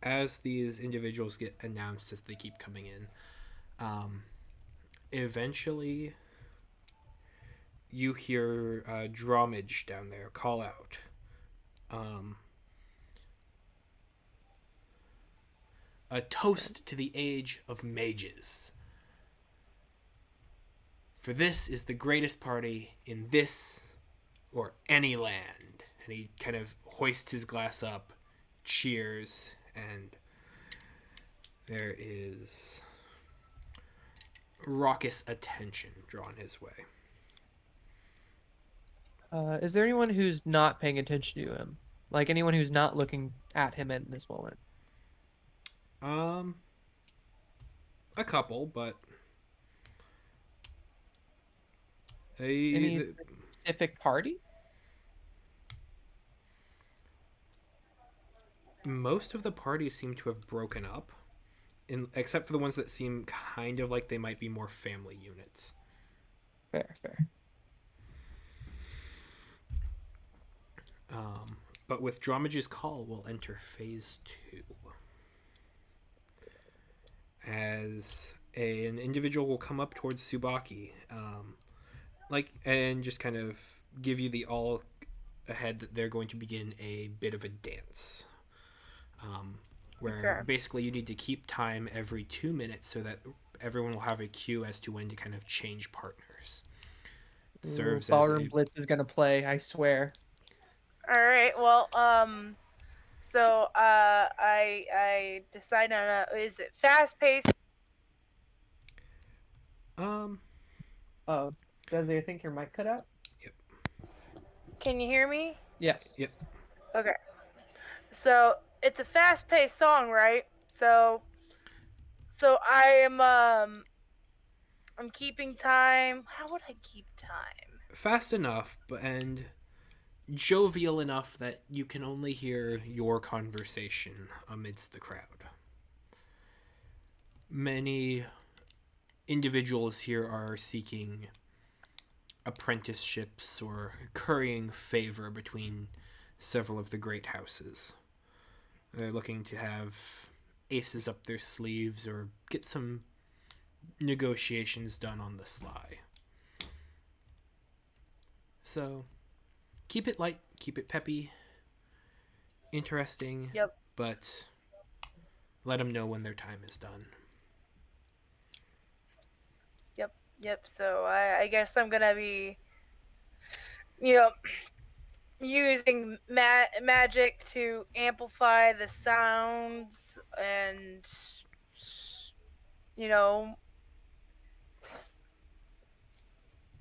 As these individuals get announced as they keep coming in, eventually you hear Dromage down there call out. A toast to the age of mages. For this is the greatest party in this or any land. And he kind of hoists his glass up, cheers, and there is raucous attention drawn his way. Is there anyone who's not paying attention to him? Like anyone who's not looking at him in this moment? A couple, but Any specific party? most of the parties seem to have broken up, except for the ones that seem kind of like they might be more family units. Fair, fair. But with Dromage's call, we'll enter phase 2. As an individual will come up towards Tsubaki, and just kind of give you the all ahead that they're going to begin a bit of a dance. Where basically you need to keep time every 2 minutes so that everyone will have a cue as to when to kind of change partners. It serves Ballroom Blitz is gonna play, I swear. All right. Well, so I decide on is it fast paced? Oh, Desi, I think your mic cut out. Yep. Can you hear me? Yes. Yep. Okay. So it's a fast paced song, right? So I am I'm keeping time. How would I keep time? Fast enough, and jovial enough that you can only hear your conversation amidst the crowd. Many individuals here are seeking apprenticeships or currying favor between several of the great houses. They're looking to have aces up their sleeves or get some negotiations done on the sly. So keep it light, keep it peppy, interesting, Yep. but let them know when their time is done. Yep. So I guess I'm gonna be, using magic to amplify the sounds and, and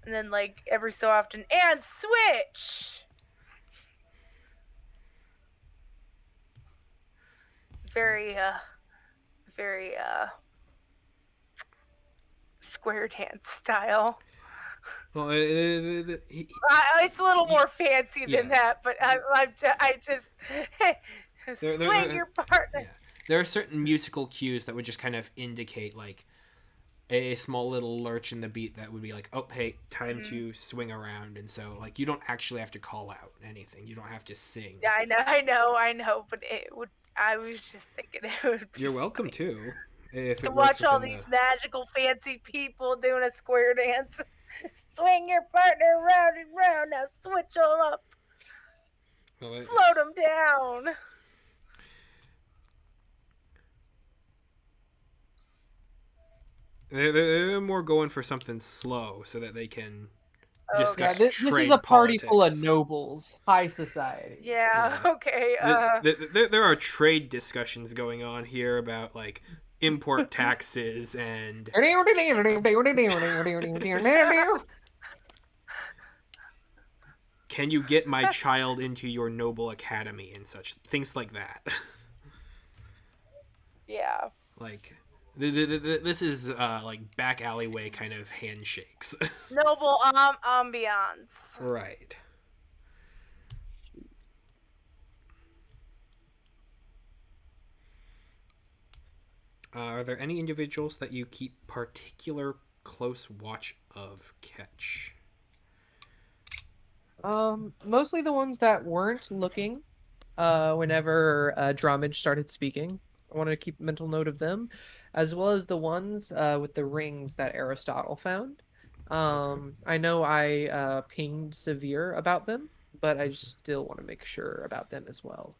then like every so often and switch. Very square dance style. Well, It's a little more fancy than that, but I just They're- swing your partner. yeah. there are certain musical cues that would just kind of indicate like a small little lurch in the beat that would be like, oh, hey, time to swing around. And so, like, you don't actually have to call out anything. You don't have to sing. Yeah, I know, but it would. I was just thinking it would be You're welcome funny too, if to it works watch all within these the. magical, fancy people doing a square dance. Swing your partner round and round. Now switch them up, Well, float them down. they're more going for something slow so that they can Okay. Yeah, discuss this is a trade party full of politics. nobles, high society. Yeah. Yeah. Okay. There are trade discussions going on here about like import taxes and can you get my child into your noble academy and such things like that. Yeah. Like this is like back alleyway kind of handshakes. Noble ambiance. Right. Are there any individuals that you keep particular close watch of, Catch? Mostly the ones that weren't looking. Whenever Dromage started speaking, I wanted to keep a mental note of them, as well as the ones with the rings that Aristotle found. I know I pinged Severe about them, but I still want to make sure about them as well.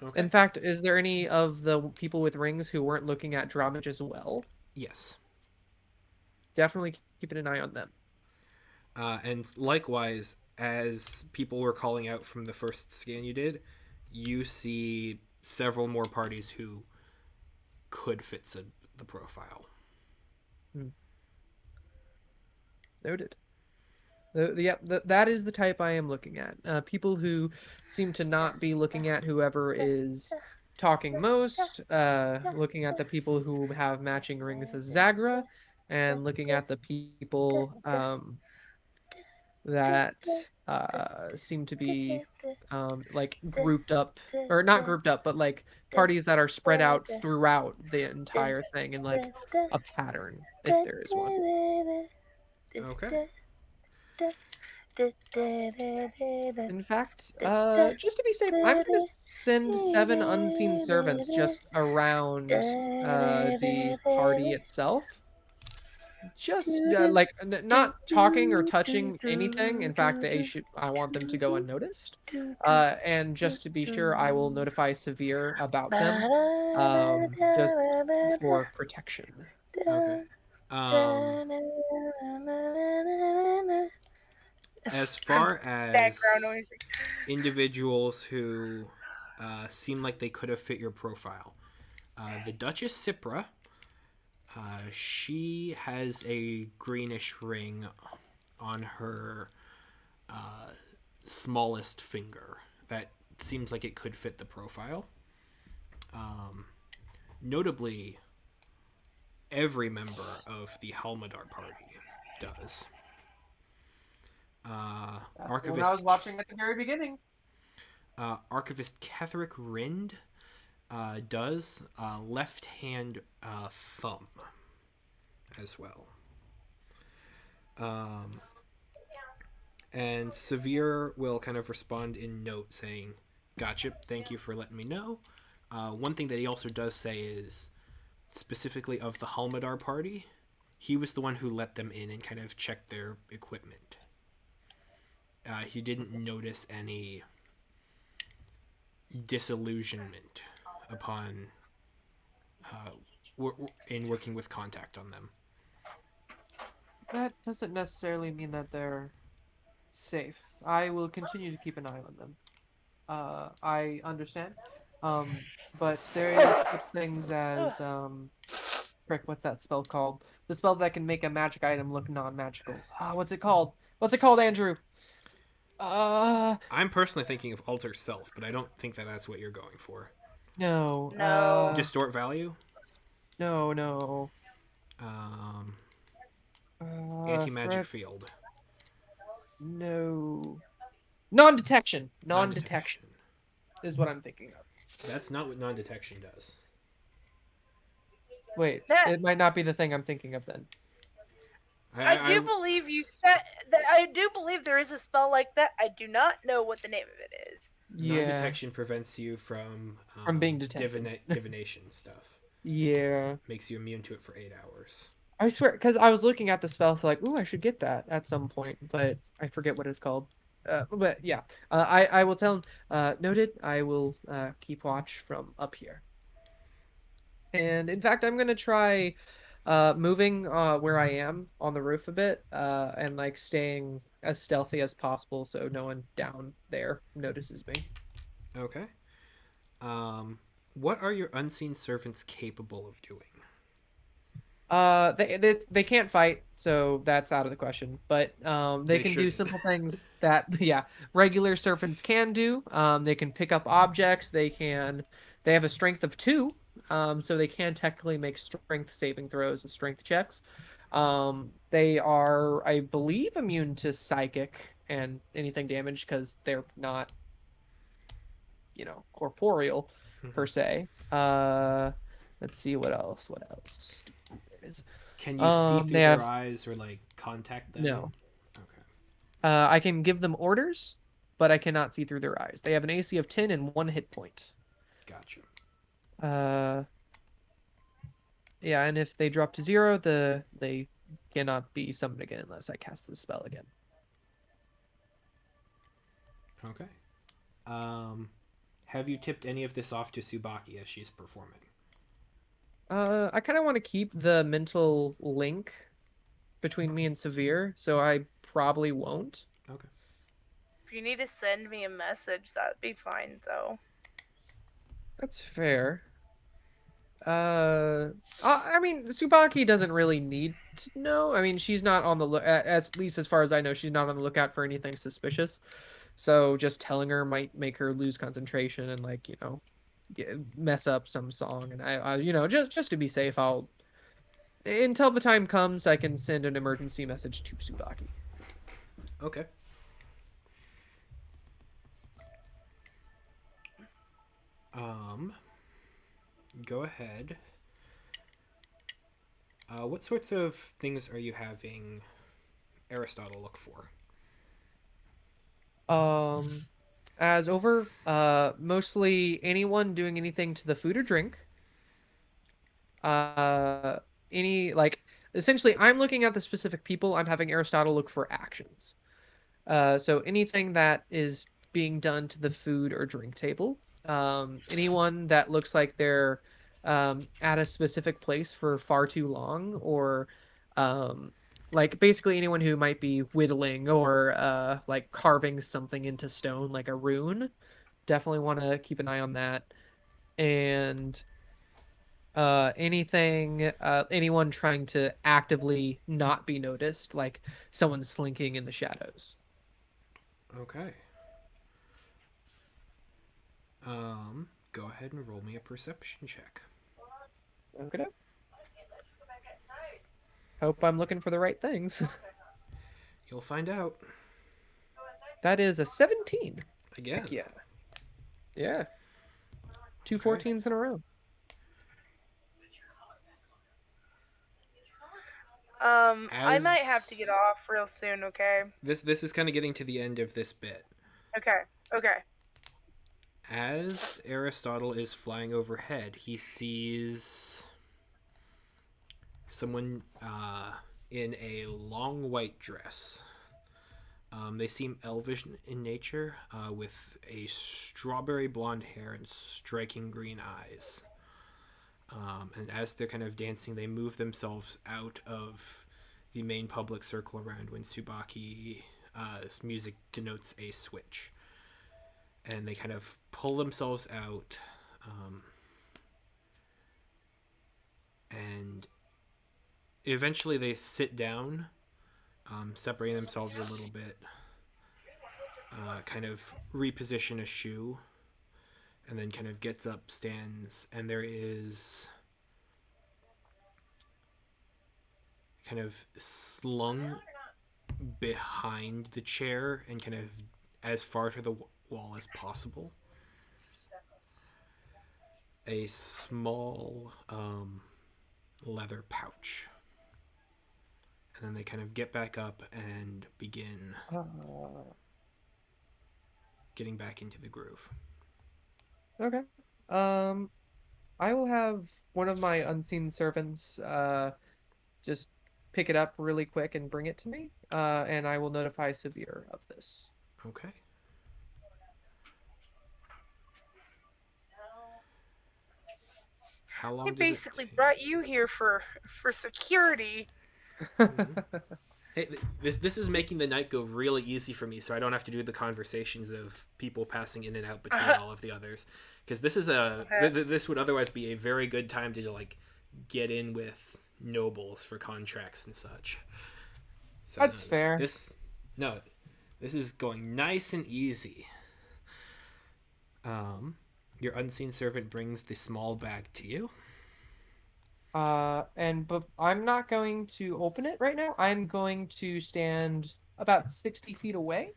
Okay. In fact, is there any of the people with rings who weren't looking at Dromage as well? Yes. Definitely keeping an eye on them. And likewise, as people were calling out from the first scan you did, you see several more parties who could fit the profile. Noted. That is the type I am looking at. People who seem to not be looking at whoever is talking most, looking at the people who have matching rings as Zagra, and looking at the people that seem to be like grouped up, or not grouped up, but like parties that are spread out throughout the entire thing in like a pattern, if there is one. Okay. In fact, just to be safe, I'm going to send 7 unseen servants just around the party itself. Just like not talking or touching anything. In fact, I want them to go unnoticed. And just to be sure, I will notify Severe about them, just for protection. Okay. As far as Background noise. individuals who seem like they could have fit your profile, the Duchess Cypra, she has a greenish ring on her smallest finger that seems like it could fit the profile. Notably, every member of the Halmadar party does. That's the one I was watching at the very beginning. Archivist Ketherick Rind does left hand thumb as well. And Severe will kind of respond in note saying, gotcha, thank you for letting me know. One thing that he also does say is, specifically of the Halmadar party, he was the one who let them in and kind of checked their equipment. He didn't notice any disillusionment upon in working with contact on them. That doesn't necessarily mean that they're safe. I will continue to keep an eye on them. I understand. But there is such things as frick, what's that spell called? The spell that can make a magic item look non-magical. What's it called? What's it called, Andrew? I'm personally thinking of alter self, but I don't think that that's what you're going for. No. No. Distort value? No. Anti-magic field. No. Non-detection. Non-detection is what I'm thinking of. That's not what non-detection does. Wait, That it might not be the thing I'm thinking of then. I I do believe you said that. I do believe there is a spell like that. I do not know what the name of it is. Yeah, non-detection prevents you from from being detected. divination stuff. Yeah. Makes you immune to it for 8 hours. I swear, because I was looking at the spell, so like, ooh, I should get that at some point, but I forget what it's called. But yeah, I will tell him. Noted. I will keep watch from up here. And in fact, I'm gonna try moving where I am on the roof a bit, and like staying as stealthy as possible so no one down there notices me. Okay. Um, what are your unseen servants capable of doing? They can't fight, so that's out of the question. But they They can do shouldn't. simple things that yeah, regular serpents can do. They can pick up objects. They have a strength of 2, so they can technically make strength saving throws and strength checks. They are, I believe, immune to psychic and anything damage because they're not, corporeal Mhm. per se. Let's see what else. What else? There is. Can you see They through their have eyes or like contact them? no. Okay, I can give them orders, but I cannot see through their eyes. They have an AC of 10 and 1 hit point. gotcha. Uh, yeah, and if they drop to 0, they cannot be summoned again unless I cast the spell again. Okay. Um, have you tipped any of this off to Subaki as she's performing? I kind of want to keep the mental link between me and Severe, so I probably won't. Okay. If you need to send me a message, that'd be fine though. That's fair. I mean, Tsubaki doesn't really need to know. I mean, she's not on the look, at least as far as I know, she's not on the lookout for anything suspicious. So just telling her might make her lose concentration and like, mess up some song. And just to be safe, I'll until the time comes, I can send an emergency message to Tsubaki. Okay. Um, go ahead. What sorts of things are you having Aristotle look for? Um, as over, mostly anyone doing anything to the food or drink. Uh, any like essentially, I'm looking at the specific people. I'm having Aristotle look for actions. So anything that is being done to the food or drink table, anyone that looks like they're at a specific place for far too long, or um, like basically anyone who might be whittling or like carving something into stone, like a rune. Definitely want to keep an eye on that. And anyone trying to actively not be noticed, like someone slinking in the shadows. Okay. Go ahead and roll me a perception check. Okay. Hope I'm looking for the right things. You'll find out. That is a 17. Again. Heck yeah. Yeah. Two Okay. 14s in a row. I might have to get off real soon. Okay. This is kind of getting to the end of this bit. Okay. Okay. As Aristotle is flying overhead, he sees someone in a long white dress. They seem elvish in nature, with a strawberry blonde hair and striking green eyes. And as they're kind of dancing, they move themselves out of the main public circle around when Subaki's music denotes a switch. And they kind of pull themselves out, and eventually they sit down, separating themselves a little bit, kind of reposition a shoe, and then kind of gets up, stands, and there is kind of slung behind the chair and kind of as far to the wall as possible. a small leather pouch. And then they kind of get back up and begin getting back into the groove. Okay. Um, I will have one of my unseen servants just pick it up really quick and bring it to me. And I will notify Severe of this. Okay. How They long does it basically take? brought you here for security. Hey, this is making the night go really easy for me, so I don't have to do the conversations of people passing in and out between all of the others. Because this is this would otherwise be a very good time to like get in with nobles for contracts and such. So That's fair. This is going nice and easy. Your unseen servant brings the small bag to you. But I'm not going to open it right now. I'm going to stand about 60 feet away,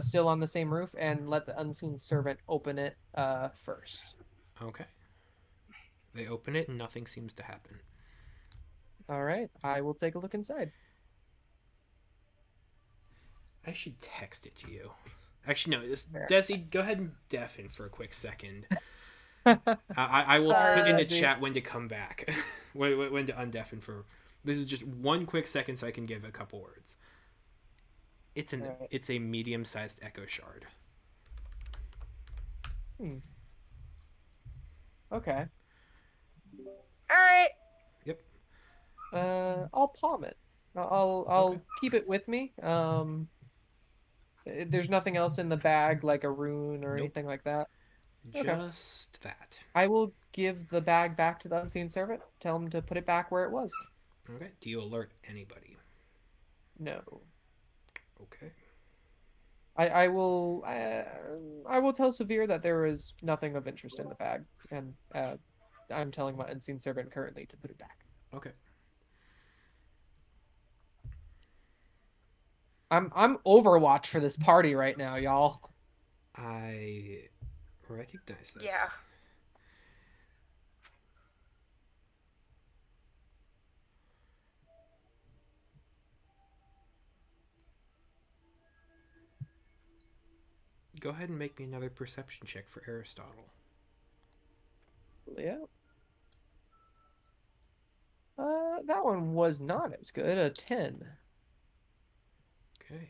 still on the same roof, and let the unseen servant open it first. Okay. They open it and nothing seems to happen. All right, I will take a look inside. I should text it to you. Actually, no. There. Desi, go ahead and deafen for a quick second. I will put in the chat when to come back, when to undeafen for. This is just one quick second, so I can give a couple words. It's a medium-sized echo shard. Okay. All right. Yep. I'll palm it. I'll keep it with me. There's nothing else in the bag, like a rune or anything like that. Just that. I will give the bag back to the unseen servant. Tell him to put it back where it was. Okay. Do you alert anybody? No. Okay. I will tell Severe that there is nothing of interest in the bag, and I'm telling my unseen servant currently to put it back. Okay. I'm Overwatch for this party right now, y'all. I recognize this. Yeah. Go ahead and make me another perception check for Aristotle. Yeah. That one was not as good. A 10. Okay.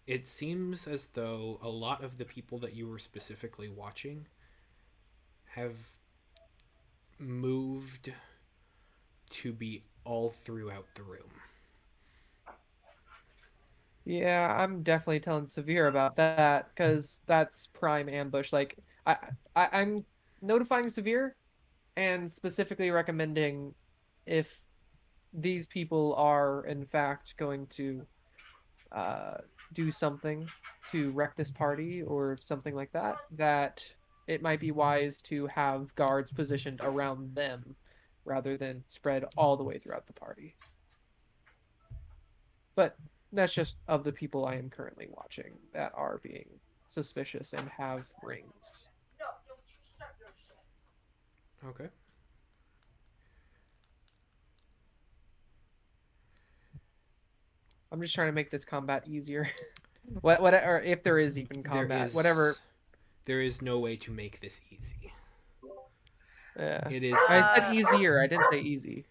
It seems as though a lot of the people that you were specifically watching have moved to be all throughout the room. Yeah, I'm definitely telling Severe about that because that's prime ambush. Like I'm notifying Severe and specifically recommending if these people are in fact going to do something to wreck this party or something like that, that it might be wise to have guards positioned around them rather than spread all the way throughout the party. But that's just of the people I am currently watching that are being suspicious and have rings. Okay. I'm just trying to make this combat easier. What or if there is even combat, whatever. There is no way to make this easy. Yeah. It is. I said easier. I didn't say easy.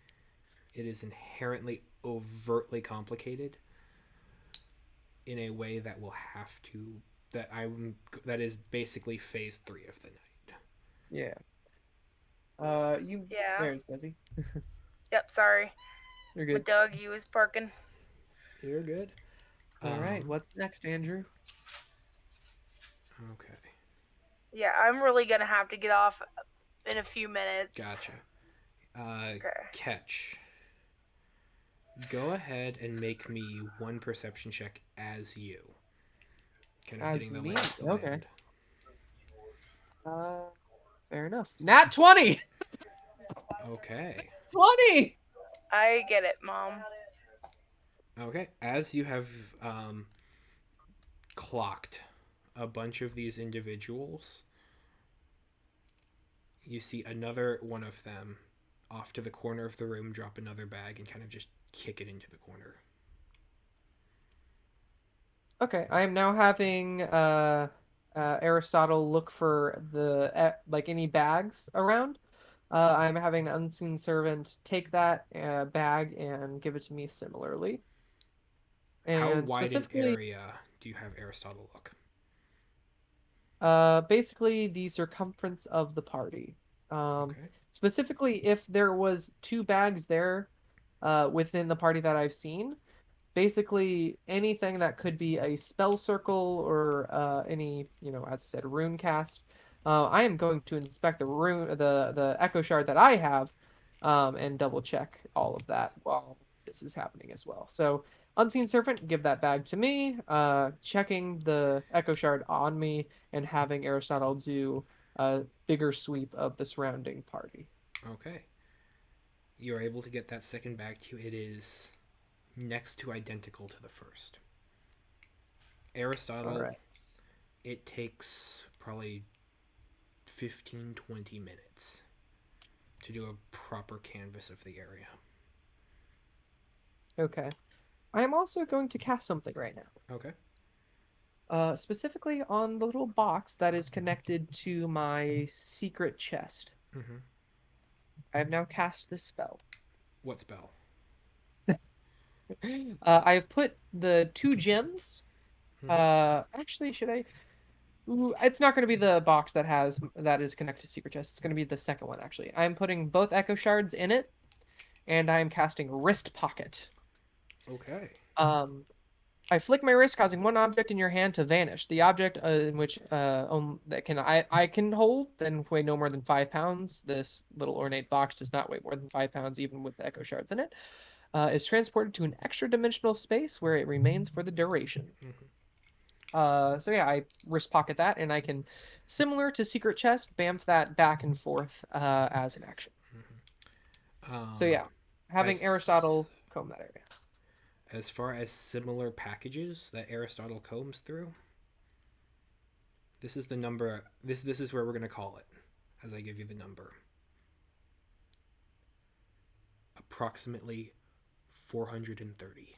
It is inherently overtly complicated in a way that will have to that is basically phase 3 of the night. Yeah. Yeah. There's Desi. Yep. Sorry. You're My good. doggy was barking. You're good. All right. What's next, Andrew? Okay. Yeah, I'm really gonna have to get off in a few minutes. Gotcha. Okay. Catch. Go ahead and make me one perception check as you. Kind of As getting the me? lay of the Okay. land. Fair enough. Nat 20! Okay. 20! I get it, Mom. Okay, as you have clocked a bunch of these individuals, you see another one of them off to the corner of the room drop another bag and kind of just kick it into the corner. Okay, I am now having Aristotle look for the like any bags around. I'm having an unseen servant take that bag and give it to me similarly. How And wide an specifically, area do you have Aristotle look? basically the circumference of the party. Um, Okay. Specifically, if there was two bags there within the party that I've seen, basically anything that could be a spell circle or any, as I said, rune cast. I am going to inspect the echo shard that I have, and double check all of that while this is happening as well. So, unseen servant, give that bag to me. Checking the echo shard on me and having Aristotle do a bigger sweep of the surrounding party. Okay. You're able to get that second bag to you. It is next to identical to the first. All Aristotle, right. it takes probably 15-20 minutes to do a proper canvas of the area. Okay. I am also going to cast something right now. Okay. Specifically on the little box that is connected to my secret chest. Mm-hmm. I have now cast this spell. What spell? I've put the two gems. Mm-hmm. Actually, should I? Ooh, it's not going to be the box that is connected to secret chest. It's going to be the second one. Actually, I'm putting both echo shards in it, and I'm casting wrist pocket. Okay. Um, I flick my wrist, causing one object in your hand to vanish. The object in which that I can hold then weigh no more than 5 pounds. This little ornate box does not weigh more than 5 pounds, even with the echo shards in it. Is transported to an extra dimensional space where it remains for the duration. Mm-hmm. So yeah, I wrist pocket that, and I can, similar to secret chest, bamf that back and forth as an action. Mm-hmm. So yeah, having As Aristotle comb that area. as far as similar packages that Aristotle combs through, this is the number. This is where we're gonna call it, as I give you the number. Approximately 430.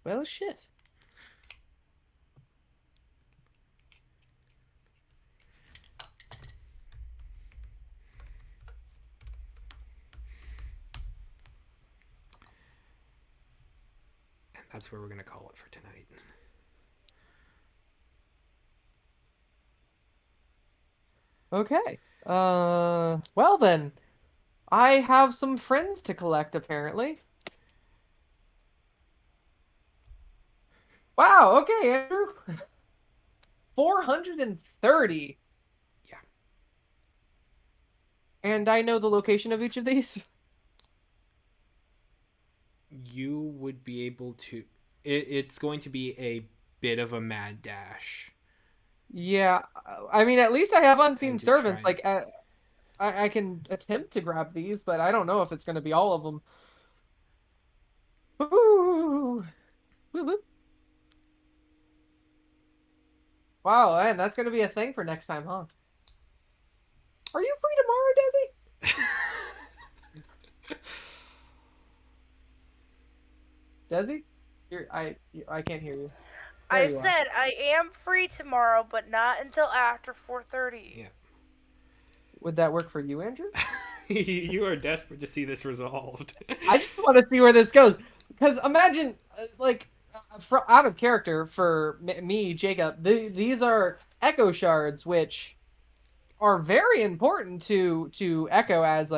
Well, shit. And that's where we're gonna call it for tonight. Okay. Well then, I have some friends to collect apparently. Wow, okay, Andrew. 430. Yeah. And I know the location of each of these. You would be able to. It's going to be a bit of a mad dash, Yeah, I mean, at least I have unseen and you're servants. trying. Like, I can attempt to grab these, but I don't know if it's going to be all of them. Ooh. Wow, and that's going to be a thing for next time, huh? Are you free tomorrow, Desi? Desi? I can't hear you. There I you are. said I am free tomorrow, but not until after 4:30. Yeah. Would that work for you, Andrew? You are desperate to see this resolved. I just want to see where this goes. Because imagine, out of character for me, Jacob, these are echo shards, which are very important to Echo as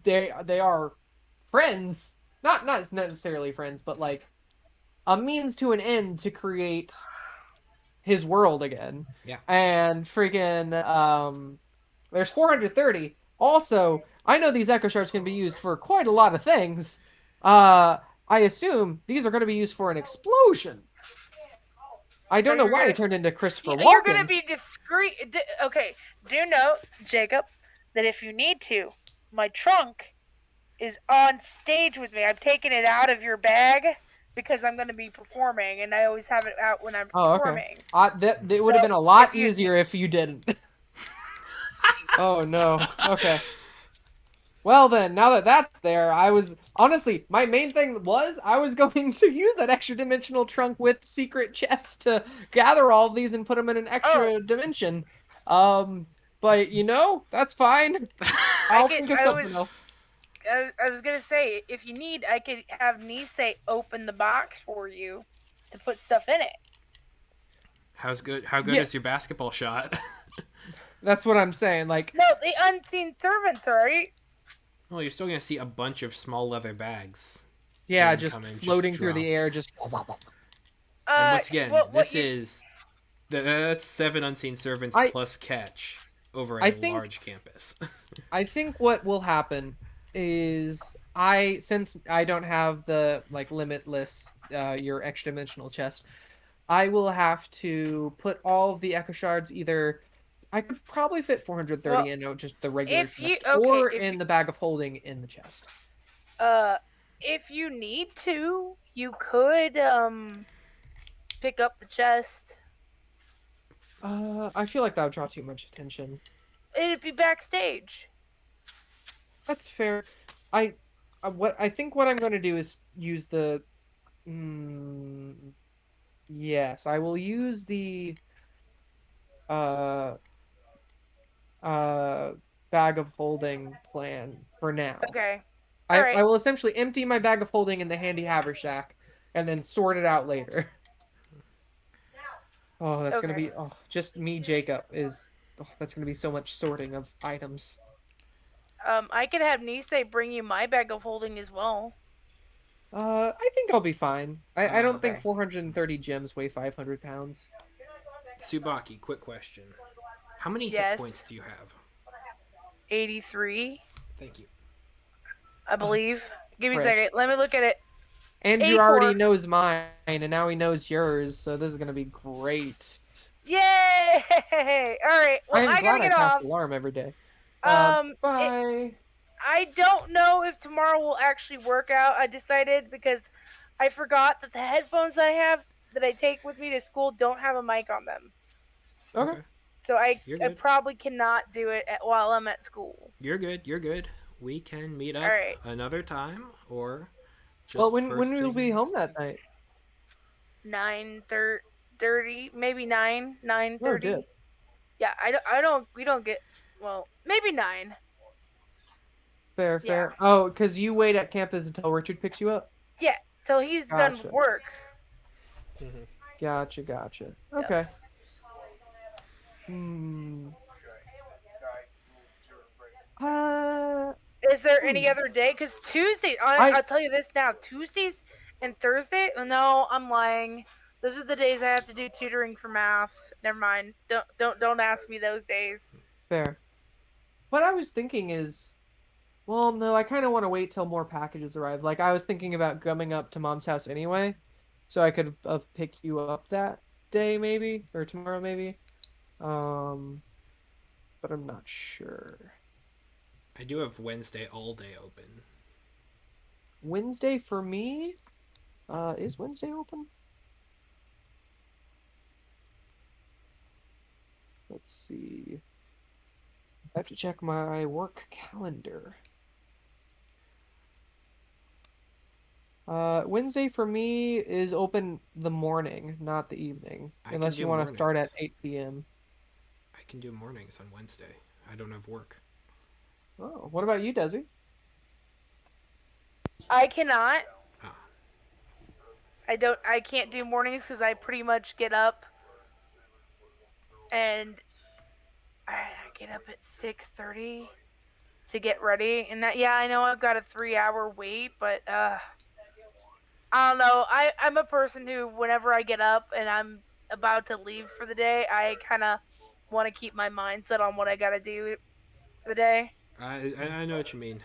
they are friends, not necessarily friends, but like a means to an end to create his world again. Yeah. And freaking there's 430. Also, I know these echo shards can be used for quite a lot of things. I assume these are going to be used for an explosion. I don't know why I turned into Christopher Walken. You're gonna be discreet. Okay, do note, Jacob, that if you need to, my trunk is on stage with me. I'm taking it out of your bag because I'm going to be performing, and I always have it out when I'm Oh, okay. performing. That it would So have been a lot if you easier if you didn't. Oh no. Okay. Well then, now that that's there, I was honestly my main thing was I was going to use that extra dimensional trunk with secret chests to gather all of these and put them in an extra dimension. But that's fine. I I'll could, think of something else. I was gonna say, if you need, I could have Nisei open the box for you to put stuff in it. How good Yeah. is your basketball shot? That's what I'm saying. Like, No, the unseen servants, right? Well, you're still gonna see a bunch of small leather bags. yeah, being just come and just floating through the dropped. air, just. And once again, what this you, is that's 7 unseen servants I plus catch over I a think large campus. I think what will happen is since I don't have the like limitless your extra dimensional chest, I will have to put all of the echo shards either. I could probably fit 430 well, in just the regular if you chest, okay, or in the bag of holding in the chest. uh, if you need to, you could pick up the chest. I feel like that would draw too much attention. It'd be backstage. That's fair. I what I think what I'm going to do is use the. Mm, yes, I will use the uh uh bag of holding plan for now. Okay. All I right. will essentially empty my bag of holding in the handy haversack and then sort it out later. Oh, that's gonna Okay. be just me, Jacob that's gonna be so much sorting of items. I could have Nisei bring you my bag of holding as well. I think I'll be fine. I don't think Okay. 430 gems weigh 500 pounds. Subaki, quick question. How many hit Yes. points do you have? 83, Thank you. I believe. Give me a Frick. second. Let me look at it. Andrew 84. already knows mine, and now he knows yours, so this is gonna be great. Yay! All right. Well, I am I gotta glad I get cast off. alarm every day. It, Bye. I don't know if tomorrow will actually work out. I decided because I forgot that the headphones I have that I take with me to school don't have a mic on them. Okay. So I You're I good. probably cannot do it while I'm at school. You're good. You're good. We can meet All up right. another time or just Well, when first will we be thing home next that night? 9:30, maybe 9, Oh, dip. 9:30. Yeah, I don't. We don't get. Well, maybe 9. Fair, Yeah. fair. Oh, because you wait at campus until Richard picks you up? Yeah, till he's done with Gotcha. work. Mhm. Gotcha. Yep. Okay. Hmm. Is there any other day? Because Tuesday, I'll tell you this now. Tuesdays and Thursday. No, I'm lying. Those are the days I have to do tutoring for math. Never mind. Don't ask me those days. Fair. What I was thinking is, well, no, I kind of want to wait till more packages arrive. Like, I was thinking about coming up to Mom's house anyway, so I could pick you up that day, maybe, or tomorrow, maybe. But I'm not sure. I do have Wednesday all day open. Wednesday for me? Is Wednesday open? Let's see. I have to check my work calendar. Wednesday for me is open the morning, not the evening. I can Unless you do want to start at mornings. 8 p.m. I can do mornings on Wednesday. I don't have work. Oh, what about you, Desi? I cannot. Ah. I can't do mornings because I pretty much get up and I get up at 6:30 to get ready. And that, yeah, I know I've got a 3-hour wait, but I don't know. I'm a person who, whenever I get up and I'm about to leave for the day, I kind of want to keep my mindset on what I got to do for the day. I know what you mean.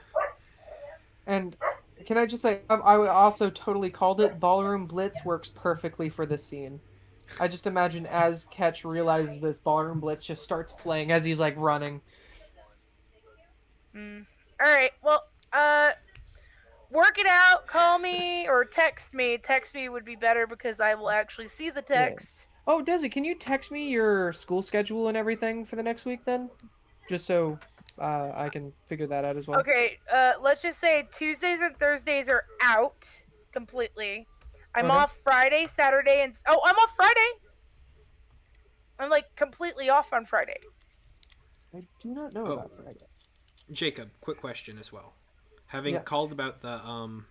And can I just say, I also totally called it. Ballroom Blitz works perfectly for this scene. I just imagine as Ketch realizes this, Ballroom Blitz just starts playing as he's like running. All right. Well, work it out. Call me or text me. Text me would be better because I will actually see the text. Oh, Desi, can you text me your school schedule and everything for the next week then? Just so I can figure that out as well. Okay, let's just say Tuesdays and Thursdays are out completely. I'm Okay. off Friday, Saturday, and I'm off Friday. I'm like completely off on Friday. I do not know Oh. about Friday. Jacob, quick question as well. Having Yes. called about the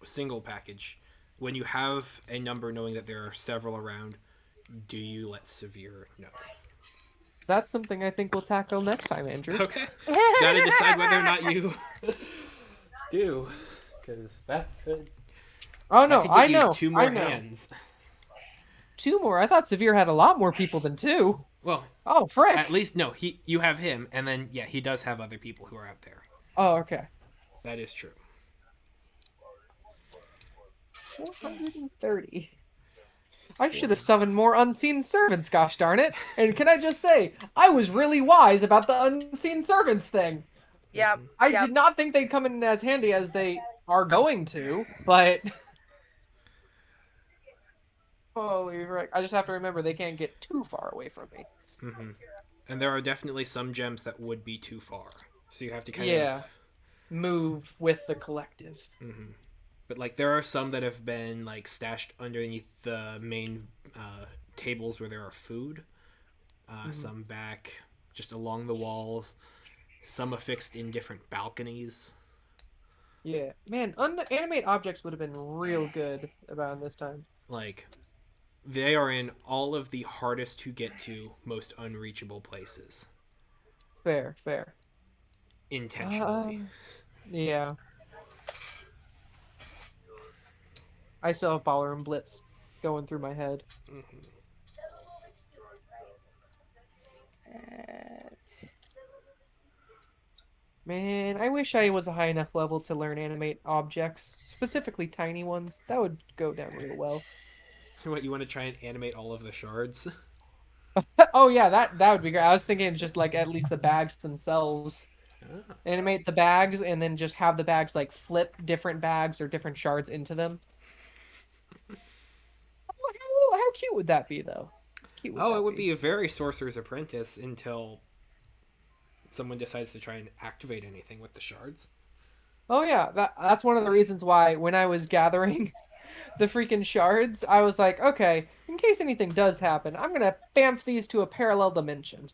single package, when you have a number knowing that there are several around, do you let Severe know? That's something I think we'll tackle next time, Andrew. Okay. Gotta decide whether or not you do. Because that could. Oh That no, could get I you know. 2 more I know. hands. 2 more. I thought Severe had a lot more people than 2. Well, Oh, frick. at least no. You have him, and then yeah, he does have other people who are out there. Oh, okay. That is true. 430. I should have summoned more unseen servants, gosh darn it. And can I just say, I was really wise about the unseen servants thing. Yep. I yep. did not think they'd come in as handy as they are going to, but holy frick. I just have to remember they can't get too far away from me. Mm-hmm. And there are definitely some gems that would be too far, so you have to kind Yeah. of Move with the collective. Mm-hmm. But like there are some that have been like stashed underneath the main tables where there are food. Some back just along the walls. Some affixed in different balconies. Yeah, man, animate objects would have been real good about this time. Like they are in all of the hardest to get to, most unreachable places. Fair. Intentionally. Yeah. I still have Ballroom Blitz going through my head. Mm-hmm. Man, I wish I was a high enough level to learn animate objects, specifically tiny ones. That would go down real well. What, you want to try and animate all of the shards? Oh yeah, that would be great. I was thinking just like at least the bags themselves. Oh. Animate the bags and then just have the bags like flip different bags or different shards into them. How cute would that be though? It would be a very Sorcerer's Apprentice until someone decides to try and activate anything with the shards. Oh yeah, that's one of the reasons why when I was gathering the freaking shards, I was like, okay, in case anything does happen, I'm gonna bamf these to a parallel dimension.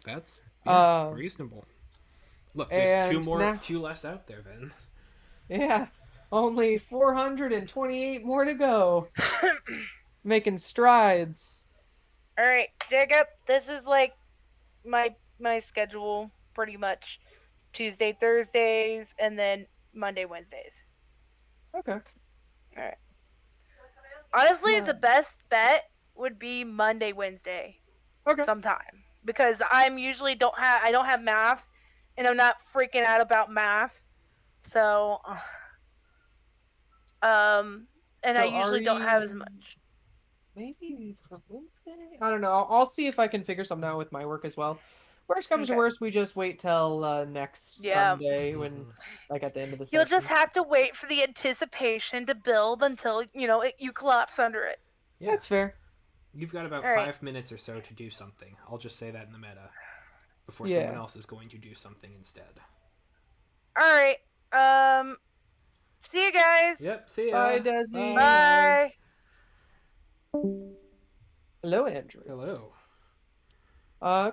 That's Um, reasonable. Look, there's and now- two less out there then. Yeah, only 428 more to go. Making strides. All right, Jacob. This is like my schedule pretty much. Tuesday, Thursdays, and then Monday, Wednesdays. Okay. All right. Honestly, Yeah. the best bet would be Monday, Wednesday, Okay. sometime, because I'm usually I don't have math, and I'm not freaking out about math, so and I So usually don't have as much. Maybe for Wednesday? I don't know. I'll see if I can figure something out with my work as well. Worst comes to Okay. worst, we just wait till next Yeah. Sunday when, like, at the end of the You'll session. just have to wait for the anticipation to build until you collapse under it. Yeah. That's fair. You've got about All right. 5 minutes or so to do something. I'll just say that in the meta. Before Yeah. someone else is going to do something instead. All right. See you guys. Yep, see ya. Bye, Desi. Bye. Hello, Andrew. Hello.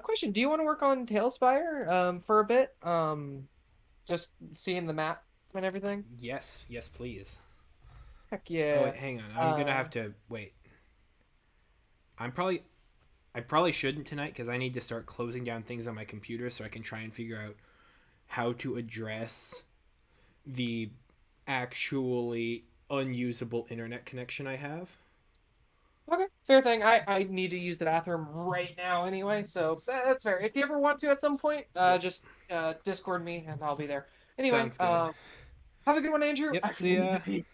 Question: do you want to work on Tailspire for a bit? Just seeing the map and everything. Yes, please. Heck yeah. Oh, wait, hang on. I'm gonna have to wait. I probably shouldn't tonight because I need to start closing down things on my computer so I can try and figure out how to address the actually unusable internet connection I have. Okay, fair thing. I need to use the bathroom right now anyway, so that's fair. If you ever want to at some point, just Discord me and I'll be there. Anyway, Sounds good. have a good one, Andrew. Yep, Actually, see I need ya. to pee.